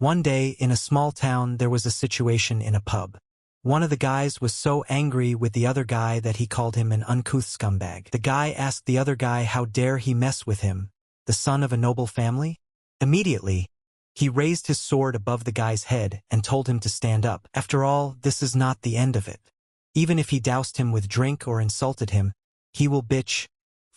One day, in a small town, there was a situation in a pub. One of the guys was so angry with the other guy that he called him an uncouth scumbag. The guy asked the other guy how dare he mess with him, the son of a noble family? Immediately, he raised his sword above the guy's head and told him to stand up. After all, this is not the end of it. Even if he doused him with drink or insulted him, he will bitch,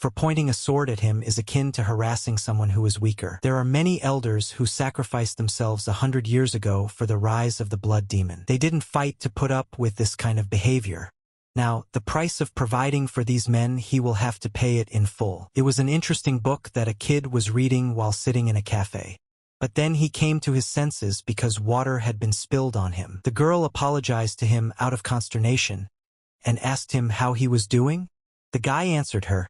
for pointing a sword at him is akin to harassing someone who is weaker. There are many elders who sacrificed themselves 100 years ago for the rise of the blood demon. They didn't fight to put up with this kind of behavior. Now, the price of providing for these men, he will have to pay it in full. It was an interesting book that a kid was reading while sitting in a cafe. But then he came to his senses because water had been spilled on him. The girl apologized to him out of consternation and asked him how he was doing. The guy answered her.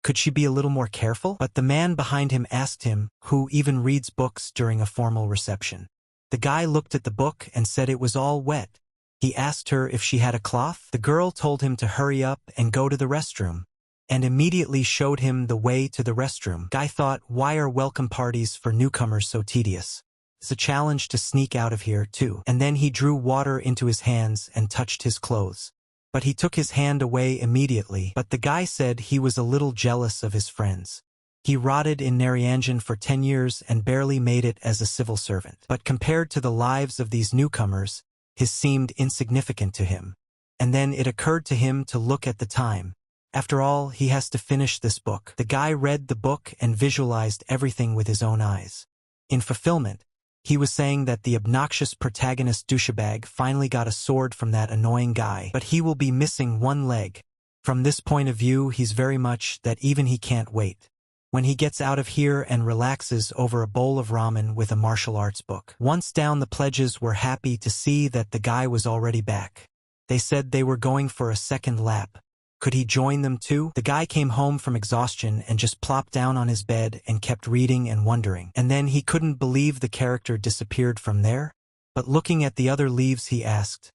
Could she be a little more careful? But the man behind him asked him, who even reads books during a formal reception. The guy looked at the book and said it was all wet. He asked her if she had a cloth. The girl told him to hurry up and go to the restroom, and immediately showed him the way to the restroom. Guy thought, why are welcome parties for newcomers so tedious? It's a challenge to sneak out of here too. And then he drew water into his hands and touched his clothes. But he took his hand away immediately. But the guy said he was a little jealous of his friends. He rotted in Narayanjan for 10 years and barely made it as a civil servant. But compared to the lives of these newcomers, his seemed insignificant to him. And then it occurred to him to look at the time. After all, he has to finish this book. The guy read the book and visualized everything with his own eyes. In fulfillment, he was saying that the obnoxious protagonist douchebag finally got a sword from that annoying guy, but he will be missing one leg. From this point of view, he's very much that even he can't wait. When he gets out of here and relaxes over a bowl of ramen with a martial arts book. Once down, the pledges were happy to see that the guy was already back. They said they were going for a second lap. Could he join them too? The guy came home from exhaustion and just plopped down on his bed and kept reading and wondering. And then he couldn't believe the character disappeared from there. But looking at the other leaves, he asked,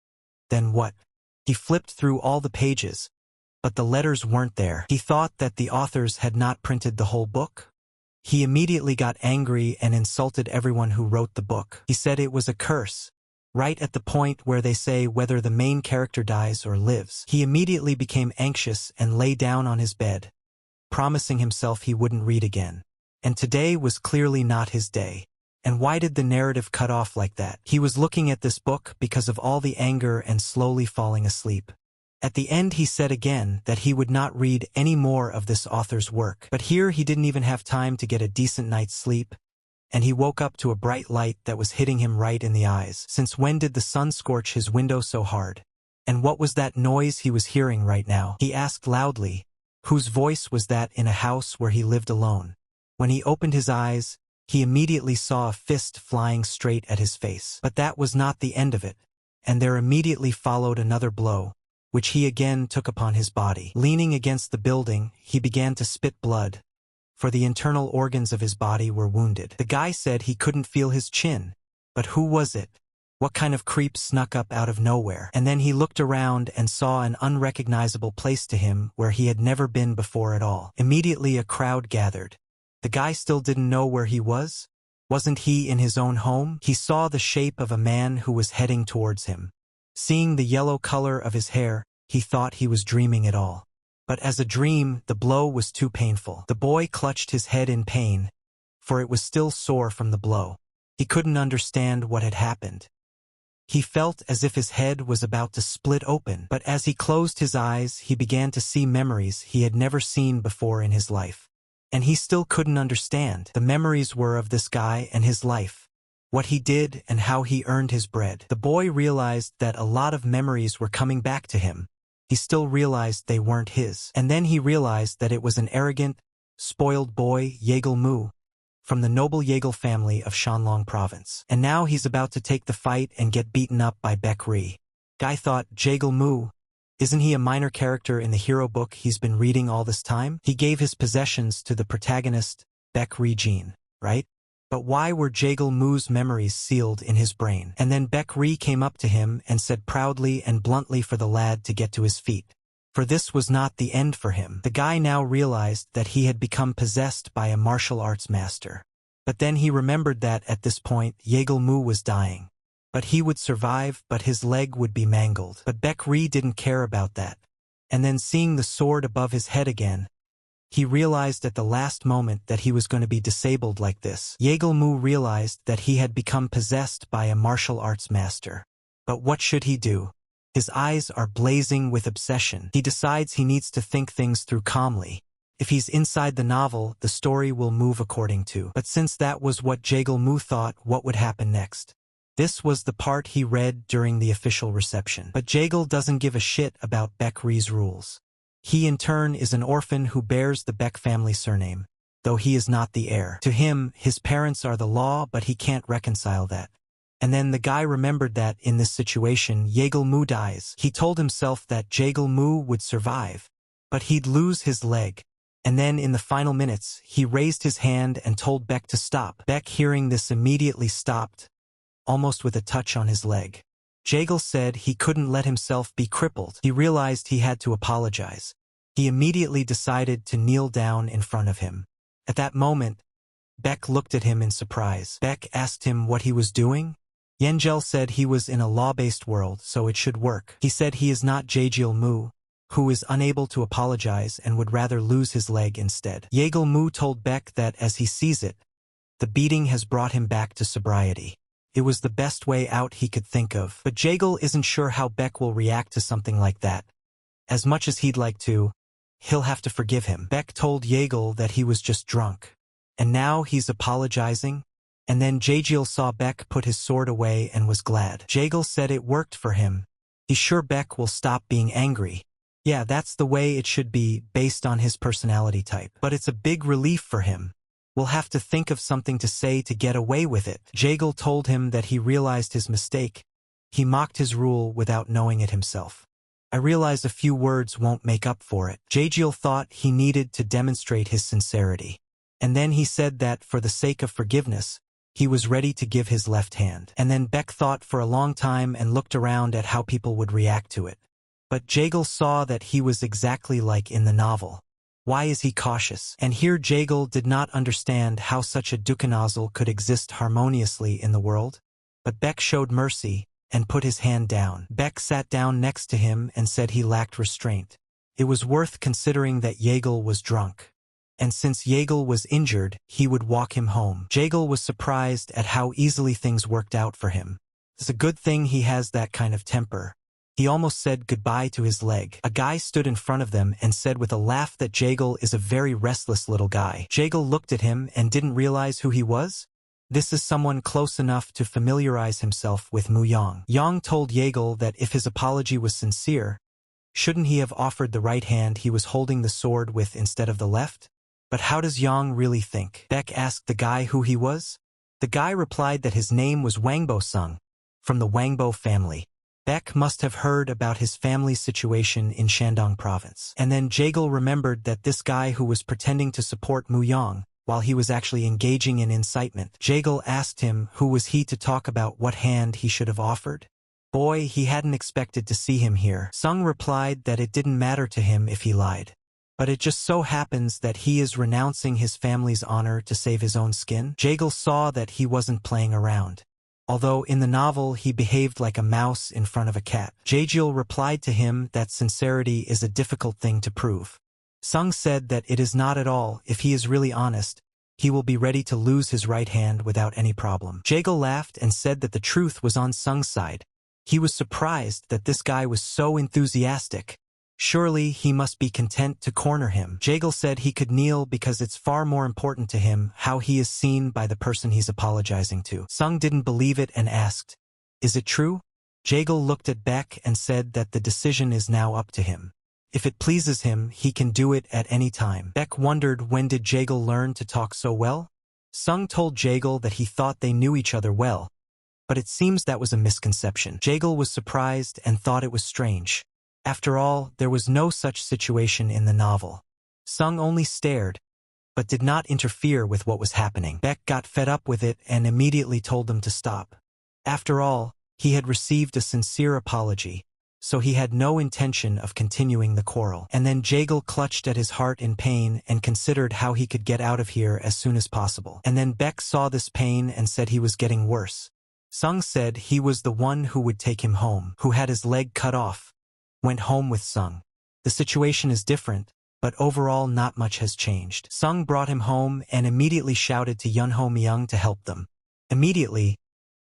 then what? He flipped through all the pages, but the letters weren't there. He thought that the authors had not printed the whole book. He immediately got angry and insulted everyone who wrote the book. He said it was a curse. Right at the point where they say whether the main character dies or lives. He immediately became anxious and lay down on his bed, promising himself he wouldn't read again. And today was clearly not his day. And why did the narrative cut off like that? He was looking at this book because of all the anger and slowly falling asleep. At the end, he said again that he would not read any more of this author's work. But here he didn't even have time to get a decent night's sleep, and he woke up to a bright light that was hitting him right in the eyes. Since when did the sun scorch his window so hard? And what was that noise he was hearing right now? He asked loudly, whose voice was that in a house where he lived alone? When he opened his eyes, he immediately saw a fist flying straight at his face. But that was not the end of it, and there immediately followed another blow, which he again took upon his body. Leaning against the building, he began to spit blood, for the internal organs of his body were wounded. The guy said he couldn't feel his chin. But who was it? What kind of creep snuck up out of nowhere? And then he looked around and saw an unrecognizable place to him where he had never been before at all. Immediately a crowd gathered. The guy still didn't know where he was? Wasn't he in his own home? He saw the shape of a man who was heading towards him. Seeing the yellow color of his hair, he thought he was dreaming it all. But as a dream, the blow was too painful. The boy clutched his head in pain, for it was still sore from the blow. He couldn't understand what had happened. He felt as if his head was about to split open. But as he closed his eyes, he began to see memories he had never seen before in his life. And he still couldn't understand. The memories were of this guy and his life, what he did and how he earned his bread. The boy realized that a lot of memories were coming back to him. He still realized they weren't his. And then he realized that it was an arrogant, spoiled boy, Yeagle Mu, from the noble Yeagle family of Shanlong province. And now he's about to take the fight and get beaten up by Baek Ri. Guy thought, Yeagle Mu, isn't he a minor character in the hero book he's been reading all this time? He gave his possessions to the protagonist, Baek Ri Jin, right? But why were Yeagle Mu's memories sealed in his brain? And then Baek Ri came up to him and said proudly and bluntly for the lad to get to his feet. For this was not the end for him. The guy now realized that he had become possessed by a martial arts master. But then he remembered that at this point Mu was dying. But he would survive, but his leg would be mangled. But Baek-ri didn't care about that. And then seeing the sword above his head again, he realized at the last moment that he was going to be disabled like this. Mu realized that he had become possessed by a martial arts master. But what should he do? His eyes are blazing with obsession. He decides he needs to think things through calmly. If he's inside the novel, the story will move according to. But since that was what Mu thought, what would happen next? This was the part he read during the official reception. But Jaegil doesn't give a shit about Baek-ri's rules. He in turn is an orphan who bears the Baek family surname, though he is not the heir. To him, his parents are the law, but he can't reconcile that. And then the guy remembered that in this situation Mu dies. He told himself that Mu would survive, but he'd lose his leg. And then in the final minutes, he raised his hand and told Baek to stop. Baek, hearing this, immediately stopped, almost with a touch on his leg. Jaegil said he couldn't let himself be crippled. He realized he had to apologize. He immediately decided to kneel down in front of him. At that moment, Baek looked at him in surprise. Baek asked him what he was doing. Yengel said he was in a law-based world, so it should work. He said he is not Mu, who is unable to apologize and would rather lose his leg instead. Mu told Baek that as he sees it, the beating has brought him back to sobriety. It was the best way out he could think of. But Jaegil isn't sure how Baek will react to something like that. As much as he'd like to, he'll have to forgive him. Baek told Jaegil that he was just drunk. And now he's apologizing? And then Jaegil saw Baek put his sword away and was glad. Jaegil said it worked for him. He's sure Baek will stop being angry. Yeah, that's the way it should be, based on his personality type. But it's a big relief for him. We'll have to think of something to say to get away with it. Jaegil told him that he realized his mistake. He mocked his rule without knowing it himself. I realize a few words won't make up for it. Jaegil thought he needed to demonstrate his sincerity. And then he said that for the sake of forgiveness, he was ready to give his left hand. And then Baek thought for a long time and looked around at how people would react to it. But Jaegil saw that he was exactly like in the novel. Why is he cautious? And here Jaegil did not understand how such a dukkanozzle could exist harmoniously in the world. But Baek showed mercy and put his hand down. Baek sat down next to him and said he lacked restraint. It was worth considering that Jaegil was drunk. And since Jaegil was injured, he would walk him home. Jaegil was surprised at how easily things worked out for him. It's a good thing he has that kind of temper. He almost said goodbye to his leg. A guy stood in front of them and said with a laugh that Jaegil is a very restless little guy. Jaegil looked at him and didn't realize who he was. This is someone close enough to familiarize himself with Mu Yang. Yang told Jaegil that if his apology was sincere, shouldn't he have offered the right hand he was holding the sword with instead of the left? But how does Yang really think? Baek asked the guy who he was. The guy replied that his name was Wangbo Sung, from the Wangbo family. Baek must have heard about his family's situation in Shandong province. And then Jaegil remembered that this guy who was pretending to support Mu Yang, while he was actually engaging in incitement. Jaegil asked him who was he to talk about what hand he should have offered. Boy, he hadn't expected to see him here. Sung replied that it didn't matter to him if he lied. But it just so happens that he is renouncing his family's honor to save his own skin. Jaegil saw that he wasn't playing around. Although in the novel he behaved like a mouse in front of a cat. Jaegil replied to him that sincerity is a difficult thing to prove. Sung said that it is not at all. If he is really honest, he will be ready to lose his right hand without any problem. Jaegil laughed and said that the truth was on Sung's side. He was surprised that this guy was so enthusiastic. Surely he must be content to corner him. Jaegil said he could kneel because it's far more important to him how he is seen by the person he's apologizing to. Sung didn't believe it and asked, "Is it true?" Jaegil looked at Baek and said that the decision is now up to him. If it pleases him, he can do it at any time. Baek wondered when did Jaegil learn to talk so well? Sung told Jaegil that he thought they knew each other well, but it seems that was a misconception. Jaegil was surprised and thought it was strange. After all, there was no such situation in the novel. Sung only stared, but did not interfere with what was happening. Baek got fed up with it and immediately told them to stop. After all, he had received a sincere apology, so he had no intention of continuing the quarrel. And then Jaegal clutched at his heart in pain and considered how he could get out of here as soon as possible. And then Baek saw this pain and said he was getting worse. Sung said he was the one who would take him home, who had his leg cut off. Went home with Sung. The situation is different, but overall not much has changed. Sung brought him home and immediately shouted to Yunho Myung to help them. Immediately,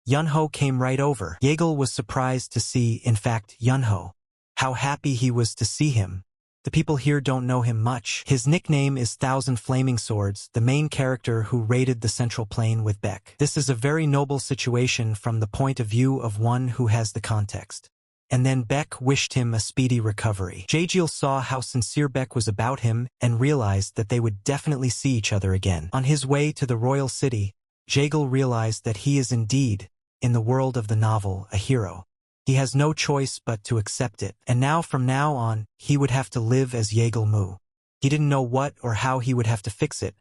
Yunho came right over. Jaegal was surprised to see, in fact, Yunho. How happy he was to see him. The people here don't know him much. His nickname is Thousand Flaming Swords, the main character who raided the Central Plain with Baek. This is a very noble situation from the point of view of one who has the context. And then Baek wished him a speedy recovery. Jaegal saw how sincere Baek was about him and realized that they would definitely see each other again. On his way to the royal city, Jaegal realized that he is indeed, in the world of the novel, a hero. He has no choice but to accept it, and now from now on, he would have to live as Jaegal Mu. He didn't know what or how he would have to fix it,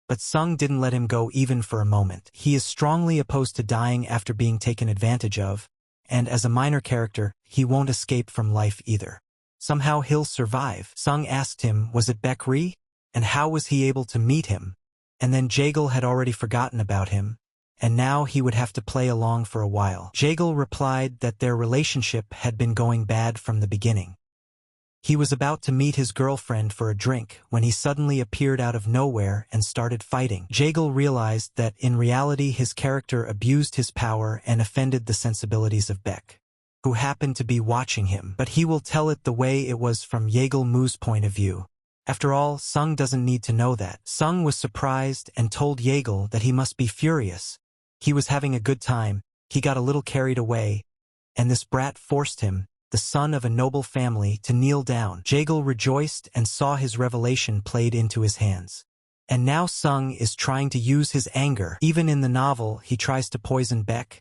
but Sung didn't let him go even for a moment. He is strongly opposed to dying after being taken advantage of, and as a minor character, he won't escape from life either. Somehow he'll survive. Sung asked him, was it Baek Ri? And how was he able to meet him? And then Jaegal had already forgotten about him, and now he would have to play along for a while. Jaegal replied that their relationship had been going bad from the beginning. He was about to meet his girlfriend for a drink when he suddenly appeared out of nowhere and started fighting. Jaegal realized that in reality his character abused his power and offended the sensibilities of Baek, who happened to be watching him. But he will tell it the way it was from Jaegal Mu's point of view. After all, Sung doesn't need to know that. Sung was surprised and told Jaegal that he must be furious. He was having a good time, he got a little carried away, and this brat forced him, the son of a noble family, to kneel down. Jaegal rejoiced and saw his revelation played into his hands. And now Sung is trying to use his anger. Even in the novel, he tries to poison Baek,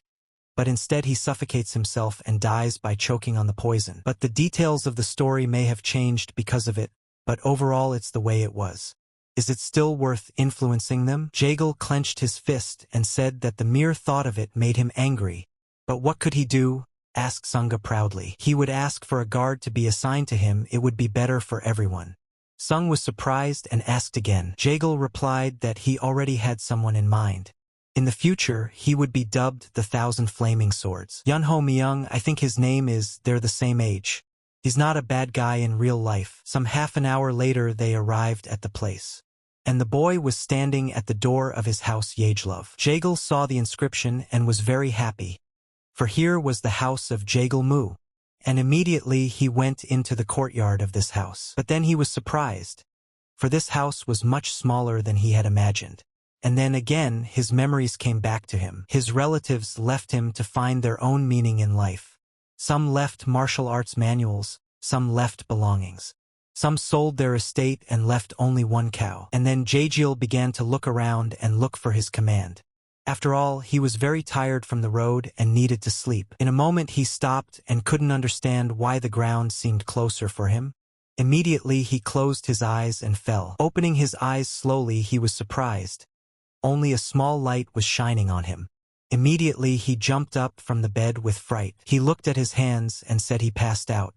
but instead he suffocates himself and dies by choking on the poison. But the details of the story may have changed because of it, but overall it's the way it was. Is it still worth influencing them? Jaegal clenched his fist and said that the mere thought of it made him angry. But what could he do? Asked Sunga proudly. He would ask for a guard to be assigned to him. It would be better for everyone. Sung was surprised and asked again. Jaegal replied that he already had someone in mind. In the future, he would be dubbed the Thousand Flaming Swords. Yunho Myung, I think his name is, they're the same age. He's not a bad guy in real life. Some half an hour later they arrived at the place. And the boy was standing at the door of his house Yagelove. Jaegal saw the inscription and was very happy. For here was the house of Jaegal Mu. And immediately he went into the courtyard of this house. But then he was surprised. For this house was much smaller than he had imagined. And then again his memories came back to him. His relatives left him to find their own meaning in life. Some left martial arts manuals, some left belongings. Some sold their estate and left only one cow. And then Jaegal began to look around and look for his command. After all, he was very tired from the road and needed to sleep. In a moment he stopped and couldn't understand why the ground seemed closer for him. Immediately he closed his eyes and fell. Opening his eyes slowly, he was surprised. Only a small light was shining on him. Immediately he jumped up from the bed with fright. He looked at his hands and said he passed out.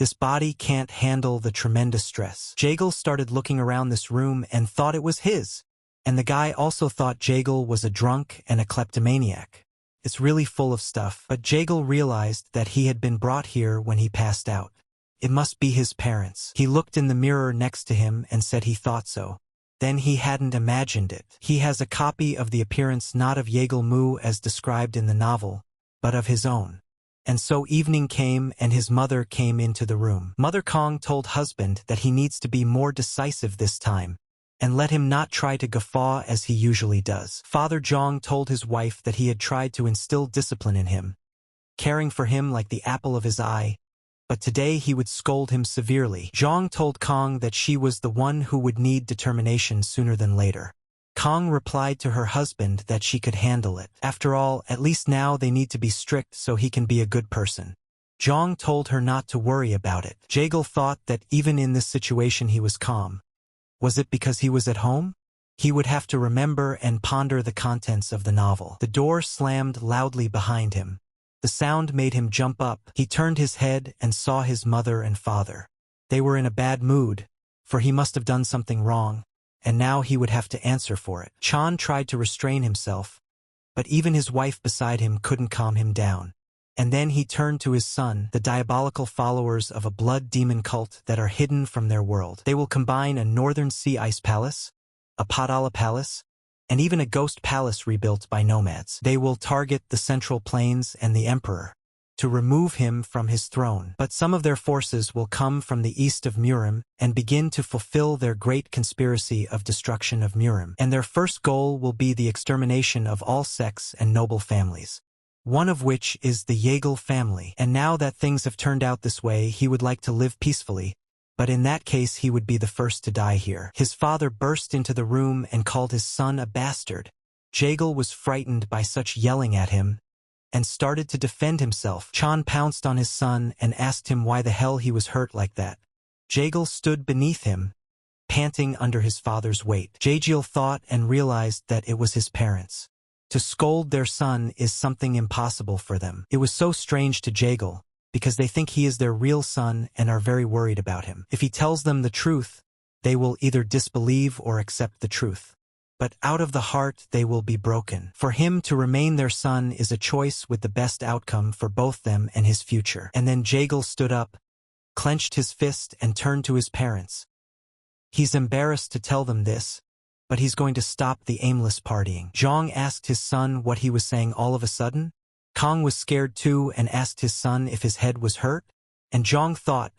This body can't handle the tremendous stress. Jaegal started looking around this room and thought it was his. And the guy also thought Jaegal was a drunk and a kleptomaniac. It's really full of stuff. But Jaegal realized that he had been brought here when he passed out. It must be his parents. He looked in the mirror next to him and said he thought so. Then he hadn't imagined it. He has a copy of the appearance not of Jaegal Mu as described in the novel, but of his own. And so evening came and his mother came into the room. Mother Kong told husband that he needs to be more decisive this time, and let him not try to guffaw as he usually does. Father Zhang told his wife that he had tried to instill discipline in him, caring for him like the apple of his eye, but today he would scold him severely. Zhang told Kong that she was the one who would need determination sooner than later. Kong replied to her husband that she could handle it. After all, at least now they need to be strict so he can be a good person. Zhang told her not to worry about it. Jaegal thought that even in this situation he was calm. Was it because he was at home? He would have to remember and ponder the contents of the novel. The door slammed loudly behind him. The sound made him jump up. He turned his head and saw his mother and father. They were in a bad mood, for he must have done something wrong, and now he would have to answer for it. Chan tried to restrain himself, but even his wife beside him couldn't calm him down. And then he turned to his son, the diabolical followers of a blood demon cult that are hidden from their world. They will combine a northern sea ice palace, a Padala palace, and even a ghost palace rebuilt by nomads. They will target the Central Plains and the Emperor to remove him from his throne. But some of their forces will come from the east of Murim and begin to fulfill their great conspiracy of destruction of Murim. And their first goal will be the extermination of all sects and noble families, one of which is the Yeagle family. And now that things have turned out this way, he would like to live peacefully, but in that case he would be the first to die here. His father burst into the room and called his son a bastard. Yeagle was frightened by such yelling at him and started to defend himself. Chan pounced on his son and asked him why the hell he was hurt like that. Yeagle stood beneath him, panting under his father's weight. Yeagle thought and realized that it was his parents. To scold their son is something impossible for them. It was so strange to Yeagle, because they think he is their real son and are very worried about him. If he tells them the truth, they will either disbelieve or accept the truth. But out of the heart they will be broken. For him to remain their son is a choice with the best outcome for both them and his future. And then Yeagle stood up, clenched his fist and turned to his parents. He's embarrassed to tell them this, but he's going to stop the aimless partying. Zhang asked his son what he was saying all of a sudden. Kong was scared too and asked his son if his head was hurt, and Zhang thought,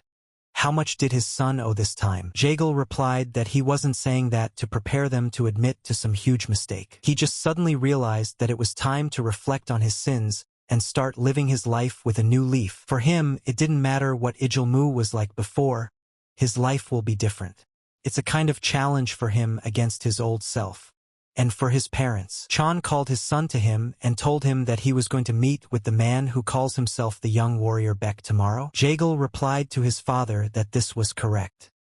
how much did his son owe this time? Yeagle replied that he wasn't saying that to prepare them to admit to some huge mistake. He just suddenly realized that it was time to reflect on his sins and start living his life with a new leaf. For him, it didn't matter what Ijilmu was like before, his life will be different. It's a kind of challenge for him against his old self. And for his parents. Chan called his son to him and told him that he was going to meet with the man who calls himself the young warrior Beck tomorrow. Yeagle replied to his father that this was correct.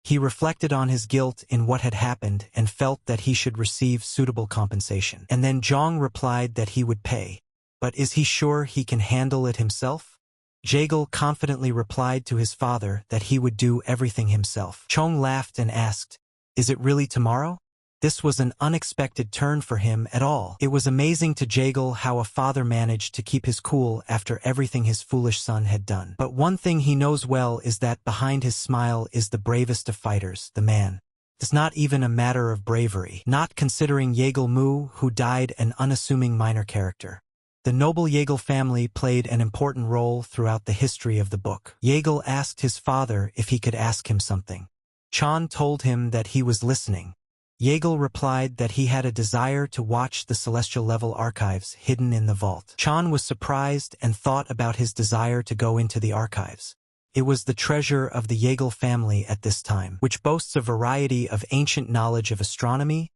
He reflected on his guilt in what had happened and felt that he should receive suitable compensation. And then Zhang replied that he would pay. But is he sure he can handle it himself? Yeagle confidently replied to his father that he would do everything himself. Chong laughed and asked, "Is it really tomorrow?" This was an unexpected turn for him at all. It was amazing to Yeagle how a father managed to keep his cool after everything his foolish son had done. But one thing he knows well is that behind his smile is the bravest of fighters, the man. It's not even a matter of bravery, not considering Yeagle Mu, who died an unassuming minor character. The noble Yeagle family played an important role throughout the history of the book. Yeagle asked his father if he could ask him something. Chan told him that he was listening. Yeagle replied that he had a desire to watch the celestial level archives hidden in the vault. Chan was surprised and thought about his desire to go into the archives. It was the treasure of the Yeagle family at this time, which boasts a variety of ancient knowledge of astronomy,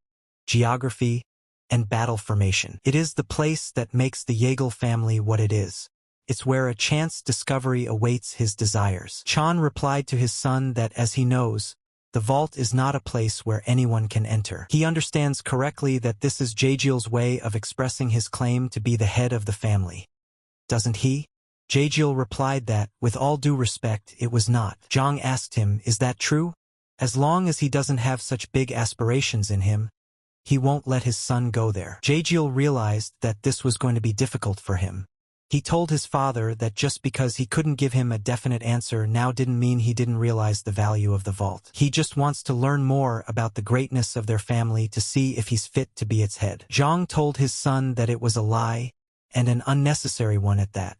geography, and battle formation. It is the place that makes the Yeagle family what it is. It's where a chance discovery awaits his desires. Chan replied to his son that as he knows, the vault is not a place where anyone can enter. He understands correctly that this is Yeagle's way of expressing his claim to be the head of the family. Doesn't he? Yeagle replied that, with all due respect, it was not. Zhang asked him, is that true? As long as he doesn't have such big aspirations in him, he won't let his son go there. Yeagle realized that this was going to be difficult for him. He told his father that just because he couldn't give him a definite answer now didn't mean he didn't realize the value of the vault. He just wants to learn more about the greatness of their family to see if he's fit to be its head. Zhang told his son that it was a lie, and an unnecessary one at that.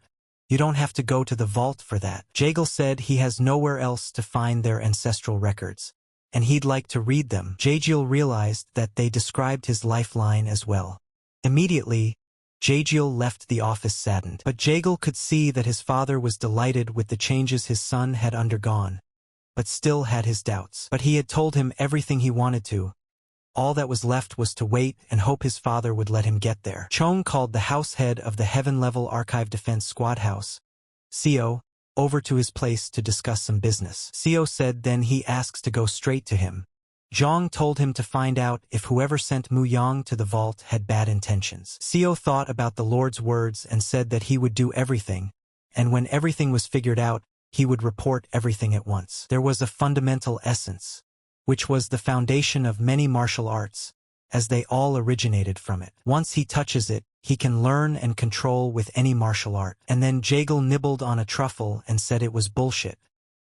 You don't have to go to the vault for that. Yeagle said he has nowhere else to find their ancestral records, and he'd like to read them. Yeagle realized that they described his lifeline as well. Immediately, Yeagle left the office saddened. But Yeagle could see that his father was delighted with the changes his son had undergone, but still had his doubts. But he had told him everything he wanted to. All that was left was to wait and hope his father would let him get there. Chong called the house head of the Heaven-level Archive Defense Squad House, Seo, over to his place to discuss some business. Seo said then he asks to go straight to him. Zhang told him to find out if whoever sent Mu Yang to the vault had bad intentions. Xiao thought about the Lord's words and said that he would do everything, and when everything was figured out, he would report everything at once. There was a fundamental essence, which was the foundation of many martial arts, as they all originated from it. Once he touches it, he can learn and control with any martial art. And then Jaegle nibbled on a truffle and said it was bullshit.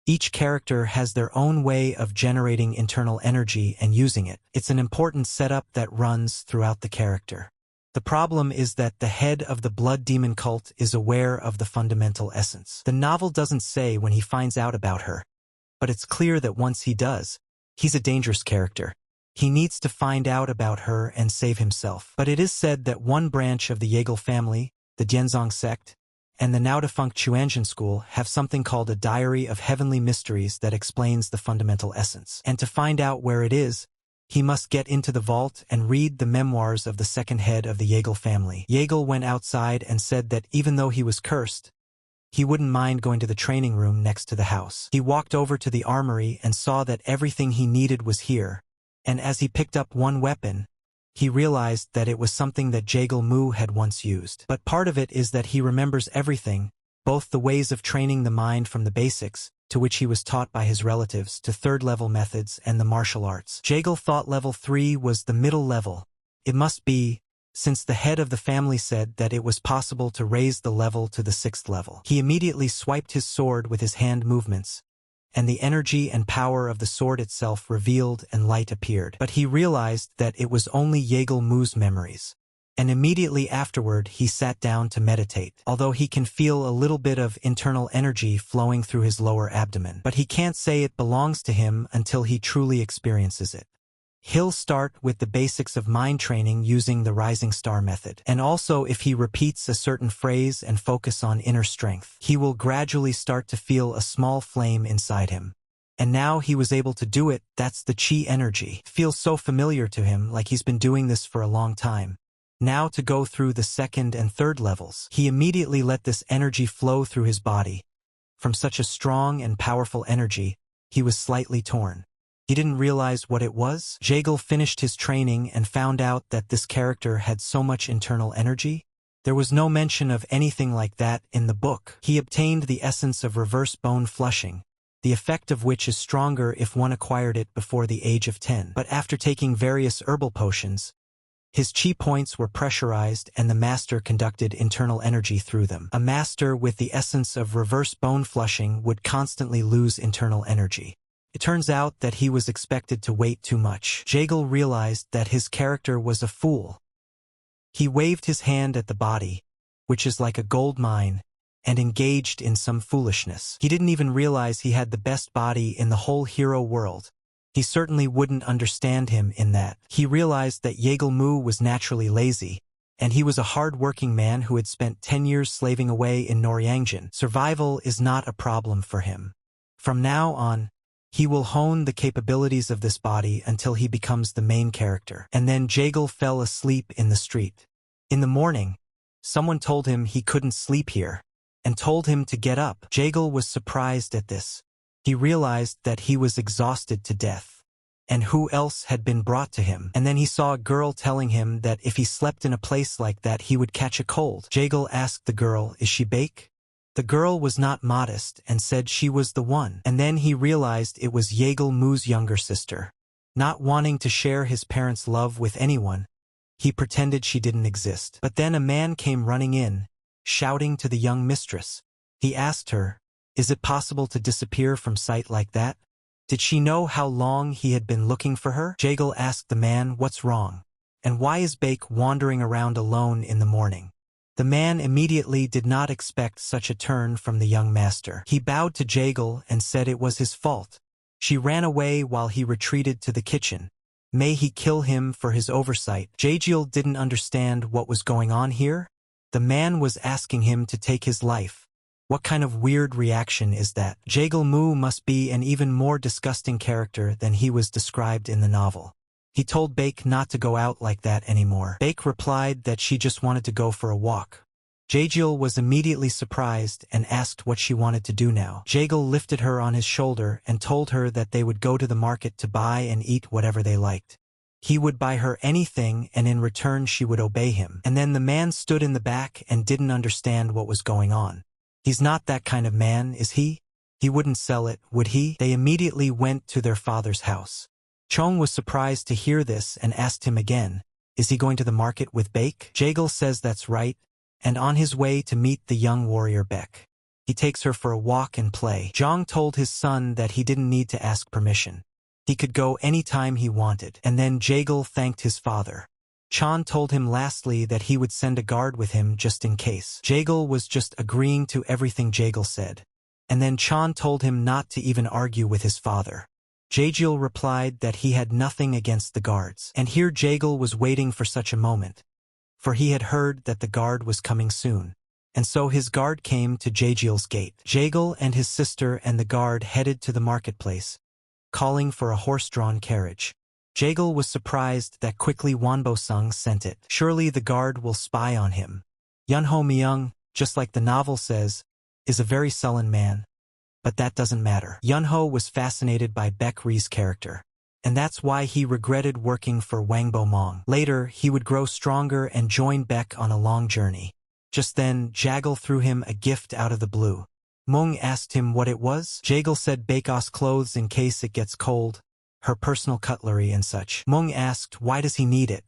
Each character has their own way of generating internal energy and using it. It's an important setup that runs throughout the character. The problem is that the head of the blood demon cult is aware of the fundamental essence. The novel doesn't say when he finds out about her, but it's clear that once he does, he's a dangerous character. He needs to find out about her and save himself. But it is said that one branch of the Jaegle family, the Dianzong sect, and the now-defunct Chuanjin school have something called a Diary of Heavenly Mysteries that explains the fundamental essence. And to find out where it is, he must get into the vault and read the memoirs of the second head of the Jaegle family. Jaegle went outside and said that even though he was cursed, he wouldn't mind going to the training room next to the house. He walked over to the armory and saw that everything he needed was here, and as he picked up one weapon, he realized that it was something that Jaegle Mu had once used. But part of it is that he remembers everything, both the ways of training the mind from the basics, to which he was taught by his relatives, to third-level methods and the martial arts. Jaegle thought level 3 was the middle level. It must be, since the head of the family said that it was possible to raise the level to the 6th level. He immediately swiped his sword with his hand movements, and the energy and power of the sword itself revealed and light appeared. But he realized that it was only Jaegle Mu's memories. And immediately afterward he sat down to meditate, although he can feel a little bit of internal energy flowing through his lower abdomen. But he can't say it belongs to him until he truly experiences it. He'll start with the basics of mind training using the rising star method. And also if he repeats a certain phrase and focus on inner strength, he will gradually start to feel a small flame inside him. And now he was able to do it. That's the chi energy. It feels so familiar to him, like he's been doing this for a long time. Now to go through the 2nd and 3rd levels, he immediately let this energy flow through his body. From such a strong and powerful energy, he was slightly torn. He didn't realize what it was. Jaegle finished his training and found out that this character had so much internal energy. There was no mention of anything like that in the book. He obtained the essence of reverse bone flushing, the effect of which is stronger if one acquired it before the age of 10. But after taking various herbal potions, his chi points were pressurized and the master conducted internal energy through them. A master with the essence of reverse bone flushing would constantly lose internal energy. It turns out that he was expected to wait too much. Jaegle realized that his character was a fool. He waved his hand at the body, which is like a gold mine, and engaged in some foolishness. He didn't even realize he had the best body in the whole hero world. He certainly wouldn't understand him in that. He realized that Jaegle Mu was naturally lazy, and he was a hard-working man who had spent 10 years slaving away in Noryangjin. Survival is not a problem for him. From now on, he will hone the capabilities of this body until he becomes the main character. And then Jaegle fell asleep in the street. In the morning, someone told him he couldn't sleep here, and told him to get up. Jaegle was surprised at this. He realized that he was exhausted to death. And who else had been brought to him? And then he saw a girl telling him that if he slept in a place like that he would catch a cold. Jaegle asked the girl, "Is she Baek?" The girl was not modest and said she was the one. And then he realized it was Jaegle Mu's younger sister. Not wanting to share his parents' love with anyone, he pretended she didn't exist. But then a man came running in, shouting to the young mistress. He asked her, "Is it possible to disappear from sight like that?" Did she know how long he had been looking for her? Jaegle asked the man, "What's wrong? And why is Baek wandering around alone in the morning?" The man immediately did not expect such a turn from the young master. He bowed to Jaegle and said it was his fault. She ran away while he retreated to the kitchen. May he kill him for his oversight. Jaegle didn't understand what was going on here. The man was asking him to take his life. What kind of weird reaction is that? Jaegle Mu must be an even more disgusting character than he was described in the novel. He told Baek not to go out like that anymore. Baek replied that she just wanted to go for a walk. Jaejeol was immediately surprised and asked what she wanted to do now. Jaejeol lifted her on his shoulder and told her that they would go to the market to buy and eat whatever they liked. He would buy her anything and in return she would obey him. And then the man stood in the back and didn't understand what was going on. He's not that kind of man, is he? He wouldn't sell it, would he? They immediately went to their father's house. Chong was surprised to hear this and asked him again, is he going to the market with Baek? Jaejeol says that's right, and on his way to meet the young warrior Baek. He takes her for a walk and play. Jong told his son that he didn't need to ask permission. He could go any time he wanted, and then Jaejeol thanked his father. Chan told him lastly that he would send a guard with him just in case. Jaejeol was just agreeing to everything Jaejeol said. And then Chan told him not to even argue with his father. Jaejeol replied that he had nothing against the guards. And here Jaejeol was waiting for such a moment, for he had heard that the guard was coming soon. And so his guard came to Jaejeol's gate. Jaejeol and his sister and the guard headed to the marketplace, calling for a horse-drawn carriage. Jaejeol was surprised that quickly Wonbo-sung sent it. Surely the guard will spy on him. Yunho Myung, just like the novel says, is a very sullen man. But that doesn't matter. Yunho was fascinated by Baek Ri's character, and that's why he regretted working for Wangbo Mong. Later, he would grow stronger and join Baek on a long journey. Just then, Jaejeol threw him a gift out of the blue. Mung asked him what it was. Jaejeol said Baek's clothes in case it gets cold, her personal cutlery and such. Mung asked why does he need it.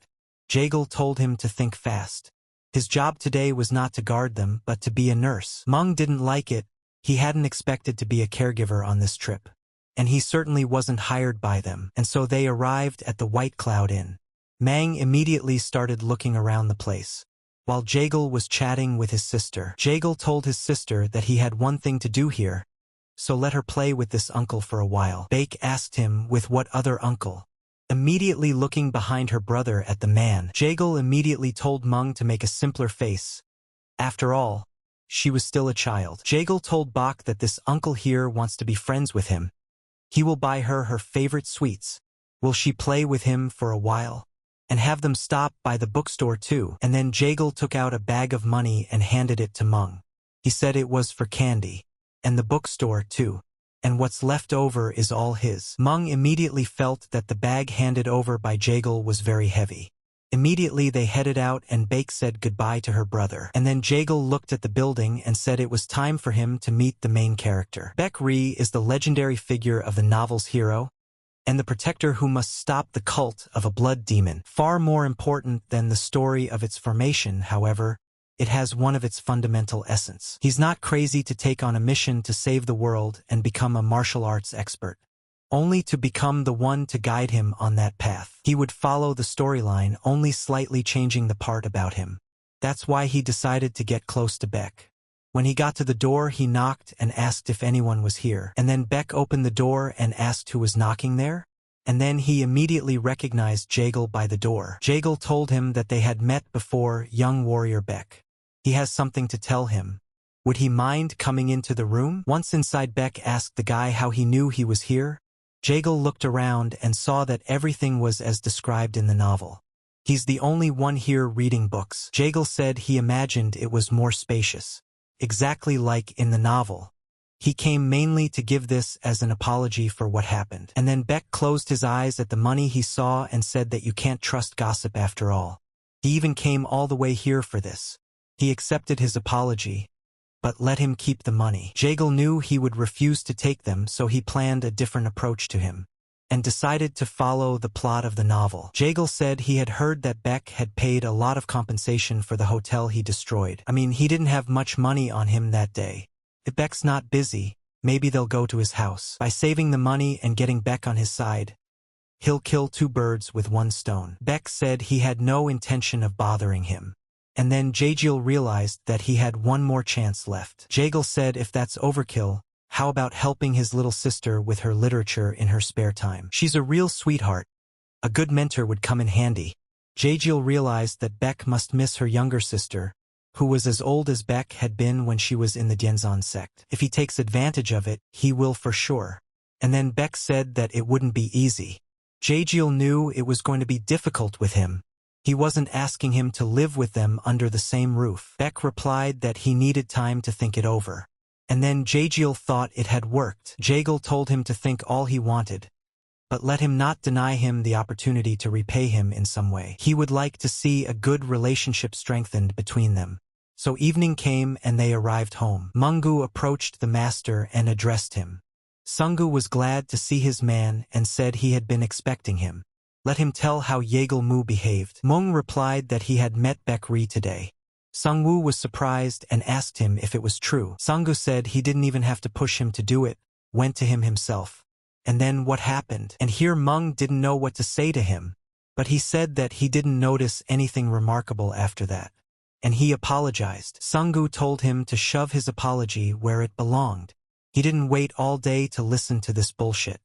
Jaejeol told him to think fast. His job today was not to guard them, but to be a nurse. Mung didn't like it. He hadn't expected to be a caregiver on this trip. And he certainly wasn't hired by them. And so they arrived at the White Cloud Inn. Mang immediately started looking around the place. While Jaejeol was chatting with his sister, Jaejeol told his sister that he had one thing to do here, so let her play with this uncle for a while. Baek asked him with what other uncle. Immediately looking behind her brother at the man, Jaejeol immediately told Mung to make a simpler face. After all, she was still a child. Jaejeol told Bak that this uncle here wants to be friends with him. He will buy her favorite sweets. Will she play with him for a while? And have them stop by the bookstore too. And then Jaejeol took out a bag of money and handed it to Mung. He said it was for candy. And the bookstore too. And what's left over is all his. Mung immediately felt that the bag handed over by Jaejeol was very heavy. Immediately they headed out and Baek said goodbye to her brother. And then Jaejeol looked at the building and said it was time for him to meet the main character. Baek Ri is the legendary figure of the novel's hero, and the protector who must stop the cult of a blood demon. Far more important than the story of its formation, however, it has one of its fundamental essence. He's not crazy to take on a mission to save the world and become a martial arts expert, only to become the one to guide him on that path. He would follow the storyline, only slightly changing the part about him. That's why he decided to get close to Baek. When he got to the door, he knocked and asked if anyone was here. And then Baek opened the door and asked who was knocking there. And then he immediately recognized Jaejeol by the door. Jaejeol told him that they had met before, young warrior Baek. He has something to tell him. Would he mind coming into the room? Once inside, Baek asked the guy how he knew he was here. Jaejeol looked around and saw that everything was as described in the novel. He's the only one here reading books. Jaejeol said he imagined it was more spacious, exactly like in the novel. He came mainly to give this as an apology for what happened. And then Baek closed his eyes at the money he saw and said that you can't trust gossip after all. He even came all the way here for this. He accepted his apology, but let him keep the money. Jaejeol knew he would refuse to take them, so he planned a different approach to him, and decided to follow the plot of the novel. Jaejeol said he had heard that Baek had paid a lot of compensation for the hotel he destroyed. I mean, he didn't have much money on him that day. If Baek's not busy, maybe they'll go to his house. By saving the money and getting Baek on his side, he'll kill two birds with one stone. Baek said he had no intention of bothering him. And then Jaejeol realized that he had one more chance left. Jaejeol said if that's overkill, how about helping his little sister with her literature in her spare time? She's a real sweetheart. A good mentor would come in handy. Jaejeol realized that Baek must miss her younger sister, who was as old as Baek had been when she was in the Dienzan sect. If he takes advantage of it, he will for sure. And then Baek said that it wouldn't be easy. Jaejeol knew it was going to be difficult with him, He wasn't asking him to live with them under the same roof. Beck replied that he needed time to think it over. And then Jagiel thought it had worked. Jagiel told him to think all he wanted, but let him not deny him the opportunity to repay him in some way. He would like to see a good relationship strengthened between them. So evening came and they arrived home. Mungu approached the master and addressed him. Sungu was glad to see his man and said he had been expecting him. Let him tell how Yeagle Mu behaved. Mung replied that he had met Bekri today. Sungwoo was surprised and asked him if it was true. Sungu said he didn't even have to push him to do it, went to him himself. And then what happened? And here Mung didn't know what to say to him, but he said that he didn't notice anything remarkable after that. And he apologized. Sungu told him to shove his apology where it belonged. He didn't wait all day to listen to this bullshit.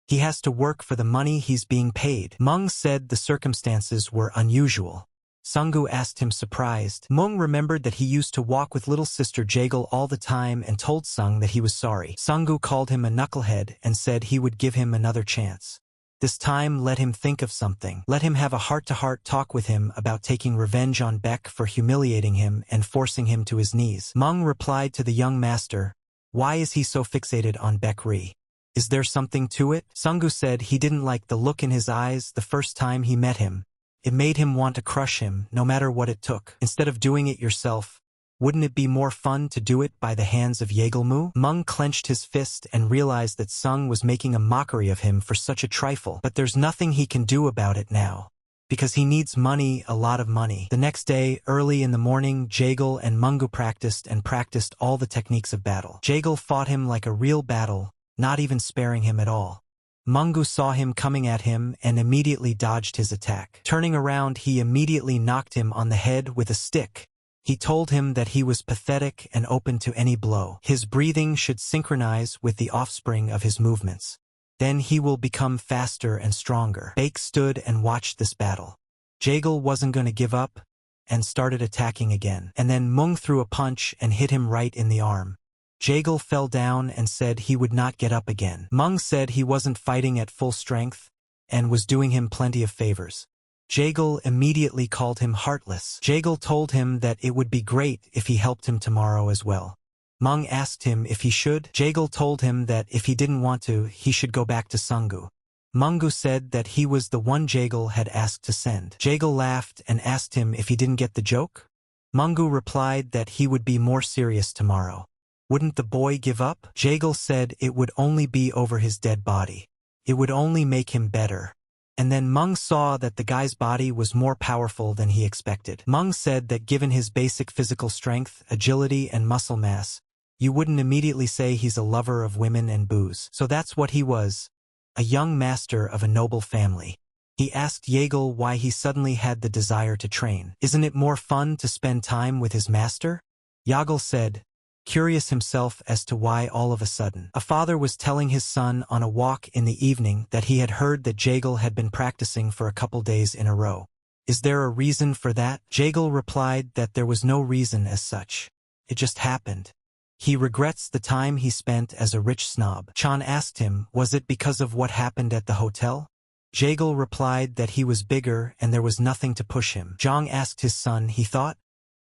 He has to work for the money he's being paid. Mung said the circumstances were unusual. Sungu asked him surprised. Mung remembered that he used to walk with little sister Jagiel all the time and told Sung that he was sorry. Sungu called him a knucklehead and said he would give him another chance. This time let him think of something. Let him have a heart-to-heart talk with him about taking revenge on Beck for humiliating him and forcing him to his knees. Mung replied to the young master, "Why is he so fixated on Bekri? Is there something to it?" Sungu said he didn't like the look in his eyes the first time he met him. It made him want to crush him, no matter what it took. Instead of doing it yourself, wouldn't it be more fun to do it by the hands of Yeagle Mu? Mung clenched his fist and realized that Sung was making a mockery of him for such a trifle. But there's nothing he can do about it now, because he needs money, a lot of money. The next day, early in the morning, Jagiel and Mungu practiced all the techniques of battle. Jagiel fought him like a real battle, not even sparing him at all. Mungu saw him coming at him and immediately dodged his attack. Turning around, he immediately knocked him on the head with a stick. He told him that he was pathetic and open to any blow. His breathing should synchronize with the offspring of his movements. Then he will become faster and stronger. Bake stood and watched this battle. Jagiel wasn't going to give up and started attacking again. And then Mung threw a punch and hit him right in the arm. Jagiel fell down and said he would not get up again. Mung said he wasn't fighting at full strength and was doing him plenty of favors. Jagiel immediately called him heartless. Jagiel told him that it would be great if he helped him tomorrow as well. Mung asked him if he should. Jagiel told him that if he didn't want to, he should go back to Sungu. Mungu said that he was the one Jagiel had asked to send. Jagiel laughed and asked him if he didn't get the joke. Mungu replied that he would be more serious tomorrow. Wouldn't the boy give up? Jagiel said it would only be over his dead body. It would only make him better. And then Mung saw that the guy's body was more powerful than he expected. Mung said that given his basic physical strength, agility, and muscle mass, you wouldn't immediately say he's a lover of women and booze. So that's what he was, a young master of a noble family. He asked Jagiel why he suddenly had the desire to train. Isn't it more fun to spend time with his master? Jagiel said, curious himself as to why all of a sudden. A father was telling his son on a walk in the evening that he had heard that Jagiel had been practicing for a couple days in a row. Is there a reason for that? Jagiel replied that there was no reason as such. It just happened. He regrets the time he spent as a rich snob. Chan asked him, was it because of what happened at the hotel? Jagiel replied that he was bigger and there was nothing to push him. Zhang asked his son, he thought,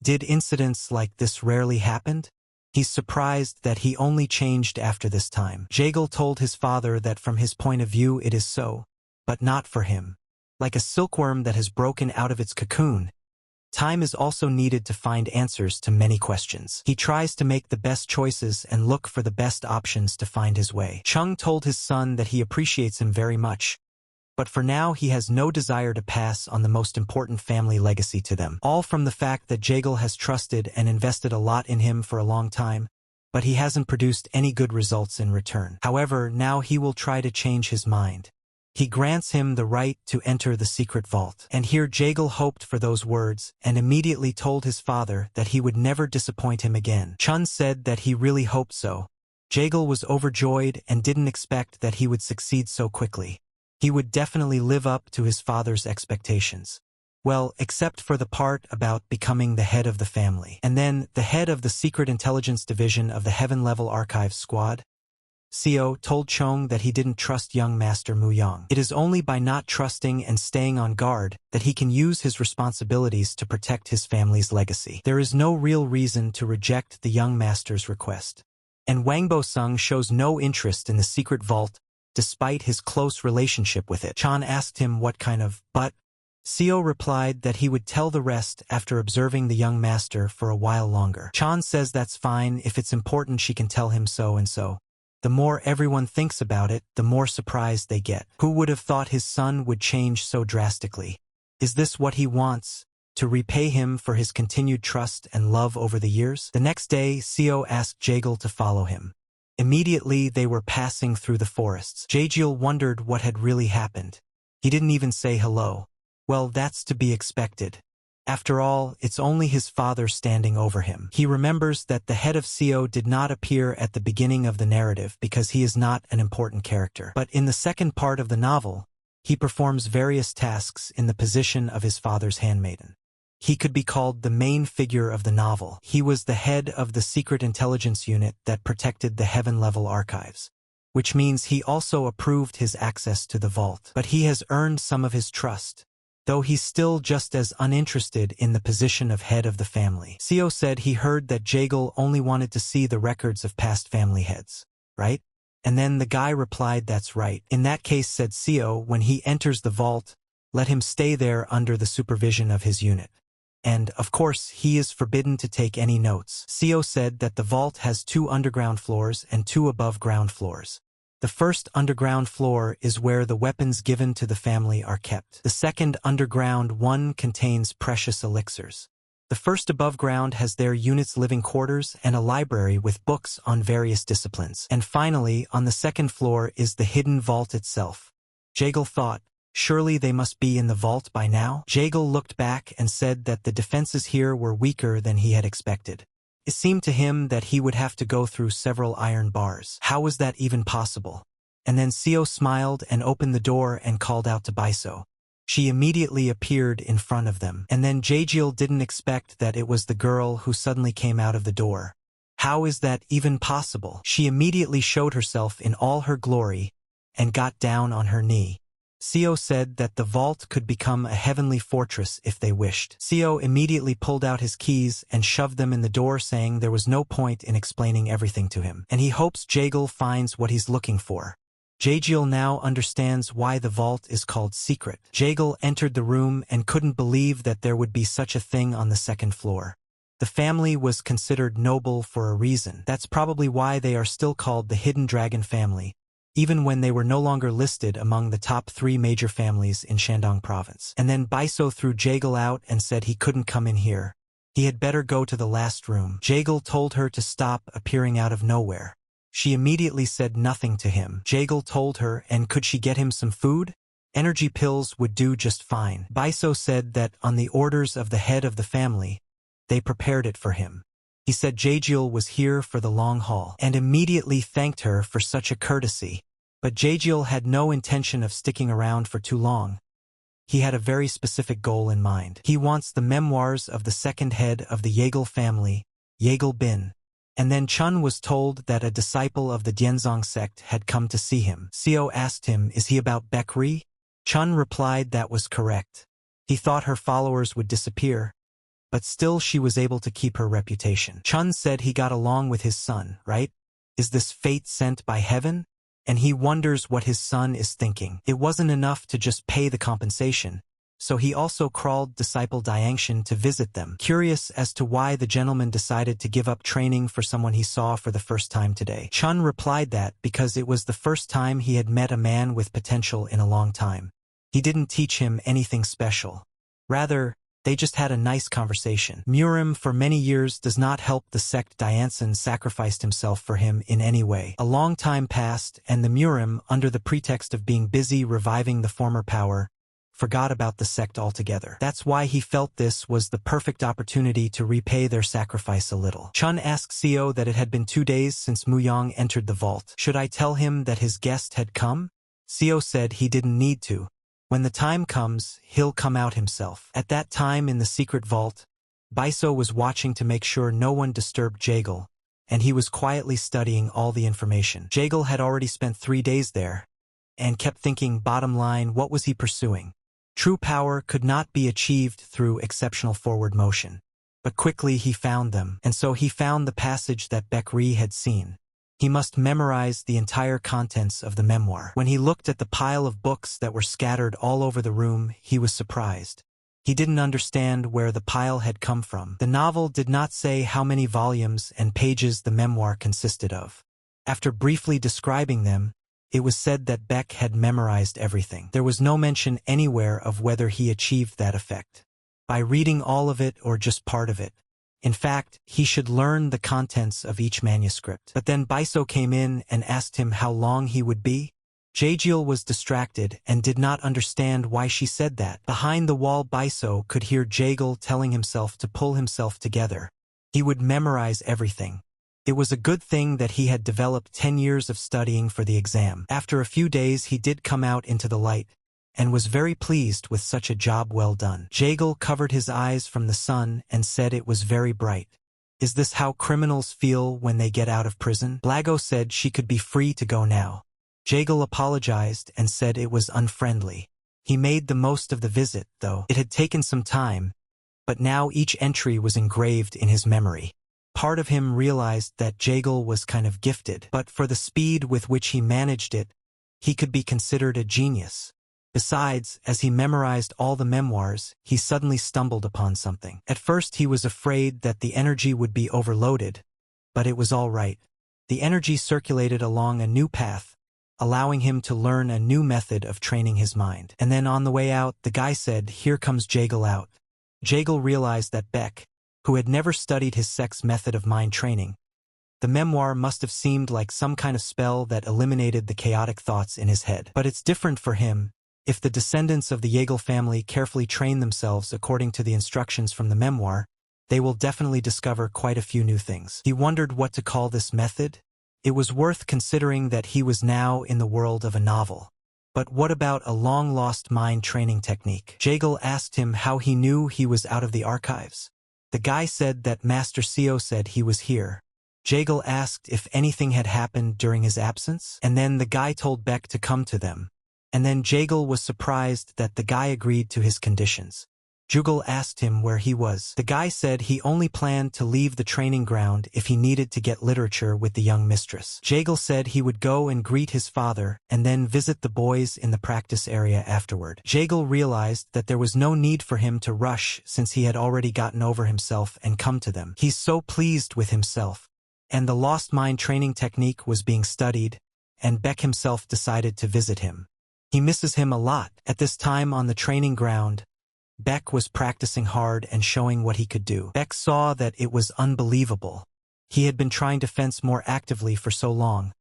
did incidents like this rarely happen? He's surprised that he only changed after this time. Jagiel told his father that from his point of view it is so, but not for him. Like a silkworm that has broken out of its cocoon, time is also needed to find answers to many questions. He tries to make the best choices and look for the best options to find his way. Chung told his son that he appreciates him very much, but for now he has no desire to pass on the most important family legacy to them. All from the fact that Jagiel has trusted and invested a lot in him for a long time, but he hasn't produced any good results in return. However, now he will try to change his mind. He grants him the right to enter the secret vault. And here Jagiel hoped for those words and immediately told his father that he would never disappoint him again. Chun said that he really hoped so. Jagiel was overjoyed and didn't expect that he would succeed so quickly. He would definitely live up to his father's expectations. Well, except for the part about becoming the head of the family. And then, the head of the Secret Intelligence Division of the Heaven Level Archives Squad. Seo told Chong that he didn't trust young Master Mu Yang. It is only by not trusting and staying on guard that he can use his responsibilities to protect his family's legacy. There is no real reason to reject the young master's request. And Wang Bo-sung shows no interest in the secret vault, despite his close relationship with it. Chan asked him what kind of but. Seo replied that he would tell the rest after observing the young master for a while longer. Chan says that's fine, if it's important she can tell him so and so. The more everyone thinks about it, the more surprised they get. Who would have thought his son would change so drastically? Is this what he wants? To repay him for his continued trust and love over the years? The next day, Seo asked Jaegil to follow him. Immediately, they were passing through the forests. Jaegil wondered what had really happened. He didn't even say hello. Well, that's to be expected. After all, it's only his father standing over him. He remembers that the head of Seo did not appear at the beginning of the narrative because he is not an important character. But in the second part of the novel, he performs various tasks in the position of his father's handmaiden. He could be called the main figure of the novel. He was the head of the secret intelligence unit that protected the heaven-level archives, which means he also approved his access to the vault. But he has earned some of his trust, though he's still just as uninterested in the position of head of the family. Seo said he heard that Jaegil only wanted to see the records of past family heads, right? And then the guy replied, that's right. In that case, said Seo, when he enters the vault, let him stay there under the supervision of his unit. And, of course, he is forbidden to take any notes. Seo said that the vault has 2 underground floors and 2 above-ground floors. The first underground floor is where the weapons given to the family are kept. The second underground one contains precious elixirs. The first above ground has their unit's living quarters and a library with books on various disciplines. And finally, on the second floor is the hidden vault itself. Jaegil thought, surely they must be in the vault by now? Jaegil looked back and said that the defenses here were weaker than he had expected. It seemed to him that he would have to go through several iron bars. How was that even possible? And then Seo smiled and opened the door and called out to Baiso. She immediately appeared in front of them. And then Jaegil didn't expect that it was the girl who suddenly came out of the door. How is that even possible? She immediately showed herself in all her glory and got down on her knee. Seo said that the vault could become a heavenly fortress if they wished. Seo immediately pulled out his keys and shoved them in the door, saying there was no point in explaining everything to him, and he hopes Jaegil finds what he's looking for. Jaegil now understands why the vault is called secret. Jaegil entered the room and couldn't believe that there would be such a thing on the second floor. The family was considered noble for a reason. That's probably why they are still called the Hidden Dragon family, even when they were no longer listed among the top 3 major families in Shandong province. And then Baiso threw Jaegil out and said he couldn't come in here. He had better go to the last room. Jaegil told her to stop appearing out of nowhere. She immediately said nothing to him. Jaegil told her, and could she get him some food? Energy pills would do just fine. Baiso said that on the orders of the head of the family, they prepared it for him. He said Jaegil was here for the long haul, and immediately thanked her for such a courtesy. But Jaegil had no intention of sticking around for too long. He had a very specific goal in mind. He wants the memoirs of the second head of the Jaegil family, Jaegil Bin. And then Chun was told that a disciple of the Dianzong sect had come to see him. Seo asked him, is he about Baekri? Chun replied that was correct. He thought her followers would disappear, but still she was able to keep her reputation. Chun said he got along with his son, right? Is this fate sent by heaven? And he wonders what his son is thinking. It wasn't enough to just pay the compensation, so he also crawled disciple Diangshan to visit them, curious as to why the gentleman decided to give up training for someone he saw for the first time today. Chun replied that because it was the first time he had met a man with potential in a long time. He didn't teach him anything special. Rather, they just had a nice conversation. Murim for many years does not help the sect. Dianson sacrificed himself for him in any way. A long time passed, and the Murim, under the pretext of being busy reviving the former power, forgot about the sect altogether. That's why he felt this was the perfect opportunity to repay their sacrifice a little. Chun asked Seo that it had been 2 days since Mu Yang entered the vault. Should I tell him that his guest had come? Seo said he didn't need to. When the time comes, he'll come out himself. At that time in the secret vault, Baiso was watching to make sure no one disturbed Jaegil, and he was quietly studying all the information. Jagal had already spent 3 days there, and kept thinking, bottom line, what was he pursuing? True power could not be achieved through exceptional forward motion. But quickly he found them, and so he found the passage that Bekri had seen. He must memorize the entire contents of the memoir. When he looked at the pile of books that were scattered all over the room, he was surprised. He didn't understand where the pile had come from. The novel did not say how many volumes and pages the memoir consisted of. After briefly describing them, it was said that Beck had memorized everything. There was no mention anywhere of whether he achieved that effect by reading all of it or just part of it. In fact, he should learn the contents of each manuscript. But then Baiso came in and asked him how long he would be. Jagiel was distracted and did not understand why she said that. Behind the wall, Baiso could hear Jagiel telling himself to pull himself together. He would memorize everything. It was a good thing that he had developed 10 years of studying for the exam. After a few days he did come out into the light, and was very pleased with such a job well done. Jagiel covered his eyes from the sun and said it was very bright. Is this how criminals feel when they get out of prison? Blago said she could be free to go now. Jagiel apologized and said it was unfriendly. He made the most of the visit, though. It had taken some time, but now each entry was engraved in his memory. Part of him realized that Jagiel was kind of gifted, but for the speed with which he managed it, he could be considered a genius. Besides, as he memorized all the memoirs, he suddenly stumbled upon something. At first he was afraid that the energy would be overloaded, but it was all right. The energy circulated along a new path, allowing him to learn a new method of training his mind. And then on the way out, the guy said, "Here comes Jagiel out." Jagiel realized that Beck, who had never studied his sex method of mind training, the memoir must have seemed like some kind of spell that eliminated the chaotic thoughts in his head. But it's different for him. If the descendants of the Jagiel family carefully train themselves according to the instructions from the memoir, they will definitely discover quite a few new things. He wondered what to call this method. It was worth considering that he was now in the world of a novel. But what about a long-lost mind training technique? Jagiel asked him how he knew he was out of the archives. The guy said that Master Seo said he was here. Jagiel asked if anything had happened during his absence, and then the guy told Beck to come to them. And then Jagiel was surprised that the guy agreed to his conditions. Jugal asked him where he was. The guy said he only planned to leave the training ground if he needed to get literature with the young mistress. Jagiel said he would go and greet his father and then visit the boys in the practice area afterward. Jagiel realized that there was no need for him to rush since he had already gotten over himself and come to them. He's so pleased with himself. And the lost mind training technique was being studied, and Beck himself decided to visit him. He misses him a lot. At this time on the training ground, Beck was practicing hard and showing what he could do. Beck saw that it was unbelievable. He had been trying to fence more actively for so long,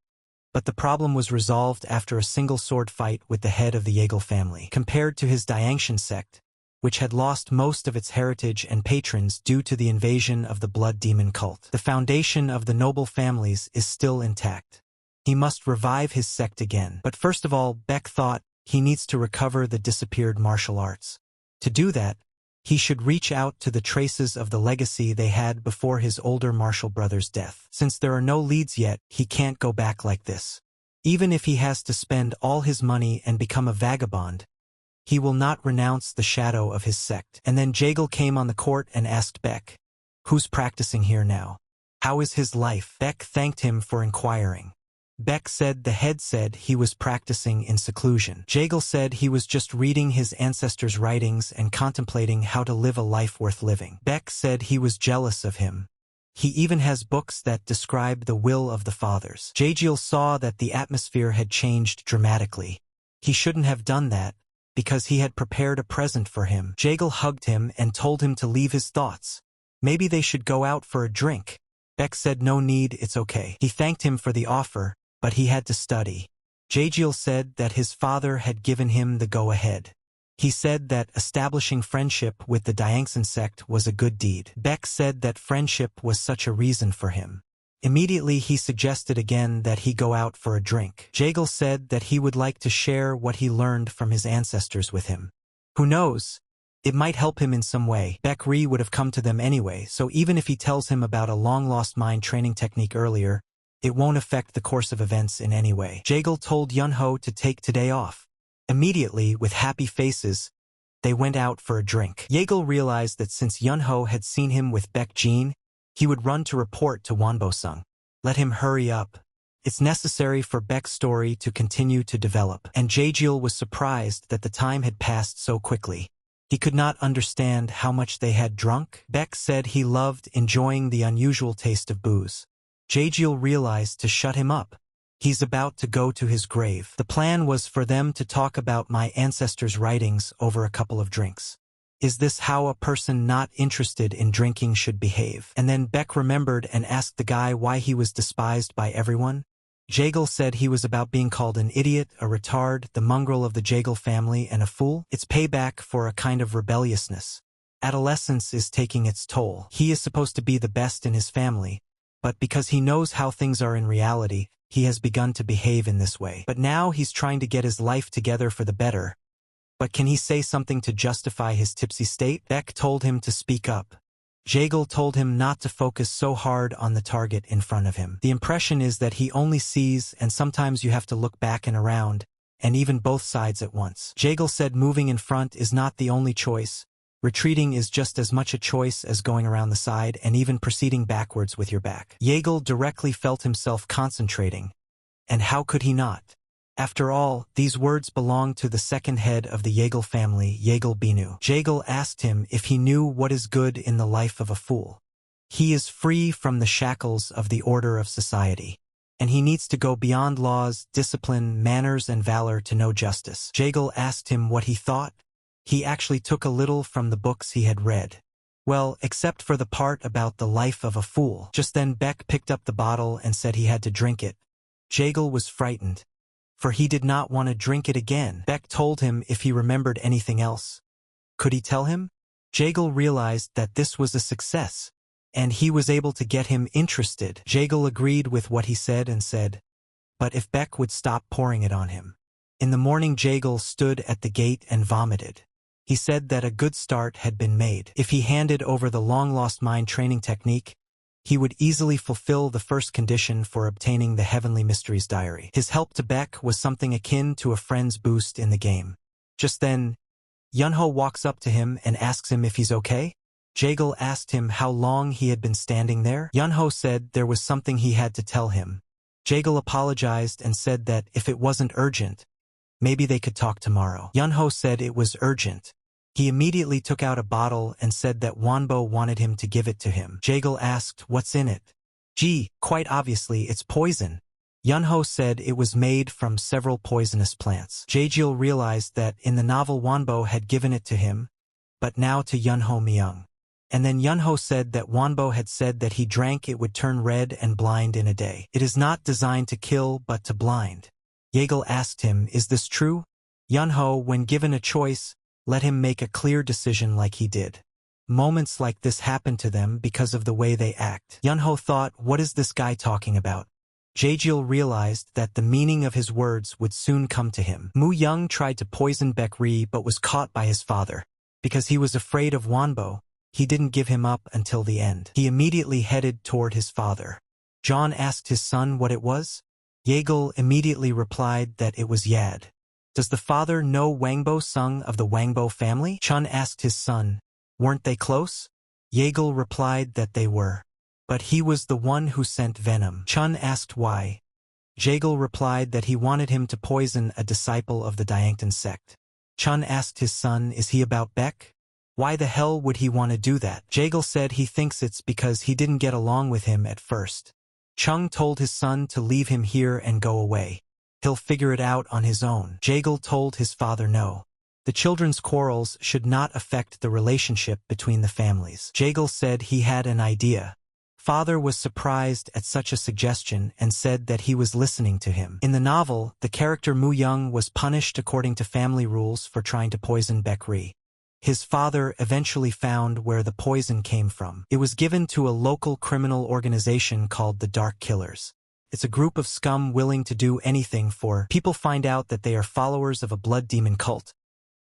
but the problem was resolved after a single sword fight with the head of the Jagiel family. Compared to his Diangshan sect, which had lost most of its heritage and patrons due to the invasion of the blood demon cult, the foundation of the noble families is still intact. He must revive his sect again. But first of all, Beck thought he needs to recover the disappeared martial arts. To do that, he should reach out to the traces of the legacy they had before his older martial brother's death. Since there are no leads yet, he can't go back like this. Even if he has to spend all his money and become a vagabond, he will not renounce the shadow of his sect. And then Jagiel came on the court and asked Beck, "Who's practicing here now? How is his life?" Beck thanked him for inquiring. Beck said the head said he was practicing in seclusion. Jagiel said he was just reading his ancestors' writings and contemplating how to live a life worth living. Beck said he was jealous of him. He even has books that describe the will of the fathers. Jagiel saw that the atmosphere had changed dramatically. He shouldn't have done that, because he had prepared a present for him. Jagiel hugged him and told him to leave his thoughts. Maybe they should go out for a drink. Beck said no need, it's okay. He thanked him for the offer, but he had to study. Jagiel said that his father had given him the go-ahead. He said that establishing friendship with the Diangshan sect was a good deed. Beck said that friendship was such a reason for him. Immediately he suggested again that he go out for a drink. Jagiel said that he would like to share what he learned from his ancestors with him. Who knows? It might help him in some way. Baek Ri would have come to them anyway, so even if he tells him about a long-lost mind training technique earlier, it won't affect the course of events in any way. Jaegal told Yunho to take today off. Immediately, with happy faces, they went out for a drink. Jaegal realized that since Yunho had seen him with Baek Jin, he would run to report to Wonbo-sung. Let him hurry up. It's necessary for Baek's story to continue to develop. And Jaegal was surprised that the time had passed so quickly. He could not understand how much they had drunk. Baek said he loved enjoying the unusual taste of booze. Jaegal realized to shut him up. He's about to go to his grave. The plan was for them to talk about my ancestors' writings over a couple of drinks. Is this how a person not interested in drinking should behave? And then Baek remembered and asked the guy why he was despised by everyone. Jaegal said he was about being called an idiot, a retard, the mongrel of the Jaegal family, and a fool. It's payback for a kind of rebelliousness. Adolescence is taking its toll. He is supposed to be the best in his family, but because he knows how things are in reality, he has begun to behave in this way. But now he's trying to get his life together for the better. But can he say something to justify his tipsy state? Baek told him to speak up. Jaegal told him not to focus so hard on the target in front of him. The impression is that he only sees, and sometimes you have to look back and around, and even both sides at once. Jaegal said moving in front is not the only choice. Retreating is just as much a choice as going around the side and even proceeding backwards with your back. Jaegal directly felt himself concentrating. And how could he not? After all, these words belong to the second head of the Jaegal family, Jaegal Binu. Jaegal asked him if he knew what is good in the life of a fool. He is free from the shackles of the order of society. And he needs to go beyond laws, discipline, manners, and valor to know justice. Jaegal asked him what he thought. He actually took a little from the books he had read. Well, except for the part about the life of a fool. Just then Baek picked up the bottle and said he had to drink it. Jaegal was frightened, for he did not want to drink it again. Baek told him if he remembered anything else. Could he tell him? Jaegal realized that this was a success, and he was able to get him interested. Jaegal agreed with what he said and said, but if Baek would stop pouring it on him. In the morning Jaegal stood at the gate and vomited. He said that a good start had been made. If he handed over the long-lost mind training technique, he would easily fulfill the first condition for obtaining the Heavenly Mysteries Diary. His help to Baek was something akin to a friend's boost in the game. Just then, Yunho walks up to him and asks him if he's okay. Jaegal asked him how long he had been standing there. Yunho said there was something he had to tell him. Jaegal apologized and said that if it wasn't urgent, maybe they could talk tomorrow. Yunho said it was urgent. He immediately took out a bottle and said that Wonbo wanted him to give it to him. Jaegal asked, what's in it? Gee, quite obviously it's poison. Yunho said it was made from several poisonous plants. Jaegal realized that in the novel Wonbo had given it to him, but now to Yunho Myung. And then Yunho said that Wonbo had said that he drank it would turn red and blind in a day. It is not designed to kill but to blind. Jaegal asked him, is this true? Yunho, when given a choice, let him make a clear decision like he did. Moments like this happen to them because of the way they act. Yunho thought, what is this guy talking about? Jaegal realized that the meaning of his words would soon come to him. Mu Young tried to poison Baek Ri but was caught by his father. Because he was afraid of Wonbo, he didn't give him up until the end. He immediately headed toward his father. John asked his son what it was. Jaegal immediately replied that it was Yad. Does the father know Wangbo-sung of the Wangbo family? Chun asked his son, weren't they close? Jaegal replied that they were. But he was the one who sent venom. Chun asked why. Jaegal replied that he wanted him to poison a disciple of the Diangtan sect. Chun asked his son, is he about Baek? Why the hell would he want to do that? Jaegal said he thinks it's because he didn't get along with him at first. Chung told his son to leave him here and go away. He'll figure it out on his own. Jaegal told his father no. The children's quarrels should not affect the relationship between the families. Jaegal said he had an idea. Father was surprised at such a suggestion and said that he was listening to him. In the novel, the character Mu Young was punished according to family rules for trying to poison Baek Ri. His father eventually found where the poison came from. It was given to a local criminal organization called the Dark Killers. It's a group of scum willing to do anything for people find out that they are followers of a blood demon cult.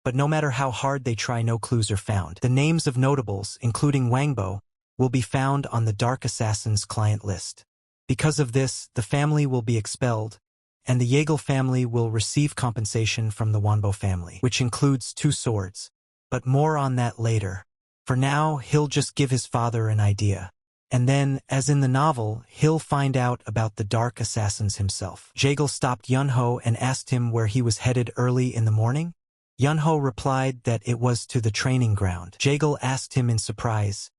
but no matter how hard they try, no clues are found. The names of notables, including Wangbo, will be found on the Dark Assassin's client list. Because of this, the family will be expelled, and the Yeagle family will receive compensation from the Wanbo family, which includes 2 swords. But more on that later. For now, he'll just give his father an idea. And then, as in the novel, he'll find out about the Dark Assassins himself. Yeagle stopped Yunho and asked him where he was headed early in the morning. Yunho replied that it was to the training ground. Yeagle asked him in surprise,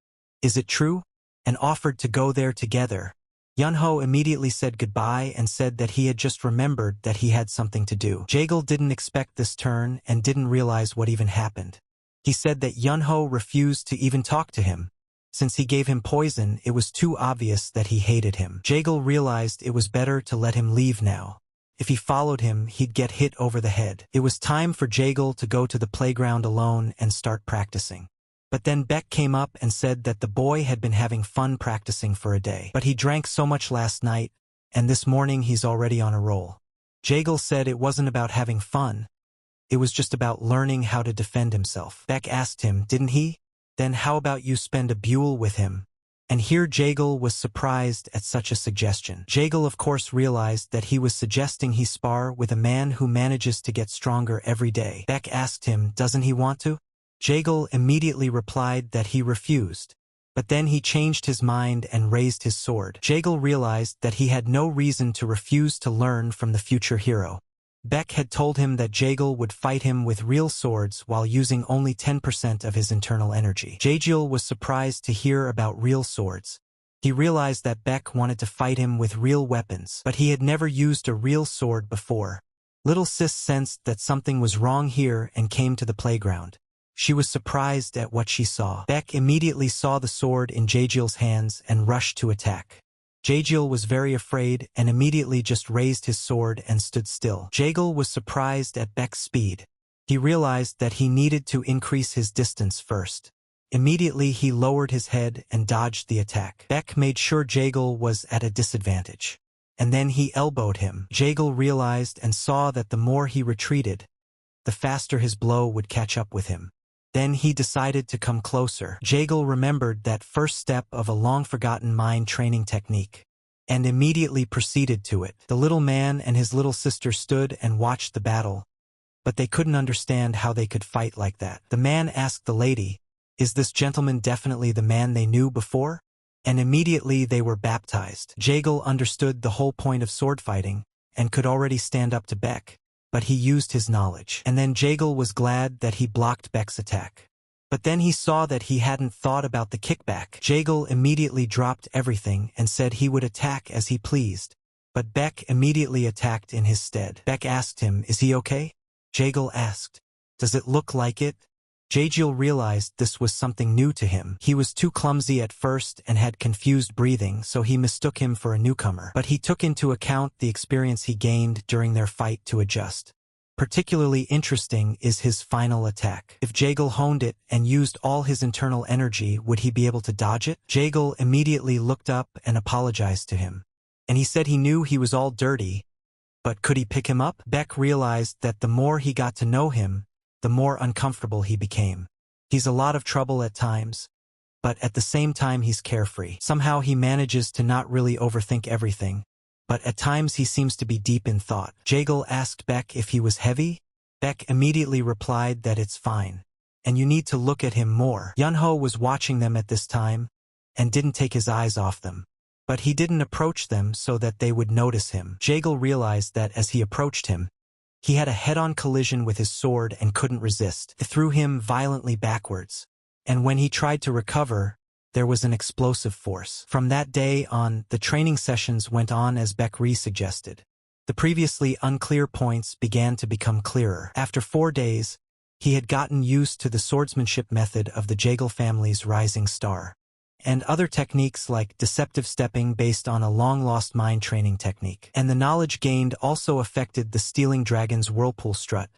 "Is it true?" and offered to go there together. Yunho immediately said goodbye and said that he had just remembered that he had something to do. Yeagle didn't expect this turn and didn't realize what even happened. He said that Yunho refused to even talk to him. Since he gave him poison, it was too obvious that he hated him. Yeagle realized it was better to let him leave now. If he followed him, he'd get hit over the head. It was time for Yeagle to go to the playground alone and start practicing. But then Beck came up and said that the boy had been having fun practicing for a day. But he drank so much last night, and this morning he's already on a roll. Yeagle said it wasn't about having fun. It was just about learning how to defend himself. Beck asked him, "Didn't he? Then how about you spend a duel with him?" And here Yeagle was surprised at such a suggestion. Yeagle of course realized that he was suggesting he spar with a man who manages to get stronger every day. Beck asked him, "Doesn't he want to?" Yeagle immediately replied that he refused. But then he changed his mind and raised his sword. Yeagle realized that he had no reason to refuse to learn from the future hero. Beck had told him that Yeagle would fight him with real swords while using only 10% of his internal energy. Yeagle was surprised to hear about real swords. He realized that Beck wanted to fight him with real weapons, but he had never used a real sword before. Little Sis sensed that something was wrong here and came to the playground. She was surprised at what she saw. Beck immediately saw the sword in Yeagle's hands and rushed to attack. Yeagle was very afraid and immediately just raised his sword and stood still. Yeagle was surprised at Beck's speed. He realized that he needed to increase his distance first. Immediately he lowered his head and dodged the attack. Beck made sure Yeagle was at a disadvantage. And then he elbowed him. Yeagle realized and saw that the more he retreated, the faster his blow would catch up with him. Then he decided to come closer. Yeagle remembered that first step of a long-forgotten mind training technique, and immediately proceeded to it. The little man and his little sister stood and watched the battle, but they couldn't understand how they could fight like that. The man asked the lady, "Is this gentleman definitely the man they knew before?" And immediately they were baptized. Yeagle understood the whole point of sword fighting, and could already stand up to Beck. But he used his knowledge. And then Yeagle was glad that he blocked Beck's attack. But then he saw that he hadn't thought about the kickback. Yeagle immediately dropped everything and said he would attack as he pleased. But Beck immediately attacked in his stead. Beck asked him, "Is he okay?" Yeagle asked, "Does it look like it?" Yeagle realized this was something new to him. He was too clumsy at first and had confused breathing, so he mistook him for a newcomer. But he took into account the experience he gained during their fight to adjust. Particularly interesting is his final attack. If Yeagle honed it and used all his internal energy, would he be able to dodge it? Yeagle immediately looked up and apologized to him. And he said he knew he was all dirty, but could he pick him up? Beck realized that the more he got to know him, the more uncomfortable he became. He's a lot of trouble at times, but at the same time he's carefree. Somehow he manages to not really overthink everything, but at times he seems to be deep in thought. Yeagle asked Beck if he was heavy. Beck immediately replied that it's fine, and you need to look at him more. Yunho was watching them at this time, and didn't take his eyes off them. But he didn't approach them so that they would notice him. Yeagle realized that as he approached him, he had a head-on collision with his sword and couldn't resist. It threw him violently backwards, and when he tried to recover, there was an explosive force. From that day on, the training sessions went on as Beck suggested. The previously unclear points began to become clearer. After 4 days, he had gotten used to the swordsmanship method of the Yeagle family's rising star, and other techniques like deceptive stepping based on a long-lost mind training technique. And the knowledge gained also affected the Stealing Dragon's whirlpool strut,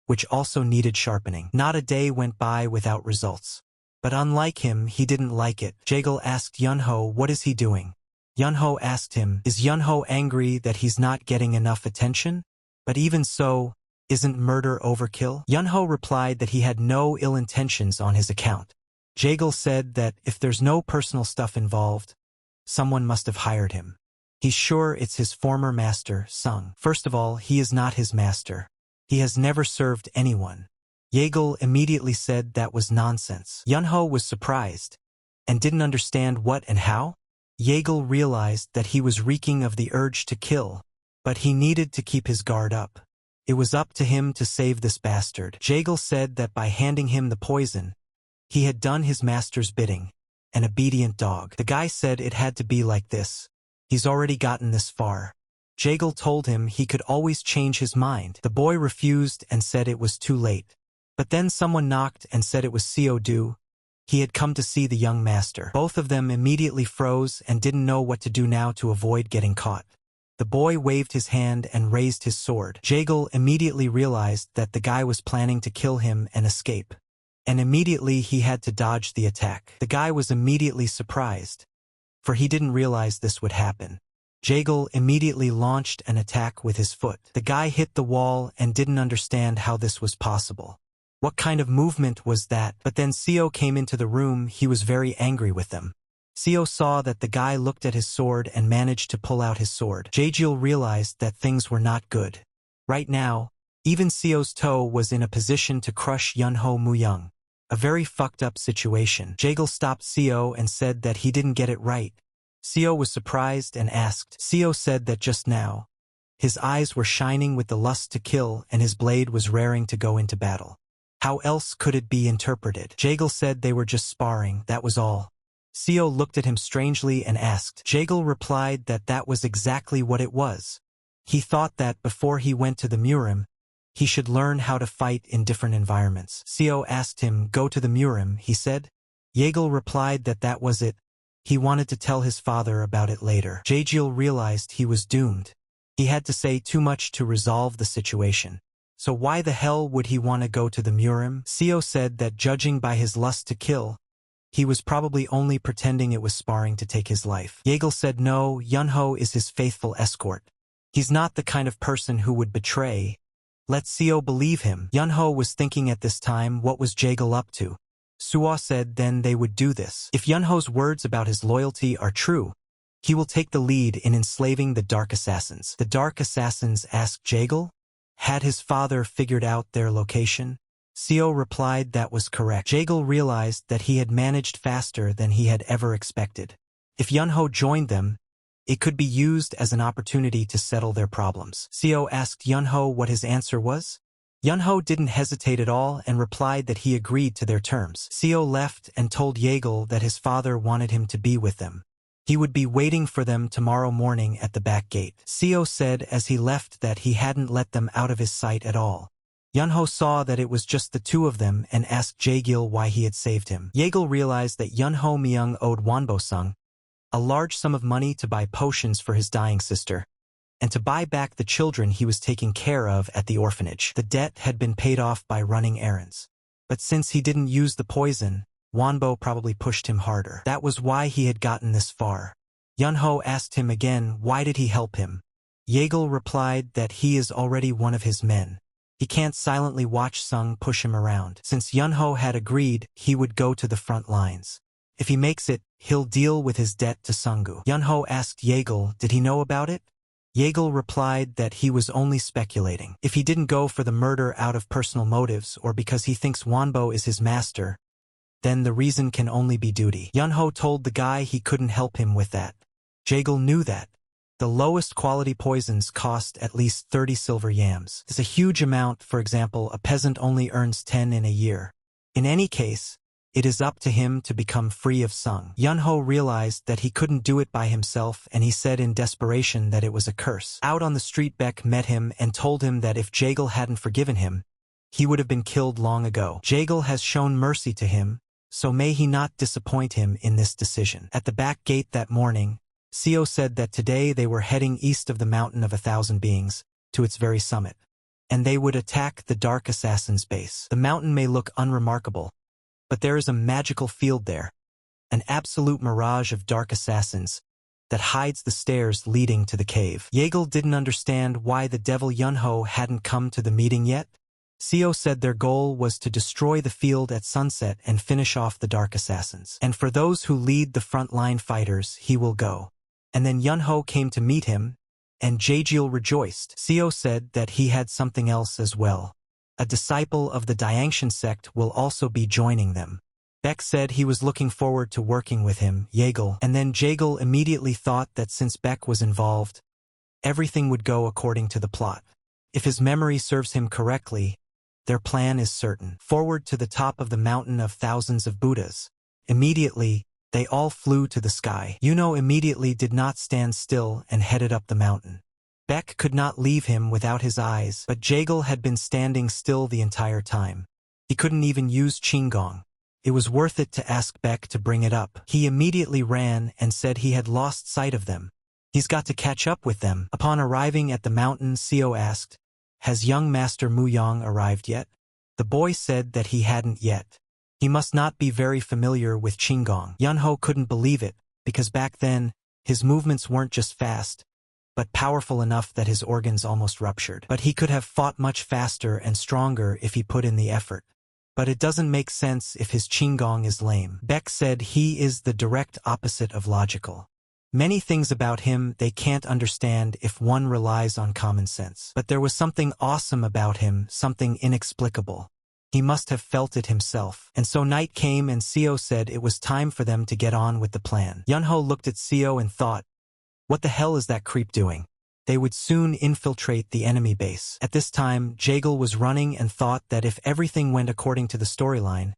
which also needed sharpening. Not a day went by without results. But unlike him, he didn't like it. Yeagle asked Yunho, "What is he doing?" Yunho asked him, "Is Yunho angry that he's not getting enough attention?" But even so, Isn't murder overkill? Yunho replied that he had no ill intentions on his account. Jaegal said that if there's no personal stuff involved, someone must have hired him. He's sure it's his former master, Sung. First of all, he is not his master. He has never served anyone. Jaegal immediately said that was nonsense. Yunho was surprised and didn't understand what and how. Jaegal realized that he was reeking of the urge to kill, but he needed to keep his guard up. It was up to him to save this bastard. Jaegal said that by handing him the poison, he had done his master's bidding, an obedient dog. The guy said it had to be like this. He's already gotten this far. Jaegal told him he could always change his mind. The boy refused and said it was too late. But then someone knocked and said it was Seo Du. He had come to see the young master. Both of them immediately froze and didn't know what to do now to avoid getting caught. The boy waved his hand and raised his sword. Jaegal immediately realized that the guy was planning to kill him and escape. And immediately he had to dodge the attack. The guy was immediately surprised, for he didn't realize this would happen. Jaegal immediately launched an attack with his foot. The guy hit the wall and didn't understand how this was possible. What kind of movement was that? But then Seo came into the room. He was very angry with them. Seo saw that the guy looked at his sword and managed to pull out his sword. Jaegal realized that things were not good. Right now, even Seo's toe was in a position to crush Yunho Muyang. A very fucked up situation. Jaegal stopped Seo and said that he didn't get it right. Seo was surprised and asked. Seo said that just now, his eyes were shining with the lust to kill and his blade was raring to go into battle. How else could it be interpreted? Jaegal said they were just sparring, that was all. Seo looked at him strangely and asked. Jaegal replied that that was exactly what it was. He thought that before he went to the Murim, he should learn how to fight in different environments. Seo asked him, go to the Murim, he said. Jaegal replied that that was it. He wanted to tell his father about it later. Jaegal realized he was doomed. He had to say too much to resolve the situation. So why the hell would he want to go to the Murim? Seo said that judging by his lust to kill, he was probably only pretending it was sparring to take his life. Jaegal said no, Yunho is his faithful escort. He's not the kind of person who would betray. Let Seo believe him. Yunho was thinking at this time, what was Jaegal up to? Suo said then they would do this. If Yunho's words about his loyalty are true, he will take the lead in enslaving the Dark Assassins. The Dark Assassins asked Jaegal, had his father figured out their location? Seo replied that was correct. Jaegal realized that he had managed faster than he had ever expected. If Yunho joined them, it could be used as an opportunity to settle their problems. Seo asked Yunho what his answer was. Yunho didn't hesitate at all and replied that he agreed to their terms. Seo left and told Jaegal that his father wanted him to be with them. He would be waiting for them tomorrow morning at the back gate. Seo said as he left that he hadn't let them out of his sight at all. Yunho saw that it was just the two of them and asked Jaegal why he had saved him. Jaegal realized that Yunho Myung owed Wanbo-sung a large sum of money to buy potions for his dying sister, and to buy back the children he was taking care of at the orphanage. The debt had been paid off by running errands. But since he didn't use the poison, Wanbo probably pushed him harder. That was why he had gotten this far. Yunho asked him again why did he help him. Jaegal replied that he is already one of his men. He can't silently watch Sung push him around. Since Yunho had agreed, he would go to the front lines. If he makes it, he'll deal with his debt to Sungu. Yunho asked Jaegal, did he know about it? Jaegal replied that he was only speculating. If he didn't go for the murder out of personal motives or because he thinks Wanbo is his master, then the reason can only be duty. Yunho told the guy he couldn't help him with that. Jaegal knew that. The lowest quality poisons cost at least 30 silver yams. It's a huge amount. For example, a peasant only earns 10 in a year. In any case, it is up to him to become free of Sung. Yunho realized that he couldn't do it by himself and he said in desperation that it was a curse. Out on the street, Beck met him and told him that if Jaegal hadn't forgiven him, he would have been killed long ago. Jaegal has shown mercy to him, so may he not disappoint him in this decision. At the back gate that morning, Seo said that today they were heading east of the Mountain of 1,000 Beings, to its very summit, and they would attack the Dark Assassin's base. The mountain may look unremarkable, but there is a magical field there, an absolute mirage of Dark Assassins, that hides the stairs leading to the cave. Yeagle didn't understand why the devil Yunho hadn't come to the meeting yet. Seo said their goal was to destroy the field at sunset and finish off the Dark Assassins. And for those who lead the front-line fighters, he will go. And then Yunho came to meet him, and Jaejil rejoiced. Seo said that he had something else as well. A disciple of the Diangshan sect will also be joining them. Beck said he was looking forward to working with him, Yeagle, and then Jaejil immediately thought that since Beck was involved, everything would go according to the plot. If his memory serves him correctly, their plan is certain. Forward to the top of the mountain of thousands of Buddhas. Immediately, they all flew to the sky. Yuno immediately did not stand still and headed up the mountain. Beck could not leave him without his eyes, but Jaejil had been standing still the entire time. He couldn't even use Qinggong. It was worth it to ask Beck to bring it up. He immediately ran and said he had lost sight of them. He's got to catch up with them. Upon arriving at the mountain, Seo asked, "Has young Master Muyang arrived yet?" The boy said that he hadn't yet. He must not be very familiar with Qinggong. Yunho couldn't believe it, because back then, his movements weren't just fast, but powerful enough that his organs almost ruptured. But he could have fought much faster and stronger if he put in the effort. But it doesn't make sense if his Qinggong is lame. Beck said he is the direct opposite of logical. Many things about him they can't understand if one relies on common sense. But there was something awesome about him, something inexplicable. He must have felt it himself. And so night came and Seo said it was time for them to get on with the plan. Yunho looked at Seo and thought, what the hell is that creep doing? They would soon infiltrate the enemy base. At this time, Jaejil was running and thought that if everything went according to the storyline,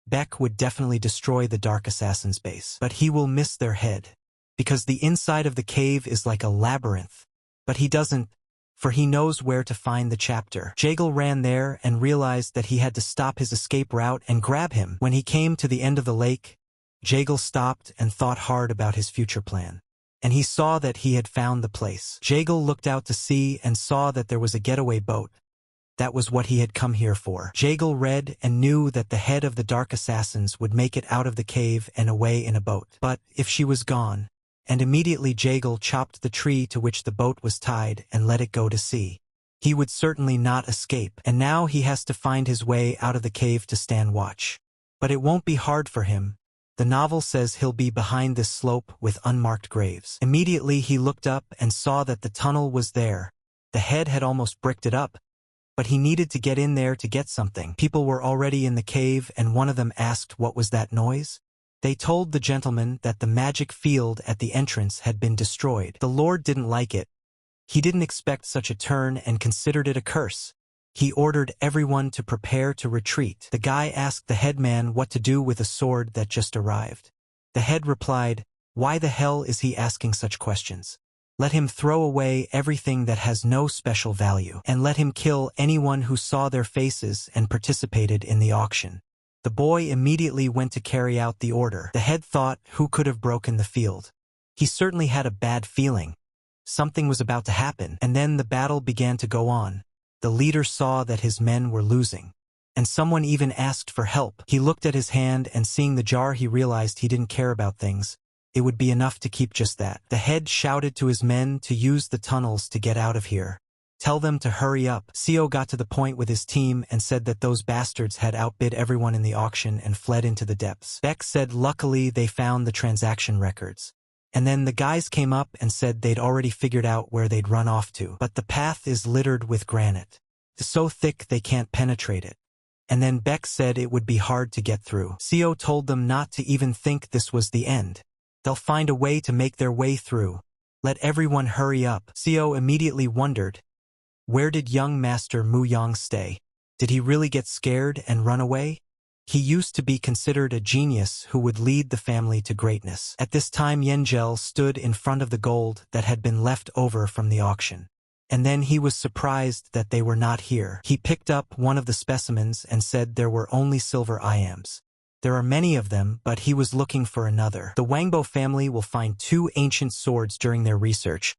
Beck would definitely destroy the Dark Assassin's base. But he will miss their head. Because the inside of the cave is like a labyrinth. But he doesn't, for he knows where to find the chapter. Jaejil ran there and realized that he had to stop his escape route and grab him. When he came to the end of the lake, Jaejil stopped and thought hard about his future plan. And he saw that he had found the place. Jaejil looked out to sea and saw that there was a getaway boat. That was what he had come here for. Jaejil read and knew that the head of the Dark Assassins would make it out of the cave and away in a boat. But if she was gone, and immediately Jaejil chopped the tree to which the boat was tied and let it go to sea. He would certainly not escape, and now he has to find his way out of the cave to stand watch. But it won't be hard for him. The novel says he'll be behind this slope with unmarked graves. Immediately he looked up and saw that the tunnel was there. The head had almost bricked it up, but he needed to get in there to get something. People were already in the cave and one of them asked what was that noise. They told the gentleman that the magic field at the entrance had been destroyed. The Lord didn't like it. He didn't expect such a turn and considered it a curse. He ordered everyone to prepare to retreat. The guy asked the headman what to do with a sword that just arrived. The head replied, "Why the hell is he asking such questions? Let him throw away everything that has no special value, and let him kill anyone who saw their faces and participated in the auction." The boy immediately went to carry out the order. The head thought, who could have broken the field? He certainly had a bad feeling. Something was about to happen, and then the battle began to go on. The leader saw that his men were losing, and someone even asked for help. He looked at his hand and seeing the jar he realized he didn't care about things. It would be enough to keep just that. The head shouted to his men to use the tunnels to get out of here. Tell them to hurry up. Seo got to the point with his team and said that those bastards had outbid everyone in the auction and fled into the depths. Beck said luckily they found the transaction records. And then the guys came up and said they'd already figured out where they'd run off to. But the path is littered with granite. It's so thick they can't penetrate it. And then Beck said it would be hard to get through. Seo told them not to even think this was the end. They'll find a way to make their way through. Let everyone hurry up. Seo immediately wondered, where did young Master Muyang stay? Did he really get scared and run away? He used to be considered a genius who would lead the family to greatness. At this time Yengel stood in front of the gold that had been left over from the auction. And then he was surprised that they were not here. He picked up one of the specimens and said there were only silver iambs. There are many of them, but he was looking for another. The Wangbo family will find 2 ancient swords during their research,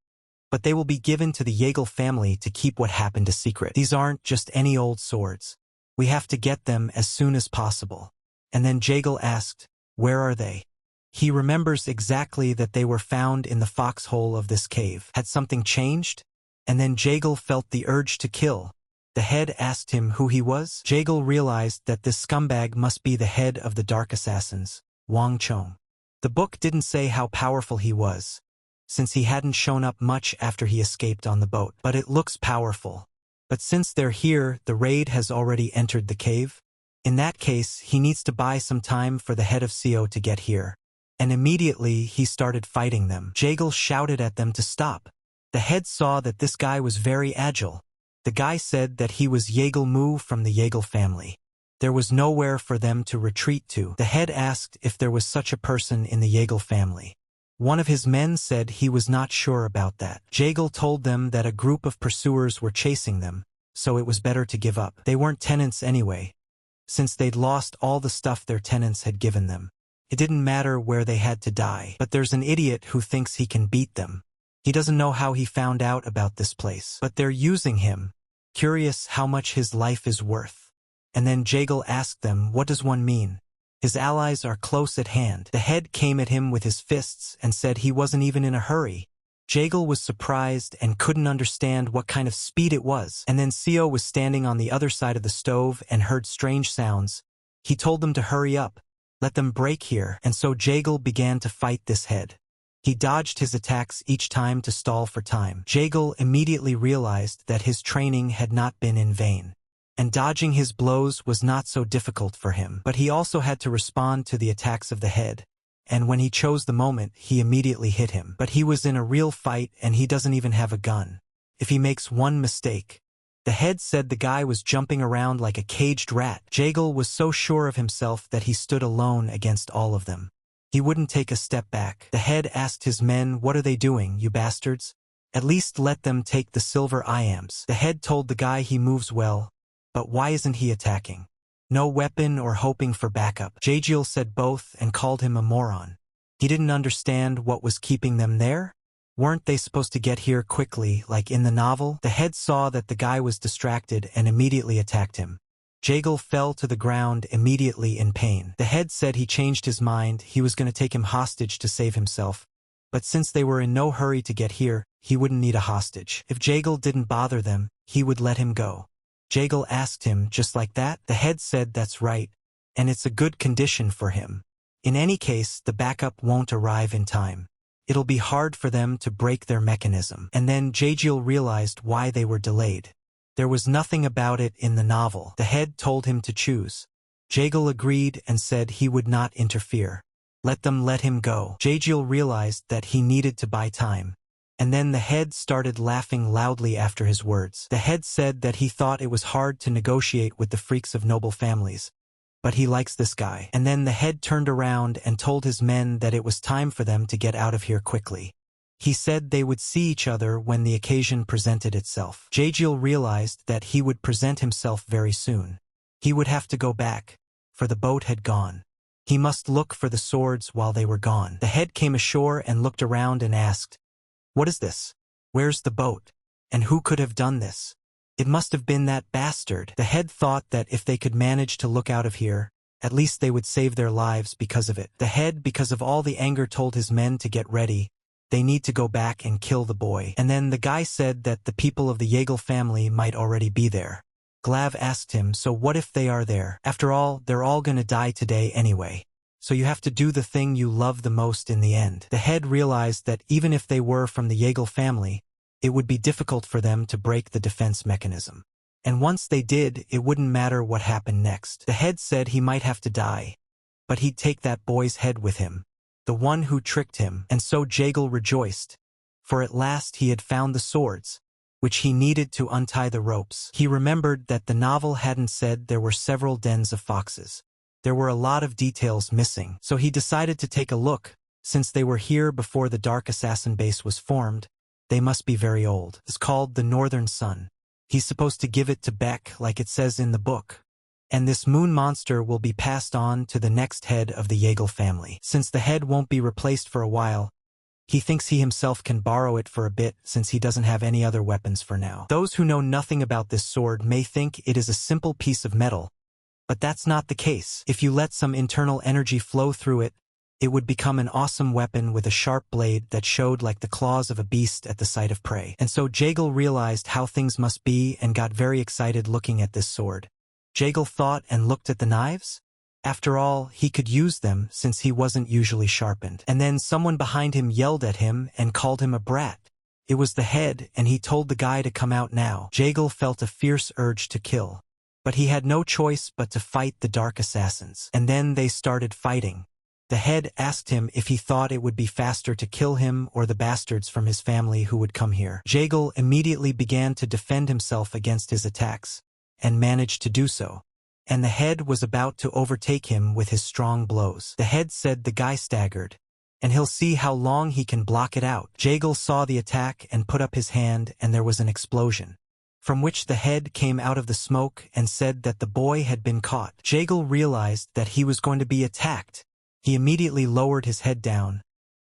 but they will be given to the Yeagle family to keep what happened a secret. These aren't just any old swords. We have to get them as soon as possible. And then Jaejil asked, where are they? He remembers exactly that they were found in the foxhole of this cave. Had something changed? And then Jagal felt the urge to kill. The head asked him who he was. Jagal realized that this scumbag must be the head of the Dark Assassins, Wang Chong. The book didn't say how powerful he was, since he hadn't shown up much after he escaped on the boat, but it looks powerful. But since they're here, the raid has already entered the cave. In that case, he needs to buy some time for the head of CO to get here. And immediately he started fighting them. Jagal shouted at them to stop. The head saw that this guy was very agile. The guy said that he was Yagal Mu from the Yagal family. There was nowhere for them to retreat to. The head asked if there was such a person in the Yagal family. One of his men said he was not sure about that. Jagal told them that a group of pursuers were chasing them, so it was better to give up. They weren't tenants anyway, since they'd lost all the stuff their tenants had given them. It didn't matter where they had to die. But there's an idiot who thinks he can beat them. He doesn't know how he found out about this place. But they're using him, curious how much his life is worth. And then Jagal asked them, what does one mean? His allies are close at hand. The head came at him with his fists and said he wasn't even in a hurry. Jagal was surprised and couldn't understand what kind of speed it was. And then CO was standing on the other side of the stove and heard strange sounds. He told them to hurry up. Let them break here. And so Jagal began to fight this head. He dodged his attacks each time to stall for time. Jagal immediately realized that his training had not been in vain. And dodging his blows was not so difficult for him. But he also had to respond to the attacks of the head. And when he chose the moment, he immediately hit him. But he was in a real fight and he doesn't even have a gun. If he makes one mistake. The head said the guy was jumping around like a caged rat. Jagal was so sure of himself that he stood alone against all of them. He wouldn't take a step back. The head asked his men, what are they doing, you bastards? At least let them take the silver iams. The head told the guy he moves well, but why isn't he attacking? No weapon or hoping for backup. Jagal said both and called him a moron. He didn't understand what was keeping them there. Weren't they supposed to get here quickly, like in the novel? The head saw that the guy was distracted and immediately attacked him. Jagal fell to the ground immediately in pain. The head said he changed his mind, he was going to take him hostage to save himself. But since they were in no hurry to get here, he wouldn't need a hostage. If Jagal didn't bother them, he would let him go. Jagal asked him, just like that? The head said that's right, and it's a good condition for him. In any case, the backup won't arrive in time. It'll be hard for them to break their mechanism. And then Jagal realized why they were delayed. There was nothing about it in the novel. The head told him to choose. Jagal agreed and said he would not interfere. Let them let him go. Jagal realized that he needed to buy time. And then the head started laughing loudly after his words. The head said that he thought it was hard to negotiate with the freaks of noble families. But he likes this guy. And then the head turned around and told his men that it was time for them to get out of here quickly. He said they would see each other when the occasion presented itself. Jagal realized that he would present himself very soon. He would have to go back, for the boat had gone. He must look for the swords while they were gone. The head came ashore and looked around and asked, what is this? Where's the boat? And who could have done this? It must have been that bastard. The head thought that if they could manage to look out of here, at least they would save their lives because of it. The head, because of all the anger, told his men to get ready. They need to go back and kill the boy. And then the guy said that the people of the Yagal family might already be there. Glav asked him, so what if they are there? After all, they're all gonna die today anyway. So you have to do the thing you love the most in the end. The head realized that even if they were from the Yagal family, it would be difficult for them to break the defense mechanism. And once they did, it wouldn't matter what happened next. The head said he might have to die, but he'd take that boy's head with him, the one who tricked him. And so Jagal rejoiced, for at last he had found the swords, which he needed to untie the ropes. He remembered that the novel hadn't said there were several dens of foxes. There were a lot of details missing, so he decided to take a look. Since they were here before the Dark Assassin base was formed, they must be very old. It's called the Northern Sun. He's supposed to give it to Beck like it says in the book. And this moon monster will be passed on to the next head of the Yagal family. Since the head won't be replaced for a while, he thinks he himself can borrow it for a bit since he doesn't have any other weapons for now. Those who know nothing about this sword may think it is a simple piece of metal, but that's not the case. If you let some internal energy flow through it, It would become an awesome weapon with a sharp blade that showed like the claws of a beast at the sight of prey. And so Jagal realized how things must be and got very excited looking at this sword. Jagal thought and looked at the knives. After all, he could use them since he wasn't usually sharpened. And then someone behind him yelled at him and called him a brat. It was the head, and he told the guy to come out now. Jagal felt a fierce urge to kill. But he had no choice but to fight the dark assassins. And then they started fighting. The head asked him if he thought it would be faster to kill him or the bastards from his family who would come here. Jagal immediately began to defend himself against his attacks, and managed to do so. And the head was about to overtake him with his strong blows. The head said the guy staggered, and he'll see how long he can block it out. Jagal saw the attack and put up his hand, and there was an explosion, from which the head came out of the smoke and said that the boy had been caught. Jagal realized that he was going to be attacked. He immediately lowered his head down,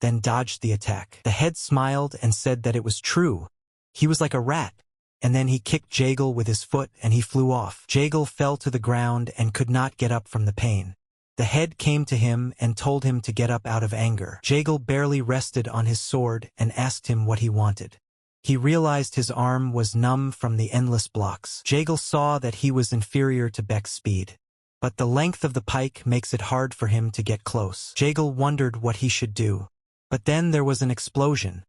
then dodged the attack. The head smiled and said that it was true. He was like a rat. And then he kicked Jagal with his foot and he flew off. Jagal fell to the ground and could not get up from the pain. The head came to him and told him to get up out of anger. Jagal barely rested on his sword and asked him what he wanted. He realized his arm was numb from the endless blocks. Jagal saw that he was inferior to Beck's speed. But the length of the pike makes it hard for him to get close. Jagal wondered what he should do. But then there was an explosion,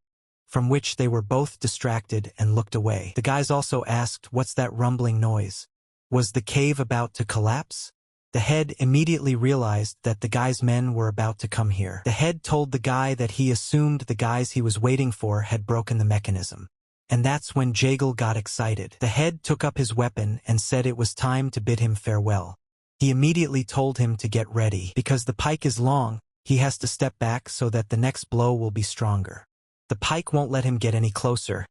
from which they were both distracted and looked away. The guys also asked, "What's that rumbling noise? Was the cave about to collapse?" The head immediately realized that the guy's men were about to come here. The head told the guy that he assumed the guys he was waiting for had broken the mechanism. And that's when Jagal got excited. The head took up his weapon and said it was time to bid him farewell. He immediately told him to get ready. Because the pike is long, he has to step back so that the next blow will be stronger. The pike won't let him get any closer.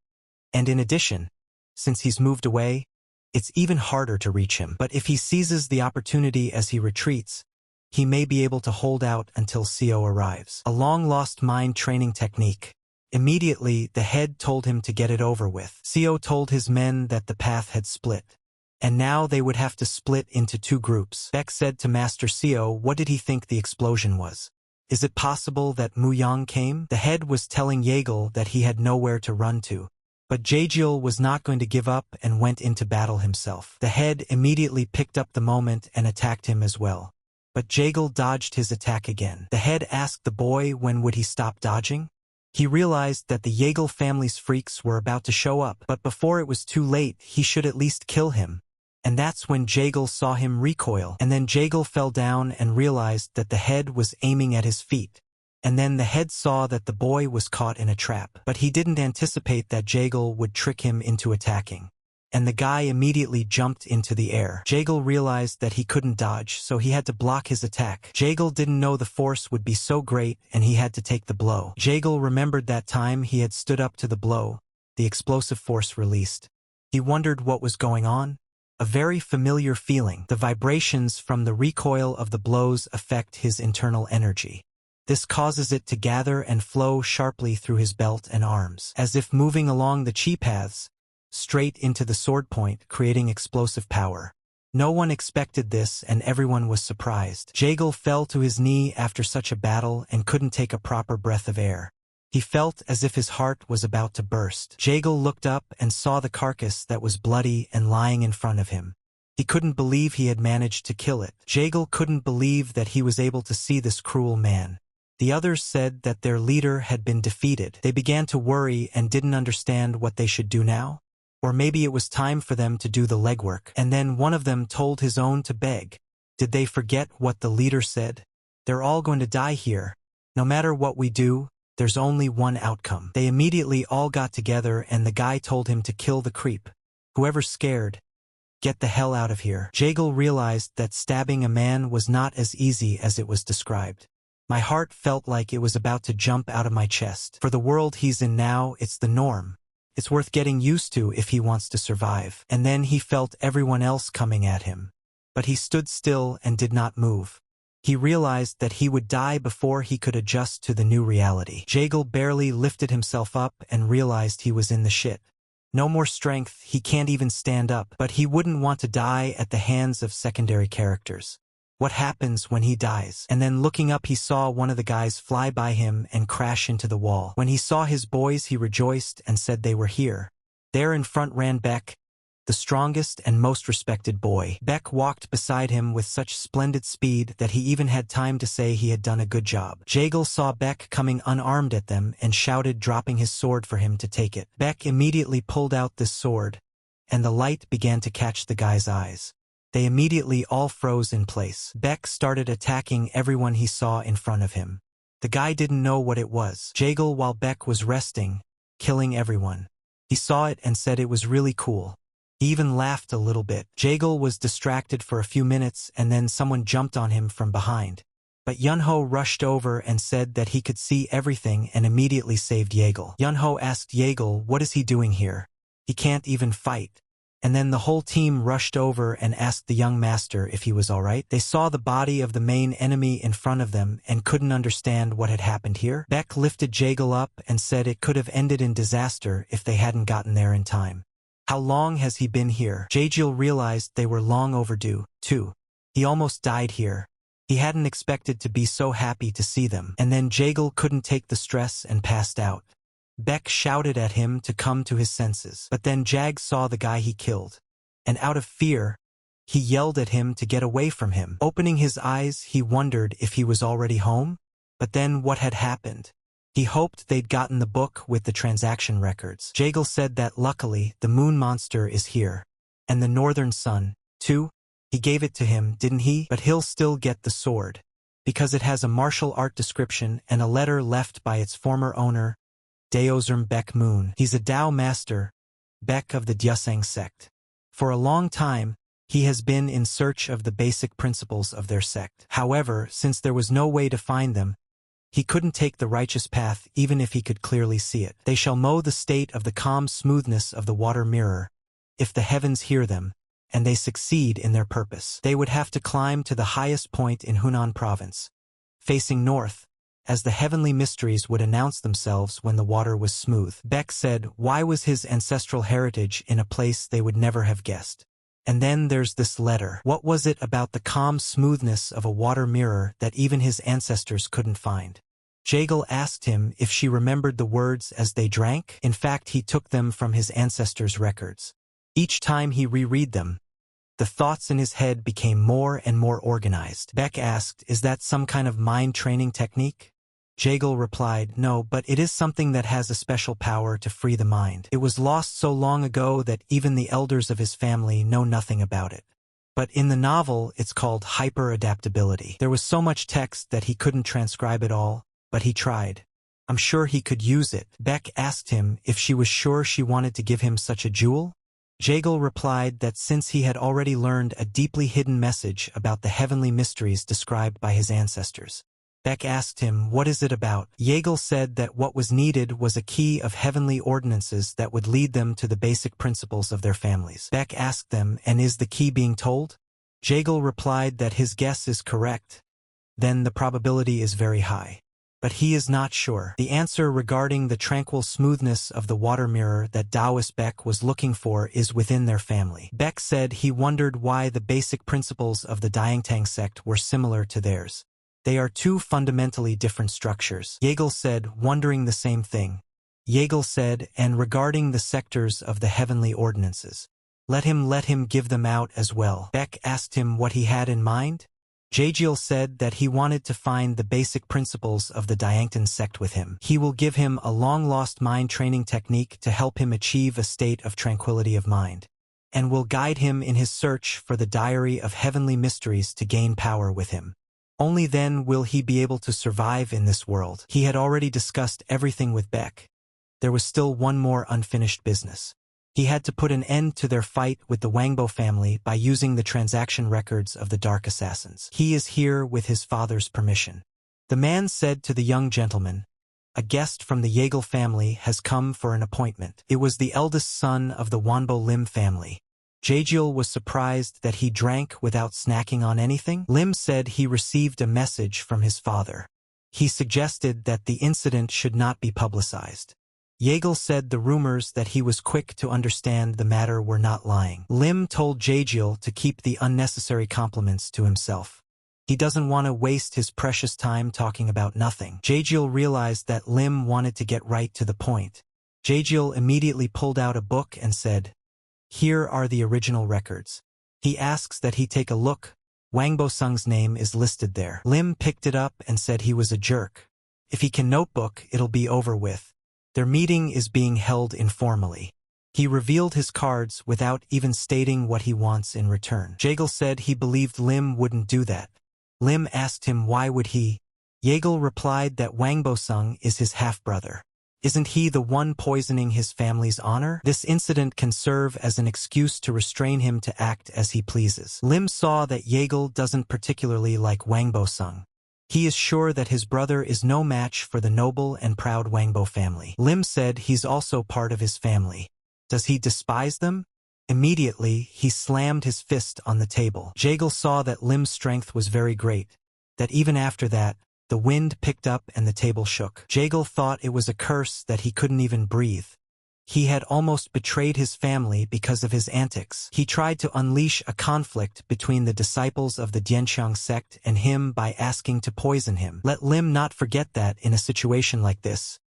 And in addition, since he's moved away, it's even harder to reach him. But if he seizes the opportunity as he retreats, he may be able to hold out until CO arrives. A long-lost mind training technique. Immediately, the head told him to get it over with. CO told his men that the path had split, and now they would have to split into two groups. Beck said to Master CO what did he think the explosion was. Is it possible that Mu Yang came? The head was telling Jagal that he had nowhere to run to. But Jagal was not going to give up and went into battle himself. The head immediately picked up the moment and attacked him as well. But Jagal dodged his attack again. The head asked the boy when would he stop dodging. He realized that the Jagal family's freaks were about to show up, but before it was too late, he should at least kill him. And that's when Jagal saw him recoil. And then Jagal fell down and realized that the head was aiming at his feet. And then the head saw that the boy was caught in a trap. But he didn't anticipate that Jagal would trick him into attacking. And the guy immediately jumped into the air. Jagal realized that he couldn't dodge, so he had to block his attack. Jagal didn't know the force would be so great, and he had to take the blow. Jagal remembered that time he had stood up to the blow. The explosive force released. He wondered what was going on. A very familiar feeling. The vibrations from the recoil of the blows affect his internal energy. This causes it to gather and flow sharply through his belt and arms, as if moving along the chi paths, straight into the sword point, creating explosive power. No one expected this, and everyone was surprised. Jagal fell to his knee after such a battle and couldn't take a proper breath of air. He felt as if his heart was about to burst. Jagal looked up and saw the carcass that was bloody and lying in front of him. He couldn't believe he had managed to kill it. Jagal couldn't believe that he was able to see this cruel man. The others said that their leader had been defeated. They began to worry and didn't understand what they should do now. Or maybe it was time for them to do the legwork. And then one of them told his own to beg. Did they forget what the leader said? They're all going to die here. No matter what we do, there's only one outcome. They immediately all got together and the guy told him to kill the creep. Whoever's scared, get the hell out of here. Jagal realized that stabbing a man was not as easy as it was described. My heart felt like it was about to jump out of my chest. For the world he's in now, it's the norm. It's worth getting used to if he wants to survive. And then he felt everyone else coming at him. But he stood still and did not move. He realized that he would die before he could adjust to the new reality. Jagal barely lifted himself up and realized he was in the shit. No more strength, he can't even stand up. But he wouldn't want to die at the hands of secondary characters. What happens when he dies? And then looking up he saw one of the guys fly by him and crash into the wall. When he saw his boys he rejoiced and said they were here. There in front ran Beck, the strongest and most respected boy. Beck walked beside him with such splendid speed that he even had time to say he had done a good job. Jagle saw Beck coming unarmed at them and shouted, dropping his sword for him to take it. Beck immediately pulled out this sword, and the light began to catch the guy's eyes. They immediately all froze in place. Beck started attacking everyone he saw in front of him. The guy didn't know what it was. Jagle, while Beck was resting, killing everyone. He saw it and said it was really cool. He even laughed a little bit. Jagle was distracted for a few minutes and then someone jumped on him from behind. But Yunho rushed over and said that he could see everything and immediately saved Jagle. Yunho asked Jagle, what is he doing here? He can't even fight. And then the whole team rushed over and asked the young master if he was alright. They saw the body of the main enemy in front of them and couldn't understand what had happened here. Beck lifted Jagle up and said it could have ended in disaster if they hadn't gotten there in time. How long has he been here? Jagle realized they were long overdue, too. He almost died here. He hadn't expected to be so happy to see them. And then Jagle couldn't take the stress and passed out. Beck shouted at him to come to his senses. But then Jag saw the guy he killed. And out of fear, he yelled at him to get away from him. Opening his eyes, he wondered if he was already home. But then what had happened? He hoped they'd gotten the book with the transaction records. Jagle said that luckily the moon monster is here. And the northern sun, too. He gave it to him, didn't he? But he'll still get the sword. Because it has a martial art description and a letter left by its former owner, Daozerm Beck Moon. He's a Dao master, Beck of the Dyusang sect. For a long time, he has been in search of the basic principles of their sect. However, since there was no way to find them, he couldn't take the righteous path even if he could clearly see it. They shall mow the state of the calm smoothness of the water mirror, if the heavens hear them, and they succeed in their purpose. They would have to climb to the highest point in Hunan province, facing north, as the heavenly mysteries would announce themselves when the water was smooth. Beck said, why was his ancestral heritage in a place they would never have guessed? And then there's this letter. What was it about the calm smoothness of a water mirror that even his ancestors couldn't find? Jagle asked him if she remembered the words as they drank. In fact, he took them from his ancestors' records. Each time he reread them, the thoughts in his head became more and more organized. Beck asked, is that some kind of mind training technique? Jagle replied, no, but it is something that has a special power to free the mind. It was lost so long ago that even the elders of his family know nothing about it. But in the novel, it's called hyper-adaptability. There was so much text that he couldn't transcribe it all, but he tried. I'm sure he could use it. Beck asked him if she was sure she wanted to give him such a jewel. Jagle replied that since he had already learned a deeply hidden message about the heavenly mysteries described by his ancestors. Beck asked him, what is it about? Jagle said that what was needed was a key of heavenly ordinances that would lead them to the basic principles of their families. Beck asked them, and is the key being told? Jagle replied that his guess is correct. Then the probability is very high. But he is not sure. The answer regarding the tranquil smoothness of the water mirror that Taoist Beck was looking for is within their family. Beck said he wondered why the basic principles of the Diangtang sect were similar to theirs. They are two fundamentally different structures. Jagle said, wondering the same thing. Jagle said, and regarding the sectors of the heavenly ordinances, let him give them out as well. Beck asked him what he had in mind. Jagle said that he wanted to find the basic principles of the Diangtan sect with him. He will give him a long-lost mind training technique to help him achieve a state of tranquility of mind, and will guide him in his search for the diary of heavenly mysteries to gain power with him. Only then will he be able to survive in this world. He had already discussed everything with Beck. There was still one more unfinished business. He had to put an end to their fight with the Wangbo family by using the transaction records of the Dark Assassins. He is here with his father's permission. The man said to the young gentleman, a guest from the Jagle family has come for an appointment. It was the eldest son of the Wanbo Lim family. Jagle was surprised that he drank without snacking on anything. Lim said he received a message from his father. He suggested that the incident should not be publicized. Jagle said the rumors that he was quick to understand the matter were not lying. Lim told Jagle to keep the unnecessary compliments to himself. He doesn't want to waste his precious time talking about nothing. Jaejeol realized that Lim wanted to get right to the point. Jaejeol immediately pulled out a book and said, "Here are the original records." He asks that he take a look. Wangbo Sung's name is listed there. Lim picked it up and said he was a jerk. If he can notebook, it'll be over with. Their meeting is being held informally. He revealed his cards without even stating what he wants in return. Jaejeol said he believed Lim wouldn't do that. Lim asked him why would he. Jaejeol replied that Wangbo Sung is his half-brother. Isn't he the one poisoning his family's honor? This incident can serve as an excuse to restrain him to act as he pleases. Lim saw that Jaejeol doesn't particularly like Wangbo Sung. He is sure that his brother is no match for the noble and proud Wangbo family. Lim said he's also part of his family. Does he despise them? Immediately, he slammed his fist on the table. Jaejeol saw that Lim's strength was very great, that even after that, the wind picked up and the table shook. Jaejeol thought it was a curse that he couldn't even breathe. He had almost betrayed his family because of his antics. He tried to unleash a conflict between the disciples of the Dienxiang sect and him by asking to poison him. Let Lim not forget that in a situation like this,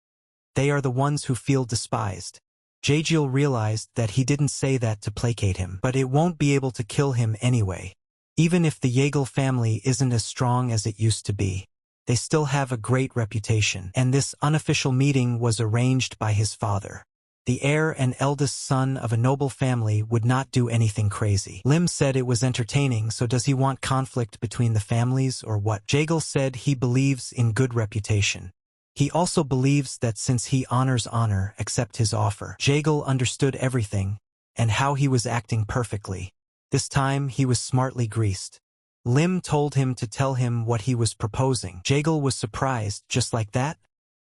they are the ones who feel despised. Jaejeol realized that he didn't say that to placate him, but it won't be able to kill him anyway. Even if the Jaejeol family isn't as strong as it used to be, they still have a great reputation, and this unofficial meeting was arranged by his father. The heir and eldest son of a noble family would not do anything crazy. Lim said it was entertaining, so does he want conflict between the families or what? Jaejeol said he believes in good reputation. He also believes that since he honors honor, accept his offer. Jaejeol understood everything, and how he was acting perfectly. This time he was smartly greased. Lim told him to tell him what he was proposing. Jaejeol was surprised, just like that?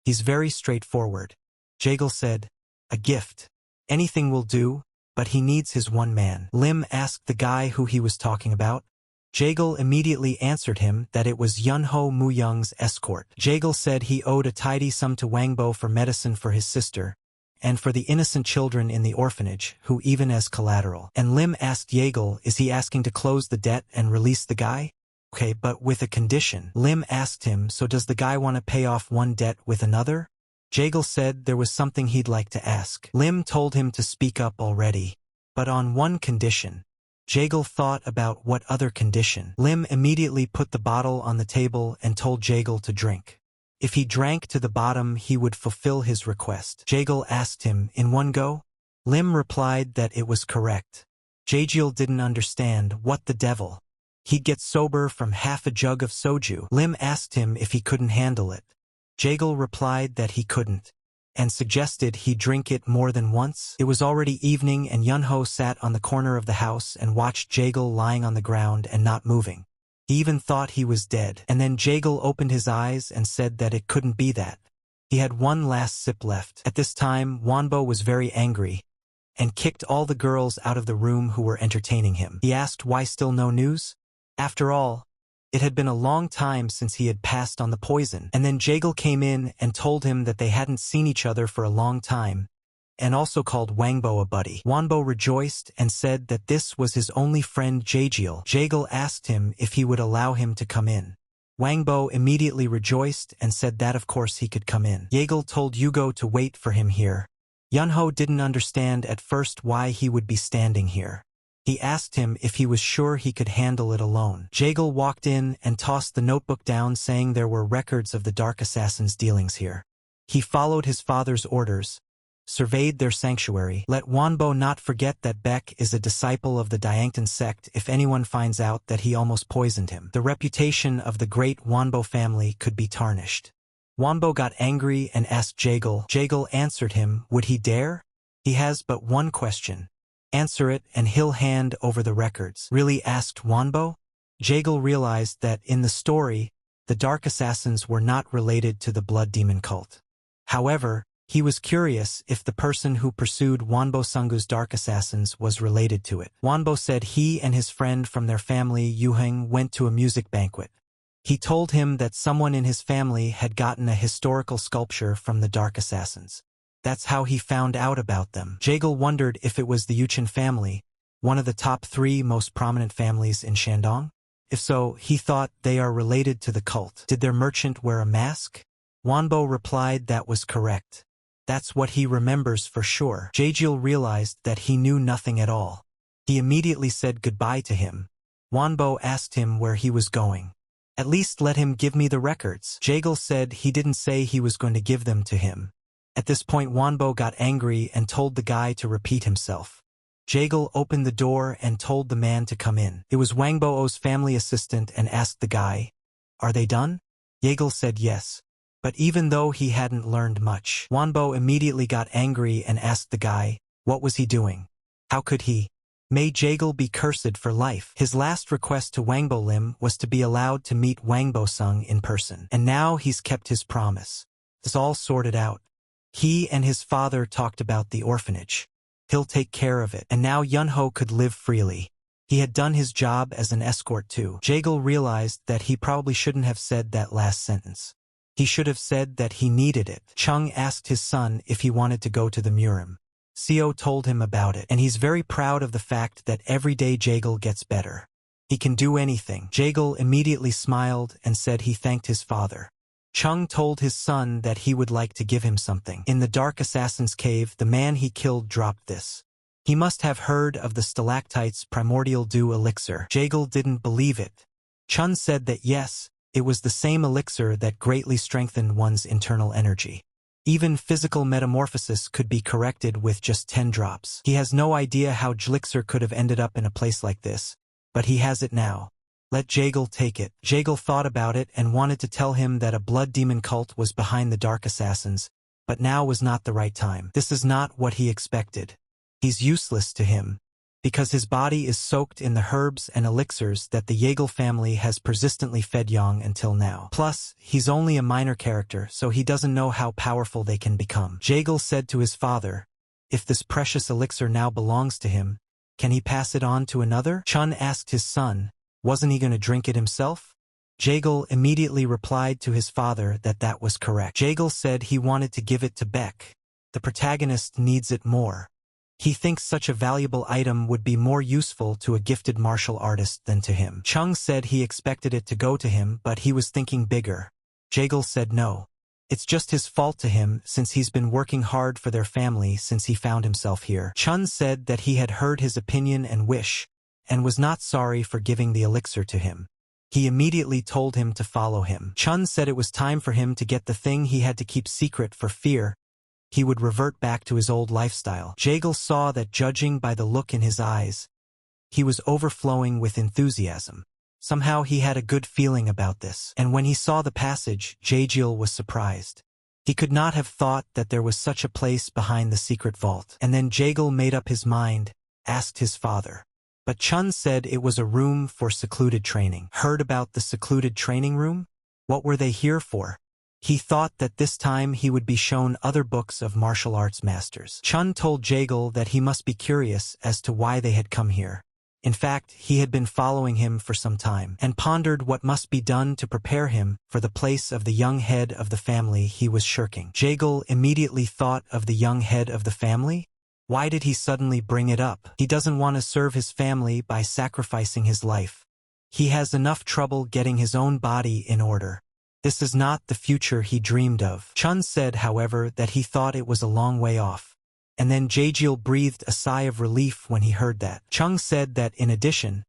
He's very straightforward. Jaejeol said, "A gift. Anything will do, but he needs his one man." Lim asked the guy who he was talking about. Jaejeol immediately answered him that it was Yunho Muyoung's escort. Jaejeol said he owed a tidy sum to Wangbo for medicine for his sister, and for the innocent children in the orphanage, who even as collateral. And Lim asked Jaejeol, is he asking to close the debt and release the guy? Okay, but with a condition. Lim asked him, so does the guy want to pay off one debt with another? Jaejeol said there was something he'd like to ask. Lim told him to speak up already, but on one condition. Jaejeol thought about what other condition. Lim immediately put the bottle on the table and told Jaejeol to drink. If he drank to the bottom, he would fulfill his request. Jaejeol asked him, in one go? Lim replied that it was correct. Jaejeol didn't understand. What the devil? He'd get sober from half a jug of soju. Lim asked him if he couldn't handle it. Jaejeol replied that he couldn't, and suggested he drink it more than once. It was already evening, and Yunho sat on the corner of the house and watched Jaejeol lying on the ground and not moving. He even thought he was dead. And then Jaejeol opened his eyes and said that it couldn't be that. He had one last sip left. At this time, Wangbo was very angry and kicked all the girls out of the room who were entertaining him. He asked why still no news? After all, it had been a long time since he had passed on the poison. And then Jaejeol came in and told him that they hadn't seen each other for a long time, and also called Wangbo a buddy. Wangbo rejoiced and said that this was his only friend Jaejeol. Jaejeol asked him if he would allow him to come in. Wangbo immediately rejoiced and said that of course he could come in. Jaejeol told Yugo to wait for him here. Yunho didn't understand at first why he would be standing here. He asked him if he was sure he could handle it alone. Jaejeol walked in and tossed the notebook down, saying there were records of the Dark Assassin's dealings here. He followed his father's orders, surveyed their sanctuary. Let Wangbo not forget that Baek is a disciple of the Diangtan sect if anyone finds out that he almost poisoned him. The reputation of the great Wangbo family could be tarnished. Wangbo got angry and asked Jaejeol. Jaejeol answered him, would he dare? He has but one question. Answer it and he'll hand over the records. Really? Asked Wangbo. Jaejeol realized that in the story, the Dark Assassins were not related to the Blood Demon cult. However, he was curious if the person who pursued Wangbo Sungu's Dark Assassins was related to it. Wangbo said he and his friend from their family Yuheng went to a music banquet. He told him that someone in his family had gotten a historical sculpture from the Dark Assassins. That's how he found out about them. Jaejeol wondered if it was the Yuchen family, one of the top 3 most prominent families in Shandong. If so, he thought they are related to the cult. Did their merchant wear a mask? Wanbo replied that was correct. That's what he remembers for sure. Jaejeol realized that he knew nothing at all. He immediately said goodbye to him. Wanbo asked him where he was going. At least let him give me the records. Jaejeol said he didn't say he was going to give them to him. At this point Wanbo got angry and told the guy to repeat himself. Jaejeol opened the door and told the man to come in. It was Wangboo's family assistant and asked the guy, "Are they done?" Jaejeol said yes. But even though he hadn't learned much, Wanbo immediately got angry and asked the guy, what was he doing? How could he? May Jaejeol be cursed for life. His last request to Wangbo Lim was to be allowed to meet Wangbo Sung in person. And now he's kept his promise. It's all sorted out. He and his father talked about the orphanage. He'll take care of it. And now Yunho could live freely. He had done his job as an escort too. Jaejeol realized that he probably shouldn't have said that last sentence. He should have said that he needed it. Chung asked his son if he wanted to go to the Murim. Seo told him about it, and he's very proud of the fact that every day Jaejeol gets better. He can do anything. Jaejeol immediately smiled and said he thanked his father. Chung told his son that he would like to give him something. In the Dark Assassin's Cave, the man he killed dropped this. He must have heard of the stalactite's primordial dew elixir. Jaejeol didn't believe it. Chun said that yes, it was the same elixir that greatly strengthened one's internal energy. Even physical metamorphosis could be corrected with just 10 drops. He has no idea how Jlixir could have ended up in a place like this, but he has it now. Let Jaejeol take it. Jaejeol thought about it and wanted to tell him that a blood demon cult was behind the Dark Assassins, but now was not the right time. This is not what he expected. He's useless to him, because his body is soaked in the herbs and elixirs that the Jaejeol family has persistently fed Yang until now. Plus, he's only a minor character, so he doesn't know how powerful they can become. Jaejeol said to his father, if this precious elixir now belongs to him, can he pass it on to another? Chun asked his son, wasn't he going to drink it himself? Jaejeol immediately replied to his father that that was correct. Jaejeol said he wanted to give it to Beck. The protagonist needs it more. He thinks such a valuable item would be more useful to a gifted martial artist than to him. Chung said he expected it to go to him, but he was thinking bigger. Jaejeol said no. It's just his fault to him since he's been working hard for their family since he found himself here. Chun said that he had heard his opinion and wish, and was not sorry for giving the elixir to him. He immediately told him to follow him. Chun said it was time for him to get the thing he had to keep secret for fear he would revert back to his old lifestyle. Jaejeol saw that judging by the look in his eyes, he was overflowing with enthusiasm. Somehow he had a good feeling about this. And when he saw the passage, Jaejeol was surprised. He could not have thought that there was such a place behind the secret vault. And then Jaejeol made up his mind, asked his father. But Chun said it was a room for secluded training. Heard about the secluded training room? What were they here for? He thought that this time he would be shown other books of martial arts masters. Chun told Jaejeol that he must be curious as to why they had come here. In fact, he had been following him for some time, and pondered what must be done to prepare him for the place of the young head of the family he was shirking. Jaejeol immediately thought of the young head of the family? Why did he suddenly bring it up? He doesn't want to serve his family by sacrificing his life. He has enough trouble getting his own body in order. This is not the future he dreamed of. Chun said, however, that he thought it was a long way off. And then Jaejeol breathed a sigh of relief when he heard that. Chung said that, in addition,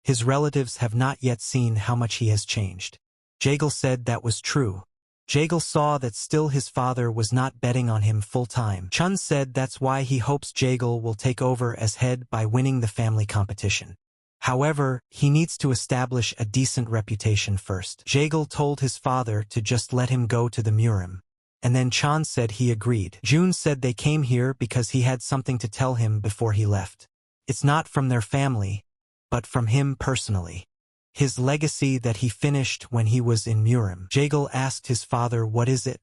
his relatives have not yet seen how much he has changed. Jaejeol said that was true. Jaejeol saw that still his father was not betting on him full-time. Chun said that's why he hopes Jaejeol will take over as head by winning the family competition. However, he needs to establish a decent reputation first. Jaejeol told his father to just let him go to the Murim. And then Chan said he agreed. Jun said they came here because he had something to tell him before he left. It's not from their family, but from him personally. His legacy that he finished when he was in Murim. Jaejeol asked his father, what is it?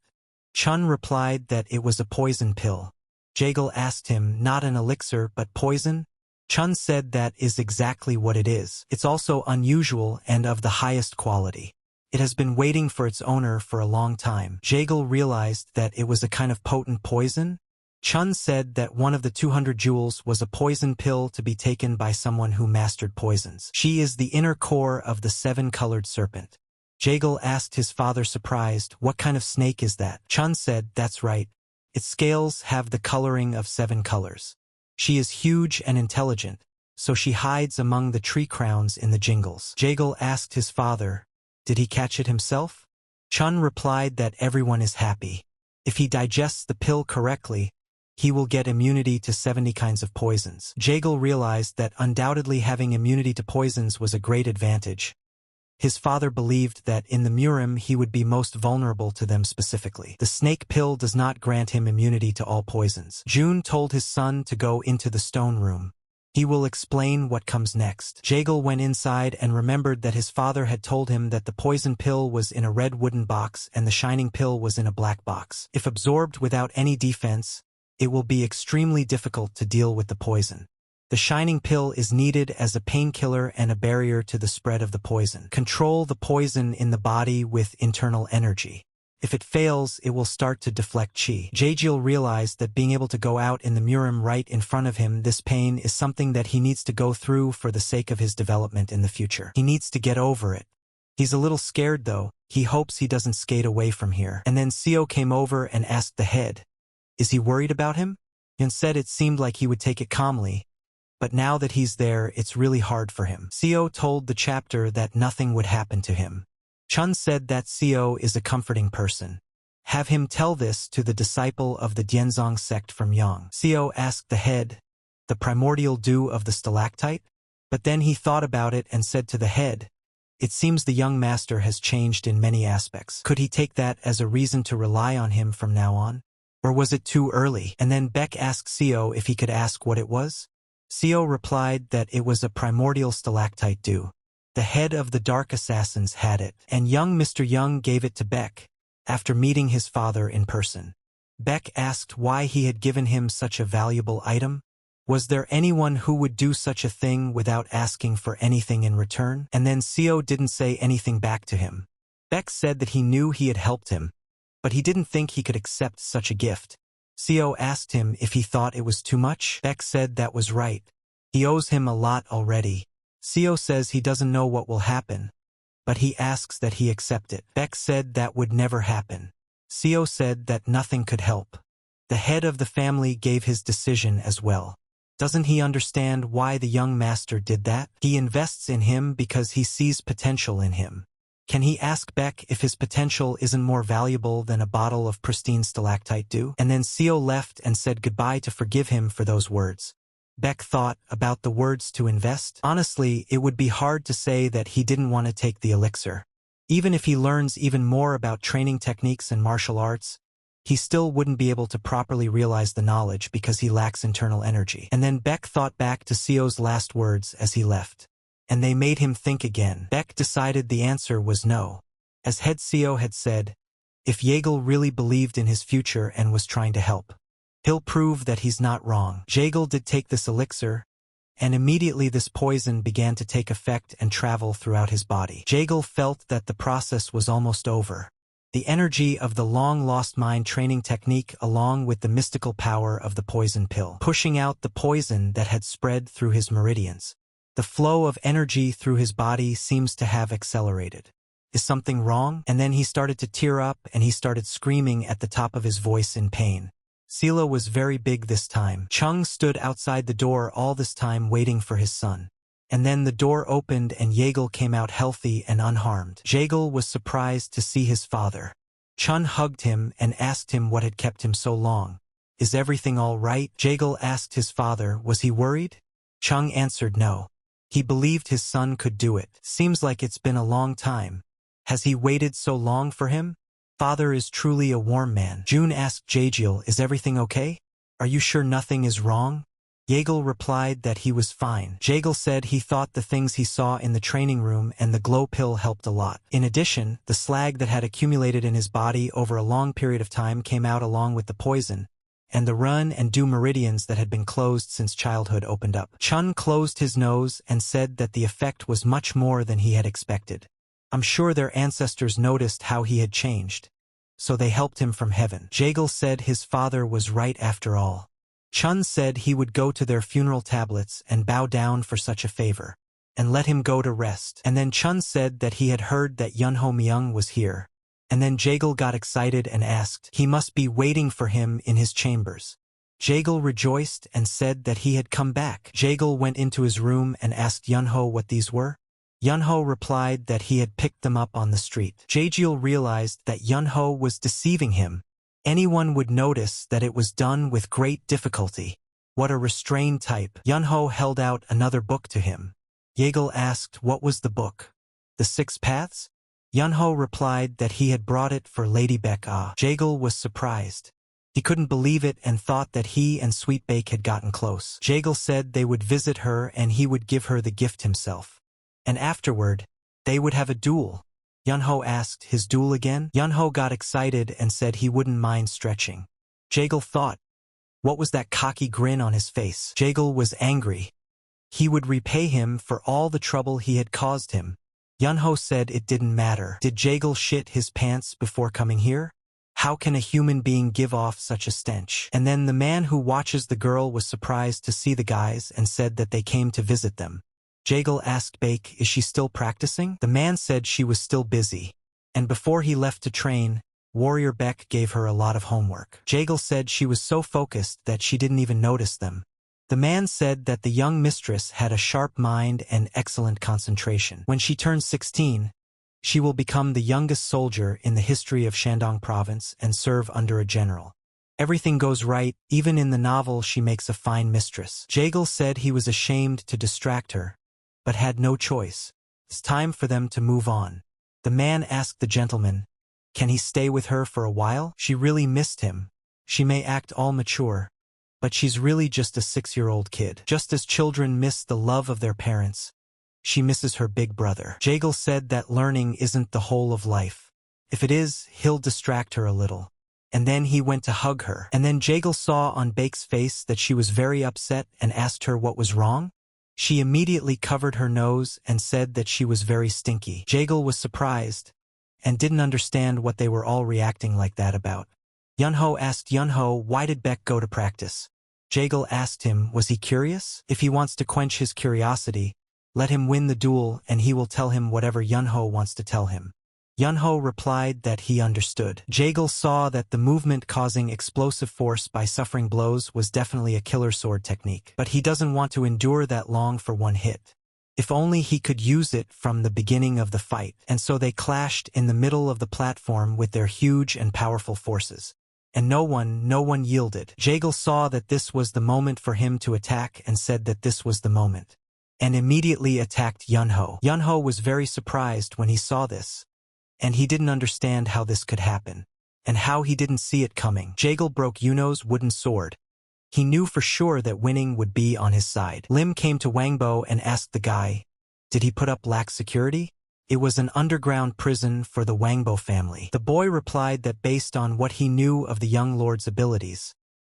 Chun replied that it was a poison pill. Jaejeol asked him, not an elixir but poison? Chun said that is exactly what it is. It's also unusual and of the highest quality. It has been waiting for its owner for a long time. Jaejeol realized that it was a kind of potent poison, Chun said that one of the 200 jewels was a poison pill to be taken by someone who mastered poisons. She is the inner core of the 7-colored serpent. Jaegal asked his father, surprised, "What kind of snake is that?" Chun said, "That's right. Its scales have the coloring of 7 colors. She is huge and intelligent, so she hides among the tree crowns in the jingles." Jaegal asked his father, "Did he catch it himself?" Chun replied that everyone is happy. If he digests the pill correctly, he will get immunity to 70 kinds of poisons. Jaegal realized that undoubtedly having immunity to poisons was a great advantage. His father believed that in the Murim he would be most vulnerable to them specifically. The snake pill does not grant him immunity to all poisons. June told his son to go into the stone room. He will explain what comes next. Jaegal went inside and remembered that his father had told him that the poison pill was in a red wooden box and the shining pill was in a black box. If absorbed without any defense, it will be extremely difficult to deal with the poison. The shining pill is needed as a painkiller and a barrier to the spread of the poison. Control the poison in the body with internal energy. If it fails, it will start to deflect chi. Jaegal realized that being able to go out in the Murim right in front of him, this pain is something that he needs to go through for the sake of his development in the future. He needs to get over it. He's a little scared though. He hopes he doesn't skate away from here. And then Seo came over and asked the head, "Is he worried about him?" Yun said it seemed like he would take it calmly, but now that he's there, it's really hard for him. Seo told the chapter that nothing would happen to him. Chun said that Seo is a comforting person. Have him tell this to the disciple of the Dianzong sect from Yang. Seo asked the head, "The primordial dew of the stalactite?" But then he thought about it and said to the head, "It seems the young master has changed in many aspects. Could he take that as a reason to rely on him from now on? Or was it too early?" And then Beck asked Seo if he could ask what it was. Seo replied that it was a primordial stalactite dew. The head of the Dark Assassins had it, and young Mr. Young gave it to Beck after meeting his father in person. Beck asked why he had given him such a valuable item. Was there anyone who would do such a thing without asking for anything in return? And then Seo didn't say anything back to him. Beck said that he knew he had helped him, but he didn't think he could accept such a gift. Seo asked him if he thought it was too much. Beck said that was right. He owes him a lot already. Seo says he doesn't know what will happen, but he asks that he accept it. Beck said that would never happen. Seo said that nothing could help. The head of the family gave his decision as well. Doesn't he understand why the young master did that? He invests in him because he sees potential in him. Can he ask Beck if his potential isn't more valuable than a bottle of pristine stalactite dew? And then Seo left and said goodbye to forgive him for those words. Beck thought about the words to invest. Honestly, it would be hard to say that he didn't want to take the elixir. Even if he learns even more about training techniques and martial arts, he still wouldn't be able to properly realize the knowledge because he lacks internal energy. And then Beck thought back to Seo's last words as he left, and they made him think again. Beck decided the answer was no. As head Seo had said, if Jaegal really believed in his future and was trying to help, he'll prove that he's not wrong. Jaegal did take this elixir, and immediately this poison began to take effect and travel throughout his body. Jaegal felt that the process was almost over. The energy of the long-lost mind training technique along with the mystical power of the poison pill, pushing out the poison that had spread through his meridians. The flow of energy through his body seems to have accelerated. Is something wrong? And then he started to tear up and he started screaming at the top of his voice in pain. Sila was very big this time. Chung stood outside the door all this time waiting for his son. And then the door opened and Jaegal came out healthy and unharmed. Jaegal was surprised to see his father. Chun hugged him and asked him what had kept him so long. Is everything all right? Jaegal asked his father, was he worried? Chung answered no. He believed his son could do it. Seems like it's been a long time. Has he waited so long for him? Father is truly a warm man. June asked Jaegal, is everything okay? Are you sure nothing is wrong? Jaegal replied that he was fine. Jaegal said he thought the things he saw in the training room and the glow pill helped a lot. In addition, the slag that had accumulated in his body over a long period of time came out along with the poison, and the run and dew meridians that had been closed since childhood opened up. Chun closed his nose and said that the effect was much more than he had expected. I'm sure their ancestors noticed how he had changed. so they helped him from heaven. Jagal said his father was right after all. Chun said he would go to their funeral tablets and bow down for such a favor, and let him go to rest. And then Chun said that he had heard that Yunho Myung was here. And then Jagal got excited and asked he must be waiting for him in his chambers. Jagal rejoiced and said that he had come back. Jagal went into his room and asked Yunho what these were. Yunho replied that he had picked them up on the street. Jagal realized that Yunho was deceiving him. Anyone would notice that it was done with great difficulty. What a restrained type. Yunho held out another book to him. Jagal asked what was the book. The Six Paths? Yunho replied that he had brought it for Lady Baek-ah. Jagal was surprised. He couldn't believe it and thought that he and Sweet Baek had gotten close. Jagal said they would visit her and he would give her the gift himself. And afterward, they would have a duel. Yunho asked his duel again. Yunho got excited and said he wouldn't mind stretching. Jagal thought, what was that cocky grin on his face? Jagal was angry. He would repay him for all the trouble he had caused him. Yunho said it didn't matter. Did Jagal shit his pants before coming here? How can a human being give off such a stench? And then the man who watches the girl was surprised to see the guys and said that they came to visit them. Jagal asked Baek, is she still practicing? The man said she was still busy. And before he left to train, Warrior Baek gave her a lot of homework. Jagal said she was so focused that she didn't even notice them. The man said that the young mistress had a sharp mind and excellent concentration. When she turns 16, she will become the youngest soldier in the history of Shandong province and serve under a general. Everything goes right, even in the novel she makes a fine mistress. Jagal said he was ashamed to distract her, but had no choice. It's time for them to move on. The man asked the gentleman, can he stay with her for a while? She really missed him. She may act all mature, but she's really just a 6-year-old kid. Just as children miss the love of their parents, she misses her big brother. Jagal said that learning isn't the whole of life. If it is, he'll distract her a little. And then he went to hug her. And then Jagal saw on Baek's face that she was very upset and asked her what was wrong. She immediately covered her nose and said that she was very stinky. Jagal was surprised and didn't understand what they were all reacting like that about. Yunho asked Yunho why did Baek go to practice. Jagal asked him was he curious? If he wants to quench his curiosity, let him win the duel and he will tell him whatever Yunho wants to tell him. Yunho replied that he understood. Jagal saw that the movement causing explosive force by suffering blows was definitely a killer sword technique, but he doesn't want to endure that long for one hit. If only he could use it from the beginning of the fight. And so they clashed in the middle of the platform with their huge and powerful forces. And no one yielded. Jagal saw that this was the moment for him to attack and said that this was the moment, and immediately attacked Yunho. Yunho was very surprised when he saw this, and he didn't understand how this could happen, and how he didn't see it coming. Jagal broke Yunho's wooden sword. He knew for sure that winning would be on his side. Lim came to Wangbo and asked the guy, did he put up lax security? It was an underground prison for the Wangbo family. The boy replied that based on what he knew of the young lord's abilities,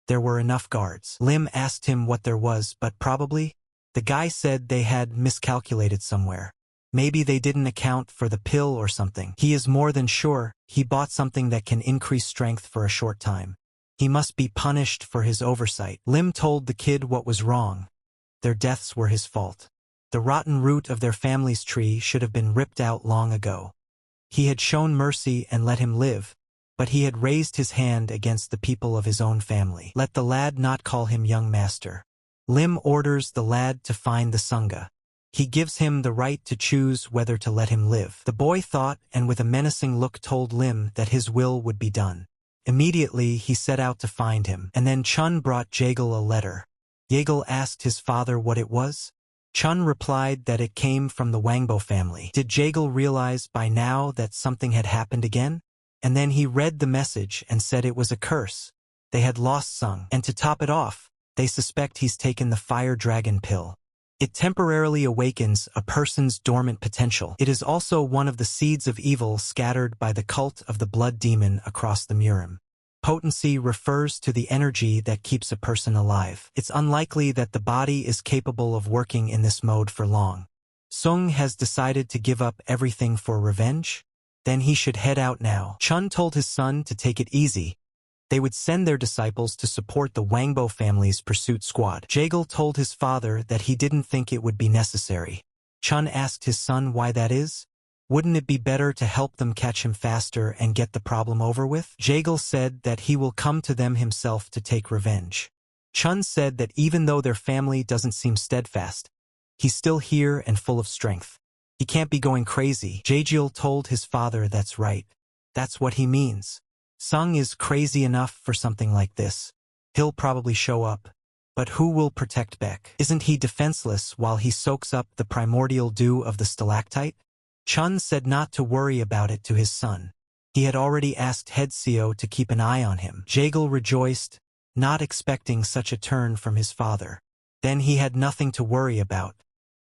there were enough guards. Lim asked him what there was, but probably, the guy said they had miscalculated somewhere. Maybe they didn't account for the pill or something. He is more than sure he bought something that can increase strength for a short time. He must be punished for his oversight. Lim told the kid what was wrong. Their deaths were his fault. The rotten root of their family's tree should have been ripped out long ago. He had shown mercy and let him live, but he had raised his hand against the people of his own family. Let the lad not call him young master. Lim orders the lad to find the Sangha. He gives him the right to choose whether to let him live. The boy thought and with a menacing look told Lim that his will would be done. Immediately he set out to find him, and then Chun brought Jagal a letter. Jagal asked his father what it was. Chun replied that it came from the Wangbo family. Did Jagal realize by now that something had happened again? And then he read the message and said it was a curse. They had lost Sung, and to top it off, they suspect he's taken the fire dragon pill. It temporarily awakens a person's dormant potential. It is also one of the seeds of evil scattered by the cult of the blood demon across the Murim. Potency refers to the energy that keeps a person alive. It's unlikely that the body is capable of working in this mode for long. Sung has decided to give up everything for revenge. Then he should head out now. Chun told his son to take it easy. They would send their disciples to support the Wangbo family's pursuit squad. Jagal told his father that he didn't think it would be necessary. Chun asked his son why that is. Wouldn't it be better to help them catch him faster and get the problem over with? Jagal said that he will come to them himself to take revenge. Chun said that even though their family doesn't seem steadfast, he's still here and full of strength. He can't be going crazy. Jagal told his father that's right. That's what he means. Sung is crazy enough for something like this. He'll probably show up. But who will protect Beck? Isn't he defenseless while he soaks up the primordial dew of the stalactite? Chun said not to worry about it to his son. He had already asked Head Seo to keep an eye on him. Jagal rejoiced, not expecting such a turn from his father. Then he had nothing to worry about.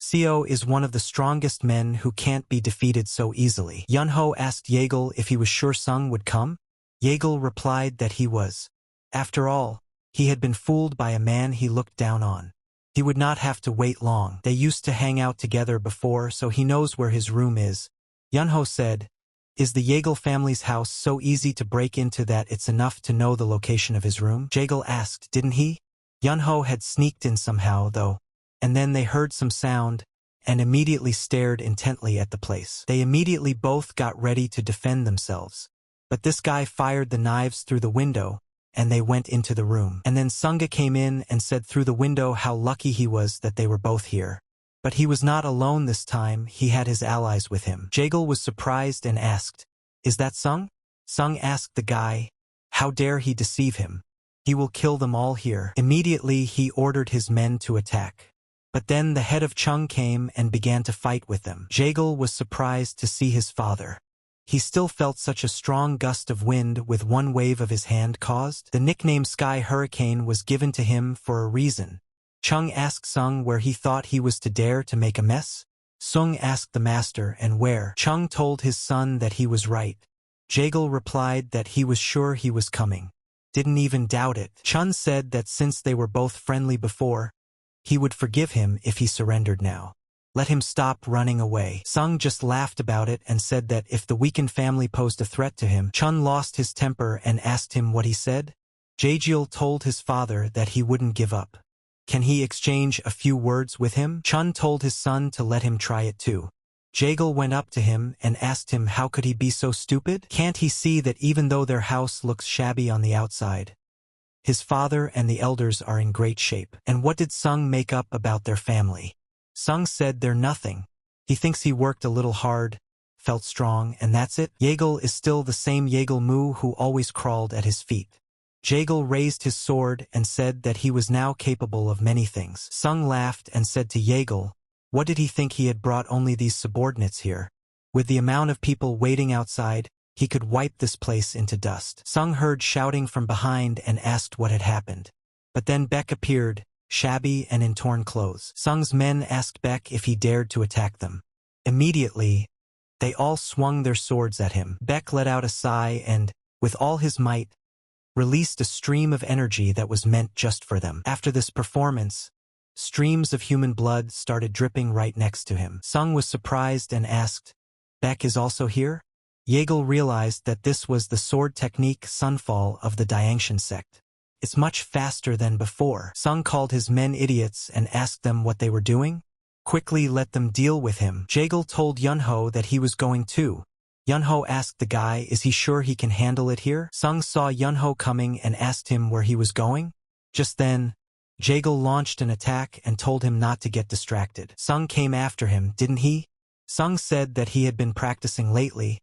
Seo is one of the strongest men who can't be defeated so easily. Yunho asked Jagal if he was sure Sung would come. Jagal replied that he was. After all, he had been fooled by a man he looked down on. He would not have to wait long. They used to hang out together before, so he knows where his room is. Yunho said, "Is the Jagal family's house so easy to break into that it's enough to know the location of his room?" Jagal asked, "Didn't he?" Yunho had sneaked in somehow, though, and then they heard some sound and immediately stared intently at the place. They immediately both got ready to defend themselves. But this guy fired the knives through the window, and they went into the room. And then Sunga came in and said through the window how lucky he was that they were both here. But he was not alone this time, he had his allies with him. Jagal was surprised and asked, "Is that Sung?" Sung asked the guy, "How dare he deceive him? He will kill them all here." Immediately he ordered his men to attack. But then the head of Chung came and began to fight with them. Jagal was surprised to see his father. He still felt such a strong gust of wind with one wave of his hand caused. The nickname Sky Hurricane was given to him for a reason. Chung asked Sung where he thought he was to dare to make a mess. Sung asked the master and where. Chung told his son that he was right. Jagal replied that he was sure he was coming. Didn't even doubt it. Chun said that since they were both friendly before, he would forgive him if he surrendered now. Let him stop running away. Sung just laughed about it and said that if the weakened family posed a threat to him, Chun lost his temper and asked him what he said. Jaejeol told his father that he wouldn't give up. Can he exchange a few words with him? Chun told his son to let him try it too. Jaejeol went up to him and asked him how could he be so stupid? Can't he see that even though their house looks shabby on the outside, his father and the elders are in great shape? And what did Sung make up about their family? Sung said they're nothing. He thinks he worked a little hard, felt strong, and that's it. Jaejeol is still the same Jaejeol Mu who always crawled at his feet. Jaejeol raised his sword and said that he was now capable of many things. Sung laughed and said to Jaejeol, what did he think he had brought only these subordinates here? With the amount of people waiting outside, he could wipe this place into dust. Sung heard shouting from behind and asked what had happened. But then Beck appeared, shabby and in torn clothes. Sung's men asked Beck if he dared to attack them. Immediately, they all swung their swords at him. Beck let out a sigh and, with all his might, released a stream of energy that was meant just for them. After this performance, streams of human blood started dripping right next to him. Sung was surprised and asked, Beck is also here? Jaejeol realized that this was the sword technique Sunfall of the Diangshan sect. It's much faster than before. Sung called his men idiots and asked them what they were doing. Quickly let them deal with him. Jaejeol told Yunho that he was going too. Yunho asked the guy, is he sure he can handle it here? Sung saw Yunho coming and asked him where he was going. Just then, Jaejeol launched an attack and told him not to get distracted. Sung came after him, didn't he? Sung said that he had been practicing lately,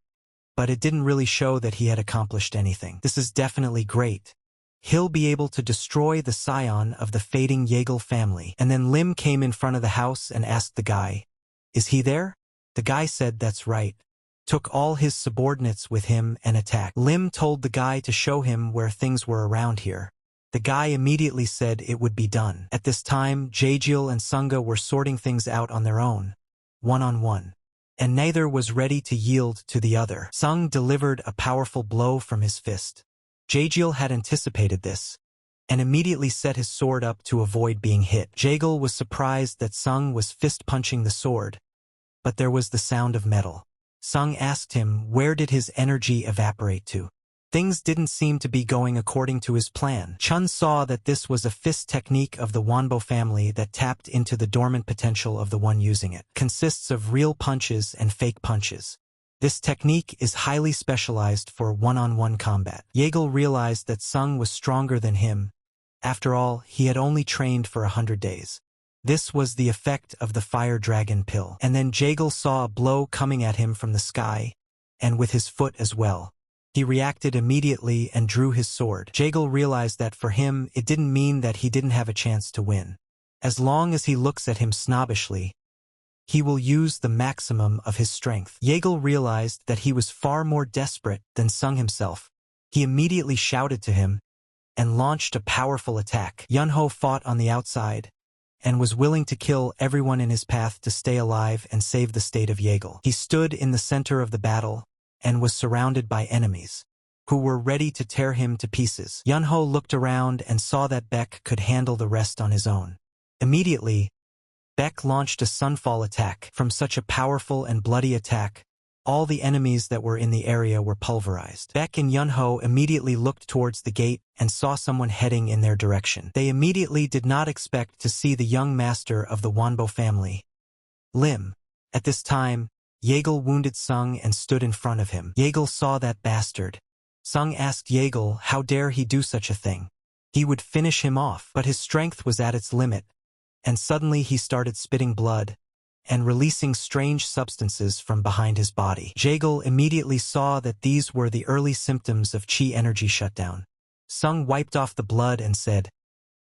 but it didn't really show that he had accomplished anything. This is definitely great. He'll be able to destroy the scion of the fading Jaejeol family. And then Lim came in front of the house and asked the guy, is he there? The guy said that's right. Took all his subordinates with him and attacked. Lim told the guy to show him where things were around here. The guy immediately said it would be done. At this time, Jaejeol and Sunga were sorting things out on their own, one-on-one. And neither was ready to yield to the other. Sung delivered a powerful blow from his fist. Jaejeol had anticipated this, and immediately set his sword up to avoid being hit. Jaejeol was surprised that Sung was fist-punching the sword, but there was the sound of metal. Sung asked him where did his energy evaporate to. Things didn't seem to be going according to his plan. Chun saw that this was a fist technique of the Wanbo family that tapped into the dormant potential of the one using it. Consists of real punches and fake punches. This technique is highly specialized for one-on-one combat. Yeagle realized that Sung was stronger than him. After all, he had only trained for 100 days. This was the effect of the fire dragon pill. And then Yeagle saw a blow coming at him from the sky, and with his foot as well. He reacted immediately and drew his sword. Yeagle realized that for him it didn't mean that he didn't have a chance to win. As long as he looks at him snobbishly, he will use the maximum of his strength. Yeagle realized that he was far more desperate than Sung himself. He immediately shouted to him and launched a powerful attack. Yunho fought on the outside and was willing to kill everyone in his path to stay alive and save the state of Yeagle. He stood in the center of the battle and was surrounded by enemies who were ready to tear him to pieces. Yunho looked around and saw that Baek could handle the rest on his own. Immediately, Baek launched a sunfall attack. From such a powerful and bloody attack, all the enemies that were in the area were pulverized. Baek and Yunho immediately looked towards the gate and saw someone heading in their direction. They immediately did not expect to see the young master of the Wanbo family, Lim. At this time, Yeagle wounded Sung and stood in front of him. Yeagle saw that bastard. Sung asked Yeagle how dare he do such a thing. He would finish him off, but his strength was at its limit, and suddenly he started spitting blood and releasing strange substances from behind his body. Yeagle immediately saw that these were the early symptoms of chi energy shutdown. Sung wiped off the blood and said,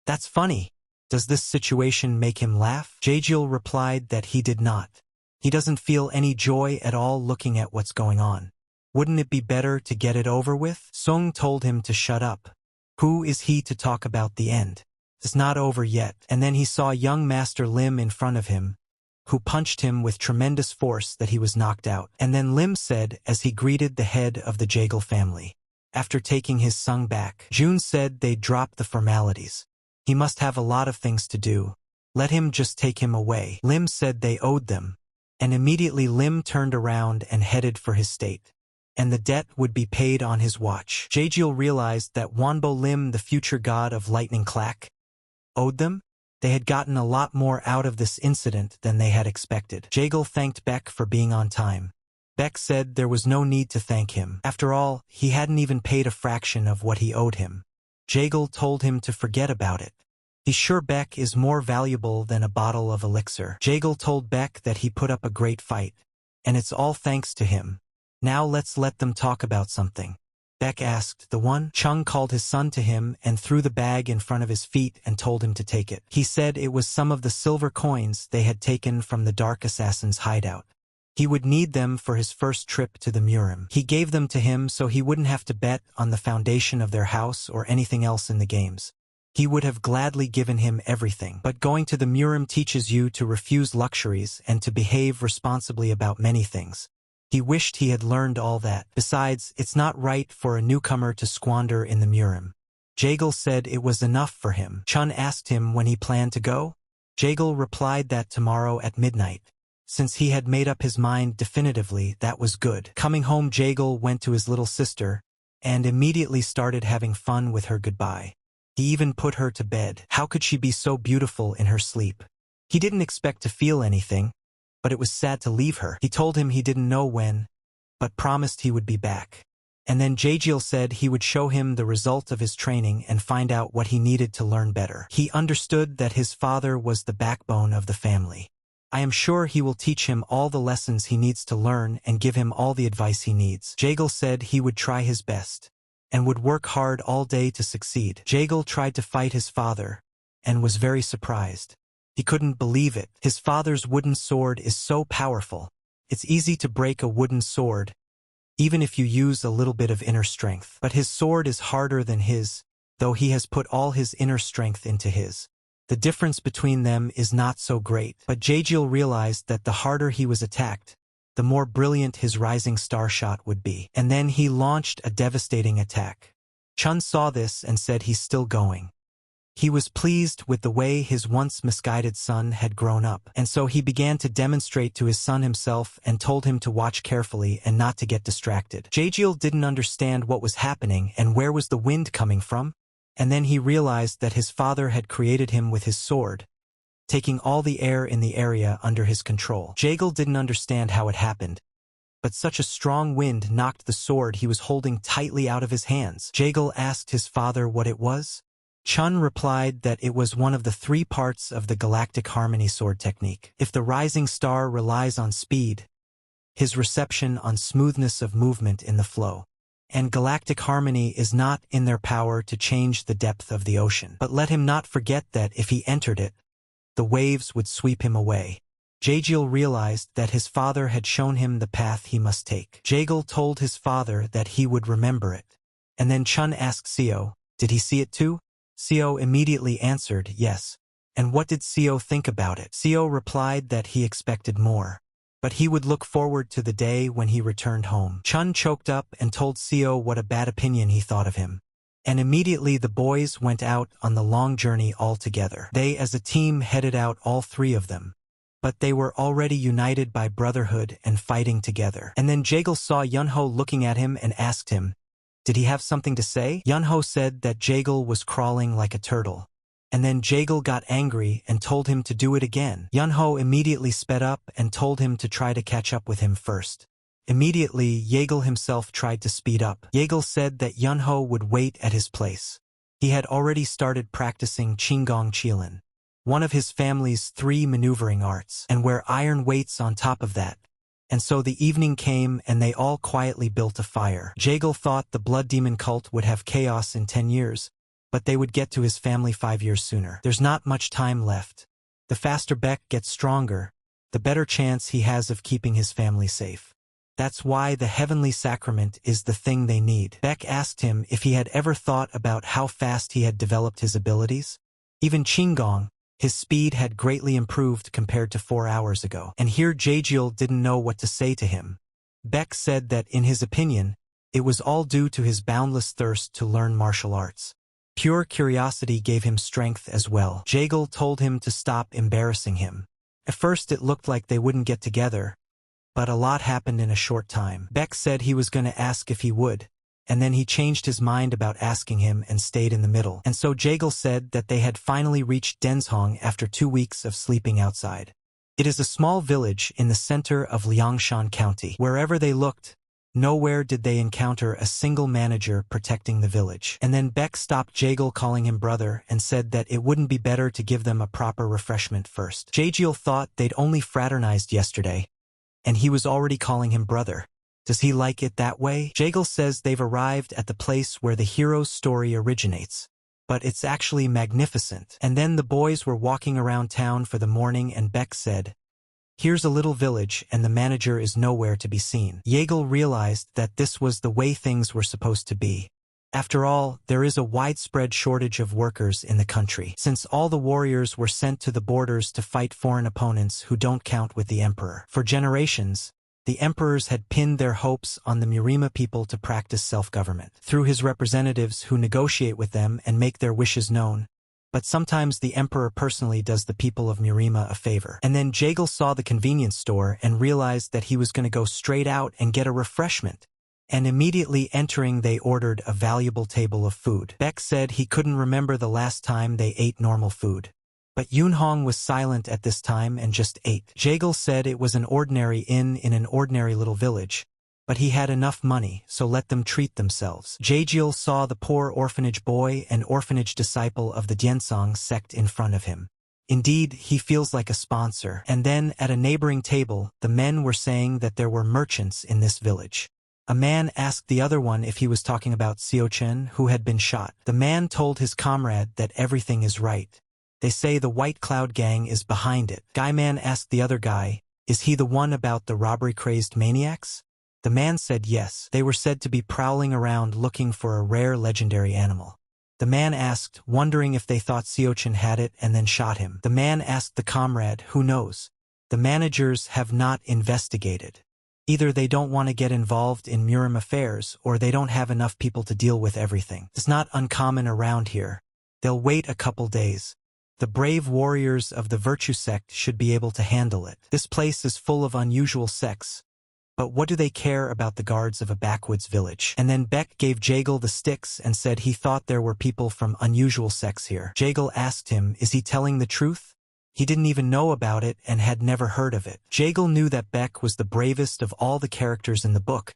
"That's funny. Does this situation make him laugh?" Yeagle replied that he did not. He doesn't feel any joy at all looking at what's going on. Wouldn't it be better to get it over with? Sung told him to shut up. Who is he to talk about the end? It's not over yet. And then he saw young Master Lim in front of him, who punched him with tremendous force that he was knocked out. And then Lim said as he greeted the head of the Yeagle family, after taking his Sung back, Jun said they'd drop the formalities. He must have a lot of things to do. Let him just take him away. Lim said they owed them. And immediately Lim turned around and headed for his state. And the debt would be paid on his watch. Yeagle realized that Wanbo Lim, the future god of lightning clack, owed them. They had gotten a lot more out of this incident than they had expected. Yeagle thanked Baek for being on time. Baek said there was no need to thank him. After all, he hadn't even paid a fraction of what he owed him. Yeagle told him to forget about it. He's sure Baek is more valuable than a bottle of elixir. Yeagle told Baek that he put up a great fight, and it's all thanks to him. Now let's let them talk about something. Baek asked the one. Chung called his son to him and threw the bag in front of his feet and told him to take it. He said it was some of the silver coins they had taken from the Dark Assassin's hideout. He would need them for his first trip to the Murim. He gave them to him so he wouldn't have to bet on the foundation of their house or anything else in the games. He would have gladly given him everything. But going to the Murim teaches you to refuse luxuries and to behave responsibly about many things. He wished he had learned all that. Besides, it's not right for a newcomer to squander in the Murim. Yeagle said it was enough for him. Chun asked him when he planned to go. Yeagle replied that tomorrow at midnight. Since he had made up his mind definitively, that was good. Coming home, Yeagle went to his little sister and immediately started having fun with her goodbye. He even put her to bed. How could she be so beautiful in her sleep? He didn't expect to feel anything, but it was sad to leave her. He told him he didn't know when, but promised he would be back. And then Yeagle said he would show him the result of his training and find out what he needed to learn better. He understood that his father was the backbone of the family. I am sure he will teach him all the lessons he needs to learn and give him all the advice he needs. Yeagle said he would try his best and would work hard all day to succeed. Yeagle tried to fight his father and was very surprised. He couldn't believe it. His father's wooden sword is so powerful. It's easy to break a wooden sword, even if you use a little bit of inner strength. But his sword is harder than his, though he has put all his inner strength into his. The difference between them is not so great. But Yeagle realized that the harder he was attacked, the more brilliant his rising star shot would be. And then he launched a devastating attack. Chun saw this and said he's still going. He was pleased with the way his once misguided son had grown up, and so he began to demonstrate to his son himself and told him to watch carefully and not to get distracted. Jaejeol didn't understand what was happening and where was the wind coming from, and then he realized that his father had created him with his sword, taking all the air in the area under his control. Jaejeol didn't understand how it happened, but such a strong wind knocked the sword he was holding tightly out of his hands. Jaejeol asked his father what it was. Chun replied that it was one of the 3 parts of the galactic harmony sword technique. If the rising star relies on speed, his reception on smoothness of movement in the flow, and galactic harmony is not in their power to change the depth of the ocean. But let him not forget that if he entered it, the waves would sweep him away. Jaejeol realized that his father had shown him the path he must take. Jaejeol told his father that he would remember it. And then Chun asked Seo, did he see it too? Seo immediately answered yes. And what did Seo think about it? Seo replied that he expected more, but he would look forward to the day when he returned home. Chun choked up and told Seo what a bad opinion he thought of him. And immediately the boys went out on the long journey all together. They as a team headed out, all 3 of them. But they were already united by brotherhood and fighting together. And then Jaejeol saw Yunho looking at him and asked him, did he have something to say? Yunho said that Jaejeol was crawling like a turtle. And then Jaejeol got angry and told him to do it again. Yunho immediately sped up and told him to try to catch up with him first. Immediately, Jaejeol himself tried to speed up. Jaejeol said that Yunho would wait at his place. He had already started practicing Qinggong Qilin, one of his family's 3 maneuvering arts, and wear iron weights on top of that. And so the evening came and they all quietly built a fire. Jaejeol thought the blood demon cult would have chaos in 10 years, but they would get to his family 5 years sooner. There's not much time left. The faster Beck gets stronger, the better chance he has of keeping his family safe. That's why the heavenly sacrament is the thing they need. Beck asked him if he had ever thought about how fast he had developed his abilities. Even Qinggong, his speed had greatly improved compared to 4 hours ago. And here Jaejeol didn't know what to say to him. Beck said that in his opinion, it was all due to his boundless thirst to learn martial arts. Pure curiosity gave him strength as well. Jaejeol told him to stop embarrassing him. At first it looked like they wouldn't get together, but a lot happened in a short time. Beck said he was going to ask if he would, and then he changed his mind about asking him and stayed in the middle. And so Jaejeol said that they had finally reached Denzhong after 2 weeks of sleeping outside. It is a small village in the center of Liangshan County. Wherever they looked, nowhere did they encounter a single manager protecting the village. And then Beck stopped Jaejeol calling him brother and said that it wouldn't be better to give them a proper refreshment first. Jaejeol thought they'd only fraternized yesterday, and he was already calling him brother. Does he like it that way? Jaejeol says they've arrived at the place where the hero's story originates. But it's actually magnificent. And then the boys were walking around town for the morning and Beck said, here's a little village and the manager is nowhere to be seen. Jaejeol realized that this was the way things were supposed to be. After all, there is a widespread shortage of workers in the country, since all the warriors were sent to the borders to fight foreign opponents who don't count with the emperor. For generations, the emperors had pinned their hopes on the Murima people to practice self-government through his representatives who negotiate with them and make their wishes known. But sometimes the emperor personally does the people of Murima a favor. And then Jaejeol saw the convenience store and realized that he was going to go straight out and get a refreshment. And immediately entering, they ordered a valuable table of food. Beck said he couldn't remember the last time they ate normal food. But Yunhong was silent at this time and just ate. Jaejeol said it was an ordinary inn in an ordinary little village, but he had enough money, so let them treat themselves. Jaejeol saw the poor orphanage boy and orphanage disciple of the Diensong sect in front of him. Indeed, he feels like a sponsor. And then, at a neighboring table, the men were saying that there were merchants in this village. A man asked the other one if he was talking about Xiaochen, who had been shot. The man told his comrade that everything is right. They say the White Cloud Gang is behind it. Guy man asked the other guy, is he the one about the robbery-crazed maniacs? The man said yes. They were said to be prowling around looking for a rare legendary animal. The man asked, wondering if they thought Xiaochen had it, and then shot him. The man asked the comrade, who knows? The managers have not investigated. Either they don't want to get involved in Murim affairs, or they don't have enough people to deal with everything. It's not uncommon around here. They'll wait a couple days. The brave warriors of the virtue sect should be able to handle it. This place is full of unusual sects. But what do they care about the guards of a backwoods village? And then Beck gave Jagal the sticks and said he thought there were people from unusual sects here. Jagal asked him, is he telling the truth? He didn't even know about it and had never heard of it. Jagal knew that Beck was the bravest of all the characters in the book,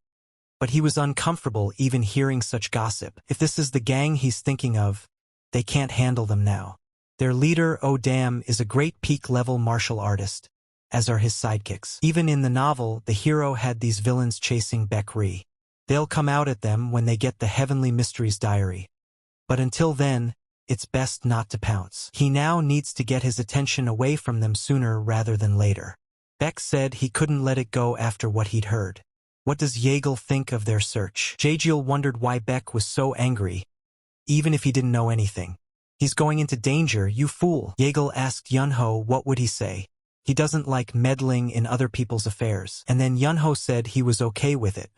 but he was uncomfortable even hearing such gossip. If this is the gang he's thinking of, they can't handle them now. Their leader, Odam, is a great peak-level martial artist, as are his sidekicks. Even in the novel, the hero had these villains chasing Beck Ree. They'll come out at them when they get the Heavenly Mysteries diary. But until then, it's best not to pounce. He now needs to get his attention away from them sooner rather than later. Beck said he couldn't let it go after what he'd heard. What does Jagal think of their search? Jagiel wondered why Beck was so angry, even if he didn't know anything. He's going into danger, you fool. Jagal asked Yunho what would he say. He doesn't like meddling in other people's affairs. And then Yunho said he was okay with it.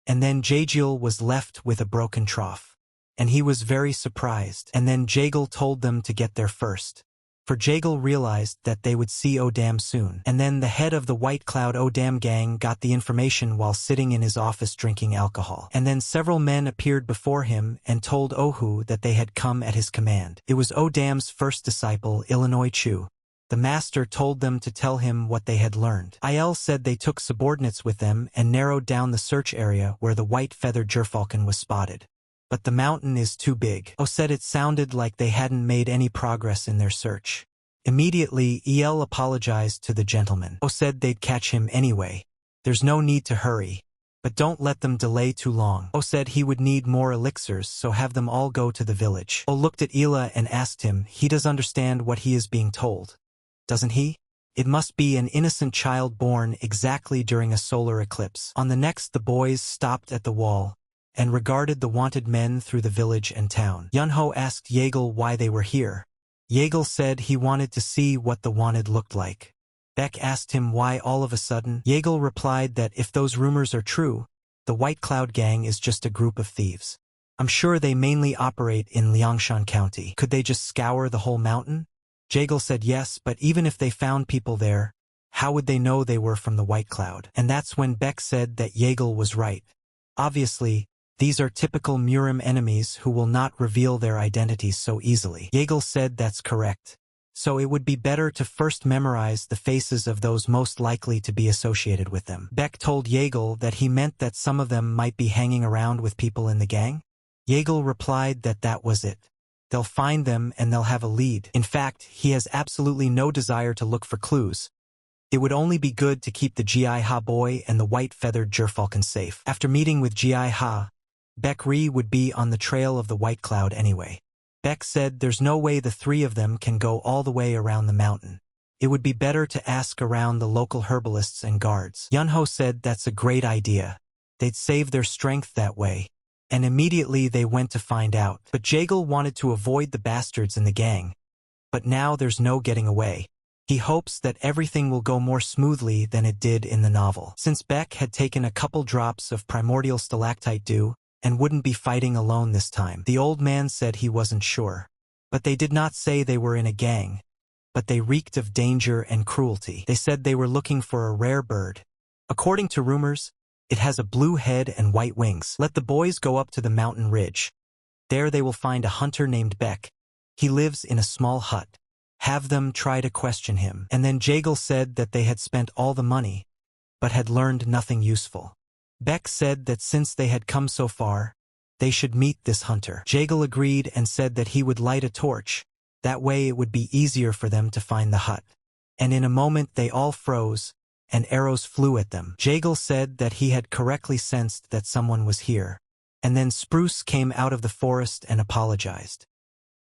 And then Jagiel was left with a broken trough. And he was very surprised. And then Jagal told them to get there first. For Jagal realized that they would see Odam soon. And then the head of the White Cloud Odam gang got the information while sitting in his office drinking alcohol. And then several men appeared before him and told Ohu that they had come at his command. It was Odam's first disciple, Illinois Chu. The master told them to tell him what they had learned. Il said they took subordinates with them and narrowed down the search area where the white-feathered gerfalcon was spotted. But the mountain is too big. O said it sounded like they hadn't made any progress in their search. Immediately, El apologized to the gentleman. O said they'd catch him anyway. There's no need to hurry. But don't let them delay too long. O said he would need more elixirs, so have them all go to the village. O looked at Ela and asked him, he does understand what he is being told, doesn't he? It must be an innocent child born exactly during a solar eclipse. On the next, the boys stopped at the wall and regarded the wanted men through the village and town. Yunho asked Jagal why they were here. Jagal said he wanted to see what the wanted looked like. Beck asked him why all of a sudden. Jagal replied that if those rumors are true, the White Cloud Gang is just a group of thieves. I'm sure they mainly operate in Liangshan County. Could they just scour the whole mountain? Jagal said yes, but even if they found people there, how would they know they were from the White Cloud? And that's when Beck said that Jagal was right. Obviously, these are typical Murim enemies who will not reveal their identities so easily. Jagal said that's correct. So it would be better to first memorize the faces of those most likely to be associated with them. Beck told Jagal that he meant that some of them might be hanging around with people in the gang. Jagal replied that that was it. They'll find them and they'll have a lead. In fact, he has absolutely no desire to look for clues. It would only be good to keep the Gi Ha boy and the white-feathered gerfalcon safe. After meeting with Gi Ha, Beck Ree would be on the trail of the White Cloud anyway. Beck said there's no way the three of them can go all the way around the mountain. It would be better to ask around the local herbalists and guards. Yunho said that's a great idea. They'd save their strength that way. And immediately they went to find out. But Jagal wanted to avoid the bastards in the gang. But now there's no getting away. He hopes that everything will go more smoothly than it did in the novel. Since Beck had taken a couple drops of primordial stalactite dew, and wouldn't be fighting alone this time. The old man said he wasn't sure. But they did not say they were in a gang. But they reeked of danger and cruelty. They said they were looking for a rare bird. According to rumors, it has a blue head and white wings. Let the boys go up to the mountain ridge. There they will find a hunter named Beck. He lives in a small hut. Have them try to question him. And then Jagal said that they had spent all the money, but had learned nothing useful. Beck said that since they had come so far, they should meet this hunter. Jagal agreed and said that he would light a torch. That way it would be easier for them to find the hut. And in a moment they all froze, and arrows flew at them. Jagal said that he had correctly sensed that someone was here. And then Spruce came out of the forest and apologized.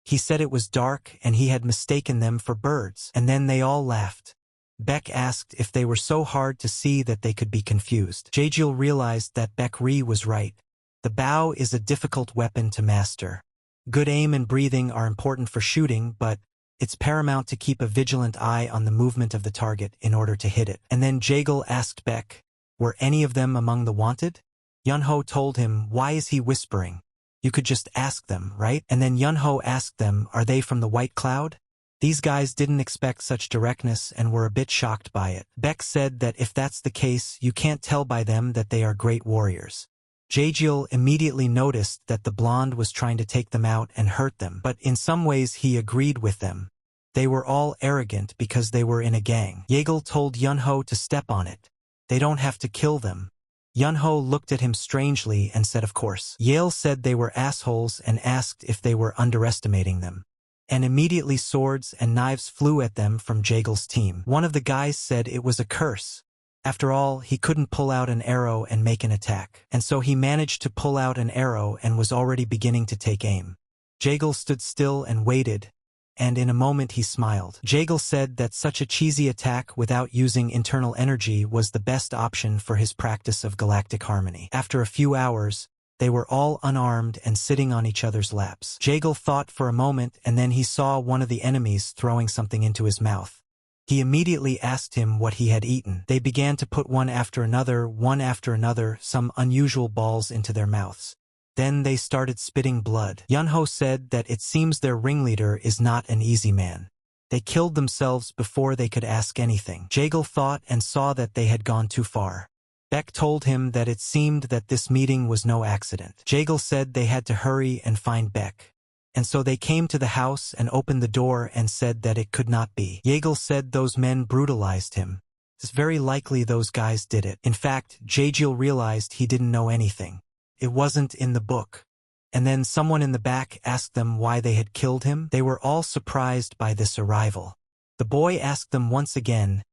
He said it was dark and he had mistaken them for birds. And then they all laughed. Beck asked if they were so hard to see that they could be confused. Jagiel realized that Beck Ree was right. The bow is a difficult weapon to master. Good aim and breathing are important for shooting, but it's paramount to keep a vigilant eye on the movement of the target in order to hit it. And then Jagal asked Beck, were any of them among the wanted? Yunho told him, why is he whispering? You could just ask them, right? And then Yunho asked them, are they from the White Cloud? These guys didn't expect such directness and were a bit shocked by it. Beck said that if that's the case, you can't tell by them that they are great warriors. Jaejeol immediately noticed that the blonde was trying to take them out and hurt them, but in some ways he agreed with them. They were all arrogant because they were in a gang. Jaejeol told Yunho to step on it. They don't have to kill them. Yunho looked at him strangely and said of course. Yale said they were assholes and asked if they were underestimating them. And immediately swords and knives flew at them from Jaejeol's team. One of the guys said it was a curse. After all, he couldn't pull out an arrow and make an attack. And so he managed to pull out an arrow and was already beginning to take aim. Jaejeol stood still and waited, and in a moment he smiled. Jaejeol said that such a cheesy attack without using internal energy was the best option for his practice of galactic harmony. After a few hours, they were all unarmed and sitting on each other's laps. Jaejeol thought for a moment and then he saw one of the enemies throwing something into his mouth. He immediately asked him what he had eaten. They began to put one after another, some unusual balls into their mouths. Then they started spitting blood. Yunho said that it seems their ringleader is not an easy man. They killed themselves before they could ask anything. Jaejeol thought and saw that they had gone too far. Beck told him that it seemed that this meeting was no accident. Jaejeol said they had to hurry and find Beck. And so they came to the house and opened the door and said that it could not be. Jaejeol said those men brutalized him. It's very likely those guys did it. In fact, Jaejeol realized he didn't know anything. It wasn't in the book. And then someone in the back asked them why they had killed him. They were all surprised by this arrival. The boy asked them once again,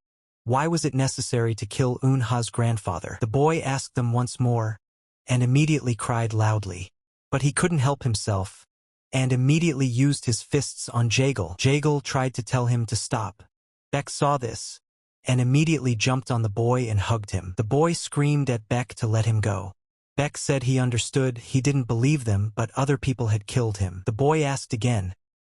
why was it necessary to kill Eunha's grandfather? The boy asked them once more, and immediately cried loudly. But he couldn't help himself, and immediately used his fists on Jaejeol. Jaejeol tried to tell him to stop. Beck saw this, and immediately jumped on the boy and hugged him. The boy screamed at Beck to let him go. Beck said he understood, he didn't believe them, but other people had killed him. The boy asked again,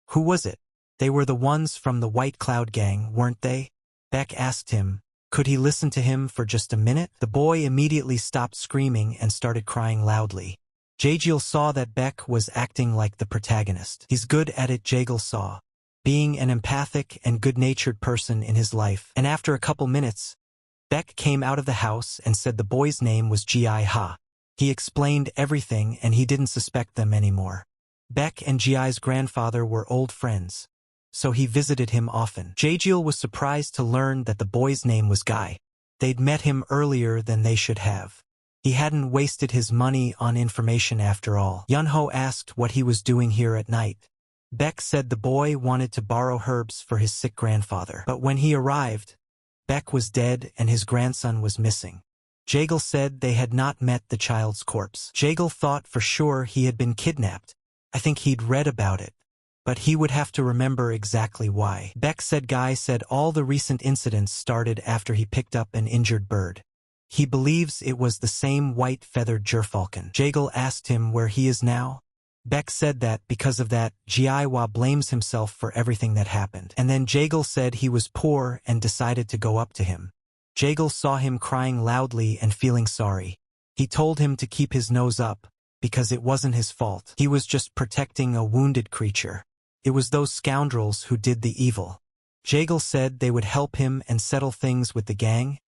who was it? They were the ones from the White Cloud gang, weren't they? Beck asked him, could he listen to him for just a minute? The boy immediately stopped screaming and started crying loudly. Jaejeol saw that Beck was acting like the protagonist. He's good at it, Jaejeol saw, being an empathic and good-natured person in his life. And after a couple minutes, Beck came out of the house and said the boy's name was Ji Ha. He explained everything and he didn't suspect them anymore. Beck and Ji's grandfather were old friends, so he visited him often. Jaejeol was surprised to learn that the boy's name was Guy. They'd met him earlier than they should have. He hadn't wasted his money on information after all. Yunho asked what he was doing here at night. Beck said the boy wanted to borrow herbs for his sick grandfather. But when he arrived, Beck was dead and his grandson was missing. Jaejeol said they had not met the child's corpse. Jaejeol thought for sure he had been kidnapped. I think he'd read about it, but he would have to remember exactly why. Beck said Guy said all the recent incidents started after he picked up an injured bird. He believes it was the same white-feathered gerfalcon. Jaejeol asked him where he is now. Beck said that because of that, Jiwa blames himself for everything that happened. And then Jaejeol said he was poor and decided to go up to him. Jaejeol saw him crying loudly and feeling sorry. He told him to keep his nose up, because it wasn't his fault. He was just protecting a wounded creature. It was those scoundrels who did the evil. Jaejeol said they would help him and settle things with the gang,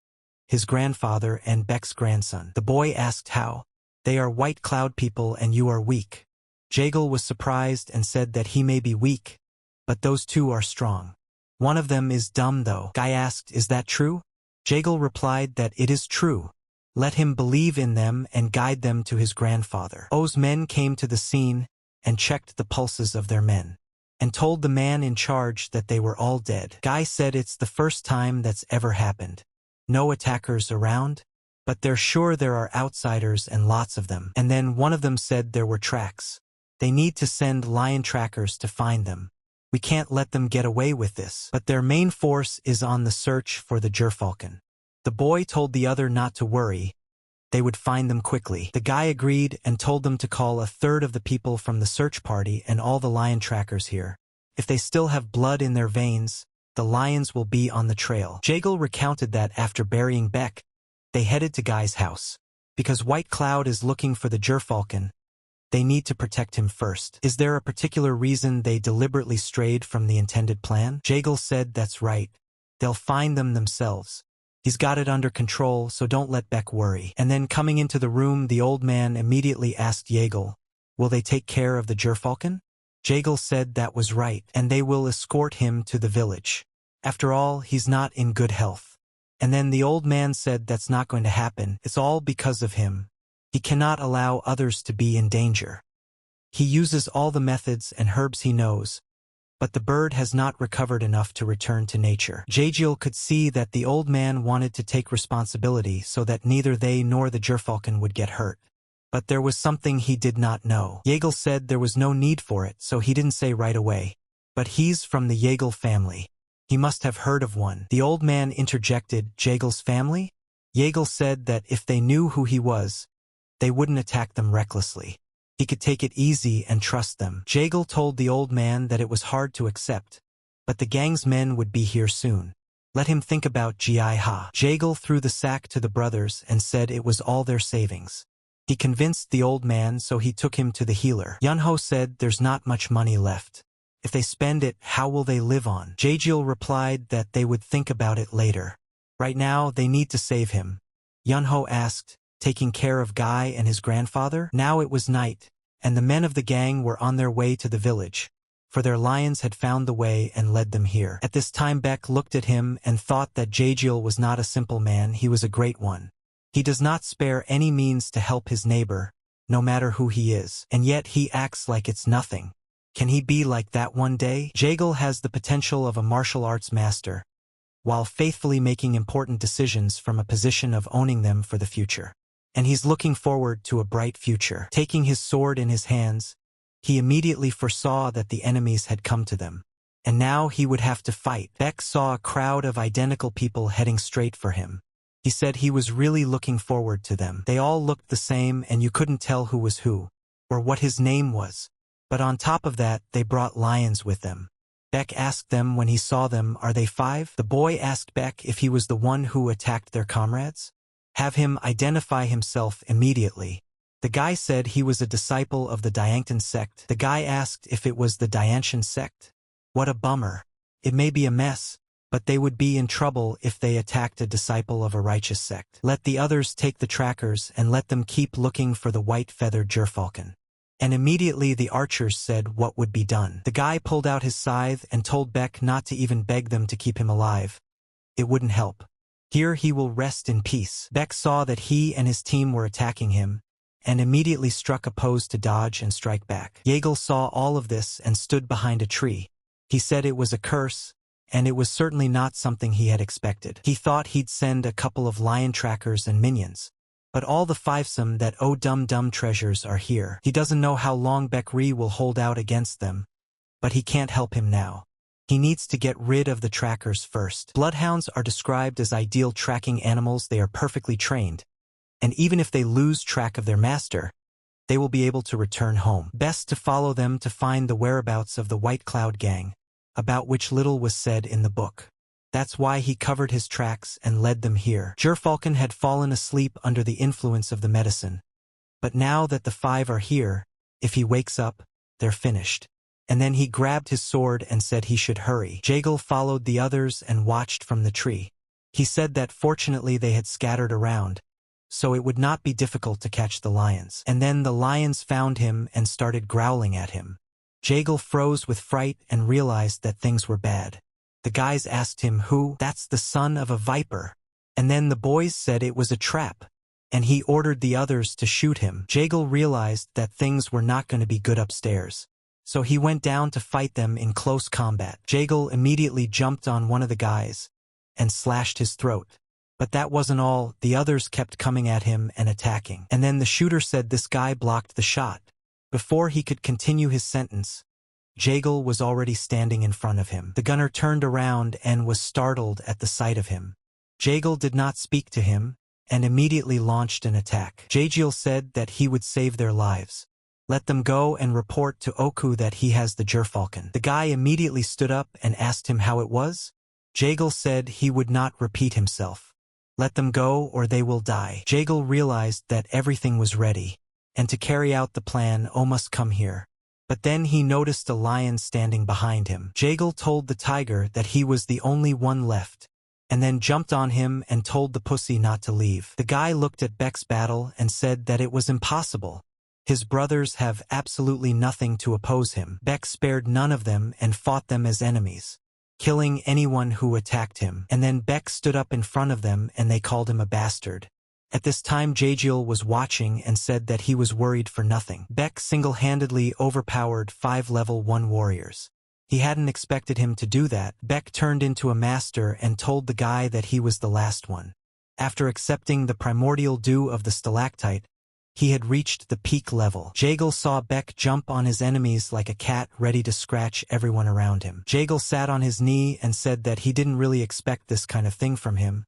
his grandfather and Beck's grandson. The boy asked how. They are White Cloud people and you are weak. Jaejeol was surprised and said that he may be weak, but those two are strong. One of them is dumb though. Guy asked, is that true? Jaejeol replied that it is true. Let him believe in them and guide them to his grandfather. O's men came to the scene and checked the pulses of their men, and told the man in charge that they were all dead. Guy said it's the first time that's ever happened. No attackers around, but they're sure there are outsiders and lots of them. And then one of them said there were tracks. They need to send lion trackers to find them. We can't let them get away with this. But their main force is on the search for the gerfalcon. The boy told the other not to worry. They would find them quickly. The guy agreed and told them to call a third of the people from the search party and all the lion trackers here. If they still have blood in their veins, the lions will be on the trail. Jaejeol recounted that after burying Beck, they headed to Guy's house. Because White Cloud is looking for the gerfalcon, They need to protect him first. Is there a particular reason they deliberately strayed from the intended plan? Jaegal said that's right. They'll find them themselves. He's got it under control, so don't let Beck worry. And then coming into the room, the old man immediately asked Jaegal, will they take care of the Gerfalcon? Jaegal said that was right, and they will escort him to the village. After all, he's not in good health. And then the old man said that's not going to happen. It's all because of him. He cannot allow others to be in danger. He uses all the methods and herbs he knows, but the bird has not recovered enough to return to nature. Jaegal could see that the old man wanted to take responsibility so that neither they nor the Gerfalcon would get hurt. But there was something he did not know. Jaegal said there was no need for it, so he didn't say right away. But he's from the Jaegal family. He must have heard of one. The old man interjected, Jaegal's family? Jaegal said that if they knew who he was, they wouldn't attack them recklessly. He could take it easy and trust them. Jaegal told the old man that it was hard to accept, but the gang's men would be here soon. Let him think about Ji-ha. Jaegal threw the sack to the brothers and said it was all their savings. He convinced the old man, so he took him to the healer. Yunho said there's not much money left. If they spend it, how will they live on? Jaegal replied that they would think about it later. Right now, they need to save him. Yunho asked, taking care of Guy and his grandfather? Now it was night, and the men of the gang were on their way to the village, for their lions had found the way and led them here. At this time Beck looked at him and thought that Jaegal was not a simple man, he was a great one. He does not spare any means to help his neighbor, no matter who he is, and yet he acts like it's nothing. Can he be like that one day? Jaegal has the potential of a martial arts master, while faithfully making important decisions from a position of owning them for the future. And he's looking forward to a bright future. Taking his sword in his hands, he immediately foresaw that the enemies had come to them. And now he would have to fight. Beck saw a crowd of identical people heading straight for him. He said he was really looking forward to them. They all looked the same and you couldn't tell who was who, or what his name was. But on top of that, they brought lions with them. Beck asked them when he saw them, are they 5? The boy asked Beck if he was the one who attacked their comrades. Have him identify himself immediately. The guy said he was a disciple of the Diancton sect. The guy asked if it was the Diancton sect. What a bummer. It may be a mess, but they would be in trouble if they attacked a disciple of a righteous sect. Let the others take the trackers and let them keep looking for the white-feathered Gerfalcon. And immediately the archers said what would be done. The guy pulled out his scythe and told Beck not to even beg them to keep him alive. It wouldn't help. Here he will rest in peace. Beck saw that he and his team were attacking him, and immediately struck a pose to dodge and strike back. Jaegal saw all of this and stood behind a tree. He said it was a curse, and it was certainly not something he had expected. He thought he'd send a couple of lion trackers and minions, but all the fivesome that oh dumb treasures are here. He doesn't know how long Beck-ri will hold out against them, but he can't help him now. He needs to get rid of the trackers first. Bloodhounds are described as ideal tracking animals. They are perfectly trained, and even if they lose track of their master, they will be able to return home. Best to follow them to find the whereabouts of the White Cloud Gang, about which little was said in the book. That's why he covered his tracks and led them here. Gerfalcon had fallen asleep under the influence of the medicine, but now that the 5 are here, if he wakes up, they're finished. And then he grabbed his sword and said he should hurry. Jaegal followed the others and watched from the tree. He said that fortunately they had scattered around, so it would not be difficult to catch the lions. And then the lions found him and started growling at him. Jaegal froze with fright and realized that things were bad. The guys asked him who. That's the son of a viper. And then the boys said it was a trap, and he ordered the others to shoot him. Jaegal realized that things were not going to be good upstairs, so he went down to fight them in close combat. Jaegal immediately jumped on one of the guys and slashed his throat. But that wasn't all. The others kept coming at him and attacking. And then the shooter said this guy blocked the shot. Before he could continue his sentence, Jaegal was already standing in front of him. The gunner turned around and was startled at the sight of him. Jaegal did not speak to him and immediately launched an attack. Jaegal said that he would save their lives. Let them go and report to Oku that he has the Gerfalcon. The guy immediately stood up and asked him how it was. Jaegal said he would not repeat himself. Let them go or they will die. Jaegal realized that everything was ready. and to carry out the plan, O must come here. But then he noticed a lion standing behind him. Jagal told the tiger that he was the only one left, and then jumped on him and told the pussy not to leave. The guy looked at Beck's battle and said that it was impossible. His brothers have absolutely nothing to oppose him. Beck spared none of them and fought them as enemies, killing anyone who attacked him. And then Beck stood up in front of them and they called him a bastard. At this time Jagiel was watching and said that he was worried for nothing. Beck single-handedly overpowered 5 level 1 warriors. He hadn't expected him to do that. Beck turned into a master and told the guy that he was the last one. After accepting the primordial dew of the stalactite, he had reached the peak level. Jagal saw Beck jump on his enemies like a cat ready to scratch everyone around him. Jagal sat on his knee and said that he didn't really expect this kind of thing from him,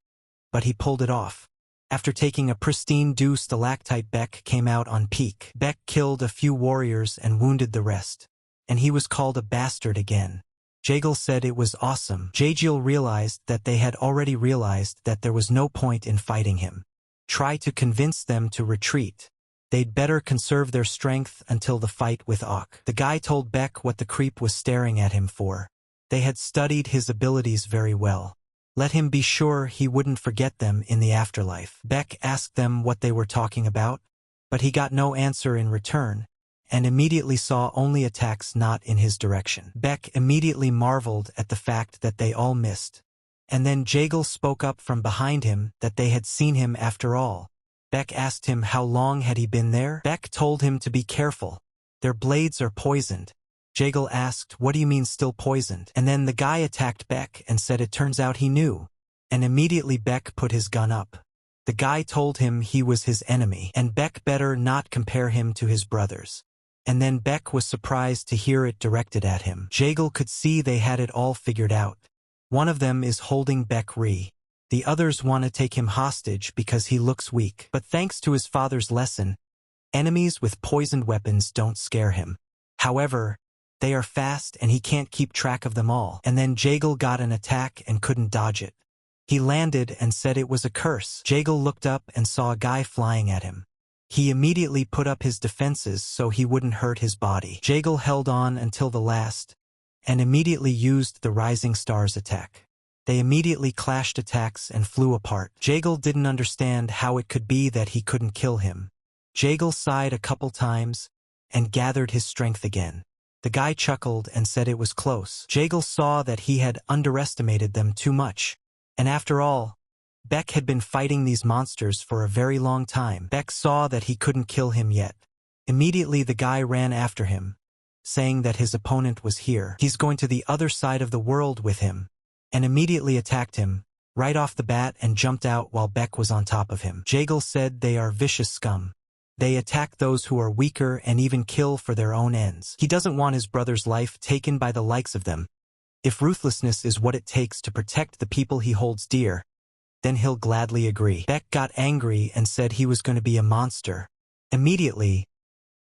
but he pulled it off. After taking a pristine dew stalactite, Beck came out on peak. Beck killed a few warriors and wounded the rest, and he was called a bastard again. Jagal said it was awesome. Jagiel realized that they had already realized that there was no point in fighting him. Try to convince them to retreat. They'd better conserve their strength until the fight with Ok. The guy told Beck what the creep was staring at him for. They had studied his abilities very well. Let him be sure he wouldn't forget them in the afterlife. Beck asked them what they were talking about, but he got no answer in return, and immediately saw only attacks not in his direction. Beck immediately marveled at the fact that they all missed. And then Jagal spoke up from behind him that they had seen him after all. Beck asked him how long had he been there. Beck told him to be careful. Their blades are poisoned. Jagal asked, what do you mean still poisoned? And then the guy attacked Beck and said it turns out he knew. And immediately Beck put his gun up. The guy told him he was his enemy, and Beck better not compare him to his brothers. And then Beck was surprised to hear it directed at him. Jagal could see they had it all figured out. One of them is holding Beck Ree. The others want to take him hostage because he looks weak. But thanks to his father's lesson, enemies with poisoned weapons don't scare him. However, they are fast and he can't keep track of them all. And then Jagal got an attack and couldn't dodge it. He landed and said it was a curse. Jagal looked up and saw a guy flying at him. He immediately put up his defenses so he wouldn't hurt his body. Jagal held on until the last, and immediately used the Rising Stars attack. They immediately clashed attacks and flew apart. Jagal didn't understand how it could be that he couldn't kill him. Jagal sighed a couple times and gathered his strength again. The guy chuckled and said it was close. Jagal saw that he had underestimated them too much. And after all, Beck had been fighting these monsters for a very long time. Beck saw that he couldn't kill him yet. Immediately the guy ran after him, saying that his opponent was here. He's going to the other side of the world with him, and immediately attacked him, right off the bat, and jumped out while Beck was on top of him. Jagal said they are vicious scum. They attack those who are weaker and even kill for their own ends. He doesn't want his brother's life taken by the likes of them. If ruthlessness is what it takes to protect the people he holds dear, then he'll gladly agree. Beck got angry and said he was going to be a monster. Immediately,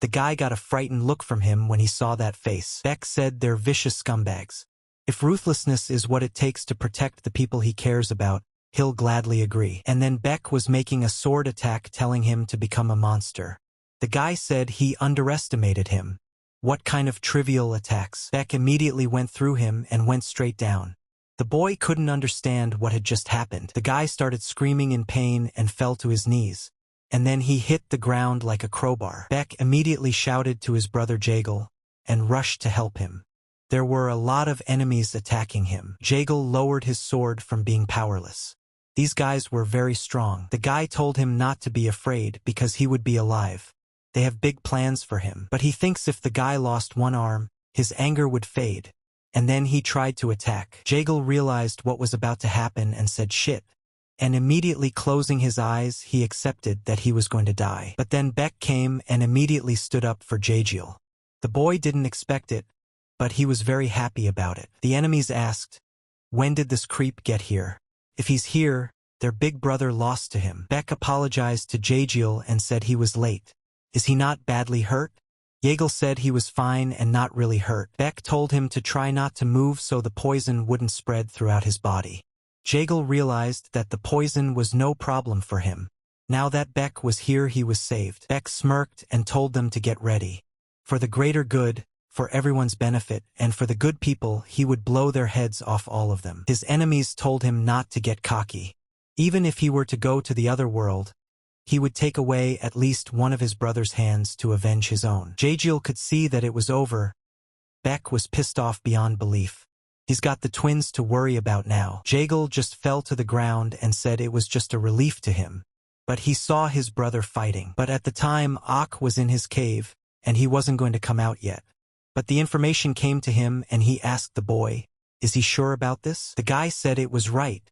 the guy got a frightened look from him when he saw that face. Beck said they're vicious scumbags. If ruthlessness is what it takes to protect the people he cares about, he'll gladly agree. And then Beck was making a sword attack telling him to become a monster. The guy said he underestimated him. What kind of trivial attacks? Beck immediately went through him and went straight down. The boy couldn't understand what had just happened. The guy started screaming in pain and fell to his knees. And then he hit the ground like a crowbar. Beck immediately shouted to his brother Jagal and rushed to help him. There were a lot of enemies attacking him. Jagal lowered his sword from being powerless. These guys were very strong. The guy told him not to be afraid because he would be alive. They have big plans for him. But he thinks if the guy lost one arm, his anger would fade. And then he tried to attack. Jagal realized what was about to happen and said shit. And immediately closing his eyes, he accepted that he was going to die. But then Beck came and immediately stood up for Jagiel. The boy didn't expect it, but he was very happy about it. The enemies asked, when did this creep get here? If he's here, their big brother lost to him. Beck apologized to Jagiel and said he was late. Is he not badly hurt? Jagal said he was fine and not really hurt. Beck told him to try not to move so the poison wouldn't spread throughout his body. Jagal realized that the poison was no problem for him. Now that Beck was here, he was saved. Beck smirked and told them to get ready. For the greater good, for everyone's benefit, and for the good people, he would blow their heads off all of them. His enemies told him not to get cocky. Even if he were to go to the other world, he would take away at least one of his brother's hands to avenge his own. Jaejeol could see that it was over. Beck was pissed off beyond belief. He's got the twins to worry about now. Jaejeol just fell to the ground and said it was just a relief to him. But he saw his brother fighting. But at the time, Ok was in his cave, and he wasn't going to come out yet. But the information came to him and he asked the boy, "Is he sure about this?" The guy said it was right.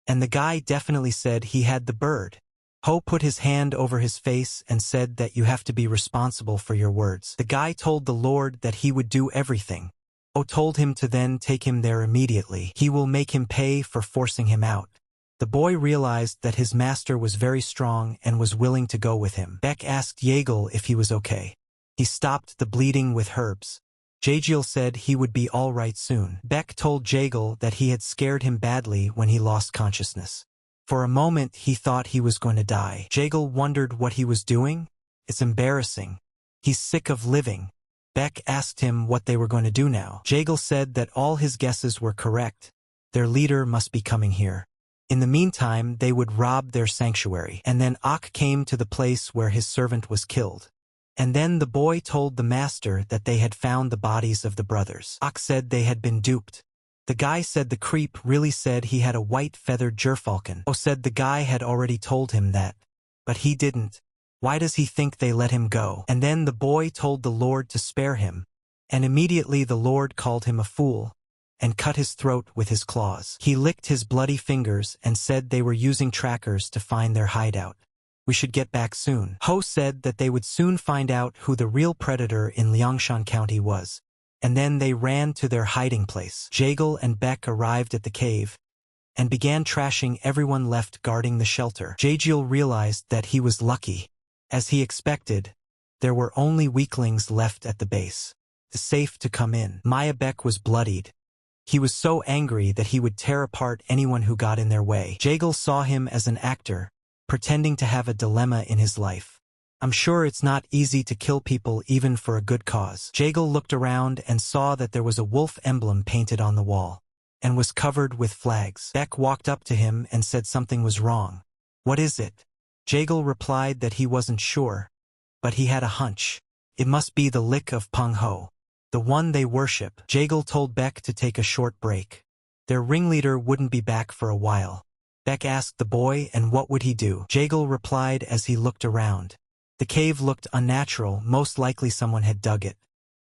And the guy definitely said he had the bird. Ho put his hand over his face and said that you have to be responsible for your words. The guy told the Lord that he would do everything. Ho told him to then take him there immediately. He will make him pay for forcing him out. The boy realized that his master was very strong and was willing to go with him. Beck asked Jaejeol if he was okay. He stopped the bleeding with herbs. Jaejeol said he would be all right soon. Beck told Jaejeol that he had scared him badly when he lost consciousness. For a moment he thought he was going to die. Jaejeol wondered what he was doing. It's embarrassing. He's sick of living. Beck asked him what they were going to do now. Jaejeol said that all his guesses were correct. Their leader must be coming here. In the meantime, they would rob their sanctuary. And then Ok came to the place where his servant was killed. And then the boy told the master that they had found the bodies of the brothers. Ok said they had been duped. The guy said the creep really said he had a white feathered gerfalcon. O said the guy had already told him that. But he didn't. Why does he think they let him go? And then the boy told the Lord to spare him. And immediately the Lord called him a fool and cut his throat with his claws. He licked his bloody fingers and said they were using trackers to find their hideout. We should get back soon. Ho said that they would soon find out who the real predator in Liangshan County was. And then they ran to their hiding place. Jaejeol and Beck arrived at the cave and began trashing everyone left guarding the shelter. Jaejeol realized that he was lucky. As he expected, there were only weaklings left at the base. Safe to come in. Maya Beck was bloodied. He was so angry that he would tear apart anyone who got in their way. Jaejeol saw him as an actor, pretending to have a dilemma in his life. I'm sure it's not easy to kill people even for a good cause. Jaejeol looked around and saw that there was a wolf emblem painted on the wall and was covered with flags. Beck walked up to him and said something was wrong. What is it? Jaejeol replied that he wasn't sure, but he had a hunch. It must be the lick of Peng Ho, the one they worship. Jaejeol told Beck to take a short break. Their ringleader wouldn't be back for a while. Beck asked the boy and what would he do. Jaejeol replied as he looked around. The cave looked unnatural, most likely someone had dug it.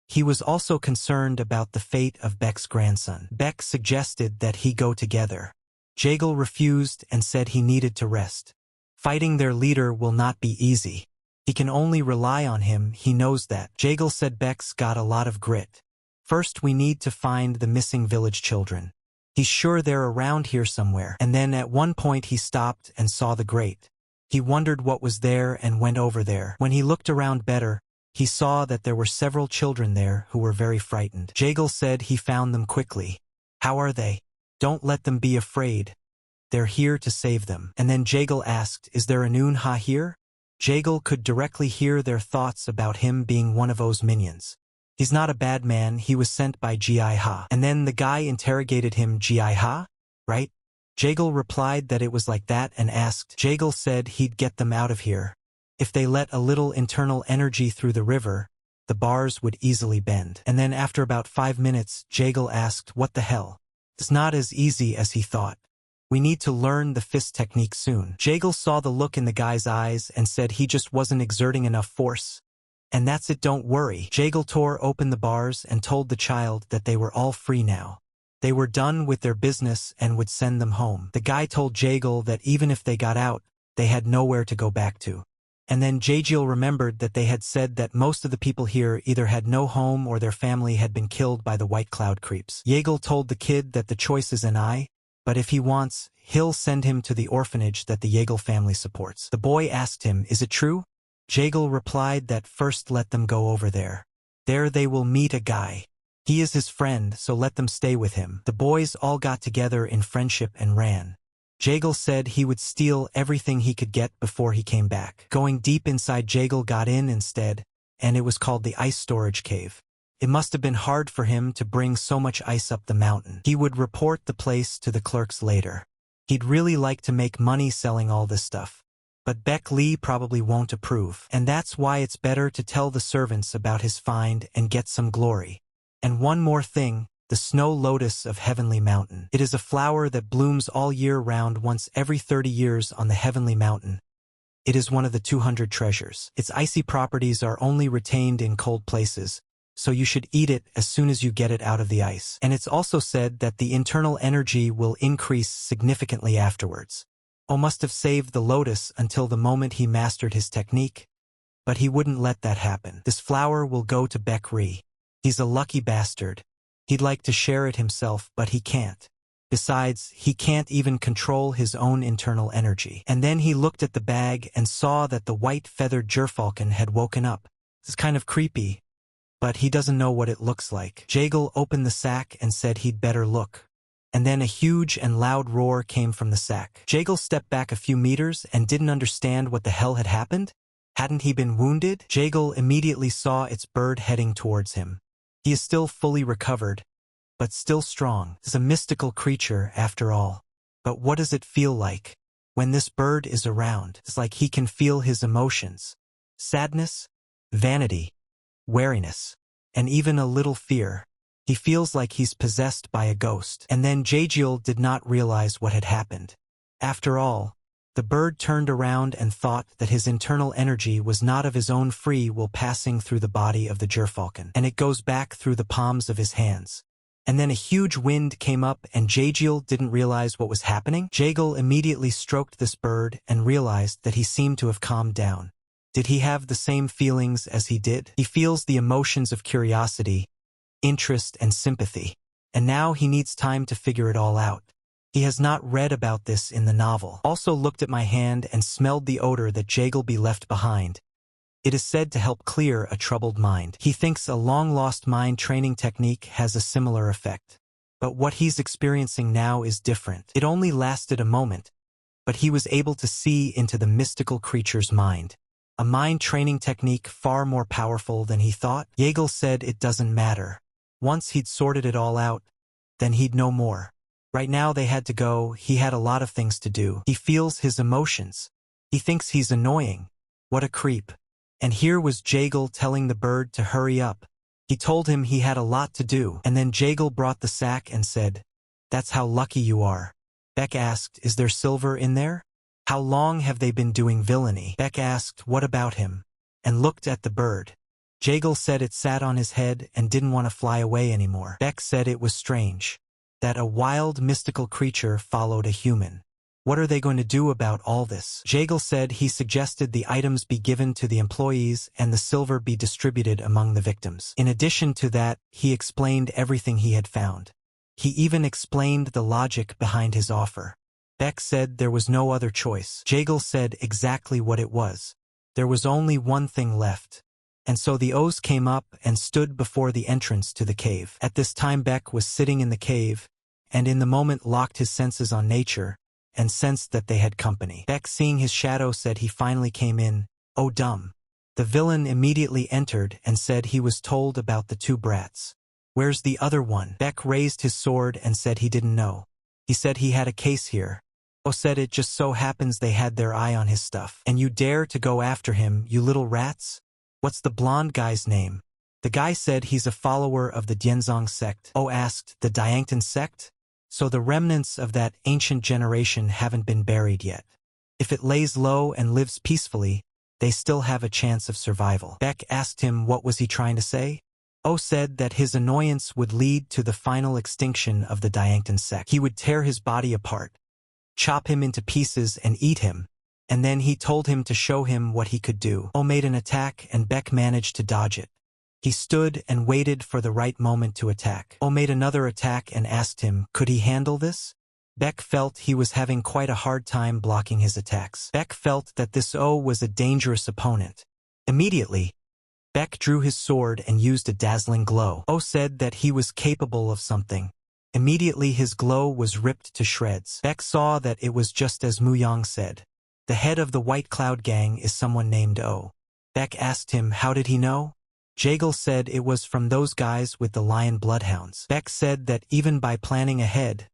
He was also concerned about the fate of Beck's grandson. Beck suggested that he go together. Jaejeol refused and said he needed to rest. Fighting their leader will not be easy. He can only rely on him, he knows that. Jaejeol said Beck's got a lot of grit. First we need to find the missing village children. He's sure they're around here somewhere. And then at one point he stopped and saw the grate. He wondered what was there and went over there. When he looked around better, he saw that there were several children there who were very frightened. Jaejeol said he found them quickly. How are they? Don't let them be afraid. They're here to save them. And then Jaejeol asked, is there a Manhua here? Jaejeol could directly hear their thoughts about him being one of O's minions. He's not a bad man, he was sent by Gi Ha. And then the guy interrogated him, Gi Ha? Right? Jaejeol replied that it was like that and asked. Jaejeol said he'd get them out of here. If they let a little internal energy through the river, the bars would easily bend. And then after about 5 minutes, Jaejeol asked, what the hell? It's not as easy as he thought. We need to learn the fist technique soon. Jaejeol saw the look in the guy's eyes and said he just wasn't exerting enough force. And that's it, don't worry. Jaejeol tore open the bars and told the child that they were all free now. They were done with their business and would send them home. The guy told Jaejeol that even if they got out, they had nowhere to go back to. And then Jaejeol remembered that they had said that most of the people here either had no home or their family had been killed by the White Cloud creeps. Jaejeol told the kid that the choice is an I, but if he wants, he'll send him to the orphanage that the Jaejeol family supports. The boy asked him, is it true? Jaejeol replied that first let them go over there. There they will meet a guy. He is his friend, so let them stay with him. The boys all got together in friendship and ran. Jagal said he would steal everything he could get before he came back. Going deep inside, Jagal got in instead, and it was called the ice storage cave. It must have been hard for him to bring so much ice up the mountain. He would report the place to the clerks later. He'd really like to make money selling all this stuff. But Beck Lee probably won't approve. And that's why it's better to tell the servants about his find and get some glory. And one more thing, the snow lotus of Heavenly Mountain. It is a flower that blooms all year round once every 30 years on the Heavenly Mountain. It is one of the 200 treasures. Its icy properties are only retained in cold places, so you should eat it as soon as you get it out of the ice. And it's also said that the internal energy will increase significantly afterwards. O must have saved the lotus until the moment he mastered his technique, but he wouldn't let that happen. This flower will go to Beck Lee. He's a lucky bastard. He'd like to share it himself, but he can't. Besides, he can't even control his own internal energy. And then he looked at the bag and saw that the white feathered gerfalcon had woken up. It's kind of creepy, but he doesn't know what it looks like. Jagal opened the sack and said he'd better look. And then a huge and loud roar came from the sack. Jagal stepped back a few meters and didn't understand what the hell had happened. Hadn't he been wounded? Jagal immediately saw its bird heading towards him. He is still fully recovered, but still strong. It's a mystical creature after all. But what does it feel like when this bird is around? It's like he can feel his emotions. Sadness, vanity, wariness, and even a little fear. He feels like he's possessed by a ghost. And then Jagiel did not realize what had happened. After all, the bird turned around and thought that his internal energy was not of his own free will passing through the body of the gerfalcon, and it goes back through the palms of his hands. And then a huge wind came up and Jagiel didn't realize what was happening. Jagal immediately stroked this bird and realized that he seemed to have calmed down. Did he have the same feelings as he did? He feels the emotions of curiosity, interest, and sympathy. And now he needs time to figure it all out. He has not read about this in the novel. Also looked at my hand and smelled the odor that Jagal be left behind. It is said to help clear a troubled mind. He thinks a long-lost mind training technique has a similar effect. But what he's experiencing now is different. It only lasted a moment, but he was able to see into the mystical creature's mind. A mind training technique far more powerful than he thought. Jagal said it doesn't matter. Once he'd sorted it all out, then he'd know more. Right now they had to go. He had a lot of things to do. He feels his emotions. He thinks he's annoying. What a creep. And here was Jagal telling the bird to hurry up. He told him he had a lot to do. And then Jagal brought the sack and said, "That's how lucky you are." Beck asked, "Is there silver in there? How long have they been doing villainy?" Beck asked, "What about him?" and looked at the bird. Jagal said it sat on his head and didn't want to fly away anymore. Beck said it was strange that a wild, mystical creature followed a human. What are they going to do about all this? Jagal said he suggested the items be given to the employees and the silver be distributed among the victims. In addition to that, he explained everything he had found. He even explained the logic behind his offer. Beck said there was no other choice. Jagal said exactly what it was. There was only one thing left. And so the O's came up and stood before the entrance to the cave. At this time Beck was sitting in the cave, and in the moment locked his senses on nature, and sensed that they had company. Beck, seeing his shadow, said he finally came in. "Oh dumb." The villain immediately entered and said he was told about the two brats. "Where's the other one?" Beck raised his sword and said he didn't know. He said he had a case here. Oh said it just so happens they had their eye on his stuff. "And you dare to go after him, you little rats? What's the blonde guy's name?" The guy said he's a follower of the Dianzong sect. Oh asked, "The Diangtan sect? So the remnants of that ancient generation haven't been buried yet. If it lays low and lives peacefully, they still have a chance of survival." Beck asked him what was he trying to say. Oh said that his annoyance would lead to the final extinction of the Diangtan sect. He would tear his body apart, chop him into pieces and eat him, and then he told him to show him what he could do. Oh made an attack and Beck managed to dodge it. He stood and waited for the right moment to attack. Oh made another attack and asked him, could he handle this? Beck felt he was having quite a hard time blocking his attacks. Beck felt that this O was a dangerous opponent. Immediately, Beck drew his sword and used a dazzling glow. O said that he was capable of something. Immediately his glow was ripped to shreds. Beck saw that it was just as Muyang said. The head of the White Cloud Gang is someone named O. Beck asked him how did he know? Jaegal said it was from those guys with the lion bloodhounds. Beck said that even by planning ahead,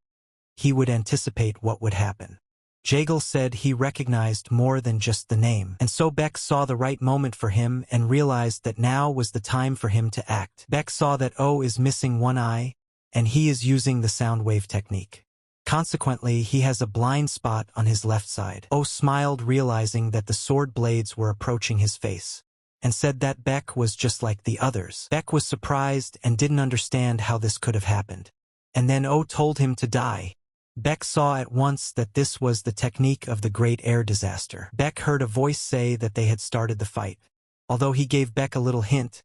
he would anticipate what would happen. Jaegal said he recognized more than just the name, and so Beck saw the right moment for him and realized that now was the time for him to act. Beck saw that O is missing one eye, and he is using the sound wave technique. Consequently, he has a blind spot on his left side. O smiled, realizing that the sword blades were approaching his face, and said that Beck was just like the others. Beck was surprised and didn't understand how this could have happened. And then O told him to die. Beck saw at once that this was the technique of the Great Air Disaster. Beck heard a voice say that they had started the fight. Although he gave Beck a little hint,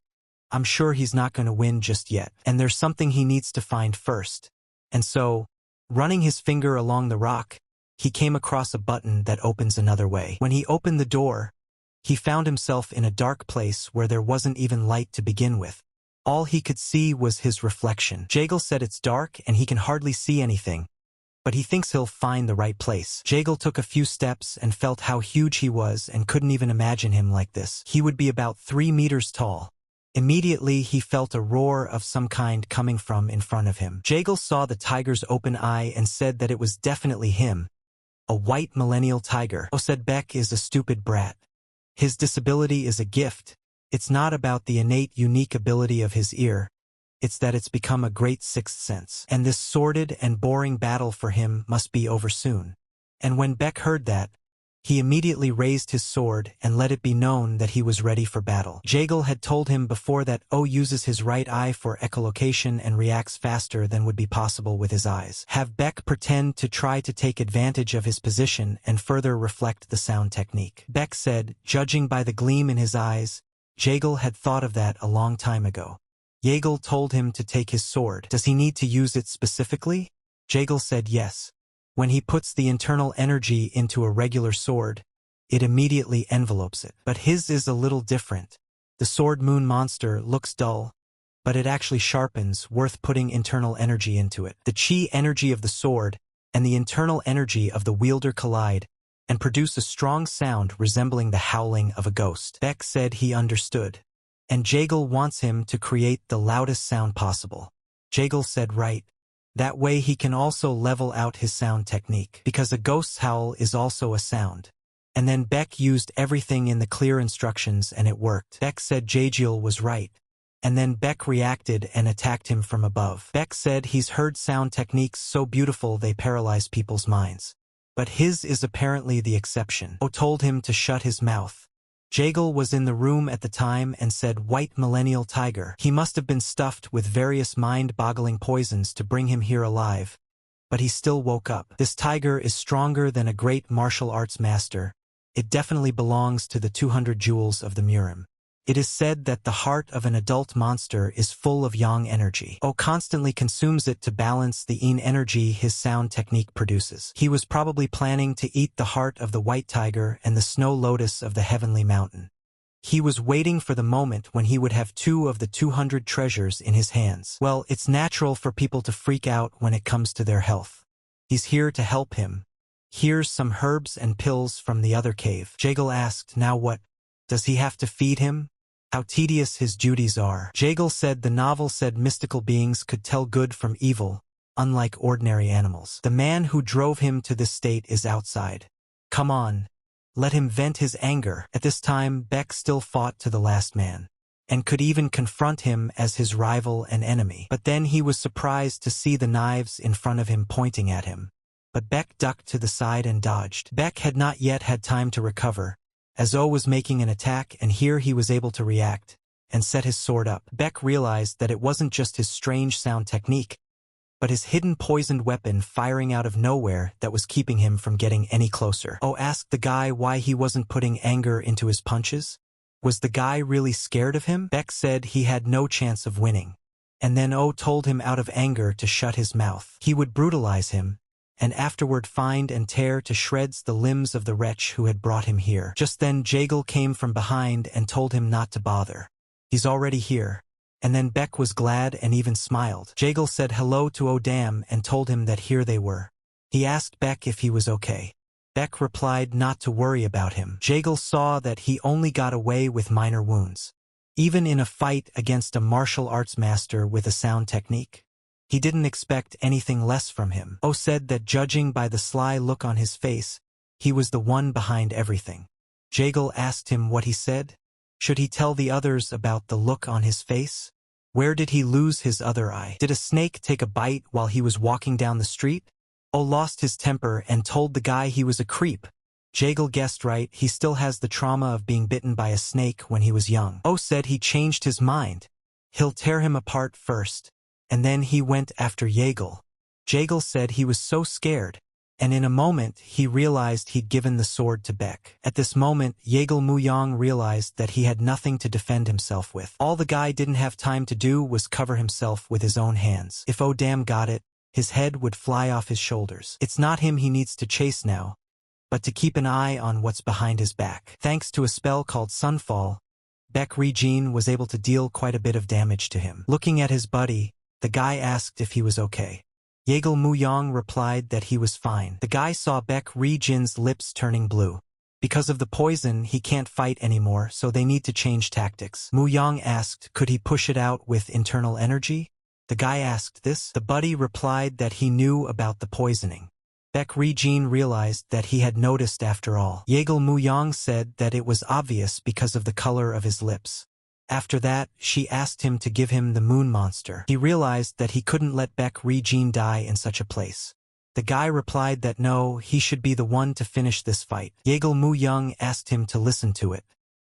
I'm sure he's not going to win just yet, and there's something he needs to find first. And so, running his finger along the rock, he came across a button that opens another way. When he opened the door, he found himself in a dark place where there wasn't even light to begin with. All he could see was his reflection. Jaegal said it's dark and he can hardly see anything, but he thinks he'll find the right place. Jaegal took a few steps and felt how huge he was and couldn't even imagine him like this. He would be about 3 meters tall. Immediately, he felt a roar of some kind coming from in front of him. Jaegal saw the tiger's open eye and said that it was definitely him. A white millennial tiger. O said Beck is a stupid brat. His disability is a gift. It's not about the innate unique ability of his ear. It's that it's become a great sixth sense. And this sordid and boring battle for him must be over soon. And when Beck heard that, he immediately raised his sword and let it be known that he was ready for battle. Jaegal had told him before that O uses his right eye for echolocation and reacts faster than would be possible with his eyes. Have Beck pretend to try to take advantage of his position and further reflect the sound technique. Beck said, judging by the gleam in his eyes, Jaegal had thought of that a long time ago. Jaegal told him to take his sword. Does he need to use it specifically? Jaegal said yes. When he puts the internal energy into a regular sword, it immediately envelopes it. But his is a little different. The sword moon monster looks dull, but it actually sharpens, worth putting internal energy into it. The chi energy of the sword and the internal energy of the wielder collide and produce a strong sound resembling the howling of a ghost. Beck said he understood, and Jaegal wants him to create the loudest sound possible. Jaegal said right. That way he can also level out his sound technique, because a ghost's howl is also a sound. And then Beck used everything in the clear instructions and it worked. Beck said Jaegal was right. And then Beck reacted and attacked him from above. Beck said he's heard sound techniques so beautiful they paralyze people's minds. But his is apparently the exception. O told him to shut his mouth. Jaegal was in the room at the time and said white millennial tiger. He must have been stuffed with various mind-boggling poisons to bring him here alive. But he still woke up. This tiger is stronger than a great martial arts master. It definitely belongs to the 200 jewels of the Murim. It is said that the heart of an adult monster is full of yang energy. O constantly consumes it to balance the yin energy his sound technique produces. He was probably planning to eat the heart of the white tiger and the snow lotus of the heavenly mountain. He was waiting for the moment when he would have 2 of the 200 treasures in his hands. Well, it's natural for people to freak out when it comes to their health. He's here to help him. Here's some herbs and pills from the other cave. Jaegal asked, now what? Does he have to feed him? How tedious his duties are. Jaegal said the novel said mystical beings could tell good from evil, unlike ordinary animals. The man who drove him to this state is outside. Come on. Let him vent his anger. At this time, Beck still fought to the last man, and could even confront him as his rival and enemy. But then he was surprised to see the knives in front of him pointing at him. But Beck ducked to the side and dodged. Beck had not yet had time to recover, as O was making an attack, and here he was able to react and set his sword up. Beck realized that it wasn't just his strange sound technique, but his hidden poisoned weapon firing out of nowhere that was keeping him from getting any closer. O asked the guy why he wasn't putting anger into his punches. Was the guy really scared of him? Beck said he had no chance of winning. And then O told him out of anger to shut his mouth. He would brutalize him, and afterward find and tear to shreds the limbs of the wretch who had brought him here. Just then Jaegal came from behind and told him not to bother. He's already here, And then Beck was glad and even smiled. Jagal said hello to Odam and told him that here they were. He asked Beck if he was okay. Beck replied not to worry about him. Jagal saw that he only got away with minor wounds. Even in a fight against a martial arts master with a sound technique. He didn't expect anything less from him. O said that judging by the sly look on his face, he was the one behind everything. Jagal asked him what he said. Should he tell the others about the look on his face? Where did he lose his other eye? Did a snake take a bite while he was walking down the street? O lost his temper and told the guy he was a creep. Jagal guessed right, he still has the trauma of being bitten by a snake when he was young. O said he changed his mind. He'll tear him apart first. And then he went after Jagal. Jagal said he was so scared. And in a moment, he realized he'd given the sword to Beck. At this moment, Jagal Muyang realized that he had nothing to defend himself with. All the guy didn't have time to do was cover himself with his own hands. If Odam got it, his head would fly off his shoulders. It's not him he needs to chase now, but to keep an eye on what's behind his back. Thanks to a spell called Sunfall, Beck Regine was able to deal quite a bit of damage to him. Looking at his buddy, the guy asked if he was okay. Jagal Muyang replied that he was fine. The guy saw Beck Regine's lips turning blue. Because of the poison, he can't fight anymore, so they need to change tactics. Muyang asked, could he push it out with internal energy? The guy asked this. The buddy replied that he knew about the poisoning. Beck Regine realized that he had noticed after all. Jagal Muyang said that it was obvious because of the color of his lips. After that, she asked him to give him the moon monster. He realized that he couldn't let Beck Regine die in such a place. The guy replied that no, he should be the one to finish this fight. Jagal Muyang asked him to listen to it.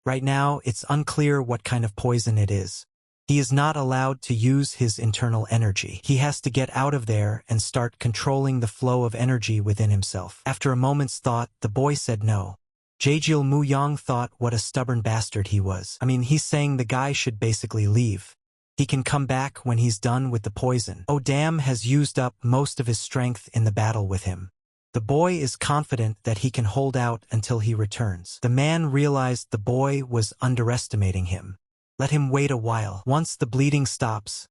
Right now, it's unclear what kind of poison it is. He is not allowed to use his internal energy. He has to get out of there and start controlling the flow of energy within himself. After a moment's thought, the boy said no. Jagal Muyang thought what a stubborn bastard he was. I mean, he's saying the guy should basically leave. He can come back when he's done with the poison. Odam has used up most of his strength in the battle with him. The boy is confident that he can hold out until he returns. The man realized the boy was underestimating him. Let him wait a while. Once the bleeding stops,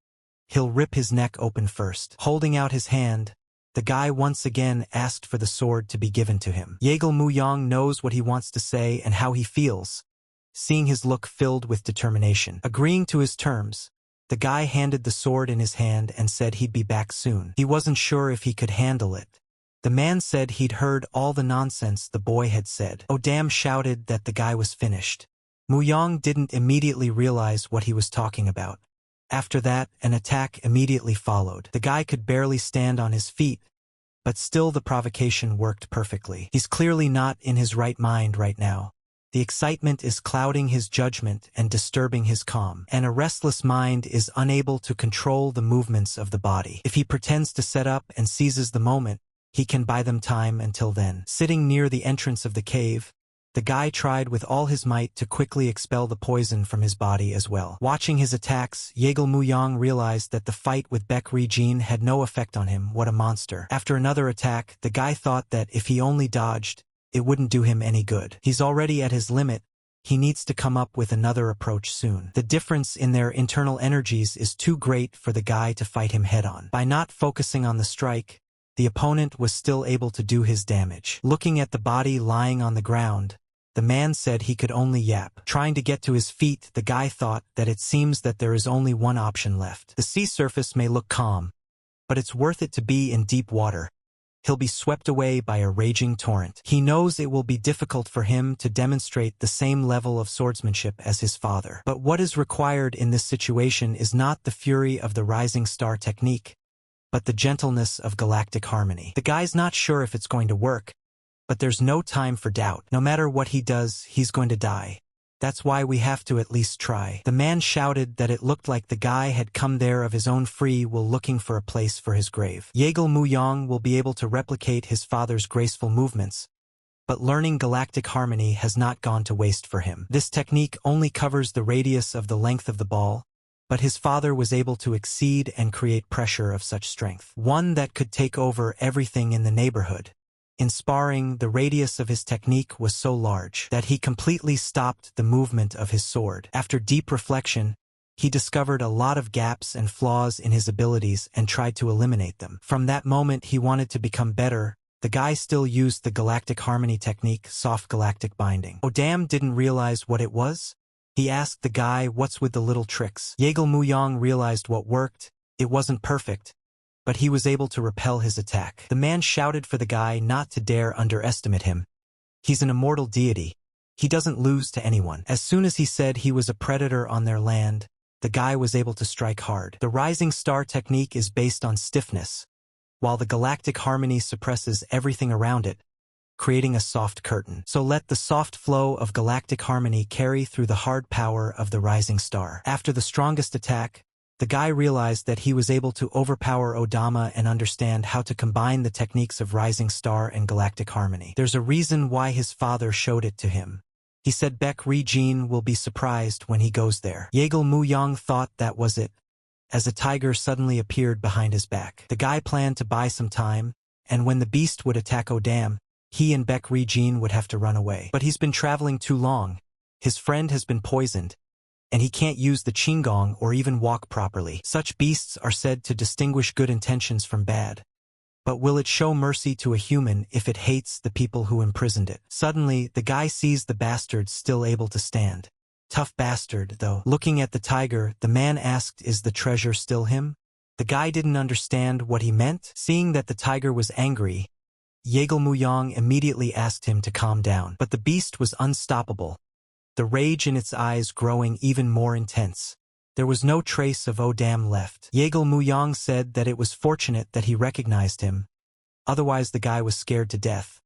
he'll rip his neck open first. Holding out his hand, the guy once again asked for the sword to be given to him. Jagal Muyang knows what he wants to say and how he feels, seeing his look filled with determination. Agreeing to his terms, the guy handed the sword in his hand and said he'd be back soon. He wasn't sure if he could handle it. The man said he'd heard all the nonsense the boy had said. Odam shouted that the guy was finished. Muyang didn't immediately realize what he was talking about. After that, an attack immediately followed. The guy could barely stand on his feet, but still the provocation worked perfectly. He's clearly not in his right mind right now. The excitement is clouding his judgment and disturbing his calm, and a restless mind is unable to control the movements of the body. If he pretends to set up and seizes the moment, he can buy them time until then. Sitting near the entrance of the cave, the guy tried with all his might to quickly expel the poison from his body as well. Watching his attacks, Jagal Muyang realized that the fight with Beck Regine had no effect on him. What a monster. After another attack, the guy thought that if he only dodged, it wouldn't do him any good. He's already at his limit. He needs to come up with another approach soon. The difference in their internal energies is too great for the guy to fight him head-on. By not focusing on the strike, the opponent was still able to do his damage. Looking at the body lying on the ground, the man said he could only yap. Trying to get to his feet, the guy thought that it seems that there is only one option left. The sea surface may look calm, but it's worth it to be in deep water. He'll be swept away by a raging torrent. He knows it will be difficult for him to demonstrate the same level of swordsmanship as his father. But what is required in this situation is not the fury of the rising star technique, but the gentleness of galactic harmony. The guy's not sure if it's going to work, but there's no time for doubt. No matter what he does, he's going to die. That's why we have to at least try. The man shouted that it looked like the guy had come there of his own free will looking for a place for his grave. Jagal Muyang will be able to replicate his father's graceful movements, but learning galactic harmony has not gone to waste for him. This technique only covers the radius of the length of the ball, but his father was able to exceed and create pressure of such strength, one that could take over everything in the neighborhood. In sparring, the radius of his technique was so large that he completely stopped the movement of his sword. After deep reflection, He discovered a lot of gaps and flaws in his abilities and tried to eliminate them. From that moment he wanted to become better. The guy still used the galactic harmony technique, soft galactic binding. Odam didn't realize what it was. He asked the guy, what's with the little tricks? Yeagle Muyang realized what worked. It wasn't perfect, but he was able to repel his attack. The man shouted for the guy not to dare underestimate him. He's an immortal deity. He doesn't lose to anyone. As soon as he said he was a predator on their land, the guy was able to strike hard. The rising star technique is based on stiffness, while the galactic harmony suppresses everything around it, creating a soft curtain. So let the soft flow of galactic harmony carry through the hard power of the rising star. After the strongest attack, the guy realized that he was able to overpower Odama and understand how to combine the techniques of rising star and galactic harmony. There's a reason why his father showed it to him. He said Baek Ri-jin will be surprised when he goes there. Yeagle Muyang thought that was it, as a tiger suddenly appeared behind his back. The guy planned to buy some time, and when the beast would attack Odam, he and Baek Ri-jin would have to run away. But he's been traveling too long. His friend has been poisoned, and he can't use the qinggong or even walk properly. Such beasts are said to distinguish good intentions from bad. But will it show mercy to a human if it hates the people who imprisoned it? Suddenly, the guy sees the bastard still able to stand. Tough bastard, though. Looking at the tiger, the man asked, is the treasure still him? The guy didn't understand what he meant. Seeing that the tiger was angry, Yeagle Muyang immediately asked him to calm down. But the beast was unstoppable, the rage in its eyes growing even more intense. There was no trace of Odam left. Yeagle Muyang said that it was fortunate that he recognized him. Otherwise the guy was scared to death,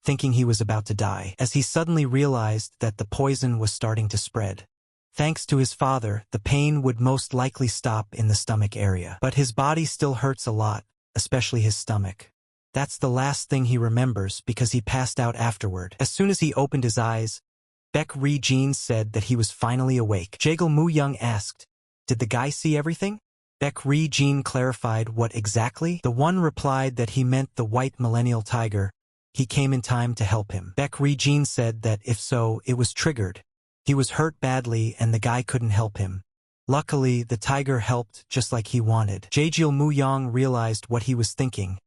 thinking he was about to die, as he suddenly realized that the poison was starting to spread. Thanks to his father, the pain would most likely stop in the stomach area. But his body still hurts a lot, especially his stomach. That's the last thing he remembers because he passed out afterward. As soon as he opened his eyes, Baek Ri-jin said that he was finally awake. Yeagle Muyang asked, did the guy see everything? Baek Ri-jin clarified what exactly. The one replied that he meant the white millennial tiger. He came in time to help him. Baek Ri-jin said that if so, it was triggered. He was hurt badly and the guy couldn't help him. Luckily, the tiger helped just like he wanted. Yeagle Muyang realized what he was thinking.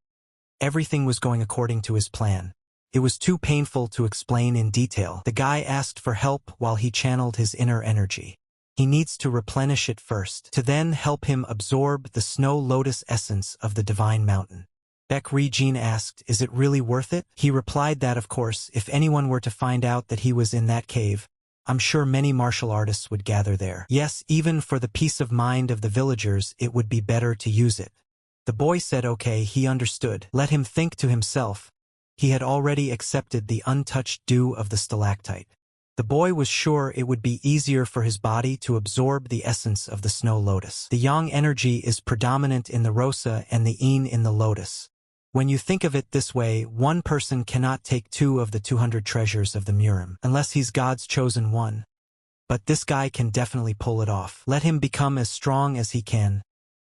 Everything was going according to his plan. It was too painful to explain in detail. The guy asked for help while he channeled his inner energy. He needs to replenish it first, to then help him absorb the snow lotus essence of the divine mountain. Baek Ri-jin asked, is it really worth it? He replied that of course, if anyone were to find out that he was in that cave, I'm sure many martial artists would gather there. Yes, even for the peace of mind of the villagers, it would be better to use it. The boy said okay, he understood. Let him think to himself. He had already accepted the untouched dew of the stalactite. The boy was sure it would be easier for his body to absorb the essence of the snow lotus. The yang energy is predominant in the rosa and the yin in the lotus. When you think of it this way, one person cannot take 2 of the 200 treasures of the Murim, unless he's God's chosen one. But this guy can definitely pull it off. Let him become as strong as he can,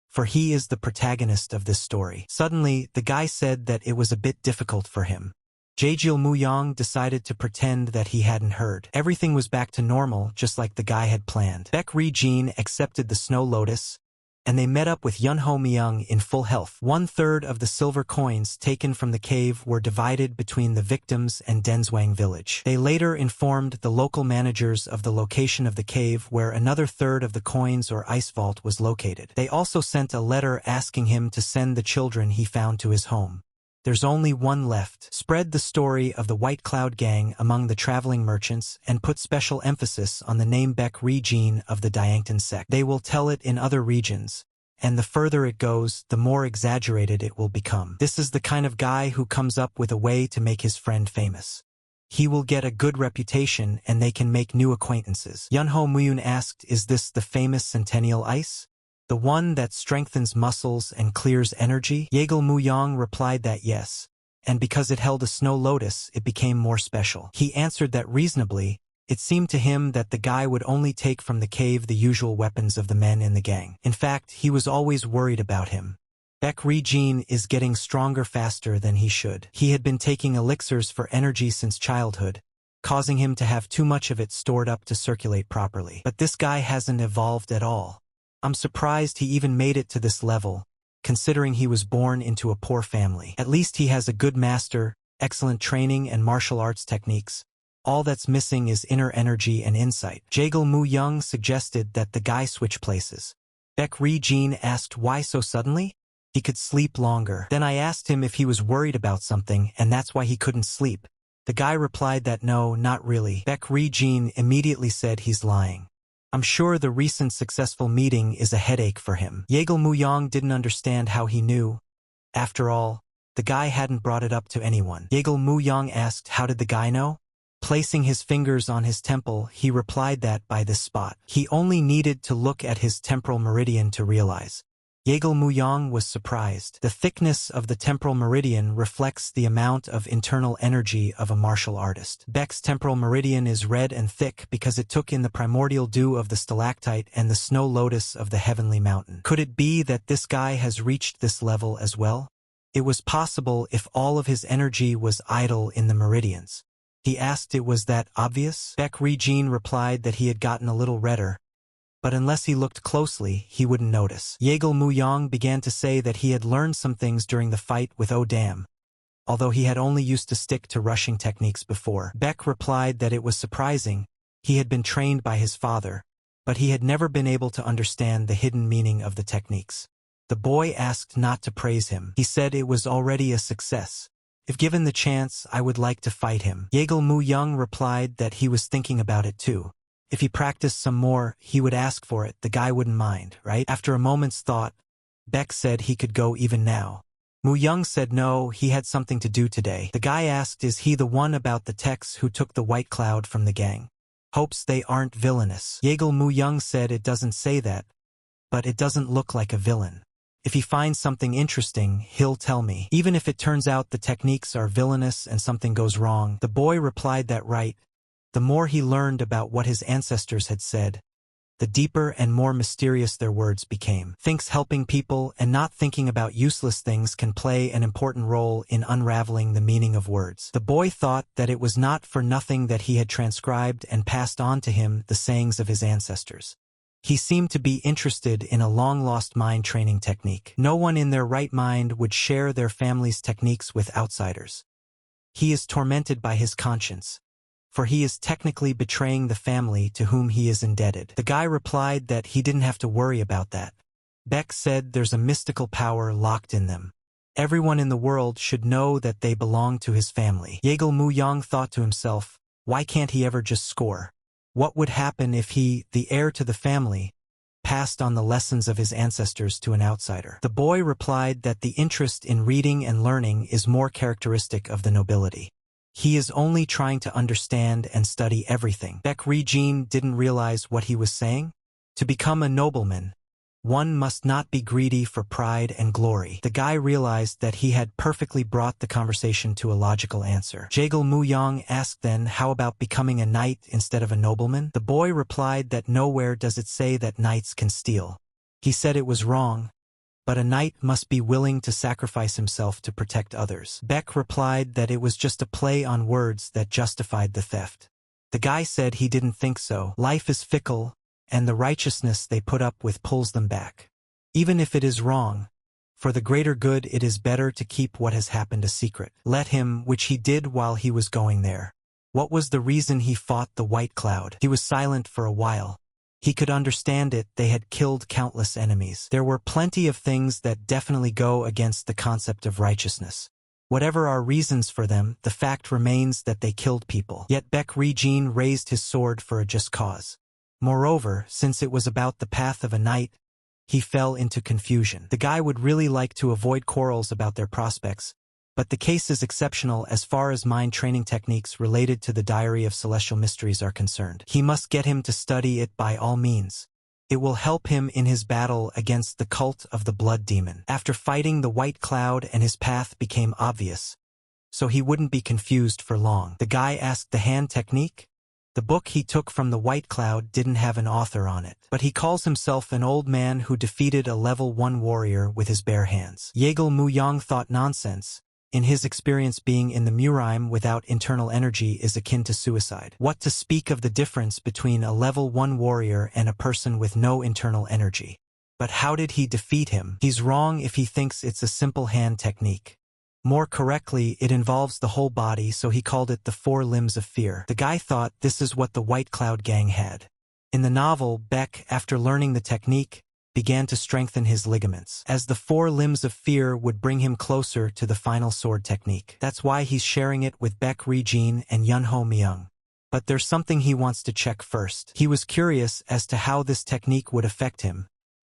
for he is the protagonist of this story. Suddenly, the guy said that it was a bit difficult for him. Yeagle Muyang decided to pretend that he hadn't heard. Everything was back to normal, just like the guy had planned. Baek Ri-jin accepted the snow lotus, and they met up with Yunho Myung in full health. 1/3 of the silver coins taken from the cave were divided between the victims and Denzwang village. They later informed the local managers of the location of the cave where another 1/3 of the coins or ice vault was located. They also sent a letter asking him to send the children he found to his home. There's only one left. Spread the story of the White Cloud Gang among the traveling merchants and put special emphasis on the name Baek Ri-jin of the Diangtan sect. They will tell it in other regions, and the further it goes, the more exaggerated it will become. This is the kind of guy who comes up with a way to make his friend famous. He will get a good reputation and they can make new acquaintances. Yunho Myun asked, is this the famous Centennial Ice? The one that strengthens muscles and clears energy? Yeagle Muyang replied that yes, and because it held a snow lotus, it became more special. He answered that reasonably. It seemed to him that the guy would only take from the cave the usual weapons of the men in the gang. In fact, he was always worried about him. Baek Ri-jin is getting stronger faster than he should. He had been taking elixirs for energy since childhood, causing him to have too much of it stored up to circulate properly. But this guy hasn't evolved at all. I'm surprised he even made it to this level, considering he was born into a poor family. At least he has a good master, excellent training and martial arts techniques. All that's missing is inner energy and insight. Jaegil Mu Young suggested that the guy switch places. Baek Ri-jin asked why so suddenly? He could sleep longer. Then I asked him if he was worried about something and that's why he couldn't sleep. The guy replied that no, not really. Baek Ri-jin immediately said he's lying. I'm sure the recent successful meeting is a headache for him. Jaegil Mu Young didn't understand how he knew. After all, the guy hadn't brought it up to anyone. Jaegil Mu Young asked how did the guy know? Placing his fingers on his temple, he replied that by this spot. He only needed to look at his temporal meridian to realize. Jaegil Mu Young was surprised. The thickness of the temporal meridian reflects the amount of internal energy of a martial artist. Baek's temporal meridian is red and thick because it took in the primordial dew of the stalactite and the snow lotus of the heavenly mountain. Could it be that this guy has reached this level as well? It was possible if all of his energy was idle in the meridians. He asked it was that obvious? Baek Ri-jin replied that he had gotten a little redder, but unless he looked closely, he wouldn't notice. Jaegil Mu Young began to say that he had learned some things during the fight with Dam, although he had only used to stick to rushing techniques before. Baek replied that it was surprising. He had been trained by his father, but he had never been able to understand the hidden meaning of the techniques. The boy asked not to praise him. He said it was already a success. If given the chance, I would like to fight him. Jaegil Mu Young replied that he was thinking about it too. If he practiced some more, he would ask for it. The guy wouldn't mind, right? After a moment's thought, Baek said he could go even now. Mu Young said no, he had something to do today. The guy asked is he the one about the techs who took the white cloud from the gang? Hopes they aren't villainous. Jaegil Mu Young said it doesn't say that, but it doesn't look like a villain. If he finds something interesting, he'll tell me. Even if it turns out the techniques are villainous and something goes wrong. The boy replied that right. The more he learned about what his ancestors had said, the deeper and more mysterious their words became. Thinks helping people and not thinking about useless things can play an important role in unraveling the meaning of words. The boy thought that it was not for nothing that he had transcribed and passed on to him the sayings of his ancestors. He seemed to be interested in a long-lost mind training technique. No one in their right mind would share their family's techniques with outsiders. He is tormented by his conscience, for he is technically betraying the family to whom he is indebted. The guy replied that he didn't have to worry about that. Baek said there's a mystical power locked in them. Everyone in the world should know that they belong to his family. Jaegil Mu Young thought to himself, why can't he ever just score? What would happen if he, the heir to the family, passed on the lessons of his ancestors to an outsider? The boy replied that the interest in reading and learning is more characteristic of the nobility. He is only trying to understand and study everything. Baek Ri-jin didn't realize what he was saying. To become a nobleman, one must not be greedy for pride and glory. The guy realized that he had perfectly brought the conversation to a logical answer. Jaegil Mu Young asked then how about becoming a knight instead of a nobleman? The boy replied that nowhere does it say that knights can steal. He said it was wrong, but a knight must be willing to sacrifice himself to protect others. Baek replied that it was just a play on words that justified the theft. The guy said he didn't think so. Life is fickle, and the righteousness they put up with pulls them back. Even if it is wrong, for the greater good it is better to keep what has happened a secret. Let him, which he did while he was going there. What was the reason he fought the white cloud? He was silent for a while. He could understand it, they had killed countless enemies. There were plenty of things that definitely go against the concept of righteousness. Whatever our reasons for them, the fact remains that they killed people. Yet Baek Ri-jin raised his sword for a just cause. Moreover, since it was about the path of a knight, he fell into confusion. The guy would really like to avoid quarrels about their prospects, but the case is exceptional as far as mind training techniques related to the Diary of Celestial Mysteries are concerned. He must get him to study it by all means. It will help him in his battle against the cult of the blood demon. After fighting the white cloud and his path became obvious, so he wouldn't be confused for long. The guy asked the hand technique? The book he took from the white cloud didn't have an author on it, but he calls himself an old man who defeated a level 1 warrior with his bare hands. Jaegil Mu Young thought nonsense. In his experience, being in the Murime without internal energy is akin to suicide. What to speak of the difference between a level 1 warrior and a person with no internal energy? But how did he defeat him? He's wrong if he thinks it's a simple hand technique. More correctly, it involves the whole body, so he called it the 4 limbs of fear. The guy thought this is what the White Cloud Gang had. In the novel, Beck, after learning the technique, began to strengthen his ligaments, as the 4 limbs of fear would bring him closer to the final sword technique. That's why he's sharing it with Beck Re-jin and Yunho Myung. But there's something he wants to check first. He was curious as to how this technique would affect him,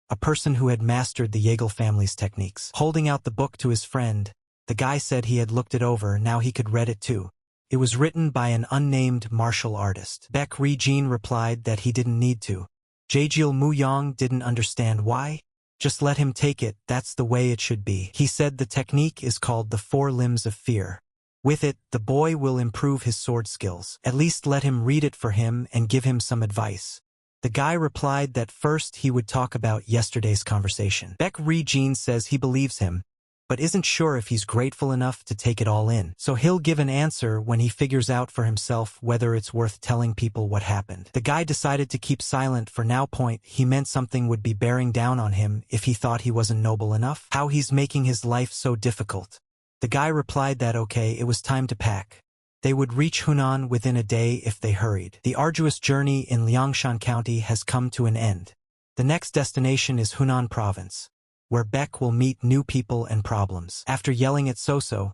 a person who had mastered the Yeagle family's techniques. Holding out the book to his friend, the guy said he had looked it over, now he could read it too. It was written by an unnamed martial artist. Beck Re-jin replied that he didn't need to. Jaejil Muyong didn't understand why. Just let him take it, that's the way it should be. He said the technique is called the 4 limbs of fear. With it, the boy will improve his sword skills. At least let him read it for him and give him some advice. The guy replied that first he would talk about yesterday's conversation. Beck Re-jin says he believes him, but isn't sure if he's grateful enough to take it all in. So he'll give an answer when he figures out for himself whether it's worth telling people what happened. The guy decided to keep silent for now. He meant something would be bearing down on him if he thought he wasn't noble enough. How he's making his life so difficult. The guy replied that okay, it was time to pack. They would reach Hunan within a day if they hurried. The arduous journey in Liangshan County has come to an end. The next destination is Hunan Province, where Beck will meet new people and problems. After yelling at Soso,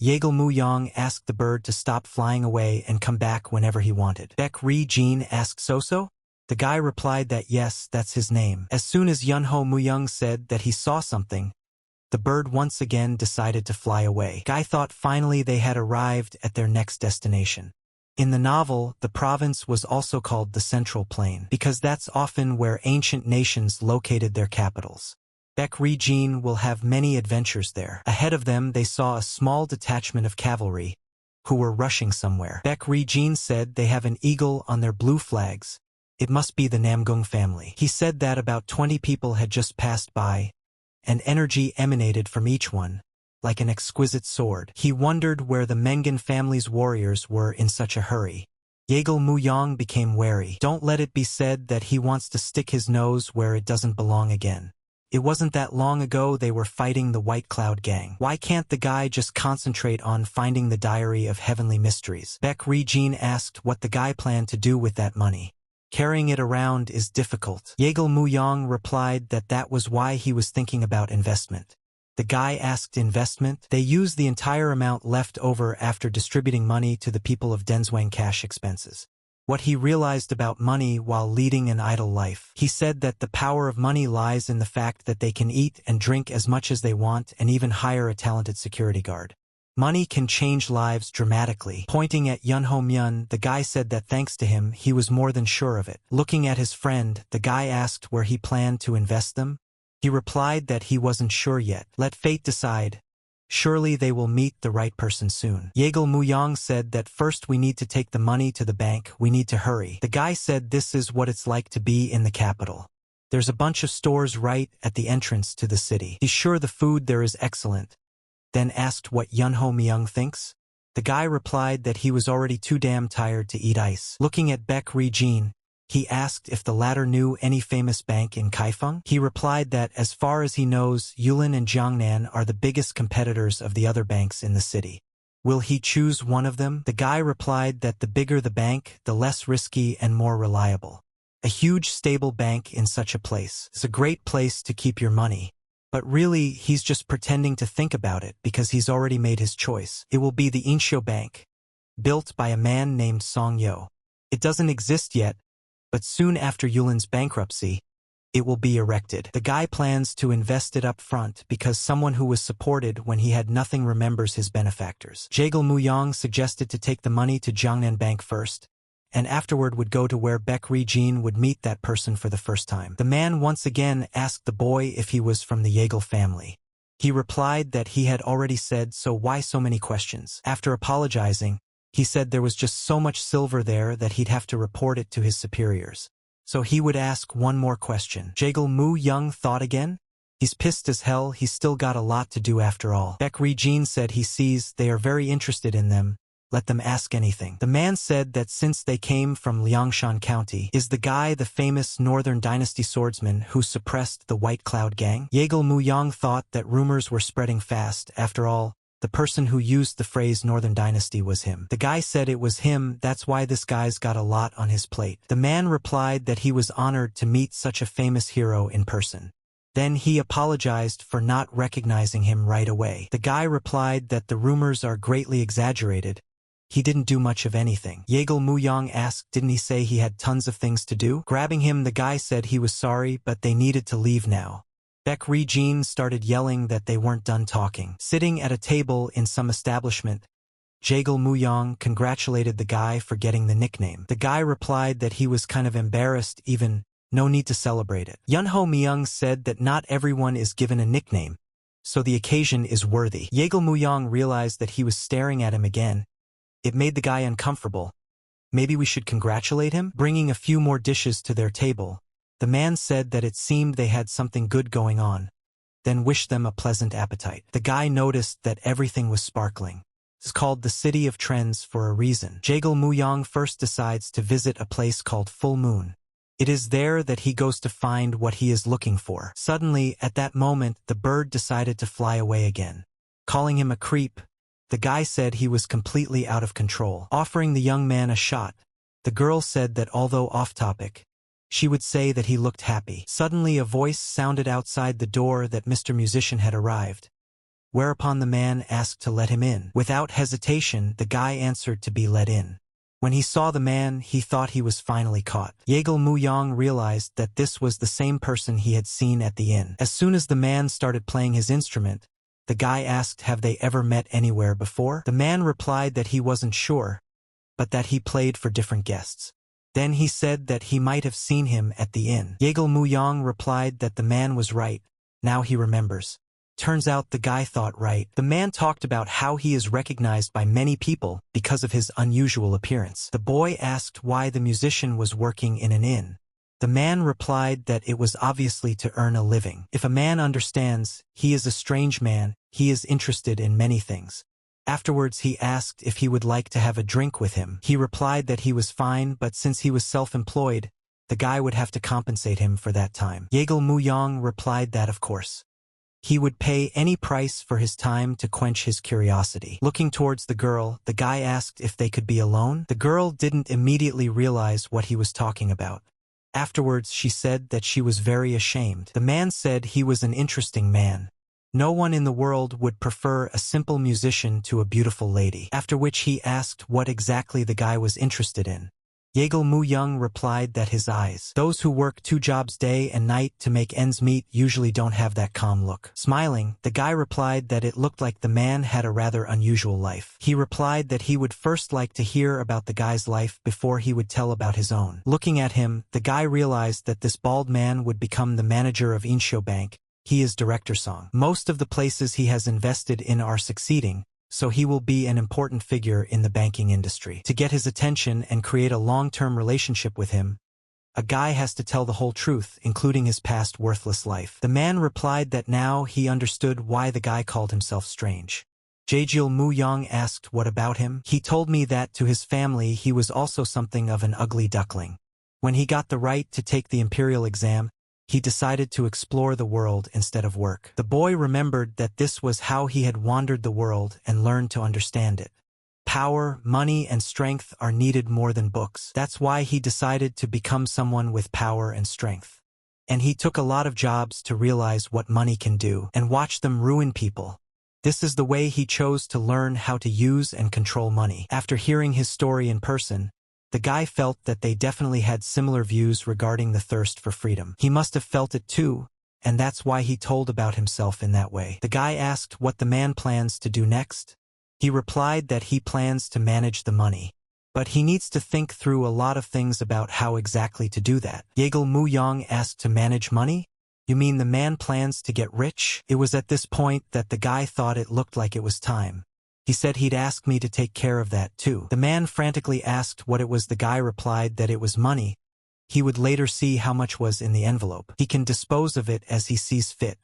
Yeagle Muyong asked the bird to stop flying away and come back whenever he wanted. Beck Re-jin asked Soso? The guy replied that yes, that's his name. As soon as Yunho Muyong said that he saw something, the bird once again decided to fly away. Guy thought finally they had arrived at their next destination. In the novel, the province was also called the Central Plain, because that's often where ancient nations located their capitals. Beck Re-jin will have many adventures there. Ahead of them they saw a small detachment of cavalry, who were rushing somewhere. Beck Re-jin said they have an eagle on their blue flags. It must be the Namgung family. He said that about 20 people had just passed by, and energy emanated from each one, like an exquisite sword. He wondered where the Mengan family's warriors were in such a hurry. Yeagle Muyong became wary. Don't let it be said that he wants to stick his nose where it doesn't belong again. It wasn't that long ago they were fighting the White Cloud Gang. Why can't the guy just concentrate on finding the Diary of Heavenly Mysteries? Beck Re-jin asked what the guy planned to do with that money. Carrying it around is difficult. Yeagle Muyong replied that that was why he was thinking about investment. The guy asked investment? They used the entire amount left over after distributing money to the people of Denzwang cash expenses. What he realized about money while leading an idle life. He said that the power of money lies in the fact that they can eat and drink as much as they want and even hire a talented security guard. Money can change lives dramatically. Pointing at Yunho Myun, the guy said that thanks to him, he was more than sure of it. Looking at his friend, the guy asked where he planned to invest them. He replied that he wasn't sure yet. Let fate decide. Surely they will meet the right person soon. Yeagle Muyong said that first we need to take the money to the bank, we need to hurry. The guy said this is what it's like to be in the capital. There's a bunch of stores right at the entrance to the city. He's sure the food there is excellent. Then asked what Yunho Myung thinks. The guy replied that he was already too damn tired to eat ice. Looking at Beck Re-jin, he asked if the latter knew any famous bank in Kaifeng. He replied that as far as he knows, Yulin and Jiangnan are the biggest competitors of the other banks in the city. Will he choose one of them? The guy replied that the bigger the bank, the less risky and more reliable. A huge stable bank in such a place is a great place to keep your money. But really, he's just pretending to think about it because he's already made his choice. It will be the Inshio Bank, built by a man named Song Yo. It doesn't exist yet, but soon after Yulin's bankruptcy, it will be erected. The guy plans to invest it up front because someone who was supported when he had nothing remembers his benefactors. Yeagle Muyong suggested to take the money to Jiangnan Bank first, and afterward would go to where Beck Re-jin would meet that person for the first time. The man once again asked the boy if he was from the Yeagle family. He replied that he had already said, so why so many questions? After apologizing, he said there was just so much silver there that he'd have to report it to his superiors. So he would ask one more question. Yeagle Muyong thought again. He's pissed as hell, he's still got a lot to do after all. Beck Re-jin said he sees they are very interested in them, let them ask anything. The man said that since they came from Liangshan County, is the guy the famous Northern Dynasty swordsman who suppressed the White Cloud Gang? Yeagle Muyang thought that rumors were spreading fast. After all, the person who used the phrase Northern Dynasty was him. The guy said it was him, that's why this guy's got a lot on his plate. The man replied that he was honored to meet such a famous hero in person. Then he apologized for not recognizing him right away. The guy replied that the rumors are greatly exaggerated. He didn't do much of anything. Yeagle Muyang asked, didn't he say he had tons of things to do? Grabbing him, the guy said he was sorry, but they needed to leave now. Baek Ri-jin started yelling that they weren't done talking. Sitting at a table in some establishment, Yeagle Muyang congratulated the guy for getting the nickname. The guy replied that he was kind of embarrassed, even no need to celebrate it. Yunho Myung said that not everyone is given a nickname, so the occasion is worthy. Yeagle Muyang realized that he was staring at him again. It made the guy uncomfortable. Maybe we should congratulate him? Bringing a few more dishes to their table, the man said that it seemed they had something good going on, then wished them a pleasant appetite. The guy noticed that everything was sparkling. It's called the City of Trends for a reason. Yeagle Muyang first decides to visit a place called Full Moon. It is there that he goes to find what he is looking for. Suddenly, at that moment, the bird decided to fly away again. Calling him a creep, the guy said he was completely out of control. Offering the young man a shot, the girl said that although off-topic, she would say that he looked happy. Suddenly a voice sounded outside the door that Mr. Musician had arrived, whereupon the man asked to let him in. Without hesitation, the guy answered to be let in. When he saw the man, he thought he was finally caught. Yeagle Muyang realized that this was the same person he had seen at the inn. As soon as the man started playing his instrument, the guy asked, have they ever met anywhere before? The man replied that he wasn't sure, but that he played for different guests. Then he said that he might have seen him at the inn. Yeagle Muyang replied that the man was right. Now he remembers. Turns out the guy thought right. The man talked about how he is recognized by many people because of his unusual appearance. The boy asked why the musician was working in an inn. The man replied that it was obviously to earn a living. If a man understands, he is a strange man, he is interested in many things. Afterwards he asked if he would like to have a drink with him. He replied that he was fine, but since he was self-employed, the guy would have to compensate him for that time. Yeagle Muyang replied that of course. He would pay any price for his time to quench his curiosity. Looking towards the girl, the guy asked if they could be alone. The girl didn't immediately realize what he was talking about. Afterwards she said that she was very ashamed. The man said he was an interesting man. No one in the world would prefer a simple musician to a beautiful lady. After which he asked what exactly the guy was interested in. Yeagle Muyang replied that his eyes. Those who work 2 jobs day and night to make ends meet usually don't have that calm look. Smiling, the guy replied that it looked like the man had a rather unusual life. He replied that he would first like to hear about the guy's life before he would tell about his own. Looking at him, the guy realized that this bald man would become the manager of Insho Bank. He is Director Song. Most of the places he has invested in are succeeding, so he will be an important figure in the banking industry. To get his attention and create a long-term relationship with him, a guy has to tell the whole truth, including his past worthless life. The man replied that now he understood why the guy called himself strange. Yeagle Muyang asked what about him. He told me that to his family he was also something of an ugly duckling. When he got the right to take the imperial exam, he decided to explore the world instead of work. The boy remembered that this was how he had wandered the world and learned to understand it. Power, money, and strength are needed more than books. That's why he decided to become someone with power and strength. And he took a lot of jobs to realize what money can do and watch them ruin people. This is the way he chose to learn how to use and control money. After hearing his story in person, the guy felt that they definitely had similar views regarding the thirst for freedom. He must have felt it too, and that's why he told about himself in that way. The guy asked what the man plans to do next. He replied that he plans to manage the money, but he needs to think through a lot of things about how exactly to do that. Yeagle Muyang asked to manage money? You mean the man plans to get rich? It was at this point that the guy thought it looked like it was time. He said he'd ask me to take care of that too. The man frantically asked what it was. The guy replied that it was money. He would later see how much was in the envelope. He can dispose of it as he sees fit.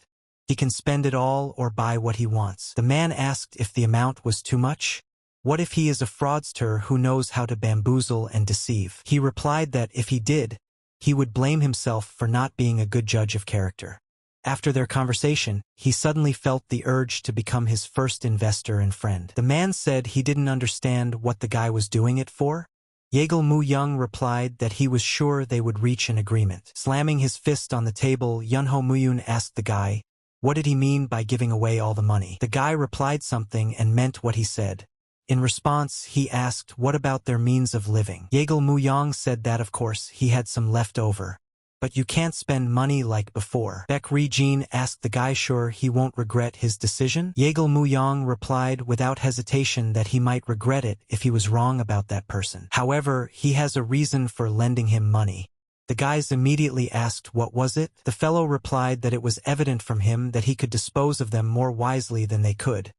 He can spend it all or buy what he wants. The man asked if the amount was too much. What if he is a fraudster who knows how to bamboozle and deceive? He replied that if he did, he would blame himself for not being a good judge of character. After their conversation, he suddenly felt the urge to become his first investor and friend. The man said he didn't understand what the guy was doing it for. Yeagle Mu Young replied that he was sure they would reach an agreement. Slamming his fist on the table, Yunho Muyun asked the guy, what did he mean by giving away all the money? The guy replied something and meant what he said. In response, he asked what about their means of living. Yeagle Mu Young said that of course he had some left over. But you can't spend money like before. Baek Ri-jin asked the guy sure he won't regret his decision. Yeagle Mu Young replied without hesitation that he might regret it if he was wrong about that person. However, he has a reason for lending him money. The guys immediately asked what was it. The fellow replied that it was evident from him that he could dispose of them more wisely than they could,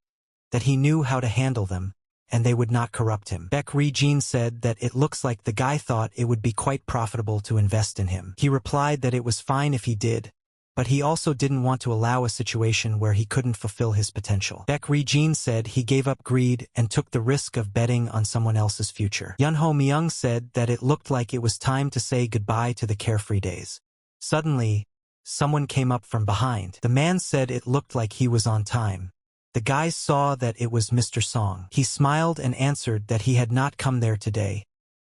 that he knew how to handle them, and they would not corrupt him. Baek Ri-jin said that it looks like the guy thought it would be quite profitable to invest in him. He replied that it was fine if he did, but he also didn't want to allow a situation where he couldn't fulfill his potential. Baek Ri-jin said he gave up greed and took the risk of betting on someone else's future. Yunho Myung said that it looked like it was time to say goodbye to the carefree days. Suddenly, someone came up from behind. The man said it looked like he was on time. The guys saw that it was Mr. Song. He smiled and answered that he had not come there today,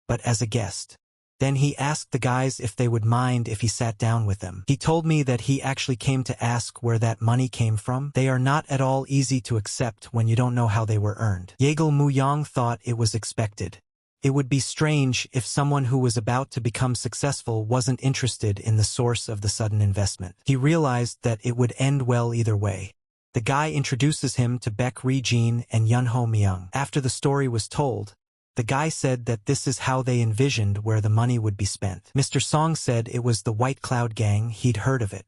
but as a guest. Then he asked the guys if they would mind if he sat down with them. He told me that he actually came to ask where that money came from. They are not at all easy to accept when you don't know how they were earned. Yeagle Mu Young thought it was expected. It would be strange if someone who was about to become successful wasn't interested in the source of the sudden investment. He realized that it would end well either way. The guy introduces him to Baek Ri-jin and Yunho Myung. After the story was told, the guy said that this is how they envisioned where the money would be spent. Mr. Song said it was the White Cloud Gang, he'd heard of it,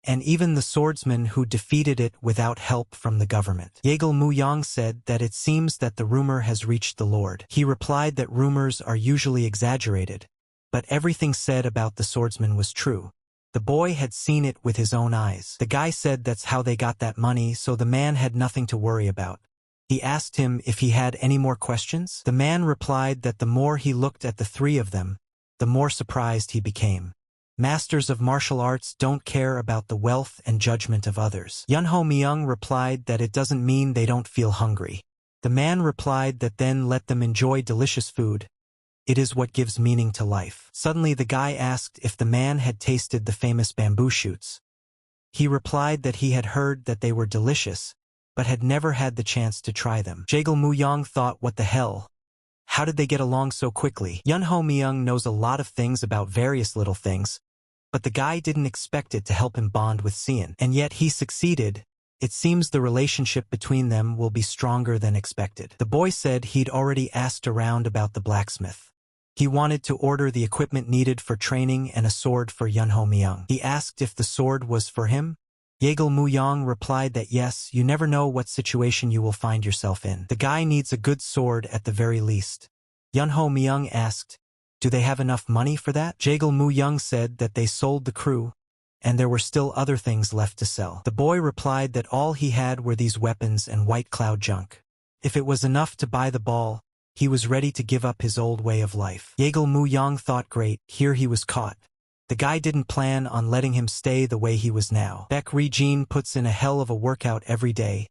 and even the swordsman who defeated it without help from the government. Yeagle Mu Young said that it seems that the rumor has reached the Lord. He replied that rumors are usually exaggerated, but everything said about the swordsman was true. The boy had seen it with his own eyes. The guy said that's how they got that money, so the man had nothing to worry about. He asked him if he had any more questions. The man replied that the more he looked at the three of them, the more surprised he became. Masters of martial arts don't care about the wealth and judgment of others. Yunho Myung replied that it doesn't mean they don't feel hungry. The man replied that then let them enjoy delicious food. It is what gives meaning to life. Suddenly the guy asked if the man had tasted the famous bamboo shoots. He replied that he had heard that they were delicious, but had never had the chance to try them. Yeagle Mu Young thought, what the hell? How did they get along so quickly? Yunho Myung knows a lot of things about various little things, but the guy didn't expect it to help him bond with Seon. And yet he succeeded. It seems the relationship between them will be stronger than expected. The boy said he'd already asked around about the blacksmith. He wanted to order the equipment needed for training and a sword for Yunho Myung. He asked if the sword was for him. Yeagle Mu Young replied that yes, you never know what situation you will find yourself in. The guy needs a good sword at the very least. Yunho Myung asked, do they have enough money for that? Yeagle Mu Young said that they sold the crew, and there were still other things left to sell. The boy replied that all he had were these weapons and White Cloud junk. If it was enough to buy the ball, he was ready to give up his old way of life. Yeagle Mu Young thought, great, here he was caught. The guy didn't plan on letting him stay the way he was now. Baek Ri-jin puts in a hell of a workout every day,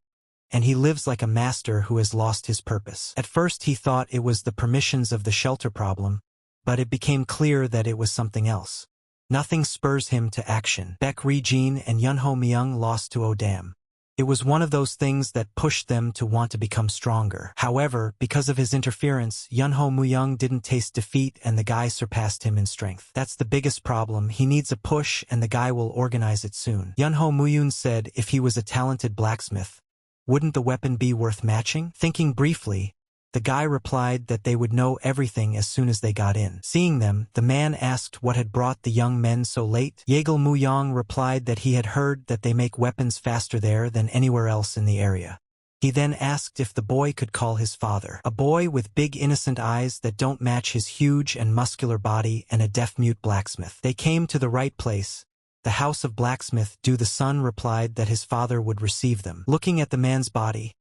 and he lives like a master who has lost his purpose. At first he thought it was the permissions of the shelter problem, but it became clear that it was something else. Nothing spurs him to action. Baek Ri-jin and Yunho Myung lost to Odam. It was one of those things that pushed them to want to become stronger. However, because of his interference, Yunho Myung didn't taste defeat and the guy surpassed him in strength. That's the biggest problem. He needs a push and the guy will organize it soon. Yunho Myung said if he was a talented blacksmith, wouldn't the weapon be worth matching? Thinking briefly, the guy replied that they would know everything as soon as they got in. Seeing them, the man asked what had brought the young men so late. Yeagle Mu Young replied that he had heard that they make weapons faster there than anywhere else in the area. He then asked if the boy could call his father. A boy with big innocent eyes that don't match his huge and muscular body and a deaf-mute blacksmith. They came to the right place. The house of blacksmith. The son replied that his father would receive them. Looking at the man's body,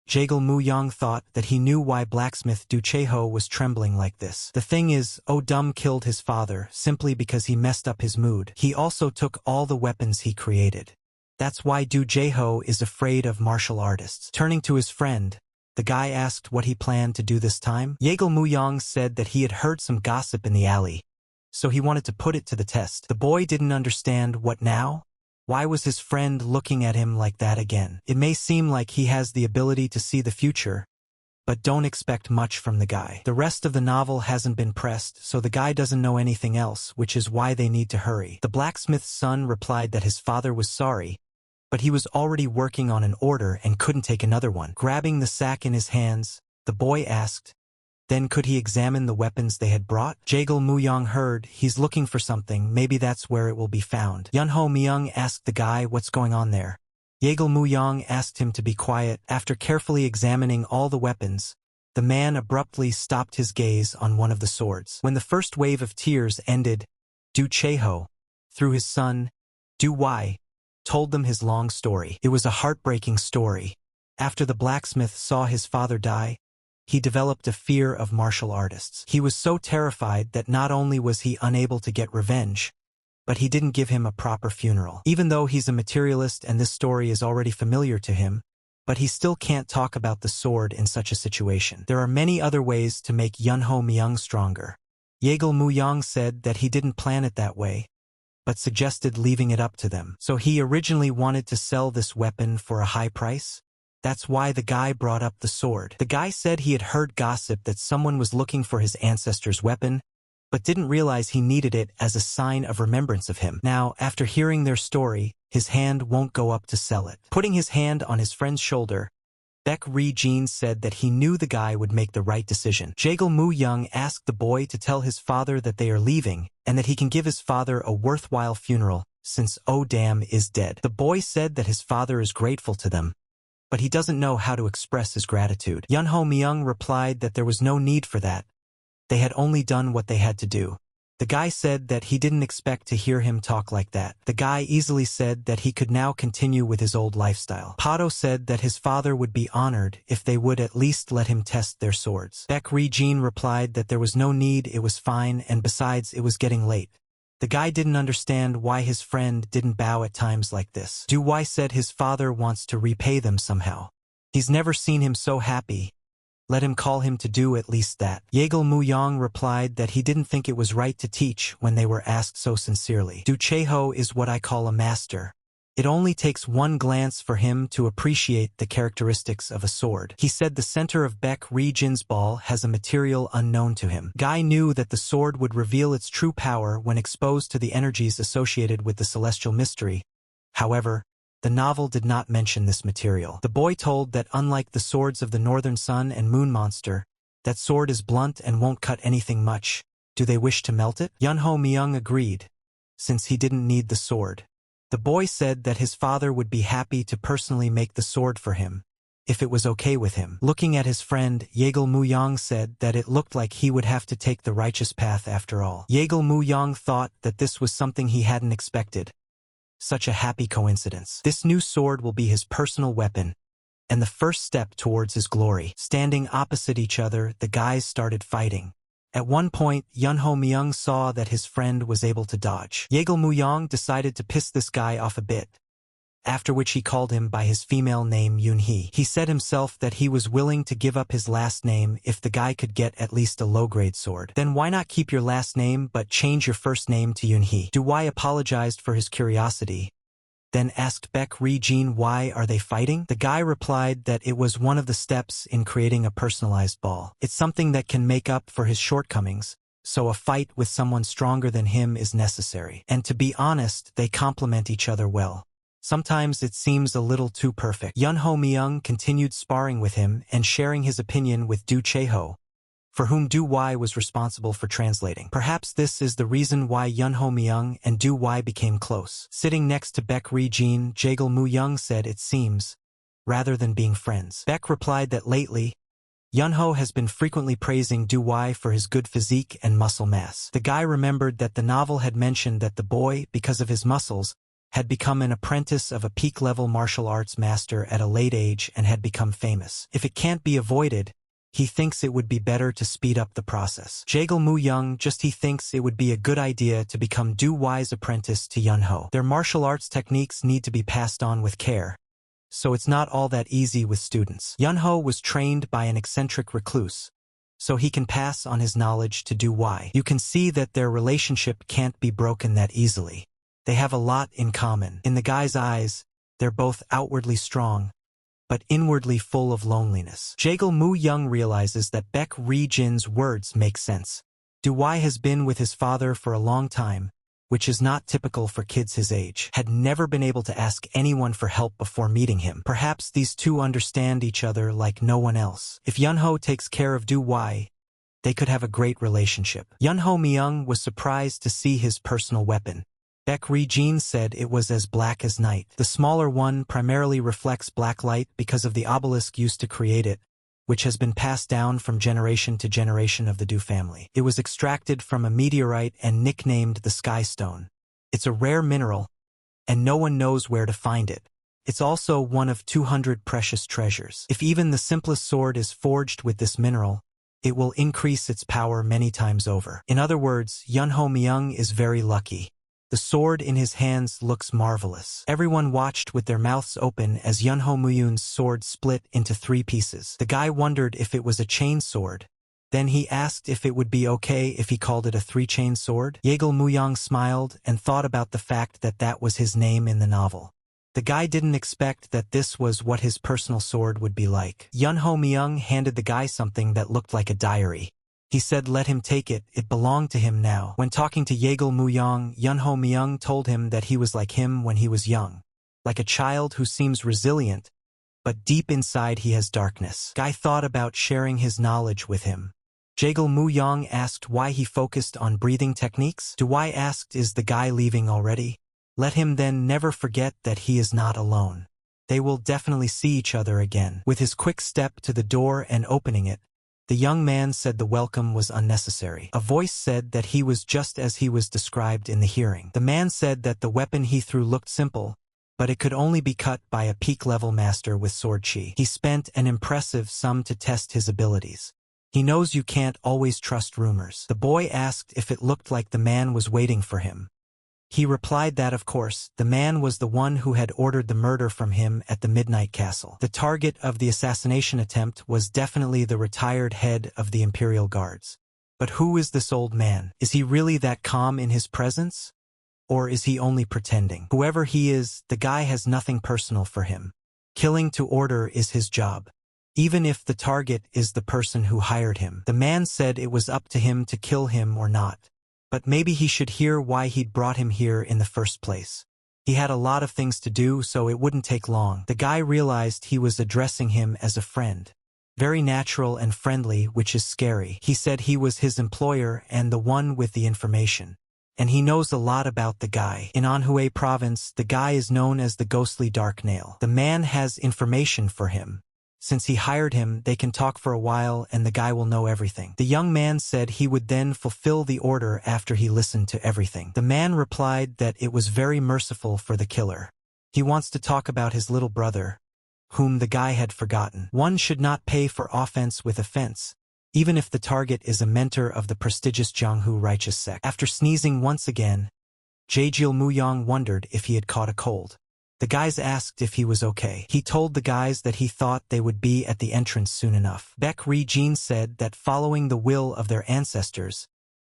Jaegal Muyang thought that he knew why blacksmith Du Cheho was trembling like this. The thing is, Dum killed his father simply because he messed up his mood. He also took all the weapons he created. That's why Du Cheho is afraid of martial artists. Turning to his friend, the guy asked what he planned to do this time. Jaegal Muyang said that he had heard some gossip in the alley, so he wanted to put it to the test. The boy didn't understand. What now? Why was his friend looking at him like that again? It may seem like he has the ability to see the future, but don't expect much from the guy. The rest of the novel hasn't been pressed, so the guy doesn't know anything else, which is why they need to hurry. The blacksmith's son replied that his father was sorry, but he was already working on an order and couldn't take another one. Grabbing the sack in his hands, the boy asked, then could he examine the weapons they had brought? Jaegal Muyang heard, he's looking for something, maybe that's where it will be found. Yunho Myung asked the guy what's going on there. Jaegal Muyang asked him to be quiet. After carefully examining all the weapons, the man abruptly stopped his gaze on one of the swords. When the first wave of tears ended, Du Cheho, through his son, Du Wai, told them his long story. It was a heartbreaking story. After the blacksmith saw his father die, he developed a fear of martial artists. He was so terrified that not only was he unable to get revenge, but he didn't give him a proper funeral. Even though he's a materialist and this story is already familiar to him, but he still can't talk about the sword in such a situation. There are many other ways to make Yunho Myung stronger. Jaegal Muyang said that he didn't plan it that way, but suggested leaving it up to them. So he originally wanted to sell this weapon for a high price? That's why the guy brought up the sword. The guy said he had heard gossip that someone was looking for his ancestor's weapon, but didn't realize he needed it as a sign of remembrance of him. Now, after hearing their story, his hand won't go up to sell it. Putting his hand on his friend's shoulder, Baek Ri-jin said that he knew the guy would make the right decision. Jaegal Muyang asked the boy to tell his father that they are leaving, and that he can give his father a worthwhile funeral, since Dam is dead. The boy said that his father is grateful to them, but he doesn't know how to express his gratitude. Yunho Myung replied that there was no need for that. They had only done what they had to do. The guy said that he didn't expect to hear him talk like that. The guy easily said that he could now continue with his old lifestyle. Pato said that his father would be honored if they would at least let him test their swords. Baek Ri-jin replied that there was no need, it was fine, and besides it was getting late. The guy didn't understand why his friend didn't bow at times like this. Du Wai said his father wants to repay them somehow. He's never seen him so happy. Let him call him to do at least that. Jaegal Muyang replied that he didn't think it was right to teach when they were asked so sincerely. Du Cheho is what I call a master. It only takes one glance for him to appreciate the characteristics of a sword. He said the center of Baek Ri-jin's ball has a material unknown to him. Guy knew that the sword would reveal its true power when exposed to the energies associated with the celestial mystery. However, the novel did not mention this material. The boy told that unlike the swords of the Northern Sun and Moon Monster, that sword is blunt and won't cut anything much. Do they wish to melt it? Yunho Myung agreed, since he didn't need the sword. The boy said that his father would be happy to personally make the sword for him, if it was okay with him. Looking at his friend, Jaegal Muyang said that it looked like he would have to take the righteous path after all. Jaegal Muyang thought that this was something he hadn't expected. Such a happy coincidence. This new sword will be his personal weapon, and the first step towards his glory. Standing opposite each other, the guys started fighting. At one point, Yunho Myung saw that his friend was able to dodge. Jaegal Muyang decided to piss this guy off a bit, after which he called him by his female name Yunhee. He said himself that he was willing to give up his last name if the guy could get at least a low-grade sword. Then why not keep your last name but change your first name to Yunhee? Du Wai apologized for his curiosity, then asked Baek Ri-jin why are they fighting? The guy replied that it was one of the steps in creating a personalized ball. It's something that can make up for his shortcomings, so a fight with someone stronger than him is necessary. And to be honest, they complement each other well. Sometimes it seems a little too perfect. Yunho Myung continued sparring with him and sharing his opinion with Du Cheho, for whom Du Wai was responsible for translating. Perhaps this is the reason why Yunho Myung and Du Wai became close. Sitting next to Baek Ri-jin, Jaegal Muyang said it seems, rather than being friends. Baek replied that lately, Yunho has been frequently praising Du Wai for his good physique and muscle mass. The guy remembered that the novel had mentioned that the boy, because of his muscles, had become an apprentice of a peak-level martial arts master at a late age and had become famous. If it can't be avoided, he thinks it would be better to speed up the process. Jaegil Mu Young he thinks it would be a good idea to become Du Wai's apprentice to Yunho. Their martial arts techniques need to be passed on with care, so it's not all that easy with students. Yunho was trained by an eccentric recluse, so he can pass on his knowledge to Du Wai. You can see that their relationship can't be broken that easily. They have a lot in common. In the guy's eyes, they're both outwardly strong, but inwardly full of loneliness. Jaegil Mu Young realizes that Baek Ri-jin's words make sense. Du Wai has been with his father for a long time, which is not typical for kids his age. Had never been able to ask anyone for help before meeting him. Perhaps these two understand each other like no one else. If Yunho takes care of Du Wai, they could have a great relationship. Yunho Myung was surprised to see his personal weapon. Baek Ri-jin said it was as black as night. The smaller one primarily reflects black light because of the obelisk used to create it, which has been passed down from generation to generation of the Du family. It was extracted from a meteorite and nicknamed the Sky Stone. It's a rare mineral, and no one knows where to find it. It's also one of 200 precious treasures. If even the simplest sword is forged with this mineral, it will increase its power many times over. In other words, Yunho Myung is very lucky. The sword in his hands looks marvelous. Everyone watched with their mouths open as Yunho Myung's sword split into 3 pieces. The guy wondered if it was a chain sword. Then he asked if it would be okay if he called it a 3-chain sword. Jaegil Mu Young smiled and thought about the fact that that was his name in the novel. The guy didn't expect that this was what his personal sword would be like. Yunho Myung handed the guy something that looked like a diary. He said let him take it, it belonged to him now. When talking to Jaegil Mu Young, Yunho Myung told him that he was like him when he was young. Like a child who seems resilient, but deep inside he has darkness. Guy thought about sharing his knowledge with him. Jaegil Mu Young asked why he focused on breathing techniques. Du Wai asked, is the guy leaving already? Let him then never forget that he is not alone. They will definitely see each other again. With his quick step to the door and opening it, the young man said the welcome was unnecessary. A voice said that he was just as he was described in the hearing. The man said that the weapon he threw looked simple, but it could only be cut by a peak-level master with sword chi. He spent an impressive sum to test his abilities. He knows you can't always trust rumors. The boy asked if it looked like the man was waiting for him. He replied that of course, the man was the one who had ordered the murder from him at the Midnight Castle. The target of the assassination attempt was definitely the retired head of the Imperial Guards. But who is this old man? Is he really that calm in his presence? Or is he only pretending? Whoever he is, the guy has nothing personal for him. Killing to order is his job. Even if the target is the person who hired him. The man said it was up to him to kill him or not. But maybe he should hear why he'd brought him here in the first place. He had a lot of things to do, so it wouldn't take long. The guy realized he was addressing him as a friend. Very natural and friendly, which is scary. He said he was his employer and the one with the information. And he knows a lot about the guy. In Manhua province, the guy is known as the Ghostly Dark Nail. The man has information for him. Since he hired him, they can talk for a while and the guy will know everything. The young man said he would then fulfill the order after he listened to everything. The man replied that it was very merciful for the killer. He wants to talk about his little brother, whom the guy had forgotten. One should not pay for offense with offense, even if the target is a mentor of the prestigious Jianghu righteous sect. After sneezing once again, Jaegil Mu Young wondered if he had caught a cold. The guys asked if he was okay. He told the guys that he thought they would be at the entrance soon enough. Baek Ri-jin said that following the will of their ancestors,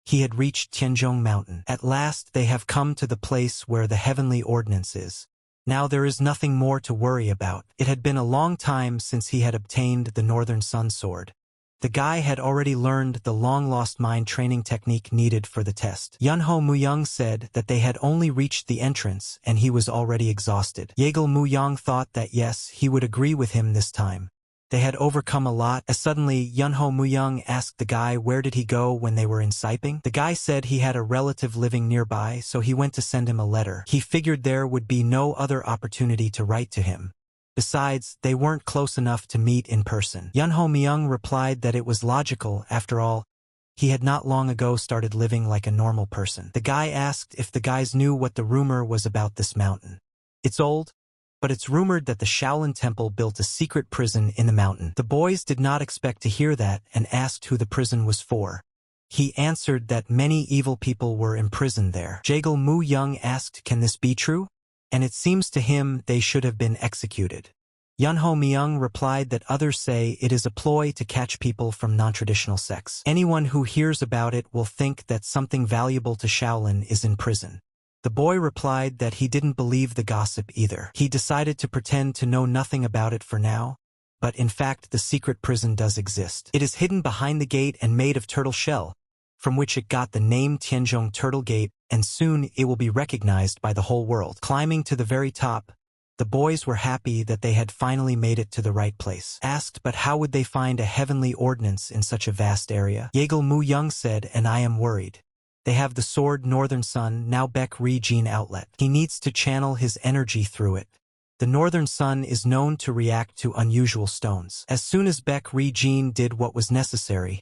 he had reached Tianzhong Mountain. At last they have come to the place where the heavenly ordinance is. Now there is nothing more to worry about. It had been a long time since he had obtained the Northern Sun Sword. The guy had already learned the long-lost mind training technique needed for the test. Yunho Mu Young said that they had only reached the entrance and he was already exhausted. Jaegil Mu Young thought that yes, he would agree with him this time. They had overcome a lot, as suddenly Yunho Mu Young asked the guy where did he go when they were in Siping. The guy said he had a relative living nearby, so he went to send him a letter. He figured there would be no other opportunity to write to him. Besides, they weren't close enough to meet in person. Yunho Myung replied that it was logical, after all, He had not long ago started living like a normal person. The guy asked if the guys knew what the rumor was about this mountain. It's old, but it's rumored that the Shaolin Temple built a secret prison in the mountain. The boys did not expect to hear that and asked who the prison was for. He answered that many evil people were imprisoned there. Jagal Mu Young asked, can this be true? And it seems to him they should have been executed. Yunho Myung replied that others say it is a ploy to catch people from non-traditional sects. Anyone who hears about it will think that something valuable to Shaolin is in prison. The boy replied that he didn't believe the gossip either. He decided to pretend to know nothing about it for now, but in fact the secret prison does exist. It is hidden behind the gate and made of turtle shell, from which it got the name Tianzhong Turtle Gate, and soon it will be recognized by the whole world. Climbing to the very top, the boys were happy that they had finally made it to the right place. Asked but how would they find a heavenly ordinance in such a vast area? Jagal Mu Young said, and I am worried. They have the sword Northern Sun, now Baek Ri Jin outlet. He needs to channel his energy through it. The Northern Sun is known to react to unusual stones. As soon as Baek Ri Jin did what was necessary,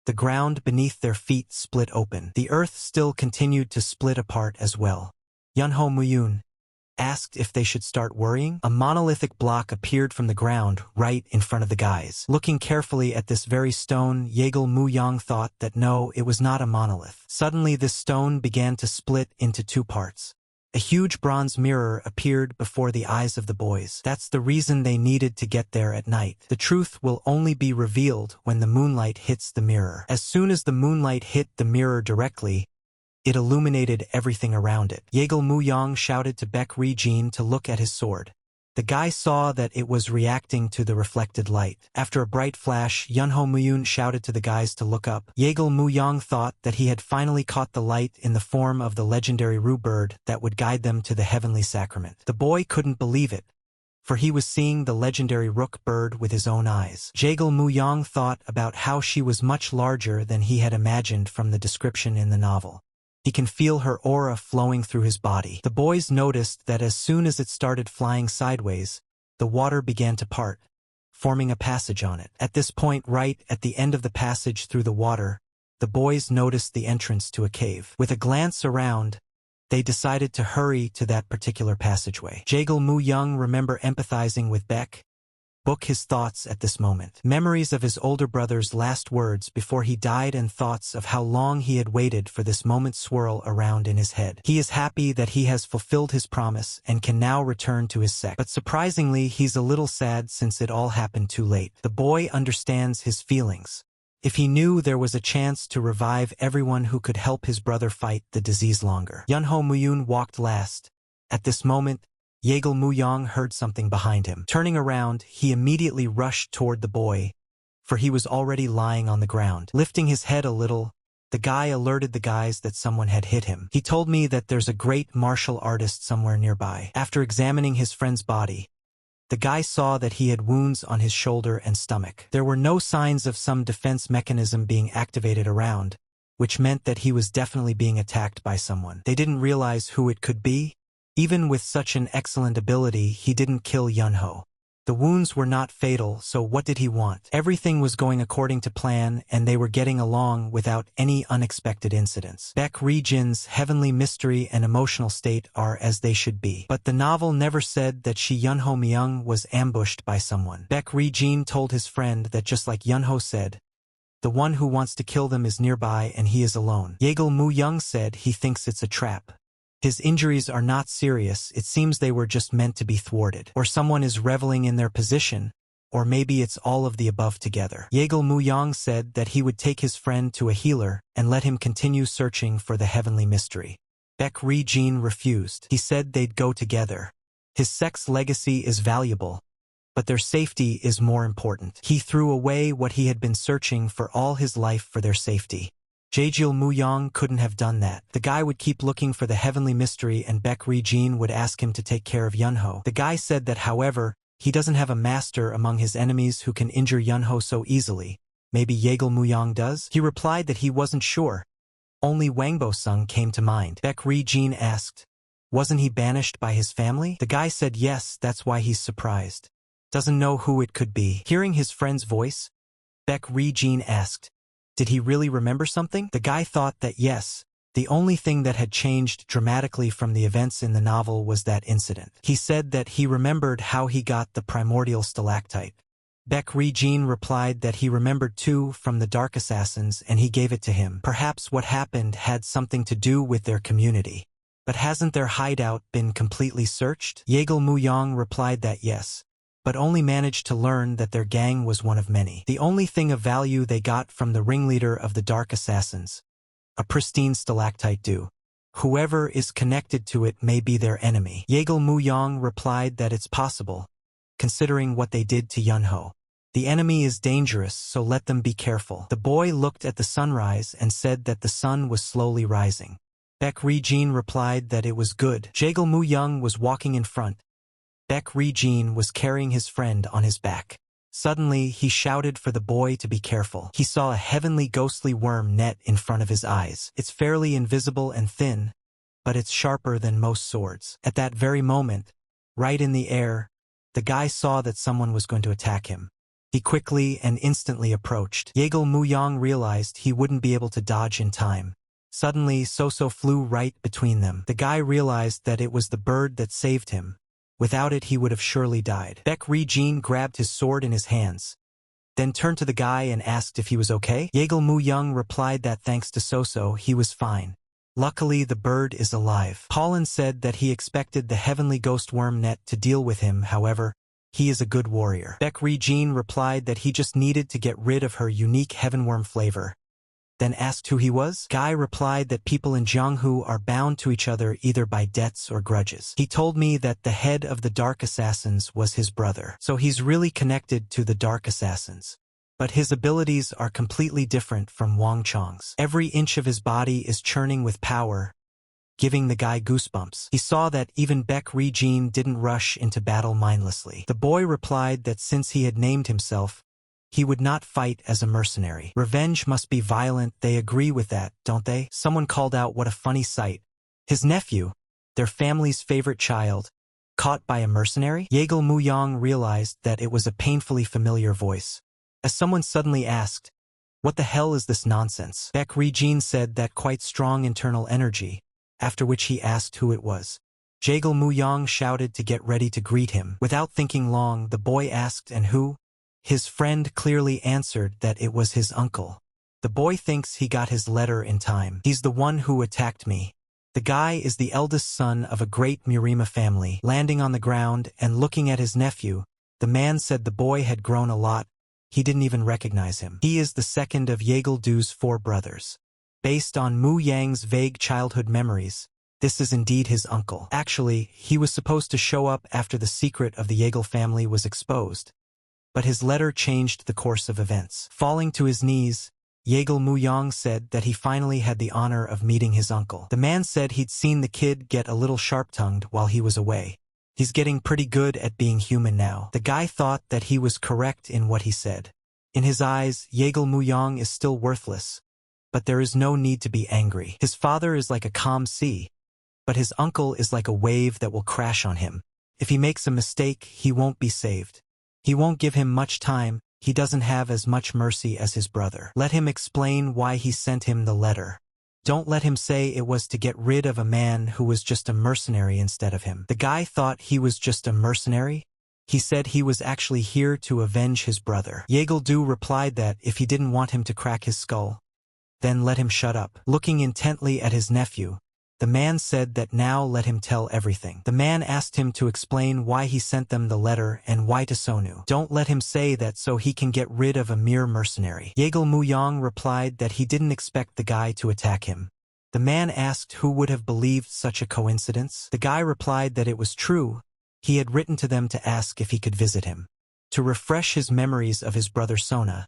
the ground beneath their feet split open. The earth still continued to split apart as well. Yunho Muyun asked if they should start worrying. A monolithic block appeared from the ground right in front of the guys. Looking carefully at this very stone, Jagal Mu Yang thought that no, it was not a monolith. Suddenly this stone began to split into two parts. A huge bronze mirror appeared before the eyes of the boys. That's the reason they needed to get there at night. The truth will only be revealed when the moonlight hits the mirror. As soon as the moonlight hit the mirror directly, it illuminated everything around it. Jagal Mu Yang shouted to Baek Ri Jin to look at his sword. The guy saw that it was reacting to the reflected light. After a bright flash, Yunho Muyun shouted to the guys to look up. Jagal Mu Yang thought that he had finally caught the light in the form of the legendary Ru bird that would guide them to the heavenly sacrament. The boy couldn't believe it, for he was seeing the legendary Rook bird with his own eyes. Jagal Mu Yang thought about how she was much larger than he had imagined from the description in the novel. He can feel her aura flowing through his body. The boys noticed that as soon as it started flying sideways, the water began to part, forming a passage on it. At this point, right at the end of the passage through the water, the boys noticed the entrance to a cave. With a glance around, they decided to hurry to that particular passageway. Jagal Mu Young remember empathizing with Baek Book his thoughts at this moment. Memories of his older brother's last words before he died and thoughts of how long he had waited for this moment swirl around in his head. He is happy that he has fulfilled his promise and can now return to his sect. But surprisingly, he's a little sad since it all happened too late. The boy understands his feelings. If he knew there was a chance to revive everyone who could help his brother fight the disease longer. Yunho Muyun walked last. At this moment, Jagal Mu Yang heard something behind him. Turning around, he immediately rushed toward the boy, for he was already lying on the ground. Lifting his head a little, the guy alerted the guys that someone had hit him. He told me that there's a great martial artist somewhere nearby. After examining his friend's body, the guy saw that he had wounds on his shoulder and stomach. There were no signs of some defense mechanism being activated around, which meant that he was definitely being attacked by someone. They didn't realize who it could be. Even with such an excellent ability, he didn't kill Yunho. The wounds were not fatal, so what did he want? Everything was going according to plan, and they were getting along without any unexpected incidents. Baek Ri Jin's heavenly mystery and emotional state are as they should be. But the novel never said that Yunho Myung was ambushed by someone. Baek Ri Jin told his friend that just like Yunho said, the one who wants to kill them is nearby and he is alone. Jagal Mu Young said he thinks it's a trap. His injuries are not serious, it seems they were just meant to be thwarted. Or someone is reveling in their position, or maybe it's all of the above together. Jagal Mu Yang said that he would take his friend to a healer and let him continue searching for the heavenly mystery. Baek Ri Jin refused. He said they'd go together. His sect's legacy is valuable, but their safety is more important. He threw away what he had been searching for all his life for their safety. Jagal Mu Yang couldn't have done that. The guy would keep looking for the heavenly mystery and Baek Ri Jin would ask him to take care of Yunho. The guy said that however, he doesn't have a master among his enemies who can injure Yunho so easily. Maybe Jagal Mu Yang does? He replied that he wasn't sure. Only Wangbo-sung came to mind. Baek Ri Jin asked, wasn't he banished by his family? The guy said yes, that's why he's surprised. Doesn't know who it could be. Hearing his friend's voice, Baek Ri Jin asked, Did he really remember something? The guy thought that yes. The only thing that had changed dramatically from the events in the novel was that incident. He said that he remembered how he got the primordial stalactite. Baek Ri-jin replied that he remembered too from the Dark Assassins and he gave it to him. Perhaps what happened had something to do with their community. But hasn't their hideout been completely searched? Yeagle Muyang replied that yes, but only managed to learn that their gang was one of many. The only thing of value they got from the ringleader of the Dark Assassins, a pristine stalactite do. Whoever is connected to it may be their enemy. Yeagle Muyang replied that it's possible, considering what they did to Yunho. The enemy is dangerous, so let them be careful. The boy looked at the sunrise and said that the sun was slowly rising. Baek Ri-jin replied that it was good. Yeagle Muyang was walking in front. Baek Ri-jin was carrying his friend on his back. Suddenly, he shouted for the boy to be careful. He saw a heavenly ghostly worm net in front of his eyes. It's fairly invisible and thin, but it's sharper than most swords. At that very moment, right in the air, the guy saw that someone was going to attack him. He quickly and instantly approached. Yeagle Muyang realized he wouldn't be able to dodge in time. Suddenly, Soso flew right between them. The guy realized that it was the bird that saved him. Without it, he would have surely died. Baek Ri-jin grabbed his sword in his hands, then turned to the guy and asked if he was okay. Yeagle Muyang replied that thanks to Soso, he was fine. Luckily, the bird is alive. Paulin said that he expected the heavenly ghost worm net to deal with him, however, he is a good warrior. Baek Ri-jin replied that he just needed to get rid of her unique heavenworm flavor. Then asked who he was. Guy replied that people in Jianghu are bound to each other either by debts or grudges. He told me that the head of the Dark Assassins was his brother, so he's really connected to the Dark Assassins. But his abilities are completely different from Wang Chong's. Every inch of his body is churning with power, giving the guy goosebumps. He saw that even Baek Ri-jin didn't rush into battle mindlessly. The boy replied that since he had named himself, he would not fight as a mercenary. Revenge must be violent, they agree with that, don't they? Someone called out what a funny sight. His nephew, their family's favorite child, caught by a mercenary? Yeagle Muyang realized that it was a painfully familiar voice. As someone suddenly asked, "What the hell is this nonsense?" Baek Ri-jin said that quite strong internal energy, after which he asked who it was. Yeagle Muyang shouted to get ready to greet him. Without thinking long, the boy asked, "And who?" His friend clearly answered that it was his uncle. The boy thinks he got his letter in time. He's the one who attacked me. The guy is the eldest son of a great Murima family. Landing on the ground and looking at his nephew, the man said the boy had grown a lot. He didn't even recognize him. He is the second of Yeagle Du's 4 brothers. Based on Mu Yang's vague childhood memories, this is indeed his uncle. Actually, he was supposed to show up after the secret of the Yeagle family was exposed. But his letter changed the course of events. Falling to his knees, Yeagle Muyang said that he finally had the honor of meeting his uncle. The man said he'd seen the kid get a little sharp-tongued while he was away. He's getting pretty good at being human now. The guy thought that he was correct in what he said. In his eyes, Yeagle Muyang is still worthless. But there is no need to be angry. His father is like a calm sea, but his uncle is like a wave that will crash on him. If he makes a mistake, he won't be saved. He won't give him much time. He doesn't have as much mercy as his brother. Let him explain why he sent him the letter. Don't let him say it was to get rid of a man who was just a mercenary instead of him. The guy thought he was just a mercenary. He said he was actually here to avenge his brother. Yeagle Du replied that if he didn't want him to crack his skull, then let him shut up. Looking intently at his nephew, the man said that now let him tell everything. The man asked him to explain why he sent them the letter and why to Sonu. Don't let him say that so he can get rid of a mere mercenary. Yeagle Muyang replied that he didn't expect the guy to attack him. The man asked who would have believed such a coincidence. The guy replied that it was true. He had written to them to ask if he could visit him, to refresh his memories of his brother Sona,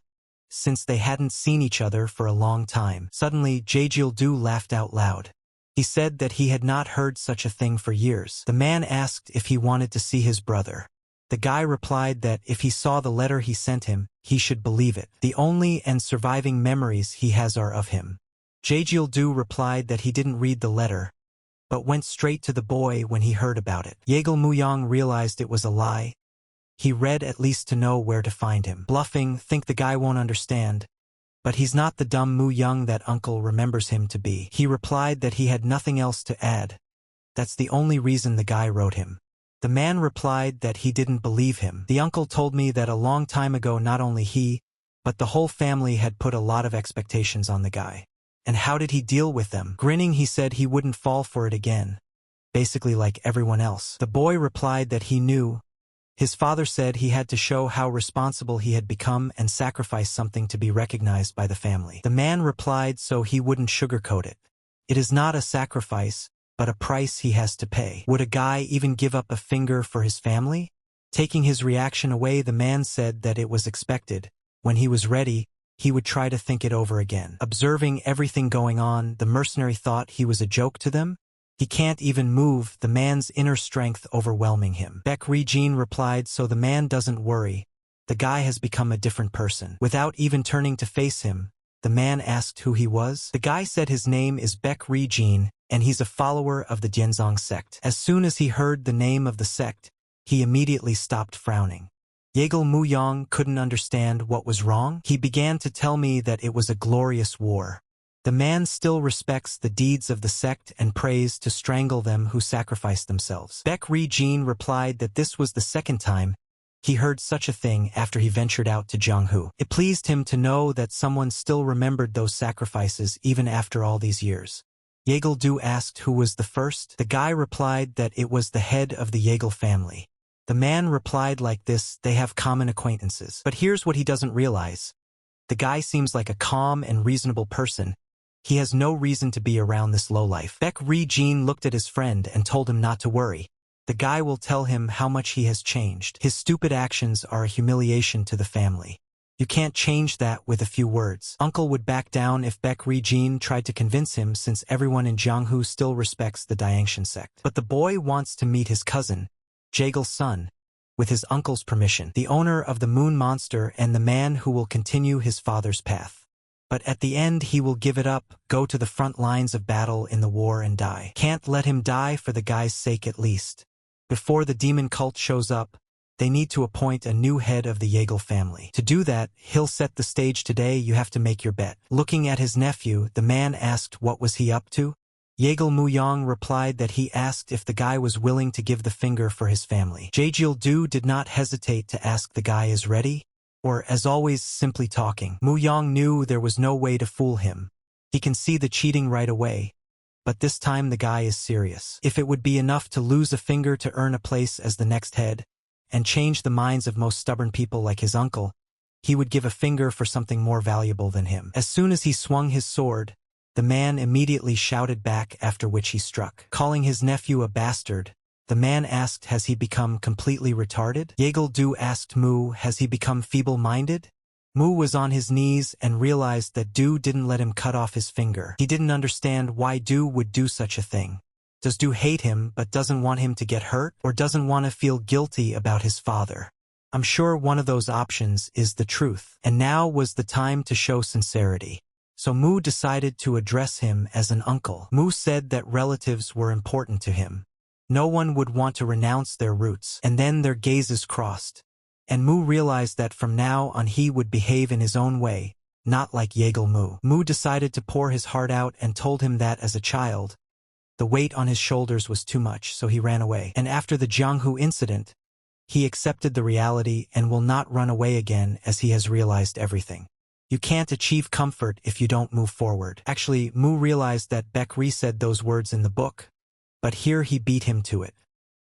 since they hadn't seen each other for a long time. Suddenly, Jejeil Du laughed out loud. He said that he had not heard such a thing for years. The man asked if he wanted to see his brother. The guy replied that if he saw the letter he sent him, he should believe it. The only and surviving memories he has are of him. Jejeil Du replied that he didn't read the letter, but went straight to the boy when he heard about it. Yeagle Muyang realized it was a lie. He read at least to know where to find him. Bluffing, think the guy won't understand. But he's not the dumb Mu Young that uncle remembers him to be. He replied that he had nothing else to add. That's the only reason the guy wrote him. The man replied that he didn't believe him. The uncle told me that a long time ago not only he, but the whole family had put a lot of expectations on the guy. And how did he deal with them? Grinning, he said he wouldn't fall for it again. Basically like everyone else. The boy replied that he knew. His father said he had to show how responsible he had become and sacrifice something to be recognized by the family. The man replied so he wouldn't sugarcoat it. It is not a sacrifice, but a price he has to pay. Would a guy even give up a finger for his family? Taking his reaction away, the man said that it was expected. When he was ready, he would try to think it over again. Observing everything going on, the mercenary thought he was a joke to them. He can't even move, the man's inner strength overwhelming him. Baek Ri-jin replied so the man doesn't worry. The guy has become a different person. Without even turning to face him, the man asked who he was. The guy said his name is Baek Ri-jin, and he's a follower of the Dianzong sect. As soon as he heard the name of the sect, he immediately stopped frowning. Yeagle Mu Young couldn't understand what was wrong. He began to tell me that it was a glorious war. The man still respects the deeds of the sect and prays to strangle them who sacrifice themselves. Baek Ri-jin replied that this was the second time he heard such a thing after he ventured out to Jianghu. It pleased him to know that someone still remembered those sacrifices even after all these years. Yeagle Du asked who was the first. The guy replied that it was the head of the Yeagle family. The man replied like this, they have common acquaintances. But here's what he doesn't realize. The guy seems like a calm and reasonable person. He has no reason to be around this lowlife. Baek Ri-jin looked at his friend and told him not to worry. The guy will tell him how much he has changed. His stupid actions are a humiliation to the family. You can't change that with a few words. Uncle would back down if Baek Ri-jin tried to convince him since everyone in Jianghu still respects the Daengshan sect. But the boy wants to meet his cousin, Jaegle's son, with his uncle's permission, the owner of the moon monster and the man who will continue his father's path. But at the end he will give it up, go to the front lines of battle in the war and die. Can't let him die for the guy's sake at least. Before the demon cult shows up, they need to appoint a new head of the Yeagle family. To do that, he'll set the stage today, you have to make your bet. Looking at his nephew, the man asked what was he up to? Yeagle Mu Young replied that he asked if the guy was willing to give the finger for his family. Jaegil Du did not hesitate to ask the guy is ready? Or, as always, simply talking. Mu Young knew there was no way to fool him. He can see the cheating right away. But this time the guy is serious. If it would be enough to lose a finger to earn a place as the next head, and change the minds of most stubborn people like his uncle, he would give a finger for something more valuable than him. As soon as he swung his sword, the man immediately shouted back, after which he struck. Calling his nephew a bastard, the man asked, has he become completely retarded? Yeagle Du asked Mu, has he become feeble-minded? Mu was on his knees and realized that Du didn't let him cut off his finger. He didn't understand why Du would do such a thing. Does Du hate him but doesn't want him to get hurt, or doesn't want to feel guilty about his father? I'm sure one of those options is the truth. And now was the time to show sincerity. So Mu decided to address him as an uncle. Mu said that relatives were important to him. No one would want to renounce their roots. And then their gazes crossed. And Mu realized that from now on he would behave in his own way, not like Yeagle Mu. Mu decided to pour his heart out and told him that as a child, the weight on his shoulders was too much, so he ran away. And after the Jianghu incident, he accepted the reality and will not run away again as he has realized everything. You can't achieve comfort if you don't move forward. Actually, Mu realized that Baek Ri said those words in the book, but here he beat him to it.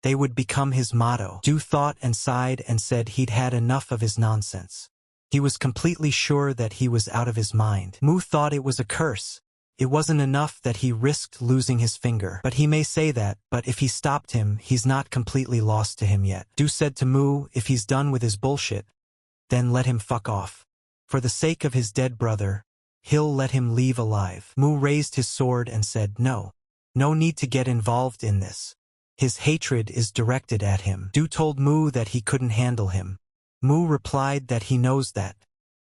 They would become his motto. Du thought and sighed and said he'd had enough of his nonsense. He was completely sure that he was out of his mind. Mu thought it was a curse. It wasn't enough that he risked losing his finger. But he may say that, but if he stopped him, he's not completely lost to him yet. Du said to Mu, if he's done with his bullshit, then let him fuck off. For the sake of his dead brother, he'll let him leave alive. Mu raised his sword and said, no. No need to get involved in this. His hatred is directed at him. Du told Mu that he couldn't handle him. Mu replied that he knows that,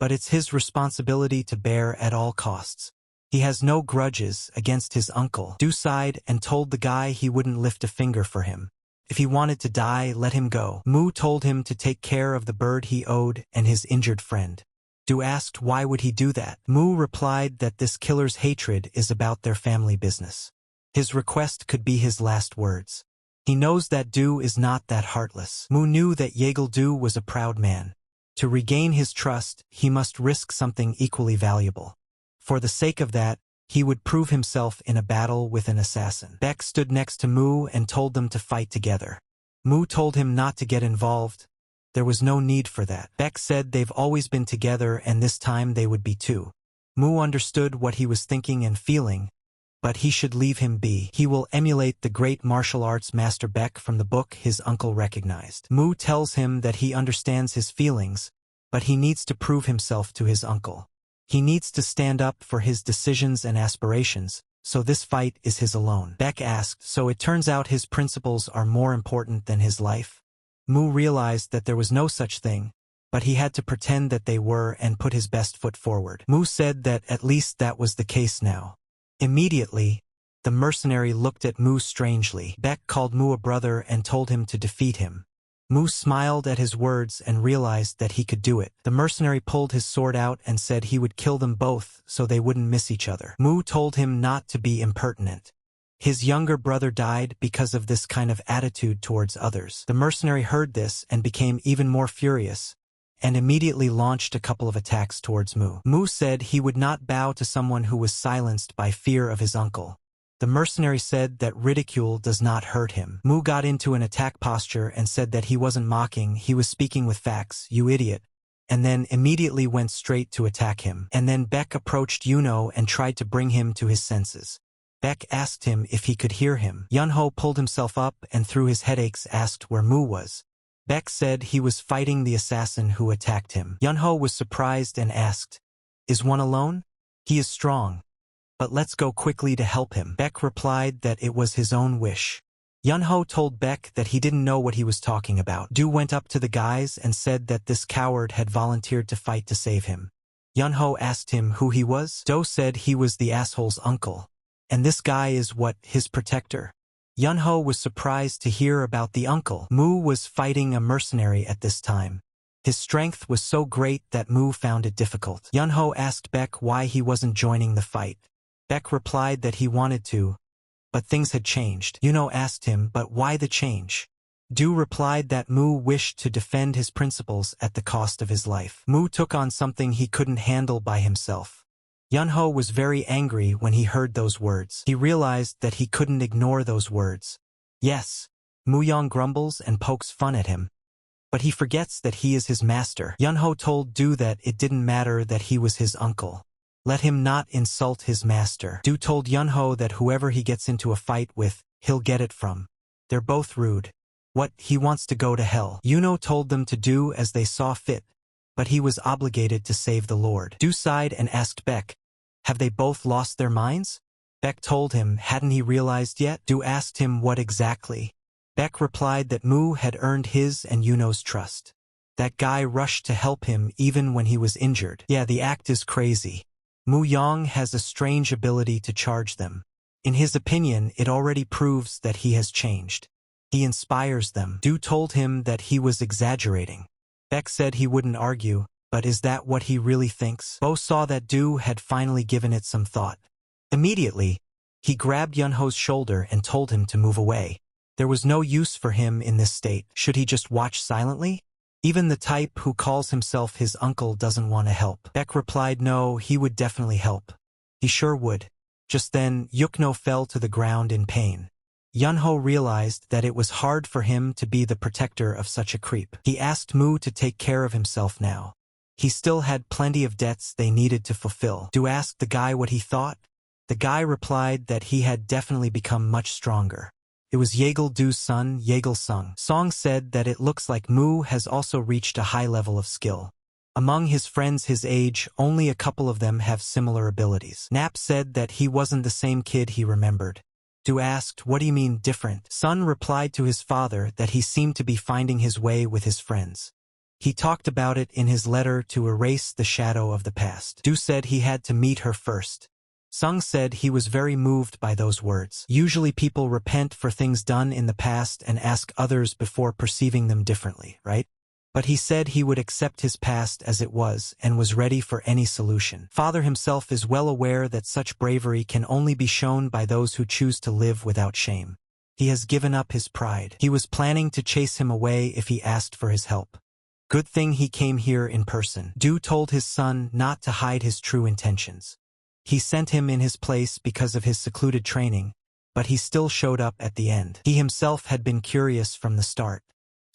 but it's his responsibility to bear at all costs. He has no grudges against his uncle. Du sighed and told the guy he wouldn't lift a finger for him. If he wanted to die, let him go. Mu told him to take care of the bird he owed and his injured friend. Du asked why would he do that. Mu replied that this killer's hatred is about their family business. His request could be his last words. He knows that Du is not that heartless. Mu knew that Yeagle Du was a proud man. To regain his trust, he must risk something equally valuable. For the sake of that, he would prove himself in a battle with an assassin. Beck stood next to Mu and told them to fight together. Mu told him not to get involved. There was no need for that. Beck said they've always been together and this time they would be too. Mu understood what he was thinking and feeling, but he should leave him be. He will emulate the great martial arts master Beck from the book his uncle recognized. Mu tells him that he understands his feelings, but he needs to prove himself to his uncle. He needs to stand up for his decisions and aspirations, so this fight is his alone. Beck asked, so it turns out his principles are more important than his life? Mu realized that there was no such thing, but he had to pretend that they were and put his best foot forward. Mu said that at least that was the case now. Immediately, the mercenary looked at Mu strangely. Beck called Mu a brother and told him to defeat him. Mu smiled at his words and realized that he could do it. The mercenary pulled his sword out and said he would kill them both so they wouldn't miss each other. Mu told him not to be impertinent. His younger brother died because of this kind of attitude towards others. The mercenary heard this and became even more furious, and immediately launched a couple of attacks towards Mu. Mu said he would not bow to someone who was silenced by fear of his uncle. The mercenary said that ridicule does not hurt him. Mu got into an attack posture and said that he wasn't mocking, he was speaking with facts, you idiot, and then immediately went straight to attack him. And then Beck approached Yuno and tried to bring him to his senses. Beck asked him if he could hear him. Yunho pulled himself up and through his headaches asked where Mu was. Beck said he was fighting the assassin who attacked him. Yunho was surprised and asked, is one alone? He is strong, but let's go quickly to help him. Beck replied that it was his own wish. Yunho told Beck that he didn't know what he was talking about. Du went up to the guys and said that this coward had volunteered to fight to save him. Yunho asked him who he was. Do said he was the asshole's uncle. And this guy is what, his protector? Yunho was surprised to hear about the uncle. Mu was fighting a mercenary at this time. His strength was so great that Mu found it difficult. Yunho asked Beck why he wasn't joining the fight. Beck replied that he wanted to, but things had changed. Yuno asked him, but why the change? Du replied that Mu wished to defend his principles at the cost of his life. Mu took on something he couldn't handle by himself. Yunho was very angry when he heard those words. He realized that he couldn't ignore those words. Yes, Mu Yang grumbles and pokes fun at him, but he forgets that he is his master. Yunho told Du that it didn't matter that he was his uncle. Let him not insult his master. Du told Yunho that whoever he gets into a fight with, he'll get it from. They're both rude. What, he wants to go to hell. Yuno told them to do as they saw fit, but he was obligated to save the Lord. Du sighed and asked Beck, have they both lost their minds? Beck told him, hadn't he realized yet? Du asked him what exactly. Beck replied that Mu had earned his and Yuno's trust. That guy rushed to help him even when he was injured. Yeah, the act is crazy. Mu Yang has a strange ability to charge them. In his opinion, it already proves that he has changed. He inspires them. Du told him that he was exaggerating. Beck said he wouldn't argue, but is that what he really thinks? Bo saw that Du had finally given it some thought. Immediately, he grabbed Yunho's shoulder and told him to move away. There was no use for him in this state. Should he just watch silently? Even the type who calls himself his uncle doesn't want to help. Beck replied no, he would definitely help. He sure would. Just then, Yukno fell to the ground in pain. Yunho realized that it was hard for him to be the protector of such a creep. He asked Mu to take care of himself now. He still had plenty of debts they needed to fulfill. Du asked the guy what he thought. The guy replied that he had definitely become much stronger. It was Yeagle Du's son, Yeagle Sung. Song said that it looks like Mu has also reached a high level of skill. Among his friends his age, only a couple of them have similar abilities. Nap said that he wasn't the same kid he remembered. Du asked, what do you mean different? Sun replied to his father that he seemed to be finding his way with his friends. He talked about it in his letter to erase the shadow of the past. Du said he had to meet her first. Sung said he was very moved by those words. Usually people repent for things done in the past and ask others before perceiving them differently, right? But he said he would accept his past as it was and was ready for any solution. Father himself is well aware that such bravery can only be shown by those who choose to live without shame. He has given up his pride. He was planning to chase him away if he asked for his help. Good thing he came here in person. Du told his son not to hide his true intentions. He sent him in his place because of his secluded training, but he still showed up at the end. He himself had been curious from the start.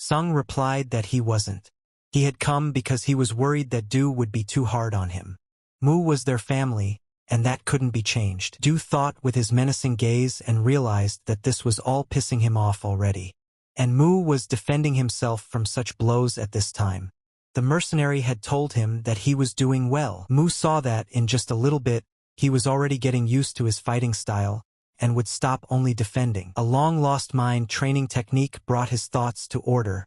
Sung replied that he wasn't. He had come because he was worried that Du would be too hard on him. Mu was their family, and that couldn't be changed. Du thought with his menacing gaze and realized that this was all pissing him off already. And Mu was defending himself from such blows at this time. The mercenary had told him that he was doing well. Mu saw that in just a little bit, he was already getting used to his fighting style, and would stop only defending. A long-lost mind training technique brought his thoughts to order,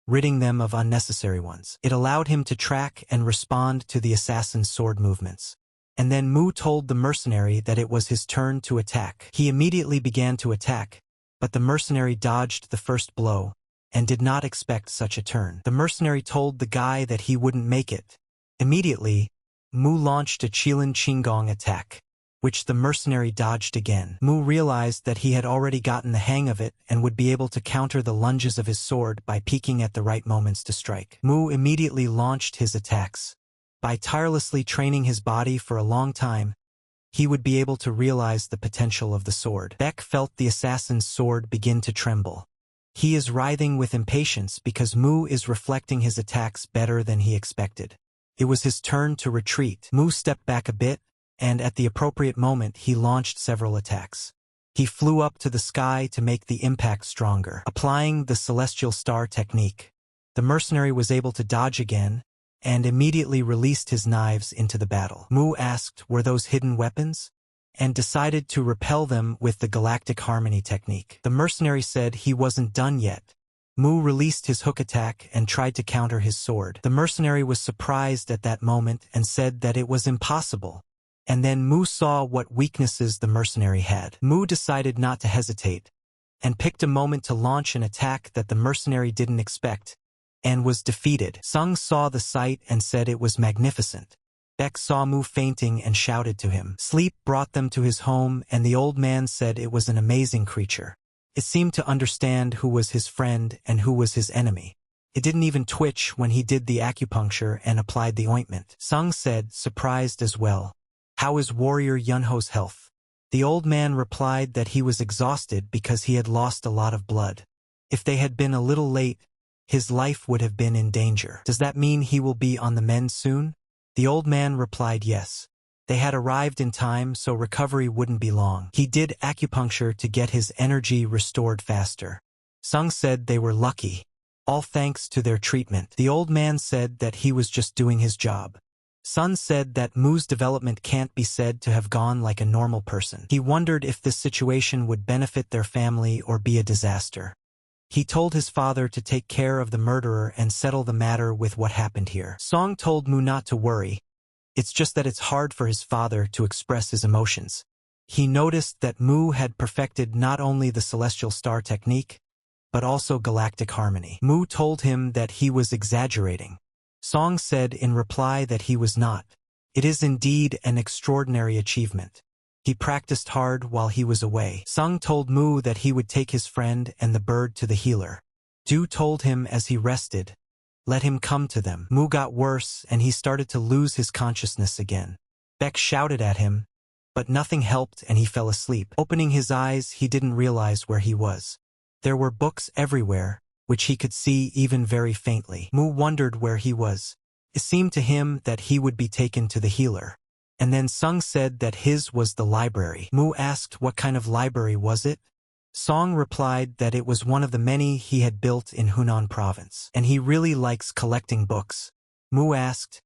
ridding them of unnecessary ones. It allowed him to track and respond to the assassin's sword movements. And then Mu told the mercenary that it was his turn to attack. He immediately began to attack, but the mercenary dodged the first blow, and did not expect such a turn. The mercenary told the guy that he wouldn't make it. Immediately, Mu launched a Qilin Qinggong attack, which the mercenary dodged again. Mu realized that he had already gotten the hang of it and would be able to counter the lunges of his sword by peeking at the right moments to strike. Mu immediately launched his attacks. By tirelessly training his body for a long time, he would be able to realize the potential of the sword. Beck felt the assassin's sword begin to tremble. He is writhing with impatience because Mu is reflecting his attacks better than he expected. It was his turn to retreat. Mu stepped back a bit, and at the appropriate moment he launched several attacks. He flew up to the sky to make the impact stronger. Applying the celestial star technique, the mercenary was able to dodge again, and immediately released his knives into the battle. Mu asked, were those hidden weapons? And decided to repel them with the galactic harmony technique. The mercenary said he wasn't done yet. Mu released his hook attack and tried to counter his sword. The mercenary was surprised at that moment and said that it was impossible. And then Mu saw what weaknesses the mercenary had. Mu decided not to hesitate, and picked a moment to launch an attack that the mercenary didn't expect, and was defeated. Sung saw the sight and said it was magnificent. Beck saw Mu fainting and shouted to him. Sleep brought them to his home, and the old man said it was an amazing creature. It seemed to understand who was his friend and who was his enemy. It didn't even twitch when he did the acupuncture and applied the ointment. Sung said, surprised as well, how is warrior Yunho's health? The old man replied that he was exhausted because he had lost a lot of blood. If they had been a little late, his life would have been in danger. Does that mean he will be on the mend soon? The old man replied yes. They had arrived in time, so recovery wouldn't be long. He did acupuncture to get his energy restored faster. Sung said they were lucky, all thanks to their treatment. The old man said that he was just doing his job. Sun said that Mu's development can't be said to have gone like a normal person. He wondered if this situation would benefit their family or be a disaster. He told his father to take care of the murderer and settle the matter with what happened here. Song told Mu not to worry. It's just that it's hard for his father to express his emotions. He noticed that Mu had perfected not only the celestial star technique, but also galactic harmony. Mu told him that he was exaggerating. Song said in reply that he was not. It is indeed an extraordinary achievement. He practiced hard while he was away. Sung told Mu that he would take his friend and the bird to the healer. Du told him as he rested, let him come to them. Mu got worse and he started to lose his consciousness again. Beck shouted at him, but nothing helped and he fell asleep. Opening his eyes, he didn't realize where he was. There were books everywhere, which he could see even very faintly. Mu wondered where he was. It seemed to him that he would be taken to the healer. And then Sung said that his was the library. Mu asked what kind of library was it? Song replied that it was one of the many he had built in Hunan province. And he really likes collecting books. Mu asked,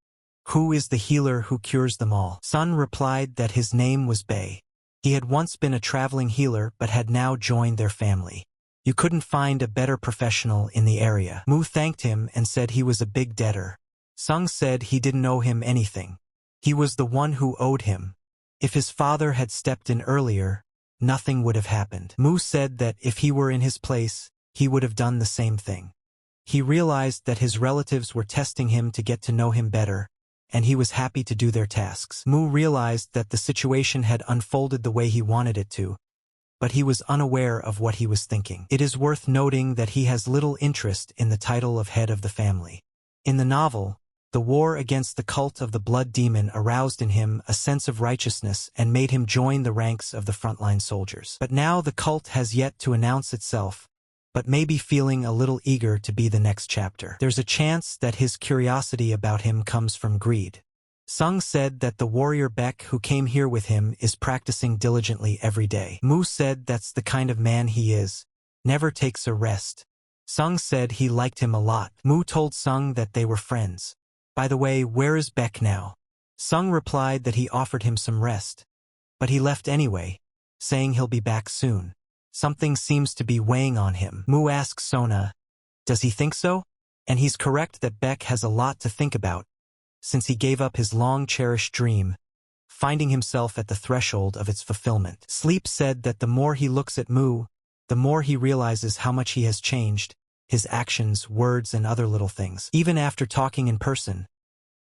who is the healer who cures them all? Sun replied that his name was Bei. He had once been a traveling healer but had now joined their family. You couldn't find a better professional in the area. Mu thanked him and said he was a big debtor. Sung said he didn't owe him anything. He was the one who owed him. If his father had stepped in earlier, nothing would have happened. Mu said that if he were in his place, he would have done the same thing. He realized that his relatives were testing him to get to know him better, and he was happy to do their tasks. Mu realized that the situation had unfolded the way he wanted it to, but he was unaware of what he was thinking. It is worth noting that he has little interest in the title of head of the family. In the novel, the war against the cult of the blood demon aroused in him a sense of righteousness and made him join the ranks of the frontline soldiers. But now the cult has yet to announce itself, but may be feeling a little eager to be the next chapter. There's a chance that his curiosity about him comes from greed. Sung said that the warrior Beck who came here with him is practicing diligently every day. Mu said that's the kind of man he is, never takes a rest. Sung said he liked him a lot. Mu told Sung that they were friends. By the way, where is Beck now? Sung replied that he offered him some rest, but he left anyway, saying he'll be back soon. Something seems to be weighing on him. Mu asks Sona, does he think so? And he's correct that Beck has a lot to think about, since he gave up his long-cherished dream, finding himself at the threshold of its fulfillment. Sleep said that the more he looks at Mu, the more he realizes how much he has changed, his actions, words, and other little things. Even after talking in person,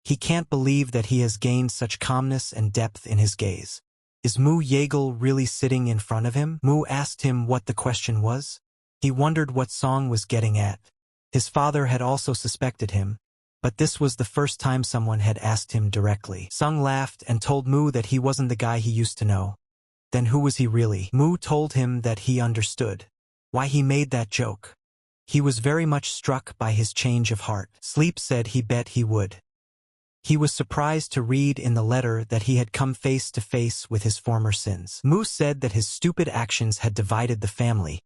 he can't believe that he has gained such calmness and depth in his gaze. Is Mu Yeagle really sitting in front of him? Mu asked him what the question was. He wondered what Song was getting at. His father had also suspected him, but this was the first time someone had asked him directly. Sung laughed and told Mu that he wasn't the guy he used to know. Then who was he really? Mu told him that he understood why he made that joke. He was very much struck by his change of heart. Sleep said he bet he would. He was surprised to read in the letter that he had come face to face with his former sins. Mu said that his stupid actions had divided the family,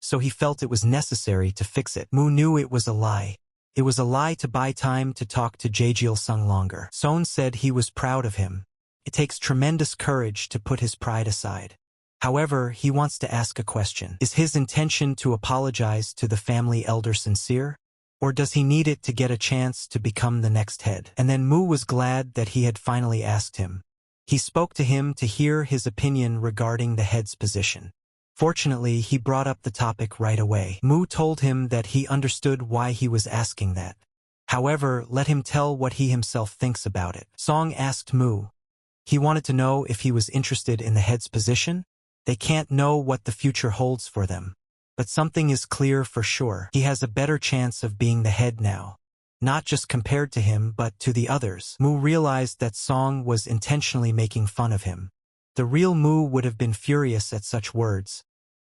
so he felt it was necessary to fix it. Mu knew it was a lie. It was a lie to buy time to talk to Jaejil Sung longer. Son said he was proud of him. It takes tremendous courage to put his pride aside. However, he wants to ask a question. Is his intention to apologize to the family elder sincere? Or does he need it to get a chance to become the next head? And then Mu was glad that he had finally asked him. He spoke to him to hear his opinion regarding the head's position. Fortunately, he brought up the topic right away. Mu told him that he understood why he was asking that. However, let him tell what he himself thinks about it. Song asked Mu. He wanted to know if he was interested in the head's position. They can't know what the future holds for them. But something is clear for sure. He has a better chance of being the head now. Not just compared to him, but to the others. Mu realized that Song was intentionally making fun of him. The real Mu would have been furious at such words.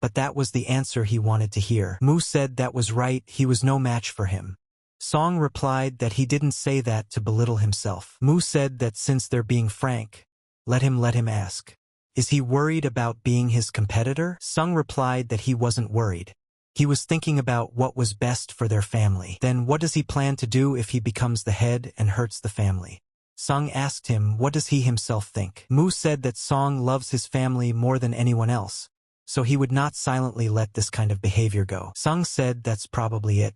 But that was the answer he wanted to hear. Mu said that was right, he was no match for him. Song replied that he didn't say that to belittle himself. Mu said that since they're being frank, let him ask. Is he worried about being his competitor? Sung replied that he wasn't worried. He was thinking about what was best for their family. Then what does he plan to do if he becomes the head and hurts the family? Sung asked him what does he himself think. Mu said that Song loves his family more than anyone else, so he would not silently let this kind of behavior go. Sung said that's probably it.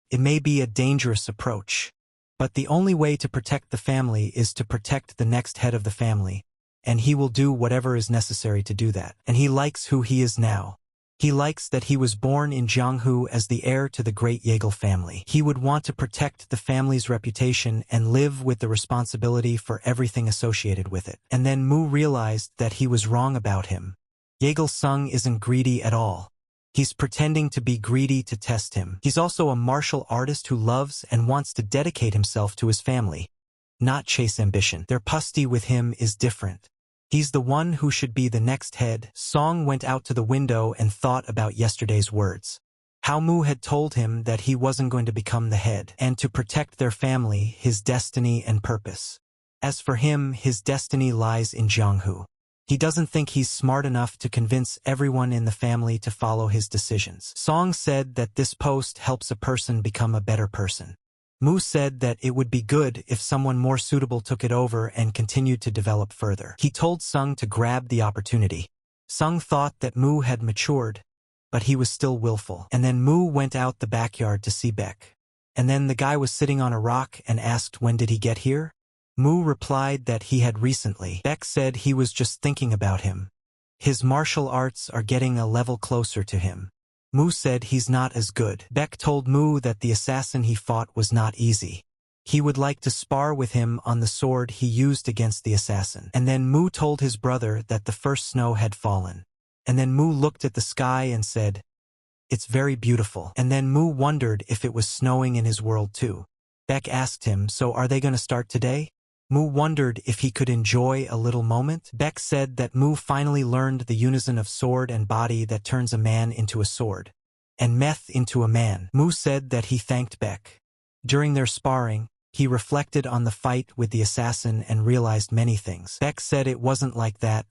It may be a dangerous approach, but the only way to protect the family is to protect the next head of the family, and he will do whatever is necessary to do that. And he likes who he is now. He likes that he was born in Jianghu as the heir to the great Yeagle family. He would want to protect the family's reputation and live with the responsibility for everything associated with it. And then Mu realized that he was wrong about him. Yeagle Sung isn't greedy at all. He's pretending to be greedy to test him. He's also a martial artist who loves and wants to dedicate himself to his family, not chase ambition. Their pusti with him is different. He's the one who should be the next head. Song went out to the window and thought about yesterday's words. How Mu had told him that he wasn't going to become the head, and to protect their family, his destiny and purpose. As for him, his destiny lies in Jianghu. He doesn't think he's smart enough to convince everyone in the family to follow his decisions. Song said that this post helps a person become a better person. Mu said that it would be good if someone more suitable took it over and continued to develop further. He told Sung to grab the opportunity. Sung thought that Mu had matured, but he was still willful. And then Mu went out the backyard to see Beck. And then the guy was sitting on a rock and asked when did he get here? Mu replied that he had recently. Beck said he was just thinking about him. His martial arts are getting a level closer to him. Mu said he's not as good. Beck told Mu that the assassin he fought was not easy. He would like to spar with him on the sword he used against the assassin. And then Mu told his brother that the first snow had fallen. And then Mu looked at the sky and said, "It's very beautiful." And then Mu wondered if it was snowing in his world too. Beck asked him, "So are they going to start today?" Mu wondered if he could enjoy a little moment. Beck said that Mu finally learned the unison of sword and body that turns a man into a sword, and meth into a man. Mu said that he thanked Beck. During their sparring, he reflected on the fight with the assassin and realized many things. Beck said it wasn't like that.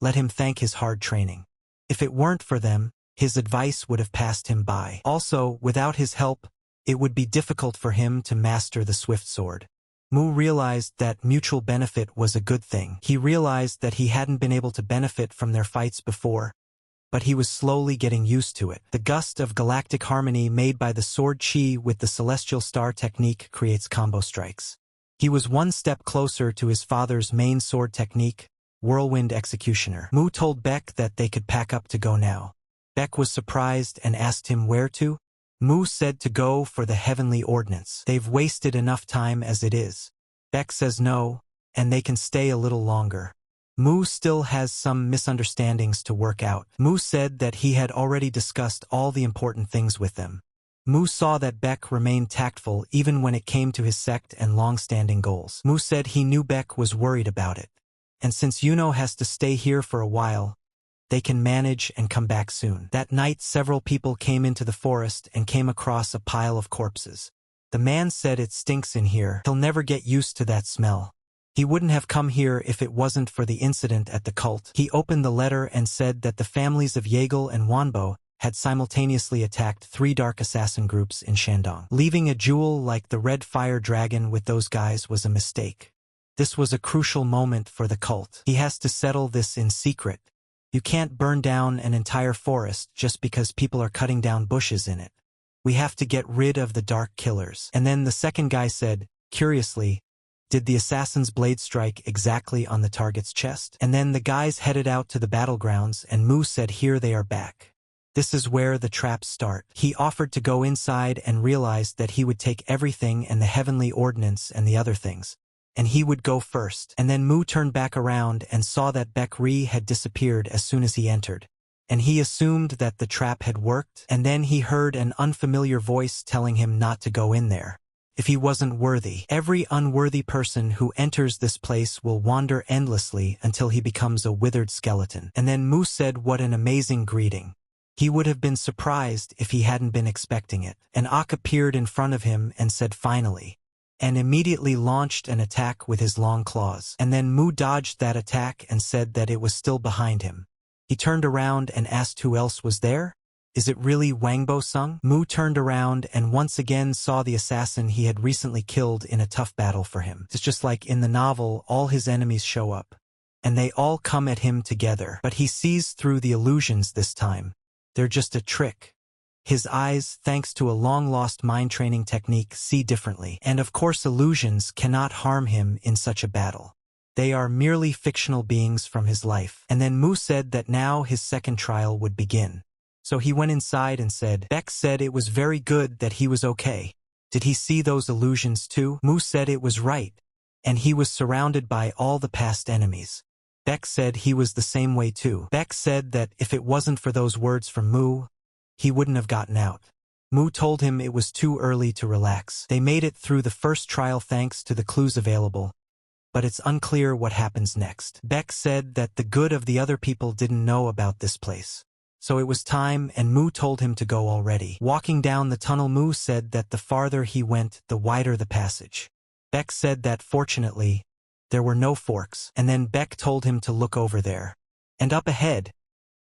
Let him thank his hard training. If it weren't for them, his advice would have passed him by. Also, without his help, it would be difficult for him to master the swift sword. Mu realized that mutual benefit was a good thing. He realized that he hadn't been able to benefit from their fights before, but he was slowly getting used to it. The gust of galactic harmony made by the sword chi with the celestial star technique creates combo strikes. He was one step closer to his father's main sword technique, Whirlwind Executioner. Mu told Beck that they could pack up to go now. Beck was surprised and asked him where to. Mu said to go for the heavenly ordnance. They've wasted enough time as it is. Beck says no, and they can stay a little longer. Mu still has some misunderstandings to work out. Mu said that he had already discussed all the important things with them. Mu saw that Beck remained tactful even when it came to his sect and long-standing goals. Mu said he knew Beck was worried about it. And since Yuno has to stay here for a while, they can manage and come back soon. That night several people came into the forest and came across a pile of corpses. The man said it stinks in here. He'll never get used to that smell. He wouldn't have come here if it wasn't for the incident at the cult. He opened the letter and said that the families of Yeagle and Wanbo had simultaneously attacked 3 dark assassin groups in Shandong. Leaving a jewel like the Red Fire Dragon with those guys was a mistake. This was a crucial moment for the cult. He has to settle this in secret. You can't burn down an entire forest just because people are cutting down bushes in it. We have to get rid of the dark killers. And then the second guy said, curiously, did the assassin's blade strike exactly on the target's chest? And then the guys headed out to the battlegrounds and Mu said here they are back. This is where the traps start. He offered to go inside and realized that he would take everything and the heavenly ordnance and the other things. And he would go first. And then Mu turned back around and saw that Beck Ri had disappeared as soon as he entered. And he assumed that the trap had worked, and then he heard an unfamiliar voice telling him not to go in there. If he wasn't worthy. Every unworthy person who enters this place will wander endlessly until he becomes a withered skeleton. And then Mu said what an amazing greeting. He would have been surprised if he hadn't been expecting it. And Ak appeared in front of him and said finally, and immediately launched an attack with his long claws. And then Mu dodged that attack and said that it was still behind him. He turned around and asked who else was there. Is it really Wangbo-sung? Mu turned around and once again saw the assassin he had recently killed in a tough battle for him. It's just like in the novel, all his enemies show up, and they all come at him together. But he sees through the illusions this time. They're just a trick. His eyes, thanks to a long-lost mind training technique, see differently. And of course illusions cannot harm him in such a battle. They are merely fictional beings from his life. And then Mu said that now his second trial would begin. So he went inside and said, Beck said it was very good that he was okay. Did he see those illusions too? Mu said it was right. And he was surrounded by all the past enemies. Beck said he was the same way too. Beck said that if it wasn't for those words from Mu, he wouldn't have gotten out. Mu told him it was too early to relax. They made it through the first trial thanks to the clues available, but it's unclear what happens next. Beck said that the good of the other people didn't know about this place. So it was time, and Mu told him to go already. Walking down the tunnel, Mu said that the farther he went, the wider the passage. Beck said that fortunately, there were no forks, and then Beck told him to look over there. And up ahead,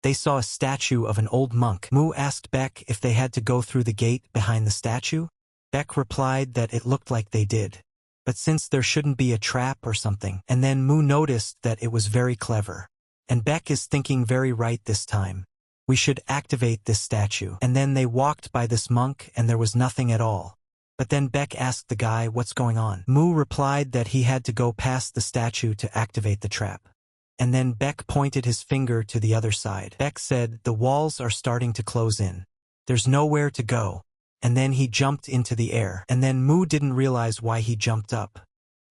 they saw a statue of an old monk. Mu asked Beck if they had to go through the gate behind the statue. Beck replied that it looked like they did. But since there shouldn't be a trap or something, and then Mu noticed that it was very clever. And Beck is thinking very right this time. We should activate this statue. And then they walked by this monk and there was nothing at all. But then Beck asked the guy what's going on. Mu replied that he had to go past the statue to activate the trap. And then Beck pointed his finger to the other side. Beck said, the walls are starting to close in. There's nowhere to go. And then he jumped into the air. And then Mu didn't realize why he jumped up.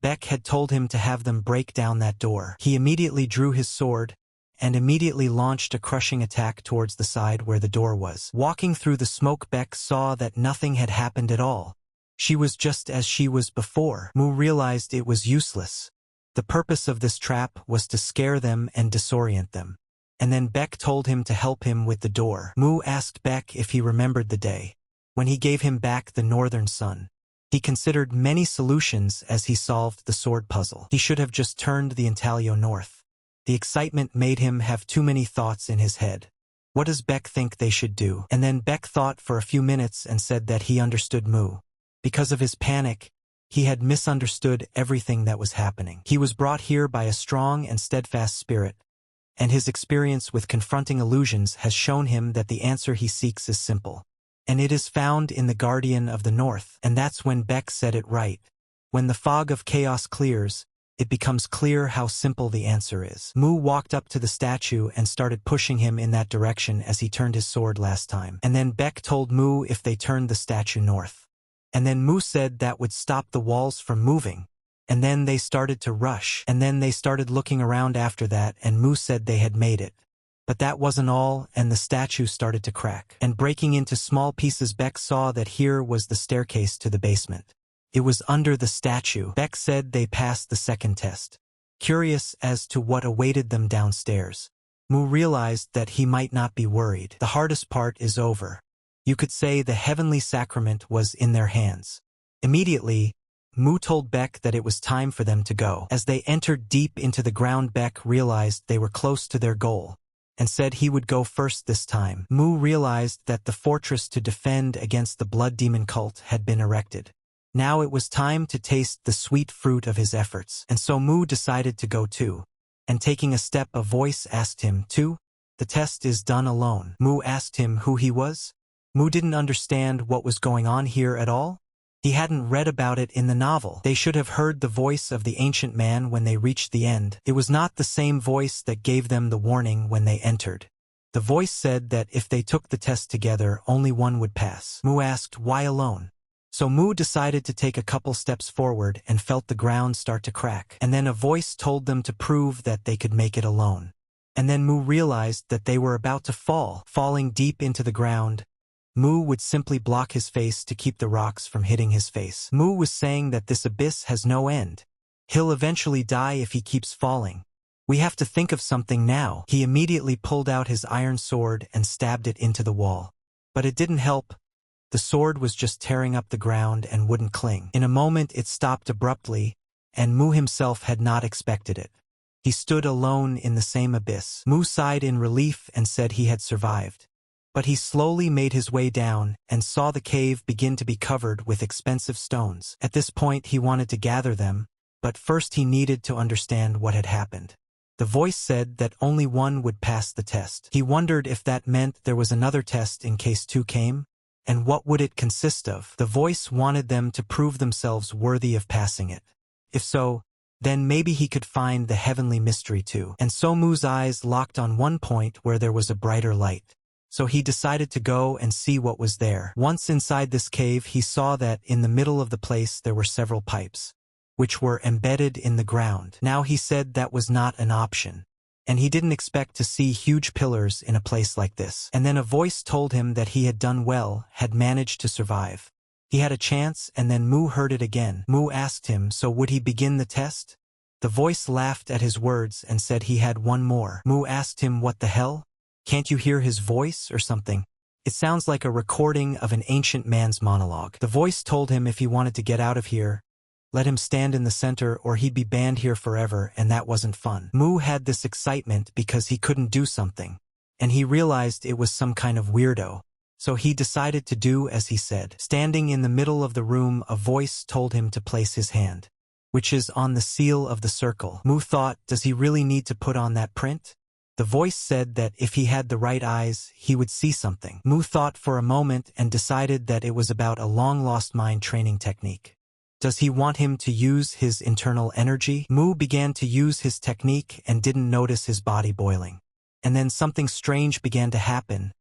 Beck had told him to have them break down that door. He immediately drew his sword and immediately launched a crushing attack towards the side where the door was. Walking through the smoke, Beck saw that nothing had happened at all. She was just as she was before. Mu realized it was useless. The purpose of this trap was to scare them and disorient them. And then Beck told him to help him with the door. Mu asked Beck if he remembered the day when he gave him back the northern sun. He considered many solutions as he solved the sword puzzle. He should have just turned the intaglio north. The excitement made him have too many thoughts in his head. What does Beck think they should do? And then Beck thought for a few minutes and said that he understood Mu. Because of his panic, he had misunderstood everything that was happening. He was brought here by a strong and steadfast spirit, and his experience with confronting illusions has shown him that the answer he seeks is simple. And it is found in the Guardian of the North. And that's when Beck said it right. When the fog of chaos clears, it becomes clear how simple the answer is. Mu walked up to the statue and started pushing him in that direction as he turned his sword last time. And then Beck told Mu if they turned the statue north. And then Mu said that would stop the walls from moving. And then they started to rush. And then they started looking around after that, and Mu said they had made it. But that wasn't all, and the statue started to crack. And breaking into small pieces, Beck saw that here was the staircase to the basement. It was under the statue. Beck said they passed the second test. Curious as to what awaited them downstairs, Mu realized that he might not be worried. The hardest part is over. You could say the heavenly sacrament was in their hands. Immediately, Mu told Beck that it was time for them to go. As they entered deep into the ground, Beck realized they were close to their goal, and said he would go first this time. Mu realized that the fortress to defend against the blood demon cult had been erected. Now it was time to taste the sweet fruit of his efforts, and so Mu decided to go too. And taking a step, a voice asked him to. The test is done alone. Mu asked him who he was. Mu didn't understand what was going on here at all. He hadn't read about it in the novel. They should have heard the voice of the ancient man when they reached the end. It was not the same voice that gave them the warning when they entered. The voice said that if they took the test together, only one would pass. Mu asked why alone. So Mu decided to take a couple steps forward and felt the ground start to crack. And then a voice told them to prove that they could make it alone. And then Mu realized that they were about to fall. Falling deep into the ground, Mu would simply block his face to keep the rocks from hitting his face. Mu was saying that this abyss has no end. He'll eventually die if he keeps falling. We have to think of something now. He immediately pulled out his iron sword and stabbed it into the wall. But it didn't help. The sword was just tearing up the ground and wouldn't cling. In a moment it stopped abruptly, and Mu himself had not expected it. He stood alone in the same abyss. Mu sighed in relief and said he had survived. But he slowly made his way down and saw the cave begin to be covered with expensive stones. At this point he wanted to gather them, but first he needed to understand what had happened. The voice said that only one would pass the test. He wondered if that meant there was another test in case two came, and what would it consist of? The voice wanted them to prove themselves worthy of passing it. If so, then maybe he could find the heavenly mystery too. And so Mu's eyes locked on one point where there was a brighter light. So he decided to go and see what was there. Once inside this cave, he saw that in the middle of the place there were several pipes, which were embedded in the ground. Now he said that was not an option, and he didn't expect to see huge pillars in a place like this. And then a voice told him that he had done well, had managed to survive. He had a chance, and then Mu heard it again. Mu asked him, so would he begin the test? The voice laughed at his words and said he had one more. Mu asked him, what the hell? Can't you hear his voice or something? It sounds like a recording of an ancient man's monologue. The voice told him if he wanted to get out of here, let him stand in the center or he'd be banned here forever, and that wasn't fun. Mu had this excitement because he couldn't do something, and he realized it was some kind of weirdo, so he decided to do as he said. Standing in the middle of the room, a voice told him to place his hand, which is on the seal of the circle. Mu thought, does he really need to put on that print? The voice said that if he had the right eyes, he would see something. Mu thought for a moment and decided that it was about a long-lost mind training technique. Does he want him to use his internal energy? Mu began to use his technique and didn't notice his body boiling. And then something strange began to happen.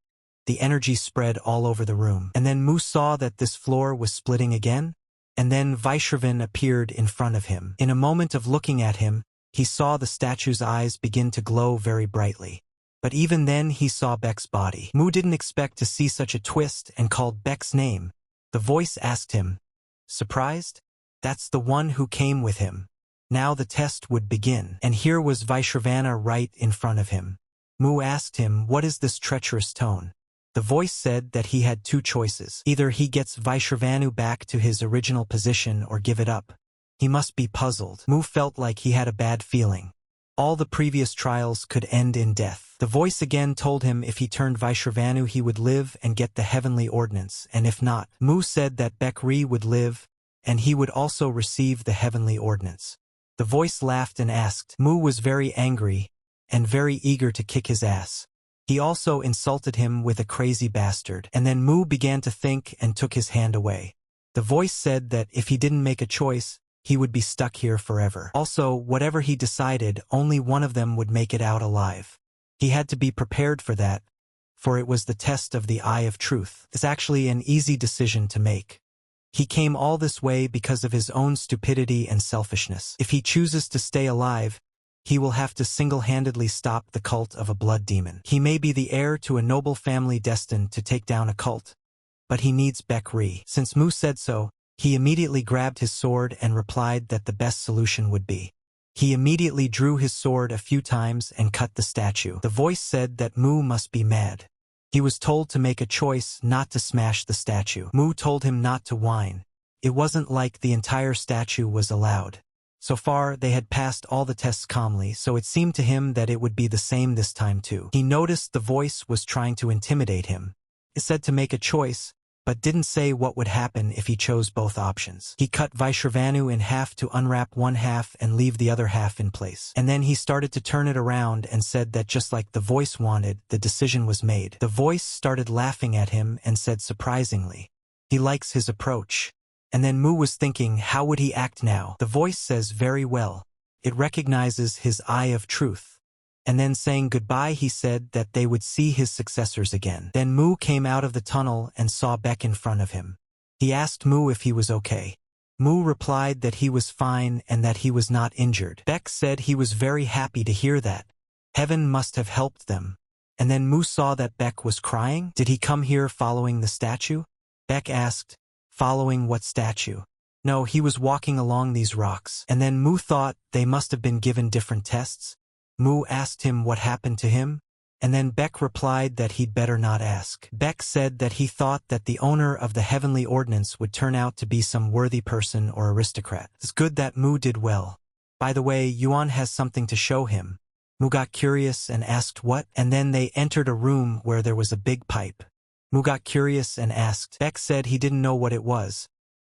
the energy spread all over the room. And then Mu saw that this floor was splitting again, and then Vaishravan appeared in front of him. In a moment of looking at him, he saw the statue's eyes begin to glow very brightly. But even then he saw Beck's body. Mu didn't expect to see such a twist and called Beck's name. The voice asked him, "Surprised? That's the one who came with him." Now the test would begin, and here was Vaishravana right in front of him. Mu asked him, "What is this treacherous tone?" The voice said that he had two choices. Either he gets Vaishravanu back to his original position or give it up. He must be puzzled. Mu felt like he had a bad feeling. All the previous trials could end in death. The voice again told him if he turned Vaishravanu he would live and get the heavenly ordinance, and if not, Mu said that Bekri would live, and he would also receive the heavenly ordinance. The voice laughed and asked. Mu was very angry and very eager to kick his ass. He also insulted him with a crazy bastard, and then Mu began to think and took his hand away. The voice said that if he didn't make a choice, he would be stuck here forever. Also, whatever he decided, only one of them would make it out alive. He had to be prepared for that, for it was the test of the eye of truth. It's actually an easy decision to make. He came all this way because of his own stupidity and selfishness. If he chooses to stay alive, he will have to single-handedly stop the cult of a blood demon. He may be the heir to a noble family destined to take down a cult, but he needs Bekri. Since Mu said so, he immediately grabbed his sword and replied that the best solution would be. He immediately drew his sword a few times and cut the statue. The voice said that Mu must be mad. He was told to make a choice not to smash the statue. Mu told him not to whine. It wasn't like the entire statue was allowed. So far, they had passed all the tests calmly, so it seemed to him that it would be the same this time too. He noticed the voice was trying to intimidate him. It said to make a choice, but didn't say what would happen if he chose both options. He cut Vaishravanu in half to unwrap one half and leave the other half in place. And then he started to turn it around and said that just like the voice wanted, the decision was made. The voice started laughing at him and said surprisingly, "He likes his approach." And then Mu was thinking, how would he act now? The voice says very well. It recognizes his eye of truth. And then saying goodbye he said that they would see his successors again. Then Mu came out of the tunnel and saw Beck in front of him. He asked Mu if he was okay. Mu replied that he was fine and that he was not injured. Beck said he was very happy to hear that. Heaven must have helped them. And then Mu saw that Beck was crying. Did he come here following the statue? Beck asked, following what statue? No, he was walking along these rocks. And then Mu thought they must have been given different tests. Mu asked him what happened to him, and then Beck replied that he'd better not ask. Beck said that he thought that the owner of the heavenly ordinance would turn out to be some worthy person or aristocrat. It's good that Mu did well. By the way, Yuan has something to show him. Mu got curious and asked what, and then they entered a room where there was a big pipe. Mu got curious and asked. Beck said he didn't know what it was,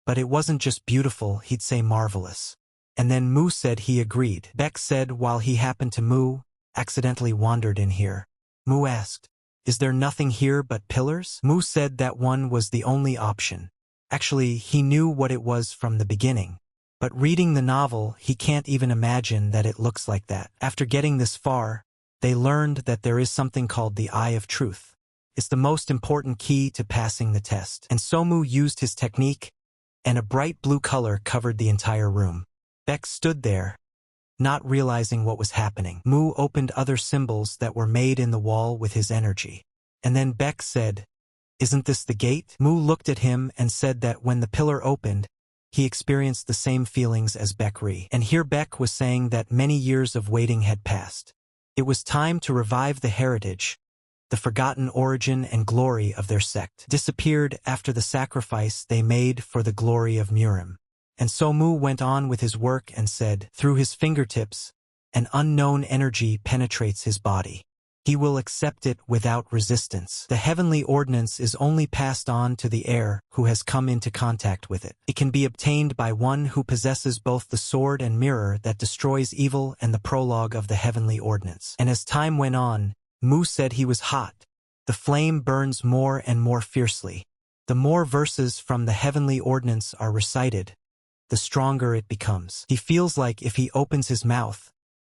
but it wasn't just beautiful, he'd say marvelous. And then Mu said he agreed. Beck said while he happened to Mu, accidentally wandered in here. Mu asked, "Is there nothing here but pillars?" Mu said that one was the only option. Actually, he knew what it was from the beginning. But reading the novel, he can't even imagine that it looks like that. After getting this far, they learned that there is something called the Eye of Truth. It's the most important key to passing the test. And so Mu used his technique, and a bright blue color covered the entire room. Beck stood there, not realizing what was happening. Mu opened other symbols that were made in the wall with his energy. And then Beck said, "Isn't this the gate?" Mu looked at him and said that when the pillar opened, he experienced the same feelings as Bekri. And here Beck was saying that many years of waiting had passed. It was time to revive the heritage. The forgotten origin and glory of their sect disappeared after the sacrifice they made for the glory of Murim. And so Mu went on with his work and said, through his fingertips, an unknown energy penetrates his body. He will accept it without resistance. The heavenly ordinance is only passed on to the heir who has come into contact with it. It can be obtained by one who possesses both the sword and mirror that destroys evil and the prologue of the heavenly ordinance. And as time went on, Mu said he was hot. The flame burns more and more fiercely. The more verses from the heavenly ordinance are recited, the stronger it becomes. He feels like if he opens his mouth,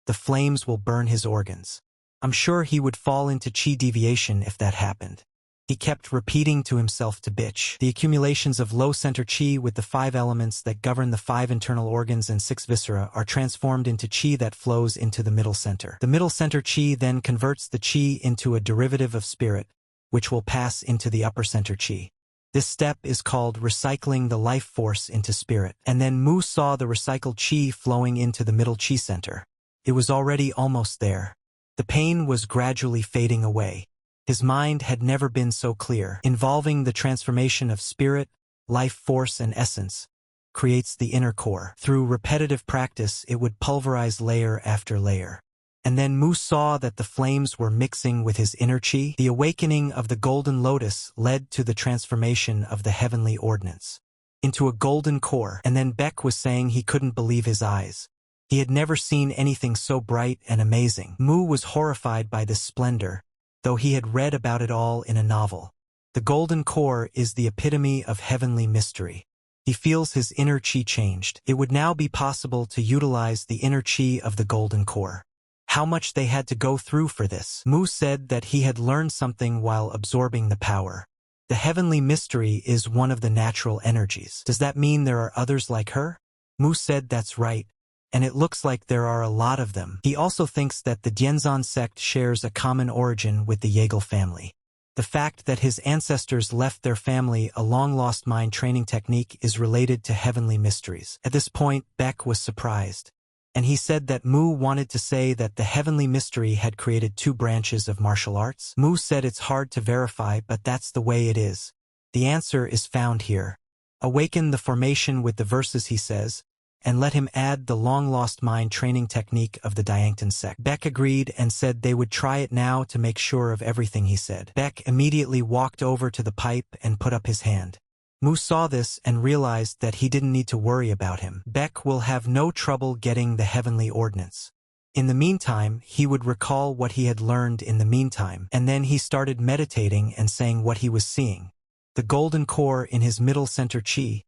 the flames will burn his organs. I'm sure he would fall into chi deviation if that happened. He kept repeating to himself to bitch. The accumulations of low center chi with the 5 elements that govern the 5 internal organs and 6 viscera are transformed into chi that flows into the middle center. The middle center chi then converts the chi into a derivative of spirit, which will pass into the upper center chi. This step is called recycling the life force into spirit. And then Mu saw the recycled chi flowing into the middle chi center. It was already almost there. The pain was gradually fading away. His mind had never been so clear. Involving the transformation of spirit, life force, and essence creates the inner core. Through repetitive practice, it would pulverize layer after layer. And then Mu saw that the flames were mixing with his inner chi. The awakening of the golden lotus led to the transformation of the heavenly ordinance into a golden core. And then Beck was saying he couldn't believe his eyes. He had never seen anything so bright and amazing. Mu was horrified by this splendor, though he had read about it all in a novel. The golden core is the epitome of heavenly mystery. He feels his inner chi changed. It would now be possible to utilize the inner chi of the golden core. How much they had to go through for this. Mu said that he had learned something while absorbing the power. The heavenly mystery is one of the natural energies. Does that mean there are others like her? Mu said that's right, and it looks like there are a lot of them. He also thinks that the Dianzan sect shares a common origin with the Yeagle family. The fact that his ancestors left their family a long-lost mind training technique is related to heavenly mysteries. At this point, Beck was surprised, and he said that Mu wanted to say that the heavenly mystery had created 2 branches of martial arts. Mu said it's hard to verify, but that's the way it is. The answer is found here. Awaken the formation with the verses, he says, and let him add the long-lost mind training technique of the Diangtan sect. Beck agreed and said they would try it now to make sure of everything he said. Beck immediately walked over to the pipe and put up his hand. Mu saw this and realized that he didn't need to worry about him. Beck will have no trouble getting the heavenly ordinance. In the meantime, he would recall what he had learned in the meantime, and then he started meditating and saying what he was seeing. The golden core in his middle center chi,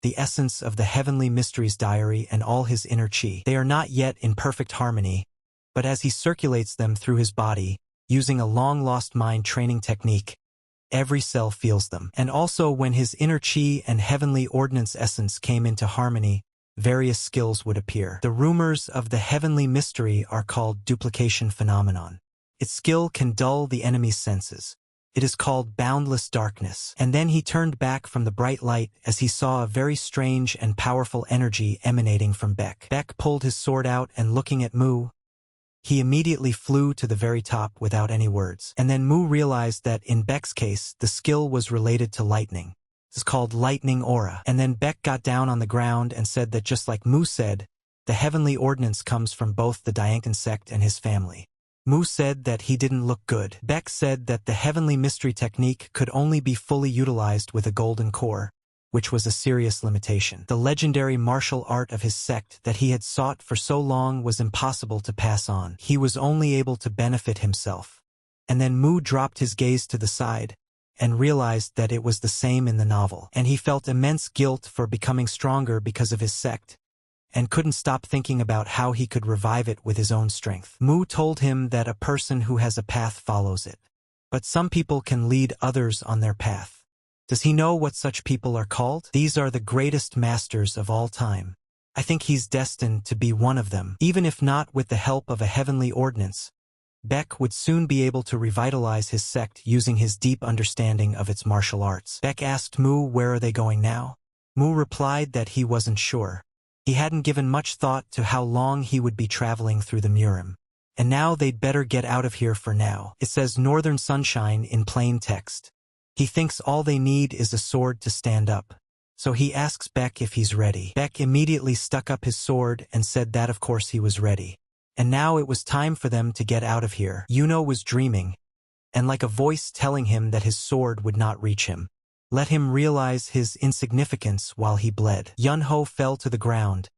the essence of the heavenly mysteries diary and all his inner chi. They are not yet in perfect harmony, but as he circulates them through his body, using a long-lost mind training technique, every cell feels them. And also when his inner chi and heavenly ordinance essence came into harmony, various skills would appear. The rumors of the heavenly mystery are called duplication phenomenon. Its skill can dull the enemy's senses. It is called boundless darkness. And then he turned back from the bright light as he saw a very strange and powerful energy emanating from Beck. Beck pulled his sword out and looking at Mu, he immediately flew to the very top without any words. And then Mu realized that in Beck's case, the skill was related to lightning. This is called lightning aura. And then Beck got down on the ground and said that just like Mu said, the heavenly ordinance comes from both the Diangtan sect and his family. Mu said that he didn't look good. Beck said that the heavenly mystery technique could only be fully utilized with a golden core, which was a serious limitation. The legendary martial art of his sect that he had sought for so long was impossible to pass on. He was only able to benefit himself. And then Mu dropped his gaze to the side and realized that it was the same in the novel. And he felt immense guilt for becoming stronger because of his sect, and couldn't stop thinking about how he could revive it with his own strength. Mu told him that a person who has a path follows it. But some people can lead others on their path. Does he know what such people are called? These are the greatest masters of all time. I think he's destined to be one of them. Even if not with the help of a heavenly ordinance, Beck would soon be able to revitalize his sect using his deep understanding of its martial arts. Beck asked Mu where are they going now. Mu replied that he wasn't sure. He hadn't given much thought to how long he would be traveling through the Murim. And now they'd better get out of here for now. It says Northern Sunshine in plain text. He thinks all they need is a sword to stand up. So he asks Beck if he's ready. Beck immediately stuck up his sword and said that of course he was ready. And now it was time for them to get out of here. Yuno was dreaming, and like a voice telling him that his sword would not reach him, let him realize his insignificance while he bled. Yunho fell to the ground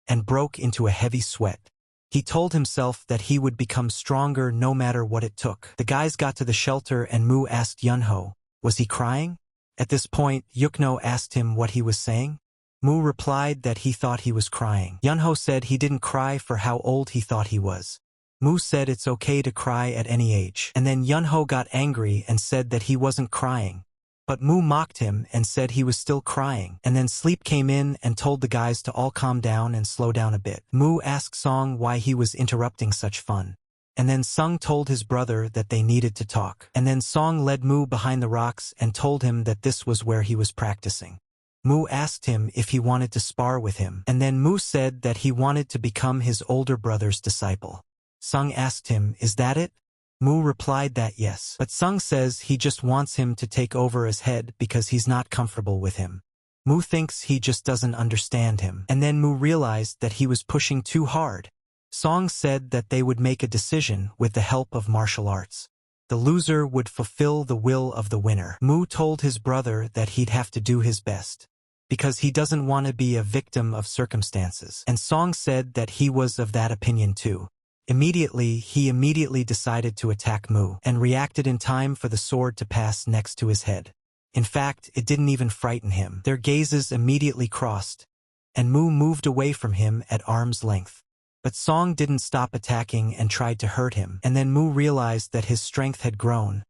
and broke into a heavy sweat. He told himself that he would become stronger no matter what it took. The guys got to the shelter and Mu asked Yunho, was he crying? At this point, Yukno asked him what he was saying. Mu replied that he thought he was crying. Yunho said he didn't cry for how old he thought he was. Mu said it's okay to cry at any age. And then Yunho got angry and said that he wasn't crying. But Mu mocked him and said he was still crying. And then Sleep came in and told the guys to all calm down and slow down a bit. Mu asked Song why he was interrupting such fun. And then Sung told his brother that they needed to talk. And then Song led Mu behind the rocks and told him that this was where he was practicing. Mu asked him if he wanted to spar with him. And then Mu said that he wanted to become his older brother's disciple. Sung asked him, "Is that it?" Mu replied that yes. But Sung says he just wants him to take over as head because he's not comfortable with him. Mu thinks he just doesn't understand him. And then Mu realized that he was pushing too hard. Song said that they would make a decision with the help of martial arts. The loser would fulfill the will of the winner. Mu told his brother that he'd have to do his best, because he doesn't want to be a victim of circumstances. And Song said that he was of that opinion too. He immediately decided to attack Mu, and reacted in time for the sword to pass next to his head. In fact, it didn't even frighten him. Their gazes immediately crossed, and Mu moved away from him at arm's length. But Song didn't stop attacking and tried to hurt him, and then Mu realized that his strength had grown.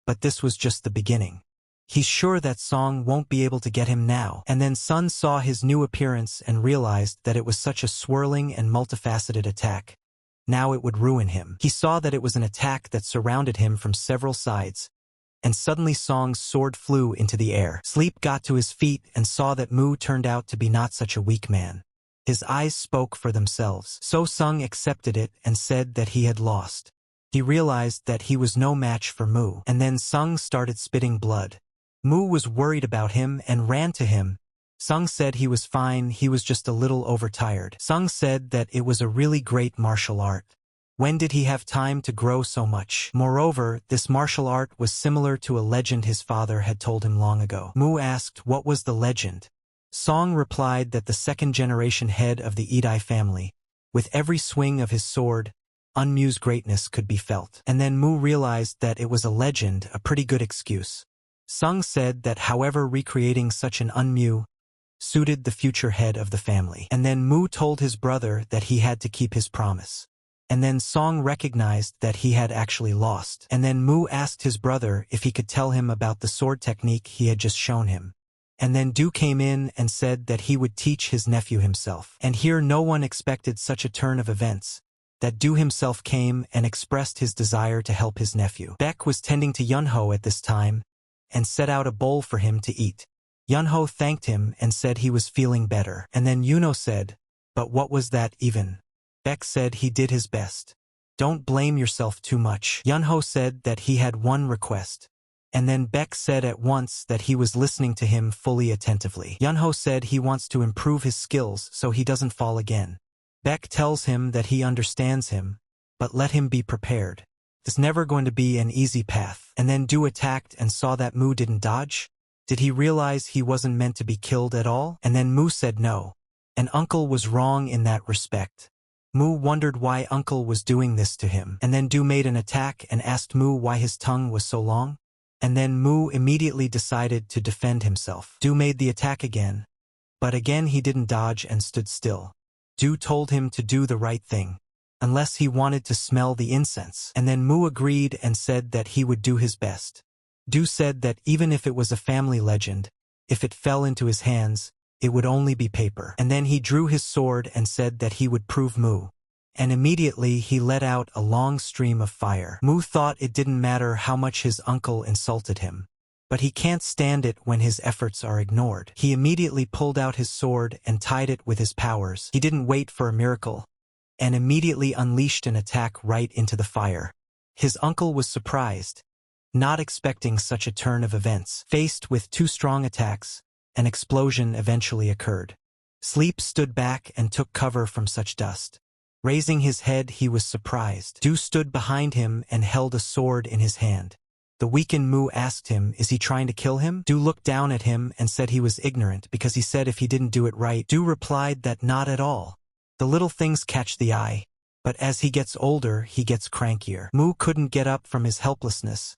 But this was just the beginning. He's sure that Song won't be able to get him now. And then Sun saw his new appearance and realized that it was such a swirling and multifaceted attack. Now it would ruin him. He saw that it was an attack that surrounded him from several sides. And suddenly Song's sword flew into the air. Sleep got to his feet and saw that Mu turned out to be not such a weak man. His eyes spoke for themselves. So Sung accepted it and said that he had lost. He realized that he was no match for Mu. And then Sung started spitting blood. Mu was worried about him and ran to him. Sung said he was fine, he was just a little overtired. Sung said that it was a really great martial art. When did he have time to grow so much? Moreover, this martial art was similar to a legend his father had told him long ago. Mu asked what was the legend. Song replied that the second-generation head of the Idai family, with every swing of his sword, Unmu's greatness could be felt. And then Mu realized that it was a legend, a pretty good excuse. Sung said that however recreating such an Unmu suited the future head of the family. And then Mu told his brother that he had to keep his promise. And then Song recognized that he had actually lost. And then Mu asked his brother if he could tell him about the sword technique he had just shown him. And then Du came in and said that he would teach his nephew himself. And here no one expected such a turn of events, that Du himself came and expressed his desire to help his nephew. Baek was tending to Yunho at this time, and set out a bowl for him to eat. Yunho thanked him and said he was feeling better. And then Yuno said, "But what was that even?" Baek said he did his best. "Don't blame yourself too much." Yunho said that he had one request. And then Baek said at once that he was listening to him fully attentively. Yunho said he wants to improve his skills so he doesn't fall again. Baek tells him that he understands him, but let him be prepared. It's never going to be an easy path. And then Du attacked and saw that Mu didn't dodge. Did he realize he wasn't meant to be killed at all? And then Mu said no. And Uncle was wrong in that respect. Mu wondered why Uncle was doing this to him. And then Du made an attack and asked Mu why his tongue was so long. And then Mu immediately decided to defend himself. Du made the attack again. But again he didn't dodge and stood still. Du told him to do the right thing, unless he wanted to smell the incense. And then Mu agreed and said that he would do his best. Du said that even if it was a family legend, if it fell into his hands, it would only be paper. And then he drew his sword and said that he would prove Mu. And immediately he let out a long stream of fire. Mu thought it didn't matter how much his uncle insulted him, but he can't stand it when his efforts are ignored. He immediately pulled out his sword and tied it with his powers. He didn't wait for a miracle, and immediately unleashed an attack right into the fire. His uncle was surprised, not expecting such a turn of events. Faced with two strong attacks, an explosion eventually occurred. Sleep stood back and took cover from such dust. Raising his head, he was surprised. Du stood behind him and held a sword in his hand. The weakened Mu asked him, is he trying to kill him? Du looked down at him and said he was ignorant because he said if he didn't do it right. Du replied that not at all. The little things catch the eye, but as he gets older, he gets crankier. Mu couldn't get up from his helplessness,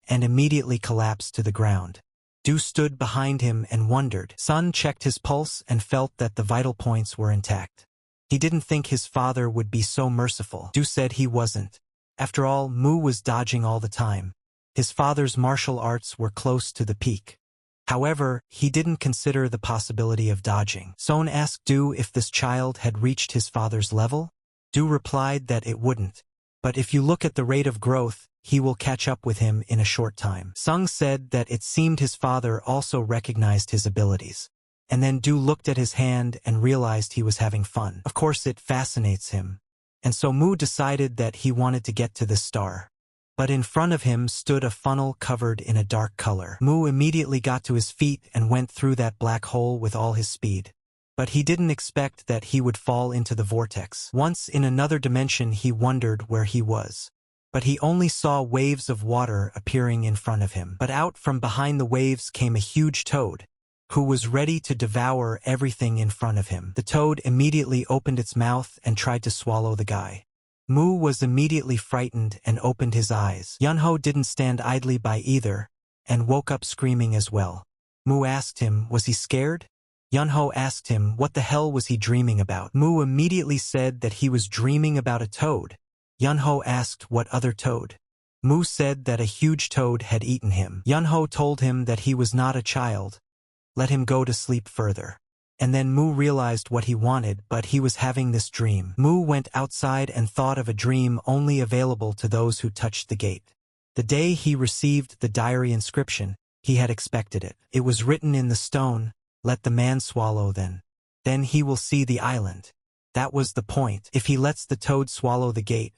and immediately collapsed to the ground. Du stood behind him and wondered. Sun checked his pulse and felt that the vital points were intact. He didn't think his father would be so merciful. Du said he wasn't. After all, Mu was dodging all the time. His father's martial arts were close to the peak. However, he didn't consider the possibility of dodging. Son asked Du if this child had reached his father's level. Du replied that it wouldn't. But if you look at the rate of growth, he will catch up with him in a short time. Sung said that it seemed his father also recognized his abilities. And then Du looked at his hand and realized he was having fun. Of course, it fascinates him. And so Mu decided that he wanted to get to this star. But in front of him stood a funnel covered in a dark color. Mu immediately got to his feet and went through that black hole with all his speed. But he didn't expect that he would fall into the vortex. Once in another dimension, he wondered where he was. But he only saw waves of water appearing in front of him. But out from behind the waves came a huge toad, who was ready to devour everything in front of him. The toad immediately opened its mouth and tried to swallow the guy. Mu was immediately frightened and opened his eyes. Yunho didn't stand idly by either, and woke up screaming as well. Mu asked him, was he scared? Yunho asked him what the hell was he dreaming about. Mu immediately said that he was dreaming about a toad. Yunho asked what other toad. Mu said that a huge toad had eaten him. Yunho told him that he was not a child. Let him go to sleep further. And then Mu realized what he wanted, but he was having this dream. Mu went outside and thought of a dream only available to those who touched the gate. The day he received the diary inscription, he had expected it. It was written in the stone, let the man swallow then. Then he will see the island. That was the point. If he lets the toad swallow the gate,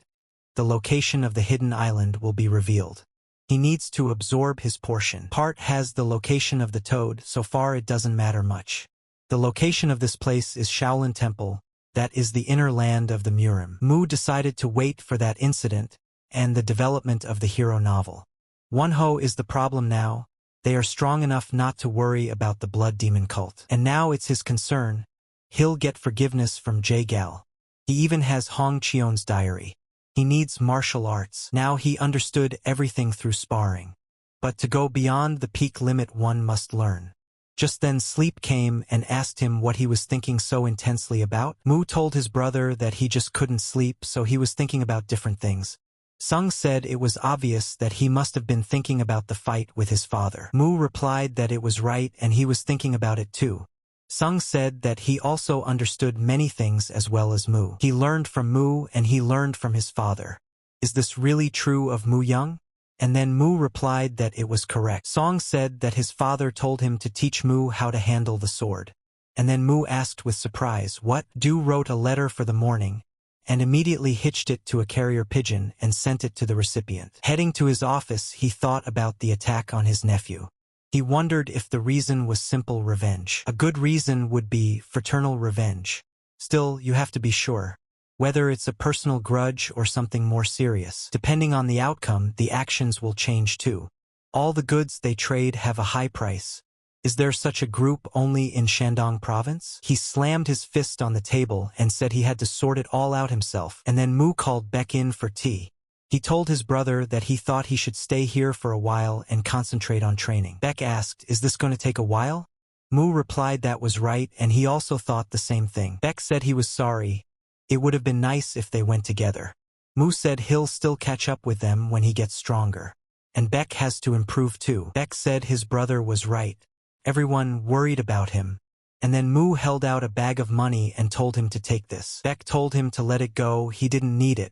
the location of the hidden island will be revealed. He needs to absorb his portion. Part has the location of the toad, so far it doesn't matter much. The location of this place is Shaolin Temple, that is the inner land of the Murim. Mu decided to wait for that incident and the development of the hero novel. Wonho is the problem now. They are strong enough not to worry about the blood demon cult. And now it's his concern. He'll get forgiveness from Jae-gal. He even has Hong Cheon's diary. He needs martial arts. Now he understood everything through sparring. But to go beyond the peak limit, one must learn. Just then sleep came and asked him what he was thinking so intensely about. Mu told his brother that he just couldn't sleep, so he was thinking about different things. Sung said it was obvious that he must have been thinking about the fight with his father. Mu replied that it was right and he was thinking about it too. Sung said that he also understood many things as well as Mu. He learned from Mu and he learned from his father. Is this really true of Mu Young? And then Mu replied that it was correct. Song said that his father told him to teach Mu how to handle the sword. And then Mu asked with surprise, what? Du wrote a letter for the morning, and immediately hitched it to a carrier pigeon and sent it to the recipient. Heading to his office, he thought about the attack on his nephew. He wondered if the reason was simple revenge. A good reason would be fraternal revenge. Still, you have to be sure. Whether it's a personal grudge or something more serious. Depending on the outcome, the actions will change too. All the goods they trade have a high price. Is there such a group only in Shandong province? He slammed his fist on the table and said he had to sort it all out himself. And then Mu called Beck in for tea. He told his brother that he thought he should stay here for a while and concentrate on training. Beck asked, is this going to take a while? Mu replied that was right, and he also thought the same thing. Beck said he was sorry. It would have been nice if they went together. Mu said he'll still catch up with them when he gets stronger. And Beck has to improve too. Beck said his brother was right. Everyone worried about him. And then Mu held out a bag of money and told him to take this. Beck told him to let it go, he didn't need it.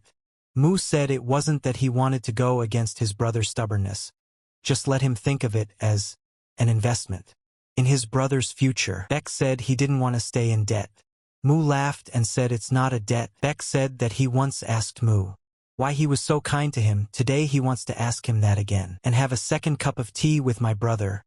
Mu said it wasn't that he wanted to go against his brother's stubbornness. Just let him think of it as an investment in his brother's future. Beck said he didn't want to stay in debt. Mu laughed and said it's not a debt. Beck said that he once asked Mu why he was so kind to him. Today he wants to ask him that again. And have a second cup of tea with my brother.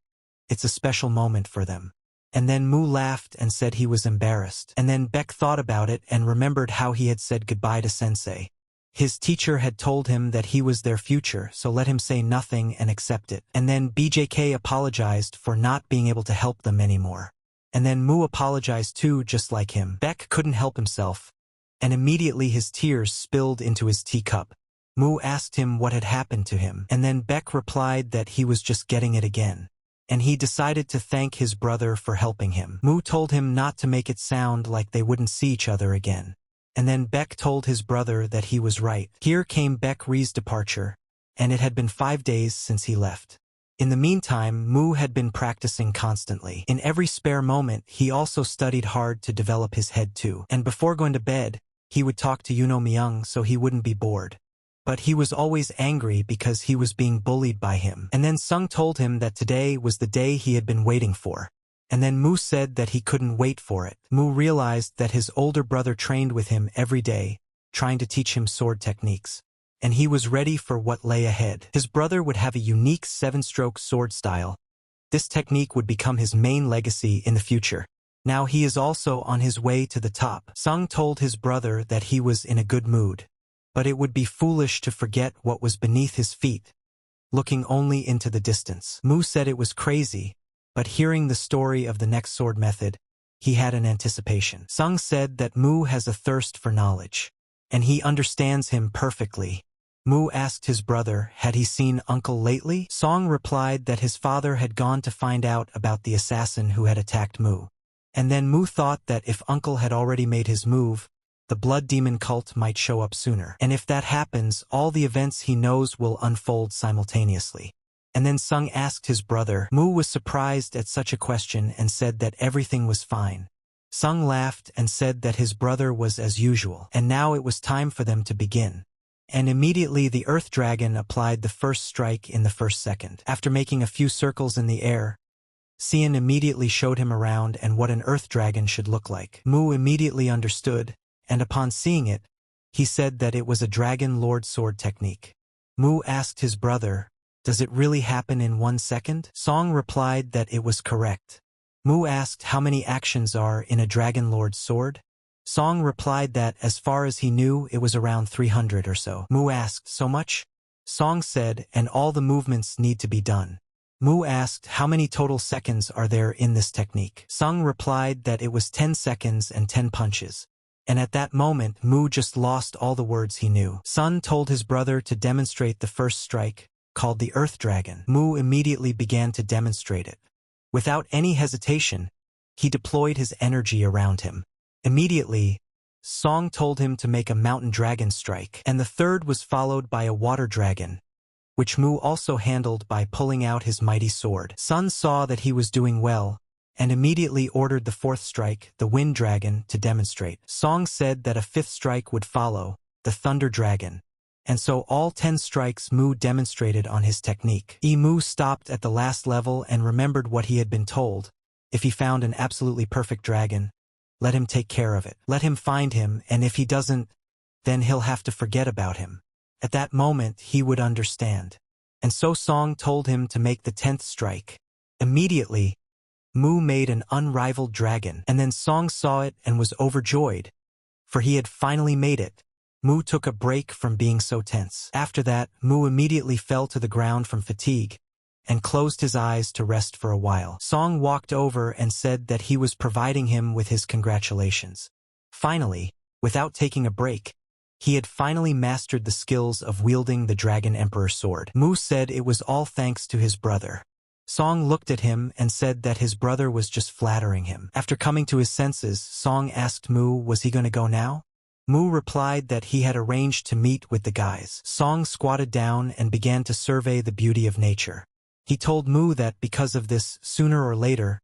It's a special moment for them. And then Mu laughed and said he was embarrassed. And then Beck thought about it and remembered how he had said goodbye to Sensei. His teacher had told him that he was their future, so let him say nothing and accept it. And then BJK apologized for not being able to help them anymore. And then Mu apologized too, just like him. Beck couldn't help himself, and immediately his tears spilled into his teacup. Mu asked him what had happened to him, and then Beck replied that he was just getting it again. And he decided to thank his brother for helping him. Mu told him not to make it sound like they wouldn't see each other again. And then Baek told his brother that he was right. Here came Baek Ri's departure, and it had been 5 days since he left. In the meantime, Mu had been practicing constantly. In every spare moment, he also studied hard to develop his head too. And before going to bed, he would talk to Yuno Myung so he wouldn't be bored. But he was always angry because he was being bullied by him. And then Sung told him that today was the day he had been waiting for. And then Mu said that he couldn't wait for it. Mu realized that his older brother trained with him every day, trying to teach him sword techniques. And he was ready for what lay ahead. His brother would have a unique 7-stroke sword style. This technique would become his main legacy in the future. Now he is also on his way to the top. Sung told his brother that he was in a good mood. But it would be foolish to forget what was beneath his feet, looking only into the distance. Mu said it was crazy, but hearing the story of the next sword method, he had an anticipation. Sung said that Mu has a thirst for knowledge, and he understands him perfectly. Mu asked his brother, had he seen Uncle lately? Song replied that his father had gone to find out about the assassin who had attacked Mu. And then Mu thought that if Uncle had already made his move, the blood demon cult might show up sooner. And if that happens, all the events he knows will unfold simultaneously. And then Sung asked his brother. Mu was surprised at such a question and said that everything was fine. Sung laughed and said that his brother was as usual, and now it was time for them to begin. And immediately the Earth Dragon applied the first strike in the first second. After making a few circles in the air, Sian immediately showed him around and what an Earth Dragon should look like. Mu immediately understood, and upon seeing it, he said that it was a Dragon Lord sword technique. Mu asked his brother, does it really happen in 1 second? Song replied that it was correct. Mu asked how many actions are in a Dragon Lord sword. Song replied that as far as he knew it was around 300 or so. Mu asked, so much? Song said, and all the movements need to be done. Mu asked how many total seconds are there in this technique. Sung replied that it was 10 seconds and 10 punches. And at that moment Mu just lost all the words he knew. Sun told his brother to demonstrate the first strike, called the Earth Dragon. Mu immediately began to demonstrate it. Without any hesitation, he deployed his energy around him. Immediately, Song told him to make a mountain dragon strike, and the third was followed by a water dragon, which Mu also handled by pulling out his mighty sword. Sun saw that he was doing well, and immediately ordered the fourth strike, the wind dragon, to demonstrate. Song said that a fifth strike would follow, the thunder dragon. And so all 10 strikes Mu demonstrated on his technique. Mu stopped at the last level and remembered what he had been told. If he found an absolutely perfect dragon, let him take care of it. Let him find him, and if he doesn't, then he'll have to forget about him. At that moment, he would understand. And so Song told him to make the 10th strike. Immediately, Mu made an unrivaled dragon, and then Song saw it and was overjoyed, for he had finally made it. Mu took a break from being so tense. After that, Mu immediately fell to the ground from fatigue, and closed his eyes to rest for a while. Song walked over and said that he was providing him with his congratulations. Finally, without taking a break, he had finally mastered the skills of wielding the Dragon Emperor sword. Mu said it was all thanks to his brother. Song looked at him and said that his brother was just flattering him. After coming to his senses, Song asked Mu was he going to go now? Mu replied that he had arranged to meet with the guys. Song squatted down and began to survey the beauty of nature. He told Mu that because of this, sooner or later,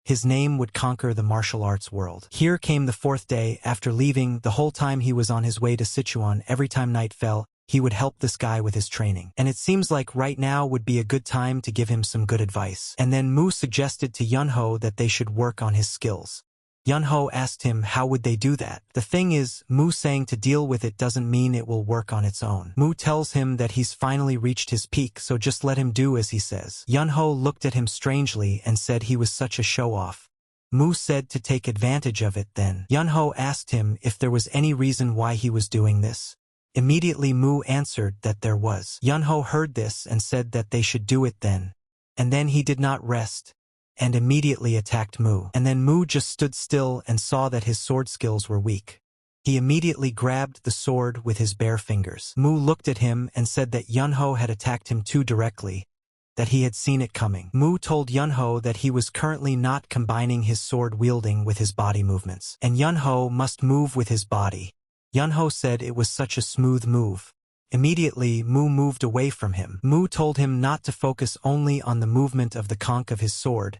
his name would conquer the martial arts world. Here came the 4th day. After leaving, the whole time he was on his way to Sichuan, every time night fell, he would help this guy with his training. And it seems like right now would be a good time to give him some good advice. And then Mu suggested to Yunho that they should work on his skills. Yunho asked him how would they do that. The thing is, Mu saying to deal with it doesn't mean it will work on its own. Mu tells him that he's finally reached his peak, so just let him do as he says. Yunho looked at him strangely and said he was such a show-off. Mu said to take advantage of it then. Yunho asked him if there was any reason why he was doing this. Immediately Mu answered that there was. Yunho heard this and said that they should do it then. And then he did not rest, and immediately attacked Mu. And then Mu just stood still and saw that his sword skills were weak. He immediately grabbed the sword with his bare fingers. Mu looked at him and said that Yunho had attacked him too directly, that he had seen it coming. Mu told Yunho that he was currently not combining his sword wielding with his body movements, and Yunho must move with his body. Yunho said it was such a smooth move. Immediately, Mu moved away from him. Mu told him not to focus only on the movement of the conch of his sword,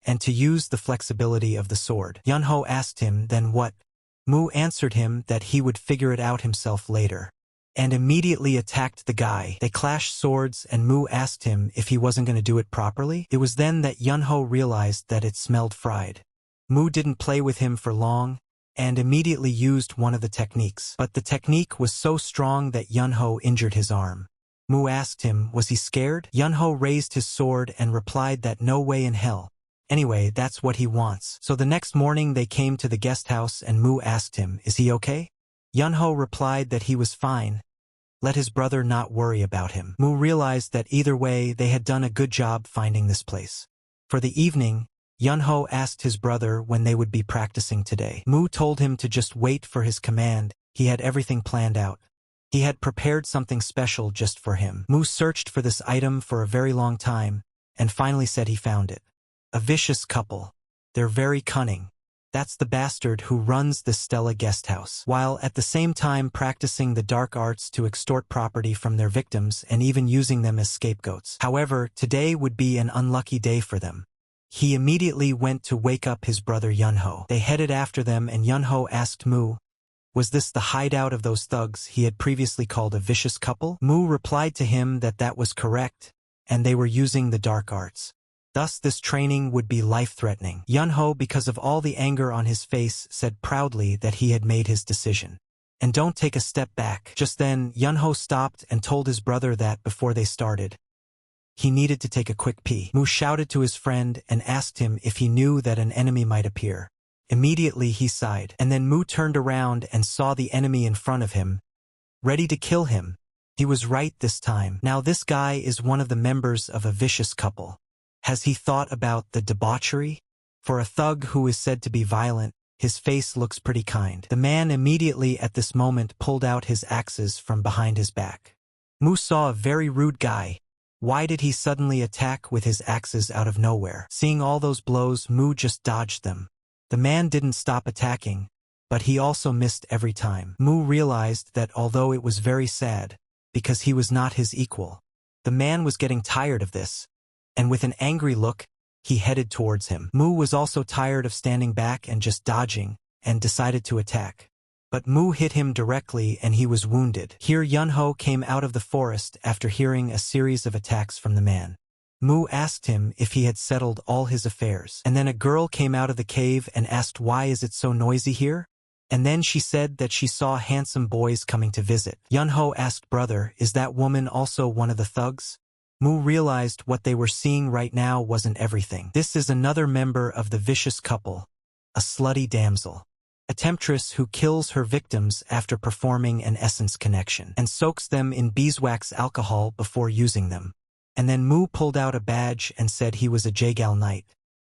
and to use the flexibility of the sword. Yunho asked him, then what? Mu answered him that he would figure it out himself later, and immediately attacked the guy. They clashed swords and Mu asked him if he wasn't going to do it properly. It was then that Yunho realized that it smelled fried. Mu didn't play with him for long, and immediately used one of the techniques. But the technique was so strong that Yunho injured his arm. Mu asked him, was he scared? Yunho raised his sword and replied that no way in hell. Anyway, that's what he wants. So the next morning they came to the guest house and Mu asked him, is he okay? Yunho replied that he was fine. Let his brother not worry about him. Mu realized that either way they had done a good job finding this place. For the evening, Yunho asked his brother when they would be practicing today. Mu told him to just wait for his command. He had everything planned out. He had prepared something special just for him. Mu searched for this item for a very long time, and finally said he found it. A vicious couple. They're very cunning. That's the bastard who runs the Stella guest house, while at the same time practicing the dark arts to extort property from their victims and even using them as scapegoats. However, today would be an unlucky day for them. He immediately went to wake up his brother Yunho. They headed after them and Yunho asked Mu, was this the hideout of those thugs he had previously called a vicious couple? Mu replied to him that that was correct, and they were using the dark arts. Thus this training would be life-threatening. Yunho, because of all the anger on his face, said proudly that he had made his decision. And don't take a step back. Just then, Yunho stopped and told his brother that before they started, he needed to take a quick pee. Mu shouted to his friend and asked him if he knew that an enemy might appear. Immediately he sighed, and then Mu turned around and saw the enemy in front of him, ready to kill him. He was right this time. Now this guy is one of the members of a vicious couple. Has he thought about the debauchery? For a thug who is said to be violent, his face looks pretty kind. The man immediately at this moment pulled out his axes from behind his back. Mu saw a very rude guy. Why did he suddenly attack with his axes out of nowhere? Seeing all those blows, Mu just dodged them. The man didn't stop attacking, but he also missed every time. Mu realized that although it was very sad, because he was not his equal, the man was getting tired of this, and with an angry look, he headed towards him. Mu was also tired of standing back and just dodging, and decided to attack. But Mu hit him directly and he was wounded. Here Yunho came out of the forest after hearing a series of attacks from the man. Mu asked him if he had settled all his affairs. And then a girl came out of the cave and asked why is it so noisy here? And then she said that she saw handsome boys coming to visit. Yunho asked, brother, is that woman also one of the thugs? Mu realized what they were seeing right now wasn't everything. This is another member of the vicious couple, a slutty damsel. A temptress who kills her victims after performing an essence connection and soaks them in beeswax alcohol before using them. And then Mu pulled out a badge and said he was a Jagal knight.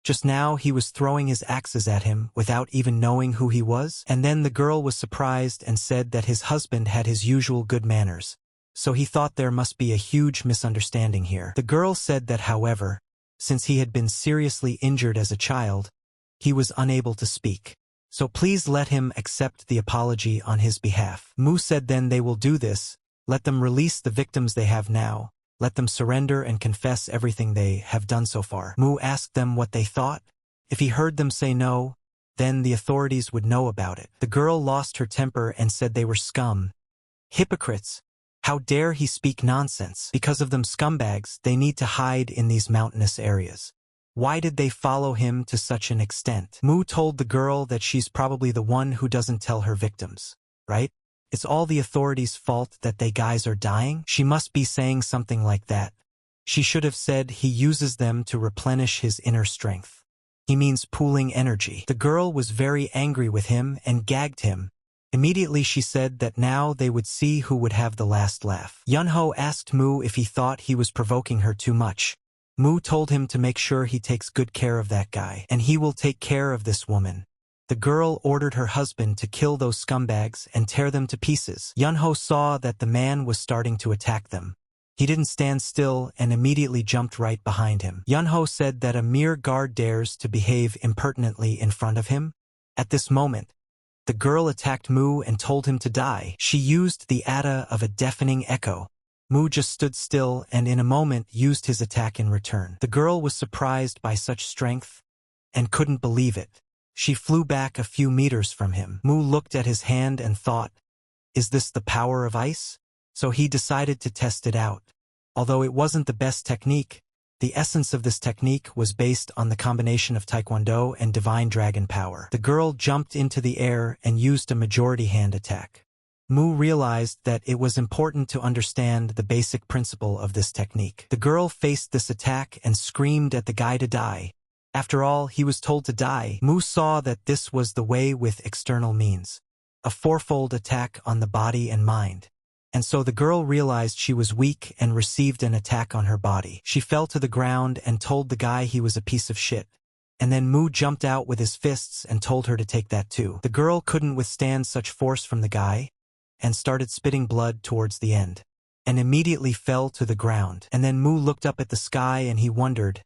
Just now he was throwing his axes at him without even knowing who he was. And then the girl was surprised and said that his husband had his usual good manners. So he thought there must be a huge misunderstanding here. The girl said that, however, since he had been seriously injured as a child, he was unable to speak. So please let him accept the apology on his behalf. Mu said then they will do this. Let them release the victims they have now. Let them surrender and confess everything they have done so far. Mu asked them what they thought. If he heard them say no, then the authorities would know about it. The girl lost her temper and said they were scum. Hypocrites. How dare he speak nonsense? Because of them scumbags, they need to hide in these mountainous areas. Why did they follow him to such an extent? Mu told the girl that she's probably the one who doesn't tell her victims, right? It's all the authorities' fault that they guys are dying? She must be saying something like that. She should have said he uses them to replenish his inner strength. He means pooling energy. The girl was very angry with him and gagged him. Immediately she said that now they would see who would have the last laugh. Yunho asked Mu if he thought he was provoking her too much. Mu told him to make sure he takes good care of that guy, and he will take care of this woman. The girl ordered her husband to kill those scumbags and tear them to pieces. Yunho saw that the man was starting to attack them. He didn't stand still and immediately jumped right behind him. Yunho said that a mere guard dares to behave impertinently in front of him. At this moment, The girl attacked Mu and told him to die. She used the atta of a deafening echo. Mu just stood still and in a moment used his attack in return. The girl was surprised by such strength and couldn't believe it. She flew back a few meters from him. Mu looked at his hand and thought, "Is this the power of ice?" So he decided to test it out. Although it wasn't the best technique, the essence of this technique was based on the combination of Taekwondo and divine dragon power. The girl jumped into the air and used a majority hand attack. Mu realized that it was important to understand the basic principle of this technique. The girl faced this attack and screamed at the guy to die. After all, he was told to die. Mu saw that this was the way with external means. A fourfold attack on the body and mind. And so the girl realized she was weak and received an attack on her body. She fell to the ground and told the guy he was a piece of shit. And then Mu jumped out with his fists and told her to take that too. The girl couldn't withstand such force from the guy and started spitting blood towards the end, and immediately fell to the ground. And then Mu looked up at the sky and he wondered,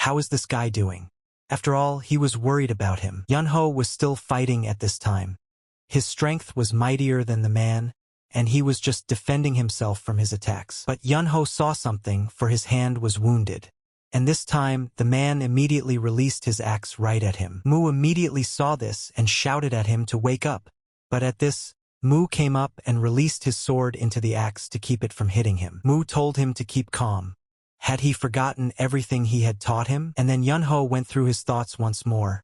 how is this guy doing? After all, he was worried about him. Yunho was still fighting at this time. His strength was mightier than the man, and he was just defending himself from his attacks. But Yunho saw something, for his hand was wounded. And this time, the man immediately released his axe right at him. Mu immediately saw this and shouted at him to wake up. But at this, Mu came up and released his sword into the axe to keep it from hitting him. Mu told him to keep calm. Had he forgotten everything he had taught him? And then Yunho went through his thoughts once more.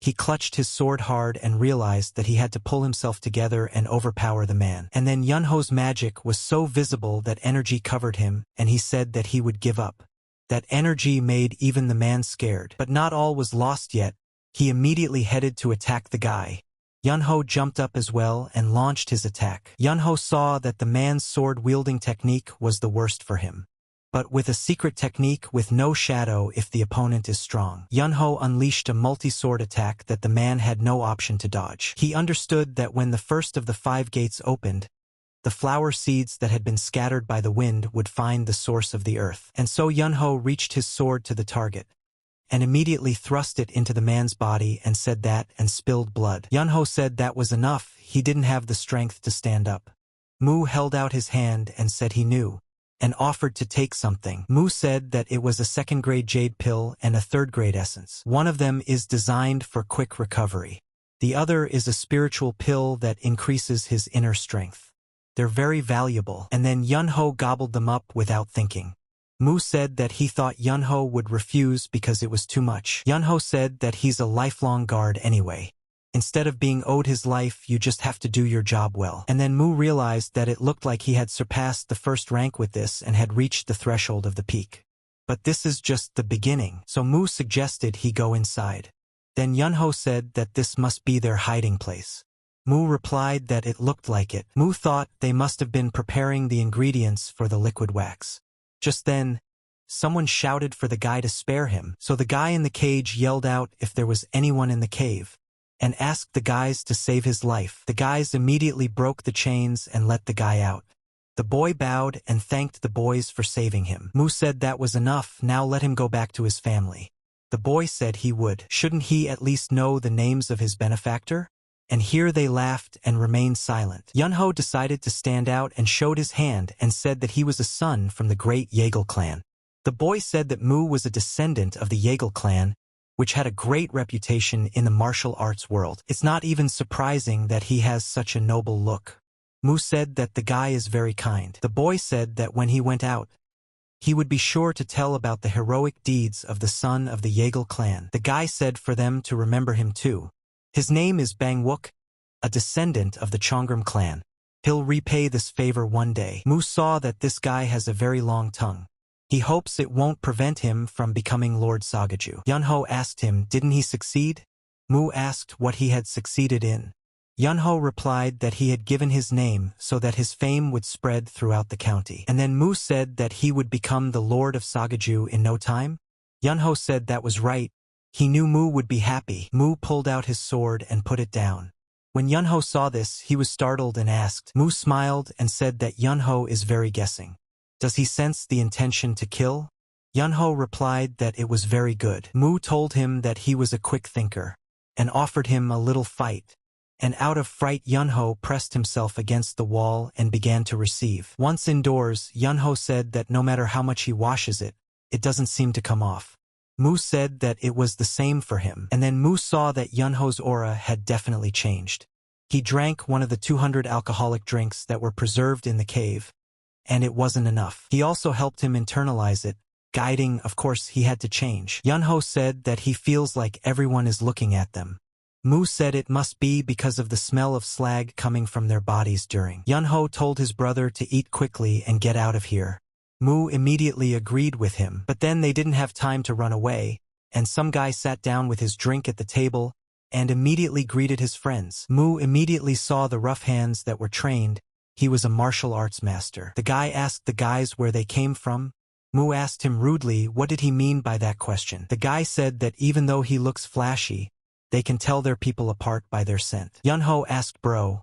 He clutched his sword hard and realized that he had to pull himself together and overpower the man. And then Yunho's magic was so visible that energy covered him, and he said that he would give up. That energy made even the man scared. But not all was lost yet. He immediately headed to attack the guy. Yunho jumped up as well and launched his attack. Yunho saw that the man's sword-wielding technique was the worst for him. But with a secret technique with no shadow if the opponent is strong. Yunho unleashed a multi-sword attack that the man had no option to dodge. He understood that when the first of the 5 gates opened, the flower seeds that had been scattered by the wind would find the source of the earth. And so Yunho reached his sword to the target, and immediately thrust it into the man's body and said that and spilled blood. Yunho said that was enough, he didn't have the strength to stand up. Mu held out his hand and said he knew, and offered to take something. Mu said that it was a 2nd-grade jade pill and a 3rd-grade essence. One of them is designed for quick recovery. The other is a spiritual pill that increases his inner strength. They're very valuable. And then Yunho gobbled them up without thinking. Mu said that he thought Yunho would refuse because it was too much. Yunho said that he's a lifelong guard anyway. Instead of being owed his life, you just have to do your job well. And then Mu realized that it looked like he had surpassed the 1st rank with this and had reached the threshold of the peak. But this is just the beginning, so Mu suggested he go inside. Then Yunho said that this must be their hiding place. Mu replied that it looked like it. Mu thought they must have been preparing the ingredients for the liquid wax. Just then, someone shouted for the guy to spare him, so the guy in the cage yelled out if there was anyone in the cave, and asked the guys to save his life. The guys immediately broke the chains and let the guy out. The boy bowed and thanked the boys for saving him. Mu said that was enough, now let him go back to his family. The boy said he would. Shouldn't he at least know the names of his benefactor? And here they laughed and remained silent. Yunho decided to stand out and showed his hand and said that he was a son from the great Yeagle clan. The boy said that Mu was a descendant of the Yeagle clan, which had a great reputation in the martial arts world. It's not even surprising that he has such a noble look. Mu said that the guy is very kind. The boy said that when he went out, he would be sure to tell about the heroic deeds of the son of the Yeagle clan. The guy said for them to remember him too. His name is Bangwook, a descendant of the Chongram clan. He'll repay this favor one day. Mu saw that this guy has a very long tongue. He hopes it won't prevent him from becoming Lord Sagaju. Yunho asked him, didn't he succeed? Mu asked what he had succeeded in. Yunho replied that he had given his name so that his fame would spread throughout the county. And then Mu said that he would become the Lord of Sagaju in no time. Yunho said that was right. He knew Mu would be happy. Mu pulled out his sword and put it down. When Yunho saw this, he was startled and asked. Mu smiled and said that Yunho is very guessing. Does he sense the intention to kill? Yunho replied that it was very good. Mu told him that he was a quick thinker, and offered him a little fight, and out of fright Yunho pressed himself against the wall and began to receive. Once indoors, Yunho said that no matter how much he washes it, it doesn't seem to come off. Mu said that it was the same for him, and then Mu saw that Yunho's aura had definitely changed. He drank one of the 200 alcoholic drinks that were preserved in the cave, and it wasn't enough. He also helped him internalize it, guiding, of course, he had to change. Yunho said that he feels like everyone is looking at them. Mu said it must be because of the smell of slag coming from their bodies during. Yunho told his brother to eat quickly and get out of here. Mu immediately agreed with him, but then they didn't have time to run away, and some guy sat down with his drink at the table and immediately greeted his friends. Mu immediately saw the rough hands that were trained. He was a martial arts master. The guy asked the guys where they came from. Mu asked him rudely what did he mean by that question. The guy said that even though he looks flashy, they can tell their people apart by their scent. Yunho asked bro,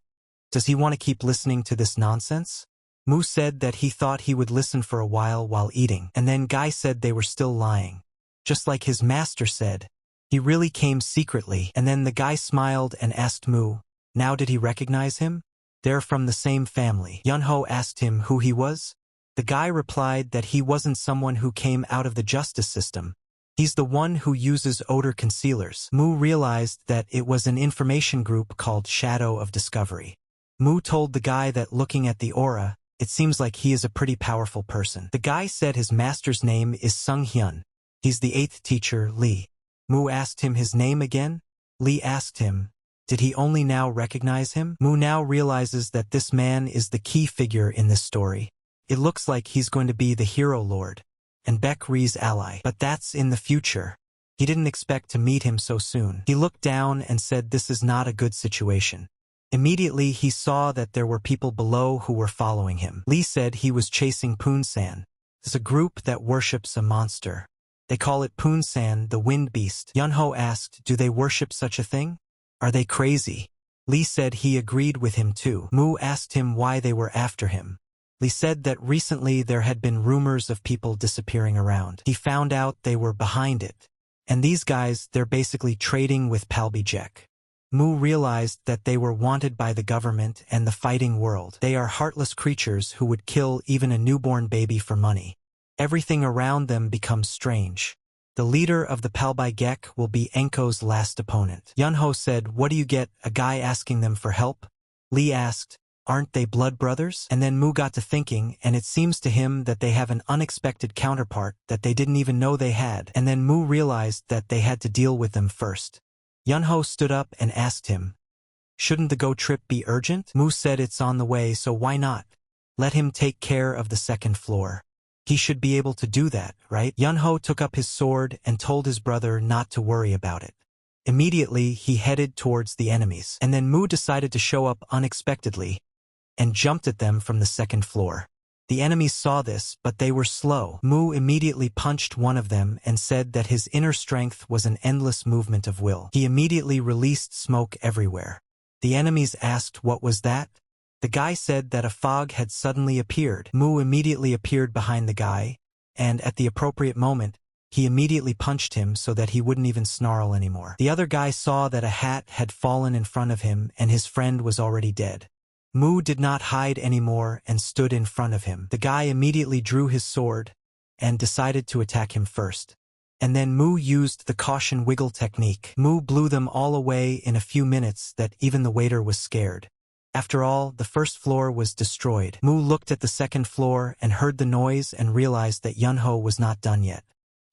does he want to keep listening to this nonsense? Mu said that he thought he would listen for a while eating, and then guy said they were still lying. Just like his master said, he really came secretly, and then the guy smiled and asked Mu, now did he recognize him? They're from the same family. Yunho asked him who he was. The guy replied that he wasn't someone who came out of the justice system. He's the one who uses odor concealers. Mu realized that it was an information group called Shadow of Discovery. Mu told the guy that looking at the aura, it seems like he is a pretty powerful person. The guy said his master's name is Sung Hyun. He's the 8th teacher, Lee. Mu asked him his name again. Lee asked him, did he only now recognize him? Mu now realizes that this man is the key figure in this story. It looks like he's going to be the hero lord and Baek Ri's ally. But that's in the future. He didn't expect to meet him so soon. He looked down and said this is not a good situation. Immediately he saw that there were people below who were following him. Lee said he was chasing Poonsan. It's a group that worships a monster. They call it Poonsan, the wind beast. Yunho asked, do they worship such a thing? Are they crazy? Lee said he agreed with him too. Mu asked him why they were after him. Lee said that recently there had been rumors of people disappearing around. He found out they were behind it. And these guys, they're basically trading with Palbijek. Mu realized that they were wanted by the government and the fighting world. They are heartless creatures who would kill even a newborn baby for money. Everything around them becomes strange. The leader of the Palbijek will be Enko's last opponent. Yunho said, what do you get, a guy asking them for help? Lee asked, aren't they blood brothers? And then Mu got to thinking, and it seems to him that they have an unexpected counterpart that they didn't even know they had. And then Mu realized that they had to deal with them first. Yunho stood up and asked him, shouldn't the go trip be urgent? Mu said it's on the way, so why not? Let him take care of the second floor. He should be able to do that, right? Yunho took up his sword and told his brother not to worry about it. Immediately, he headed towards the enemies. And then Mu decided to show up unexpectedly and jumped at them from the second floor. The enemies saw this, but they were slow. Mu immediately punched one of them and said that his inner strength was an endless movement of will. He immediately released smoke everywhere. The enemies asked what was that? The guy said that a fog had suddenly appeared. Mu immediately appeared behind the guy, and at the appropriate moment, he immediately punched him so that he wouldn't even snarl anymore. The other guy saw that a hat had fallen in front of him and his friend was already dead. Mu did not hide anymore and stood in front of him. The guy immediately drew his sword and decided to attack him first. And then Mu used the caution wiggle technique. Mu blew them all away in a few minutes that even the waiter was scared. After all, the first floor was destroyed. Mu looked at the second floor and heard the noise and realized that Yunho was not done yet.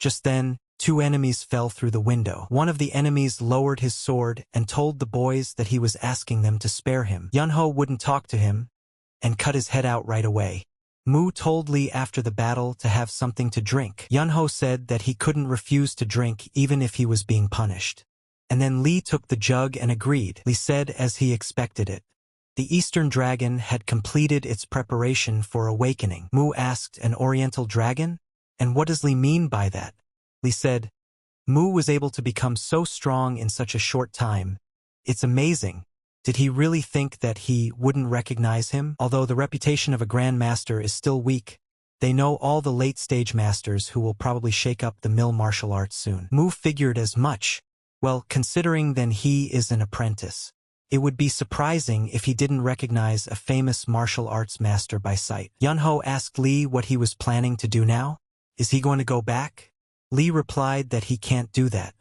Just then, 2 enemies fell through the window. One of the enemies lowered his sword and told the boys that he was asking them to spare him. Yunho wouldn't talk to him and cut his head out right away. Mu told Lee after the battle to have something to drink. Yunho said that he couldn't refuse to drink even if he was being punished. And then Lee took the jug and agreed. Lee said as he expected it. The Eastern Dragon had completed its preparation for awakening. Mu asked, an Oriental Dragon? And what does Lee mean by that? Lee said, Mu was able to become so strong in such a short time. It's amazing. Did he really think that he wouldn't recognize him? Although the reputation of a Grandmaster is still weak, they know all the late-stage masters who will probably shake up the mill martial arts soon. Mu figured as much. Well, considering then he is an apprentice. It would be surprising if he didn't recognize a famous martial arts master by sight. Yunho asked Lee what he was planning to do now. Is he going to go back? Lee replied that he can't do that.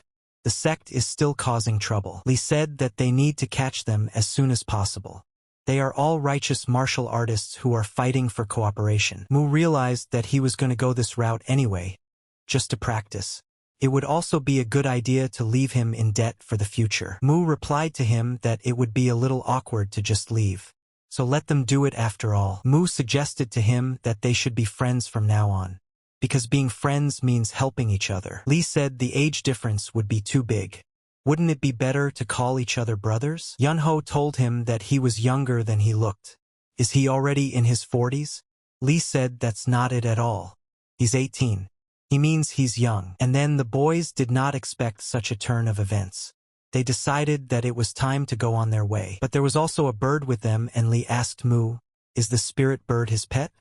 The sect is still causing trouble. Lee said that they need to catch them as soon as possible. They are all righteous martial artists who are fighting for cooperation. Mu realized that he was going to go this route anyway, just to practice. It would also be a good idea to leave him in debt for the future. Mu replied to him that it would be a little awkward to just leave. So let them do it after all. Mu suggested to him that they should be friends from now on, because being friends means helping each other. Lee said the age difference would be too big. Wouldn't it be better to call each other brothers? Yunho told him that he was younger than he looked. Is he already in his 40s? Lee said that's not it at all. He's 18. He means he's young. And then the boys did not expect such a turn of events. They decided that it was time to go on their way. But there was also a bird with them, and Lee asked Mu, is the spirit bird his pet?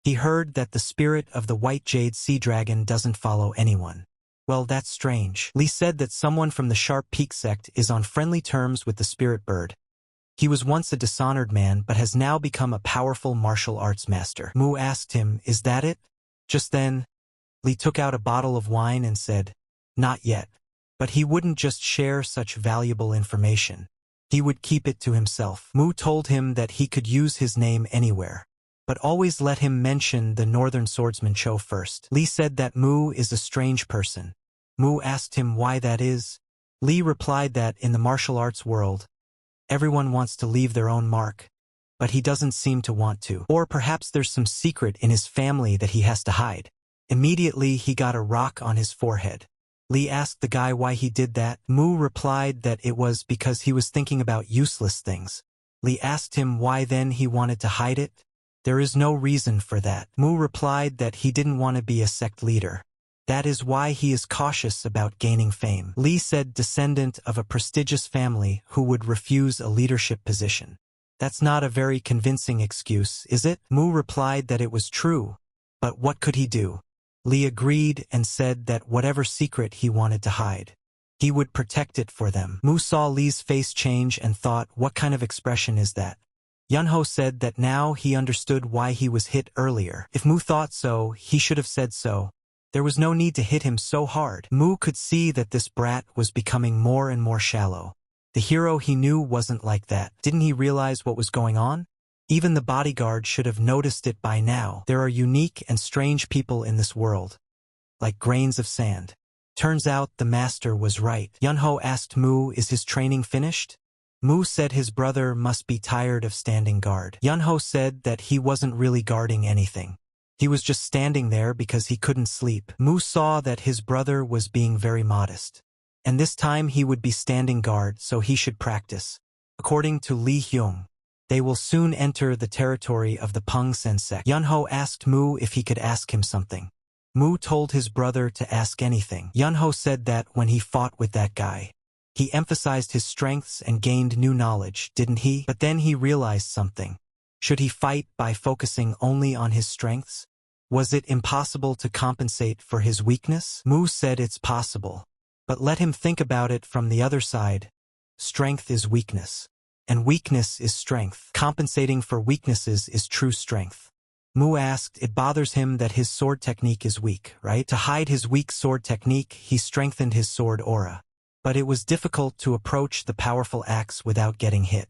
He heard that the spirit of the white jade sea dragon doesn't follow anyone. Well, that's strange. Lee said that someone from the Sharp Peak sect is on friendly terms with the spirit bird. He was once a dishonored man but has now become a powerful martial arts master. Mu asked him, is that it? Just then, Lee took out a bottle of wine and said, not yet. But he wouldn't just share such valuable information. He would keep it to himself. Mu told him that he could use his name anywhere, but always let him mention the Northern Swordsman Cho first. Lee said that Mu is a strange person. Mu asked him why that is. Lee replied that in the martial arts world, everyone wants to leave their own mark, but he doesn't seem to want to. Or perhaps there's some secret in his family that he has to hide. Immediately he got a rock on his forehead. Lee asked the guy why he did that. Mu replied that it was because he was thinking about useless things. Lee asked him why then he wanted to hide it. There is no reason for that. Mu replied that he didn't want to be a sect leader. That is why he is cautious about gaining fame. Lee said descendant of a prestigious family who would refuse a leadership position. That's not a very convincing excuse, is it? Mu replied that it was true, but what could he do? Lee agreed and said that whatever secret he wanted to hide, he would protect it for them. Mu saw Lee's face change and thought, what kind of expression is that? Yunho said that now he understood why he was hit earlier. If Mu thought so, he should have said so. There was no need to hit him so hard. Mu could see that this brat was becoming more and more shallow. The hero he knew wasn't like that. Didn't he realize what was going on? Even the bodyguard should have noticed it by now. There are unique and strange people in this world, like grains of sand. Turns out the master was right. Yunho asked Mu, is his training finished? Mu said his brother must be tired of standing guard. Yunho said that he wasn't really guarding anything. He was just standing there because he couldn't sleep. Mu saw that his brother was being very modest, and this time he would be standing guard, so he should practice. According to Lee Hyung, they will soon enter the territory of the Peng Sen sect. Yunho asked Mu if he could ask him something. Mu told his brother to ask anything. Yunho said that when he fought with that guy, he emphasized his strengths and gained new knowledge, didn't he? But then he realized something. Should he fight by focusing only on his strengths? Was it impossible to compensate for his weakness? Mu said it's possible, but let him think about it from the other side. Strength is weakness, and weakness is strength. Compensating for weaknesses is true strength. Mu asked, it bothers him that his sword technique is weak, right? To hide his weak sword technique, he strengthened his sword aura. But it was difficult to approach the powerful axe without getting hit.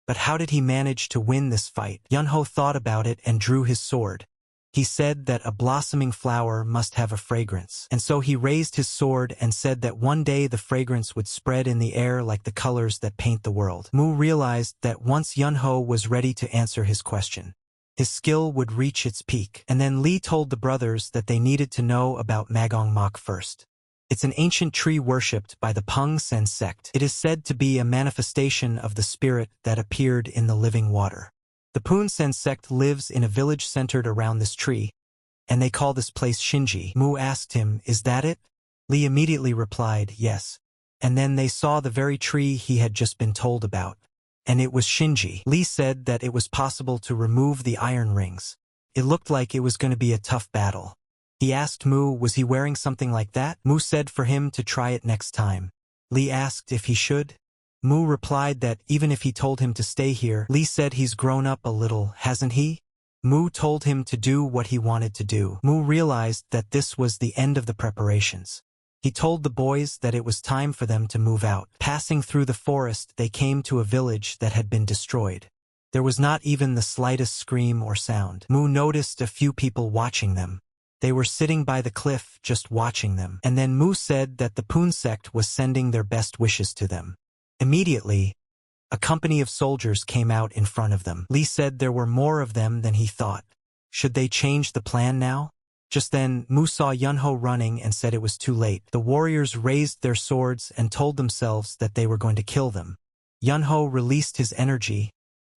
But how did he manage to win this fight? Yunho thought about it and drew his sword. He said that a blossoming flower must have a fragrance. And so he raised his sword and said that one day the fragrance would spread in the air like the colors that paint the world. Mu realized that once Yunho was ready to answer his question, his skill would reach its peak. And then Lee told the brothers that they needed to know about Magong Mok first. It's an ancient tree worshipped by the Peng Sen sect. It is said to be a manifestation of the spirit that appeared in the living water. The Peng Sen sect lives in a village centered around this tree, and they call this place Shinji. Mu asked him, is that it? Lee immediately replied, yes. And then they saw the very tree he had just been told about. And it was Shinji. Lee said that it was possible to remove the iron rings. It looked like it was going to be a tough battle. He asked Mu, was he wearing something like that? Mu said for him to try it next time. Lee asked if he should. Mu replied that even if he told him to stay here, Lee said he's grown up a little, hasn't he? Mu told him to do what he wanted to do. Mu realized that this was the end of the preparations. He told the boys that it was time for them to move out. Passing through the forest, they came to a village that had been destroyed. There was not even the slightest scream or sound. Mu noticed a few people watching them. They were sitting by the cliff, just watching them. And then Mu said that the Poon sect was sending their best wishes to them. Immediately, a company of soldiers came out in front of them. Lee said there were more of them than he thought. Should they change the plan now? Just then, Mu saw Yunho running and said it was too late. The warriors raised their swords and told themselves that they were going to kill them. Yunho released his energy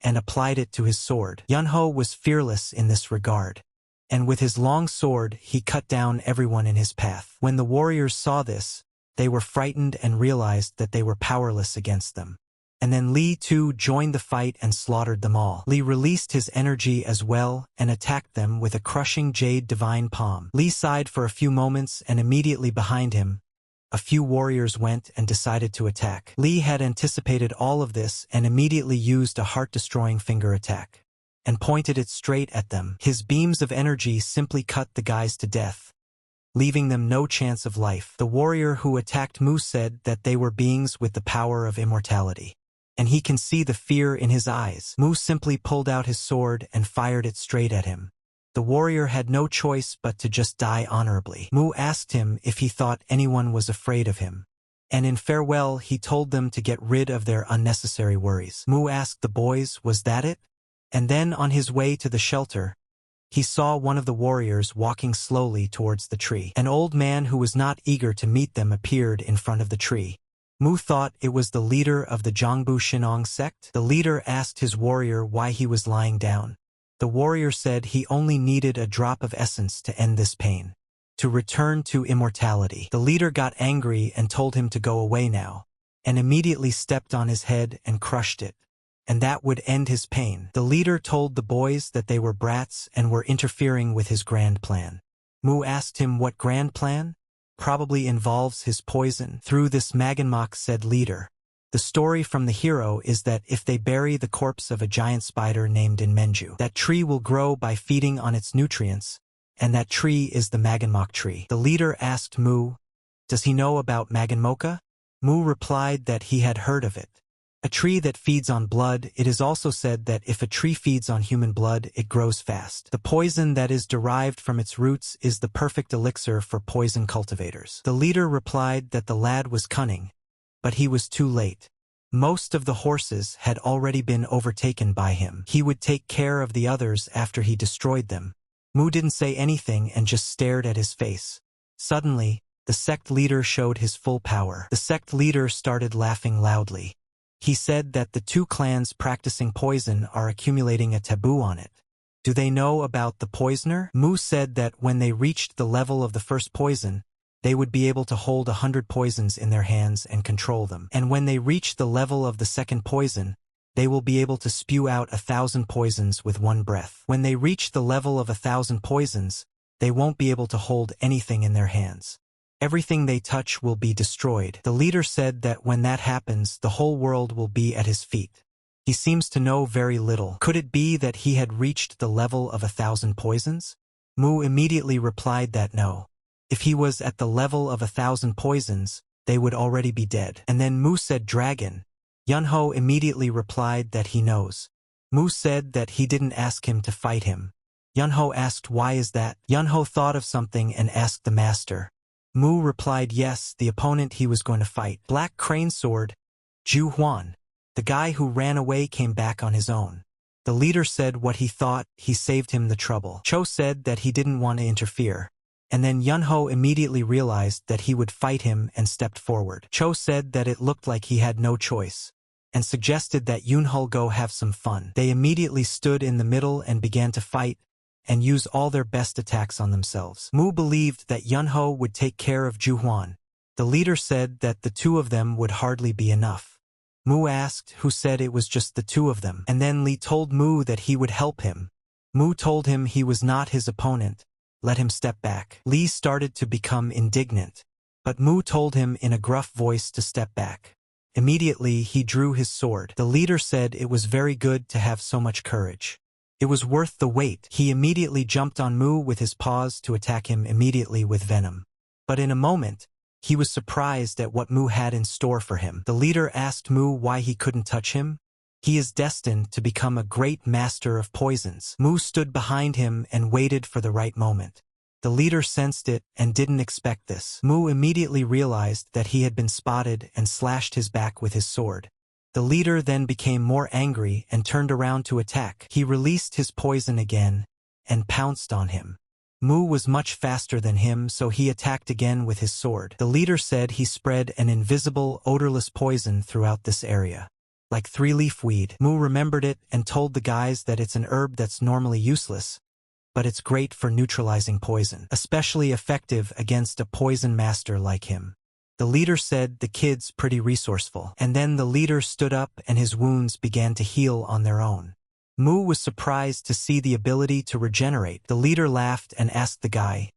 and applied it to his sword. Yunho was fearless in this regard, and with his long sword, he cut down everyone in his path. When the warriors saw this, they were frightened and realized that they were powerless against them. And then Lee too joined the fight and slaughtered them all. Lee released his energy as well and attacked them with a crushing jade divine palm. Lee sighed for a few moments and immediately behind him, a few warriors went and decided to attack. Lee had anticipated all of this and immediately used a heart-destroying finger attack and pointed it straight at them. His beams of energy simply cut the guys to death, leaving them no chance of life. The warrior who attacked Mu said that they were beings with the power of immortality, and he can see the fear in his eyes. Mu simply pulled out his sword and fired it straight at him. The warrior had no choice but to just die honorably. Mu asked him if he thought anyone was afraid of him, and in farewell he told them to get rid of their unnecessary worries. Mu asked the boys, was that it? And then on his way to the shelter, he saw one of the warriors walking slowly towards the tree. An old man who was not eager to meet them appeared in front of the tree. Mu thought it was the leader of the Zhongbu Shinong sect. The leader asked his warrior why he was lying down. The warrior said he only needed a drop of essence to end this pain, to return to immortality. The leader got angry and told him to go away now, and immediately stepped on his head and crushed it, and that would end his pain. The leader told the boys that they were brats and were interfering with his grand plan. Mu asked him what grand plan? Probably involves his poison. Through this Maganmok, said leader. The story from the hero is that if they bury the corpse of a giant spider named Inmenju, that tree will grow by feeding on its nutrients, and that tree is the Maganmok tree. The leader asked Mu, does he know about Maganmoka? Mu replied that he had heard of it. A tree that feeds on blood. It is also said that if a tree feeds on human blood, it grows fast. The poison that is derived from its roots is the perfect elixir for poison cultivators. The leader replied that the lad was cunning, but he was too late. Most of the horses had already been overtaken by him. He would take care of the others after he destroyed them. Mu didn't say anything and just stared at his face. Suddenly, the sect leader showed his full power. The sect leader started laughing loudly. He said that the two clans practicing poison are accumulating a taboo on it. Do they know about the poisoner? Mu said that when they reached the level of the first poison, they would be able to hold 100 poisons in their hands and control them. And when they reach the level of the second poison, they will be able to spew out 1,000 poisons with one breath. When they reach the level of 1,000 poisons, they won't be able to hold anything in their hands. Everything they touch will be destroyed. The leader said that when that happens, the whole world will be at his feet. He seems to know very little. Could it be that he had reached the level of 1,000 poisons? Mu immediately replied that no. If he was at the level of 1,000 poisons, they would already be dead. And then Mu said dragon. Yunho immediately replied that he knows. Mu said that he didn't ask him to fight him. Yunho asked why is that? Yunho thought of something and asked the master. Mu replied yes, the opponent he was going to fight. Black Crane Sword, Ju Huan. The guy who ran away came back on his own. The leader said what he thought, he saved him the trouble. Cho said that he didn't want to interfere. And then Yunho immediately realized that he would fight him and stepped forward. Cho said that it looked like he had no choice, and suggested that Yunho go have some fun. They immediately stood in the middle and began to fight, and use all their best attacks on themselves. Mu believed that Yunho would take care of Ju Huan. The leader said that the two of them would hardly be enough. Mu asked who said it was just the two of them, and then Lee told Mu that he would help him. Mu told him he was not his opponent. Let him step back. Lee started to become indignant, but Mu told him in a gruff voice to step back. Immediately, he drew his sword. The leader said it was very good to have so much courage. It was worth the wait. He immediately jumped on Mu with his paws to attack him immediately with venom. But in a moment, he was surprised at what Mu had in store for him. The leader asked Mu why he couldn't touch him. He is destined to become a great master of poisons. Mu stood behind him and waited for the right moment. The leader sensed it and didn't expect this. Mu immediately realized that he had been spotted and slashed his back with his sword. The leader then became more angry and turned around to attack. He released his poison again and pounced on him. Mu was much faster than him, so he attacked again with his sword. The leader said he spread an invisible, odorless poison throughout this area. Like three-leaf weed. Mu remembered it and told the guys that it's an herb that's normally useless, but it's great for neutralizing poison, especially effective against a poison master like him. The leader said the kid's pretty resourceful. And then the leader stood up and his wounds began to heal on their own. Mu was surprised to see the ability to regenerate. The leader laughed and asked the guy,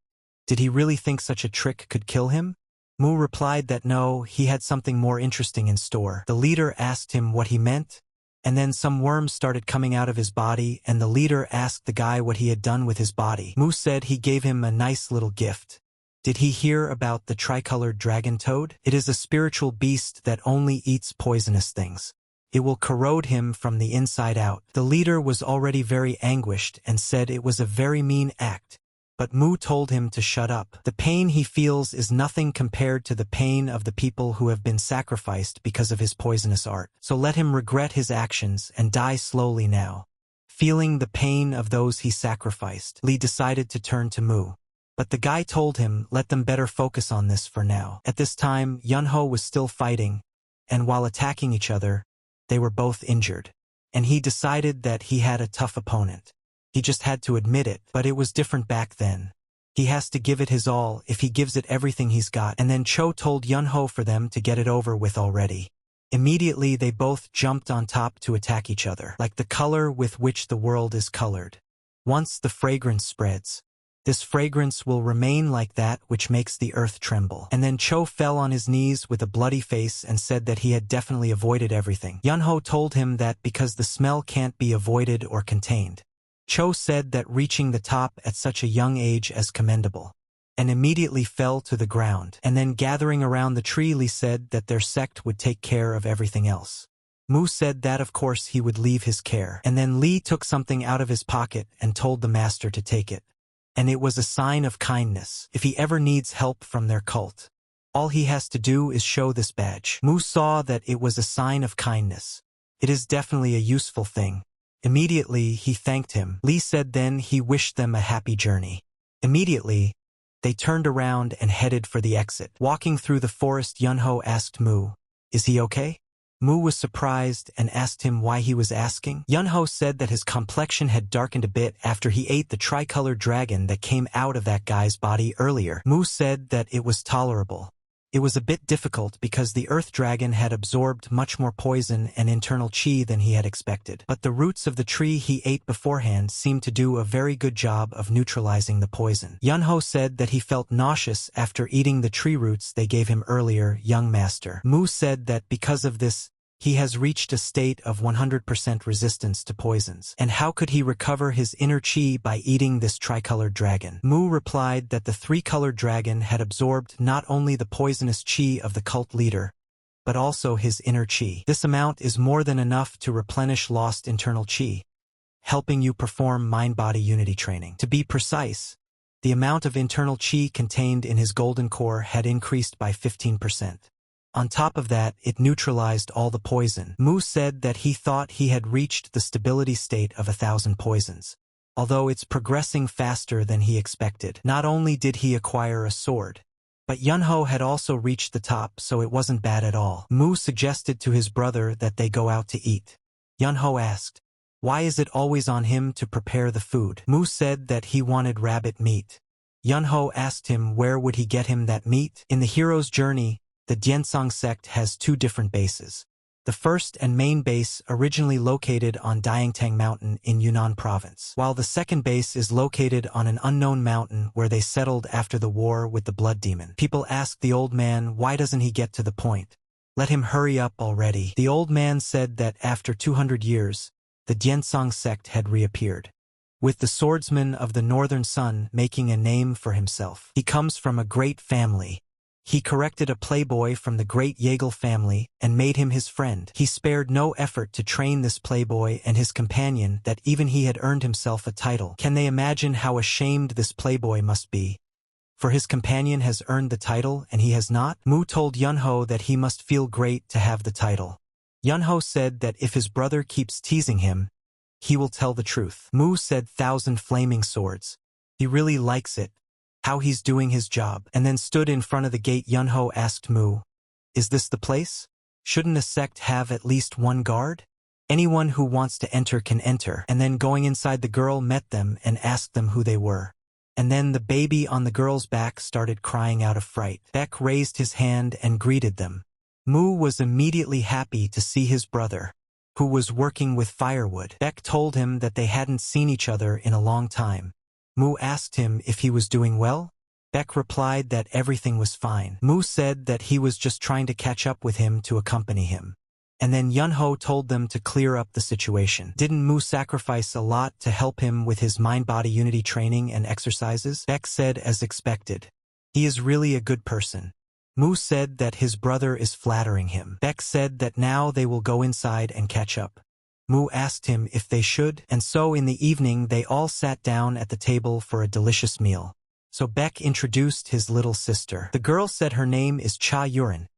did he really think such a trick could kill him? Mu replied that no, he had something more interesting in store. The leader asked him what he meant, and then some worms started coming out of his body, and the leader asked the guy what he had done with his body. Mu said he gave him a nice little gift. Did he hear about the tricolored dragon toad? It is a spiritual beast that only eats poisonous things. It will corrode him from the inside out. The leader was already very anguished and said it was a very mean act. But Mu told him to shut up. The pain he feels is nothing compared to the pain of the people who have been sacrificed because of his poisonous art. So let him regret his actions and die slowly now. Feeling the pain of those he sacrificed, Lee decided to turn to Mu. But the guy told him, let them better focus on this for now. At this time, Yunho was still fighting, and while attacking each other, they were both injured. And he decided that he had a tough opponent. He just had to admit it, but it was different back then. He has to give it his all. If he gives it everything he's got. And then Cho told Yunho for them to get it over with already. Immediately they both jumped on top to attack each other, like the color with which the world is colored. Once the fragrance spreads, this fragrance will remain like that which makes the earth tremble. And then Cho fell on his knees with a bloody face and said that he had definitely avoided everything. Yunho told him that because the smell can't be avoided or contained. Cho said that reaching the top at such a young age is commendable, and immediately fell to the ground. And then gathering around the tree, Lee said that their sect would take care of everything else. Mu said that of course he would leave his care. And then Lee took something out of his pocket and told the master to take it. And it was a sign of kindness. If he ever needs help from their cult, all he has to do is show this badge. Mu saw that it was a sign of kindness. It is definitely a useful thing. Immediately, he thanked him. Lee said then he wished them a happy journey. Immediately, they turned around and headed for the exit. Walking through the forest, Yunho asked Mu, is he okay? Mu was surprised and asked him why he was asking. Yunho said that his complexion had darkened a bit after he ate the tricolored dragon that came out of that guy's body earlier. Mu said that it was tolerable. It was a bit difficult because the earth dragon had absorbed much more poison and internal chi than he had expected. But the roots of the tree he ate beforehand seemed to do a very good job of neutralizing the poison. Yunho said that he felt nauseous after eating the tree roots they gave him earlier, young master. Mu said that because of this, he has reached a state of 100% resistance to poisons. And how could he recover his inner chi by eating this tricolored dragon? Mu replied that the three-colored dragon had absorbed not only the poisonous chi of the cult leader, but also his inner chi. This amount is more than enough to replenish lost internal chi, helping you perform mind-body unity training. To be precise, the amount of internal chi contained in his golden core had increased by 15%. On top of that, it neutralized all the poison. Mu said that he thought he had reached the stability state of 1,000 poisons, although it's progressing faster than he expected. Not only did he acquire a sword, but Yunho had also reached the top, so it wasn't bad at all. Mu suggested to his brother that they go out to eat. Yunho asked, why is it always on him to prepare the food? Mu said that he wanted rabbit meat. Yunho asked him where would he get him that meat. In the hero's journey, the Diensong sect has two different bases. The first and main base originally located on Diantang Mountain in Yunnan province, while the second base is located on an unknown mountain where they settled after the war with the blood demon. People ask the old man why doesn't he get to the point. Let him hurry up already. The old man said that after 200 years, the Diensong sect had reappeared, with the swordsman of the northern sun making a name for himself. He comes from a great family. He corrected a playboy from the great Yeagle family and made him his friend. He spared no effort to train this playboy and his companion that even he had earned himself a title. Can they imagine how ashamed this playboy must be? For his companion has earned the title and he has not? Mu told Yunho that he must feel great to have the title. Yunho said that if his brother keeps teasing him, he will tell the truth. Mu said 1,000 flaming swords. He really likes it. How he's doing his job. And then stood in front of the gate. Yunho asked Mu, "Is this the place? Shouldn't a sect have at least one guard? Anyone who wants to enter can enter." And then going inside, the girl met them and asked them who they were. And then the baby on the girl's back started crying out of fright. Beck raised his hand and greeted them. Mu was immediately happy to see his brother, who was working with firewood. Beck told him that they hadn't seen each other in a long time. Mu asked him if he was doing well. Beck replied that everything was fine. Mu said that he was just trying to catch up with him to accompany him. And then Yunho told them to clear up the situation. Didn't Mu sacrifice a lot to help him with his mind-body unity training and exercises? Beck said as expected. He is really a good person. Mu said that his brother is flattering him. Beck said that now they will go inside and catch up. Mu asked him if they should, and so in the evening they all sat down at the table for a delicious meal. So Beck introduced his little sister. The girl said her name is Cha Yurin.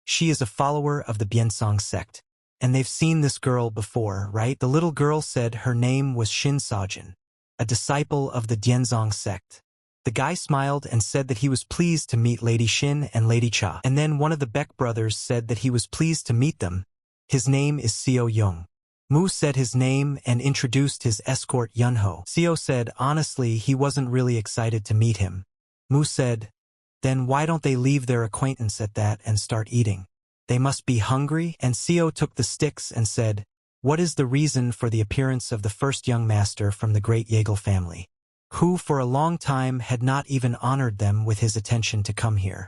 She is a follower of the Diensong sect. And they've seen this girl before, right? The little girl said her name was Shin Sajin, a disciple of the Diensong sect. The guy smiled and said that he was pleased to meet Lady Shin and Lady Cha. And then one of the Beck brothers said that he was pleased to meet them. His name is Seo Young. Mu said his name and introduced his escort Yunho. Seo said honestly he wasn't really excited to meet him. Mu said, "Then why don't they leave their acquaintance at that and start eating? They must be hungry." And Seo took the sticks and said, "What is the reason for the appearance of the first young master from the great Yeagle family, who for a long time had not even honored them with his attention to come here?"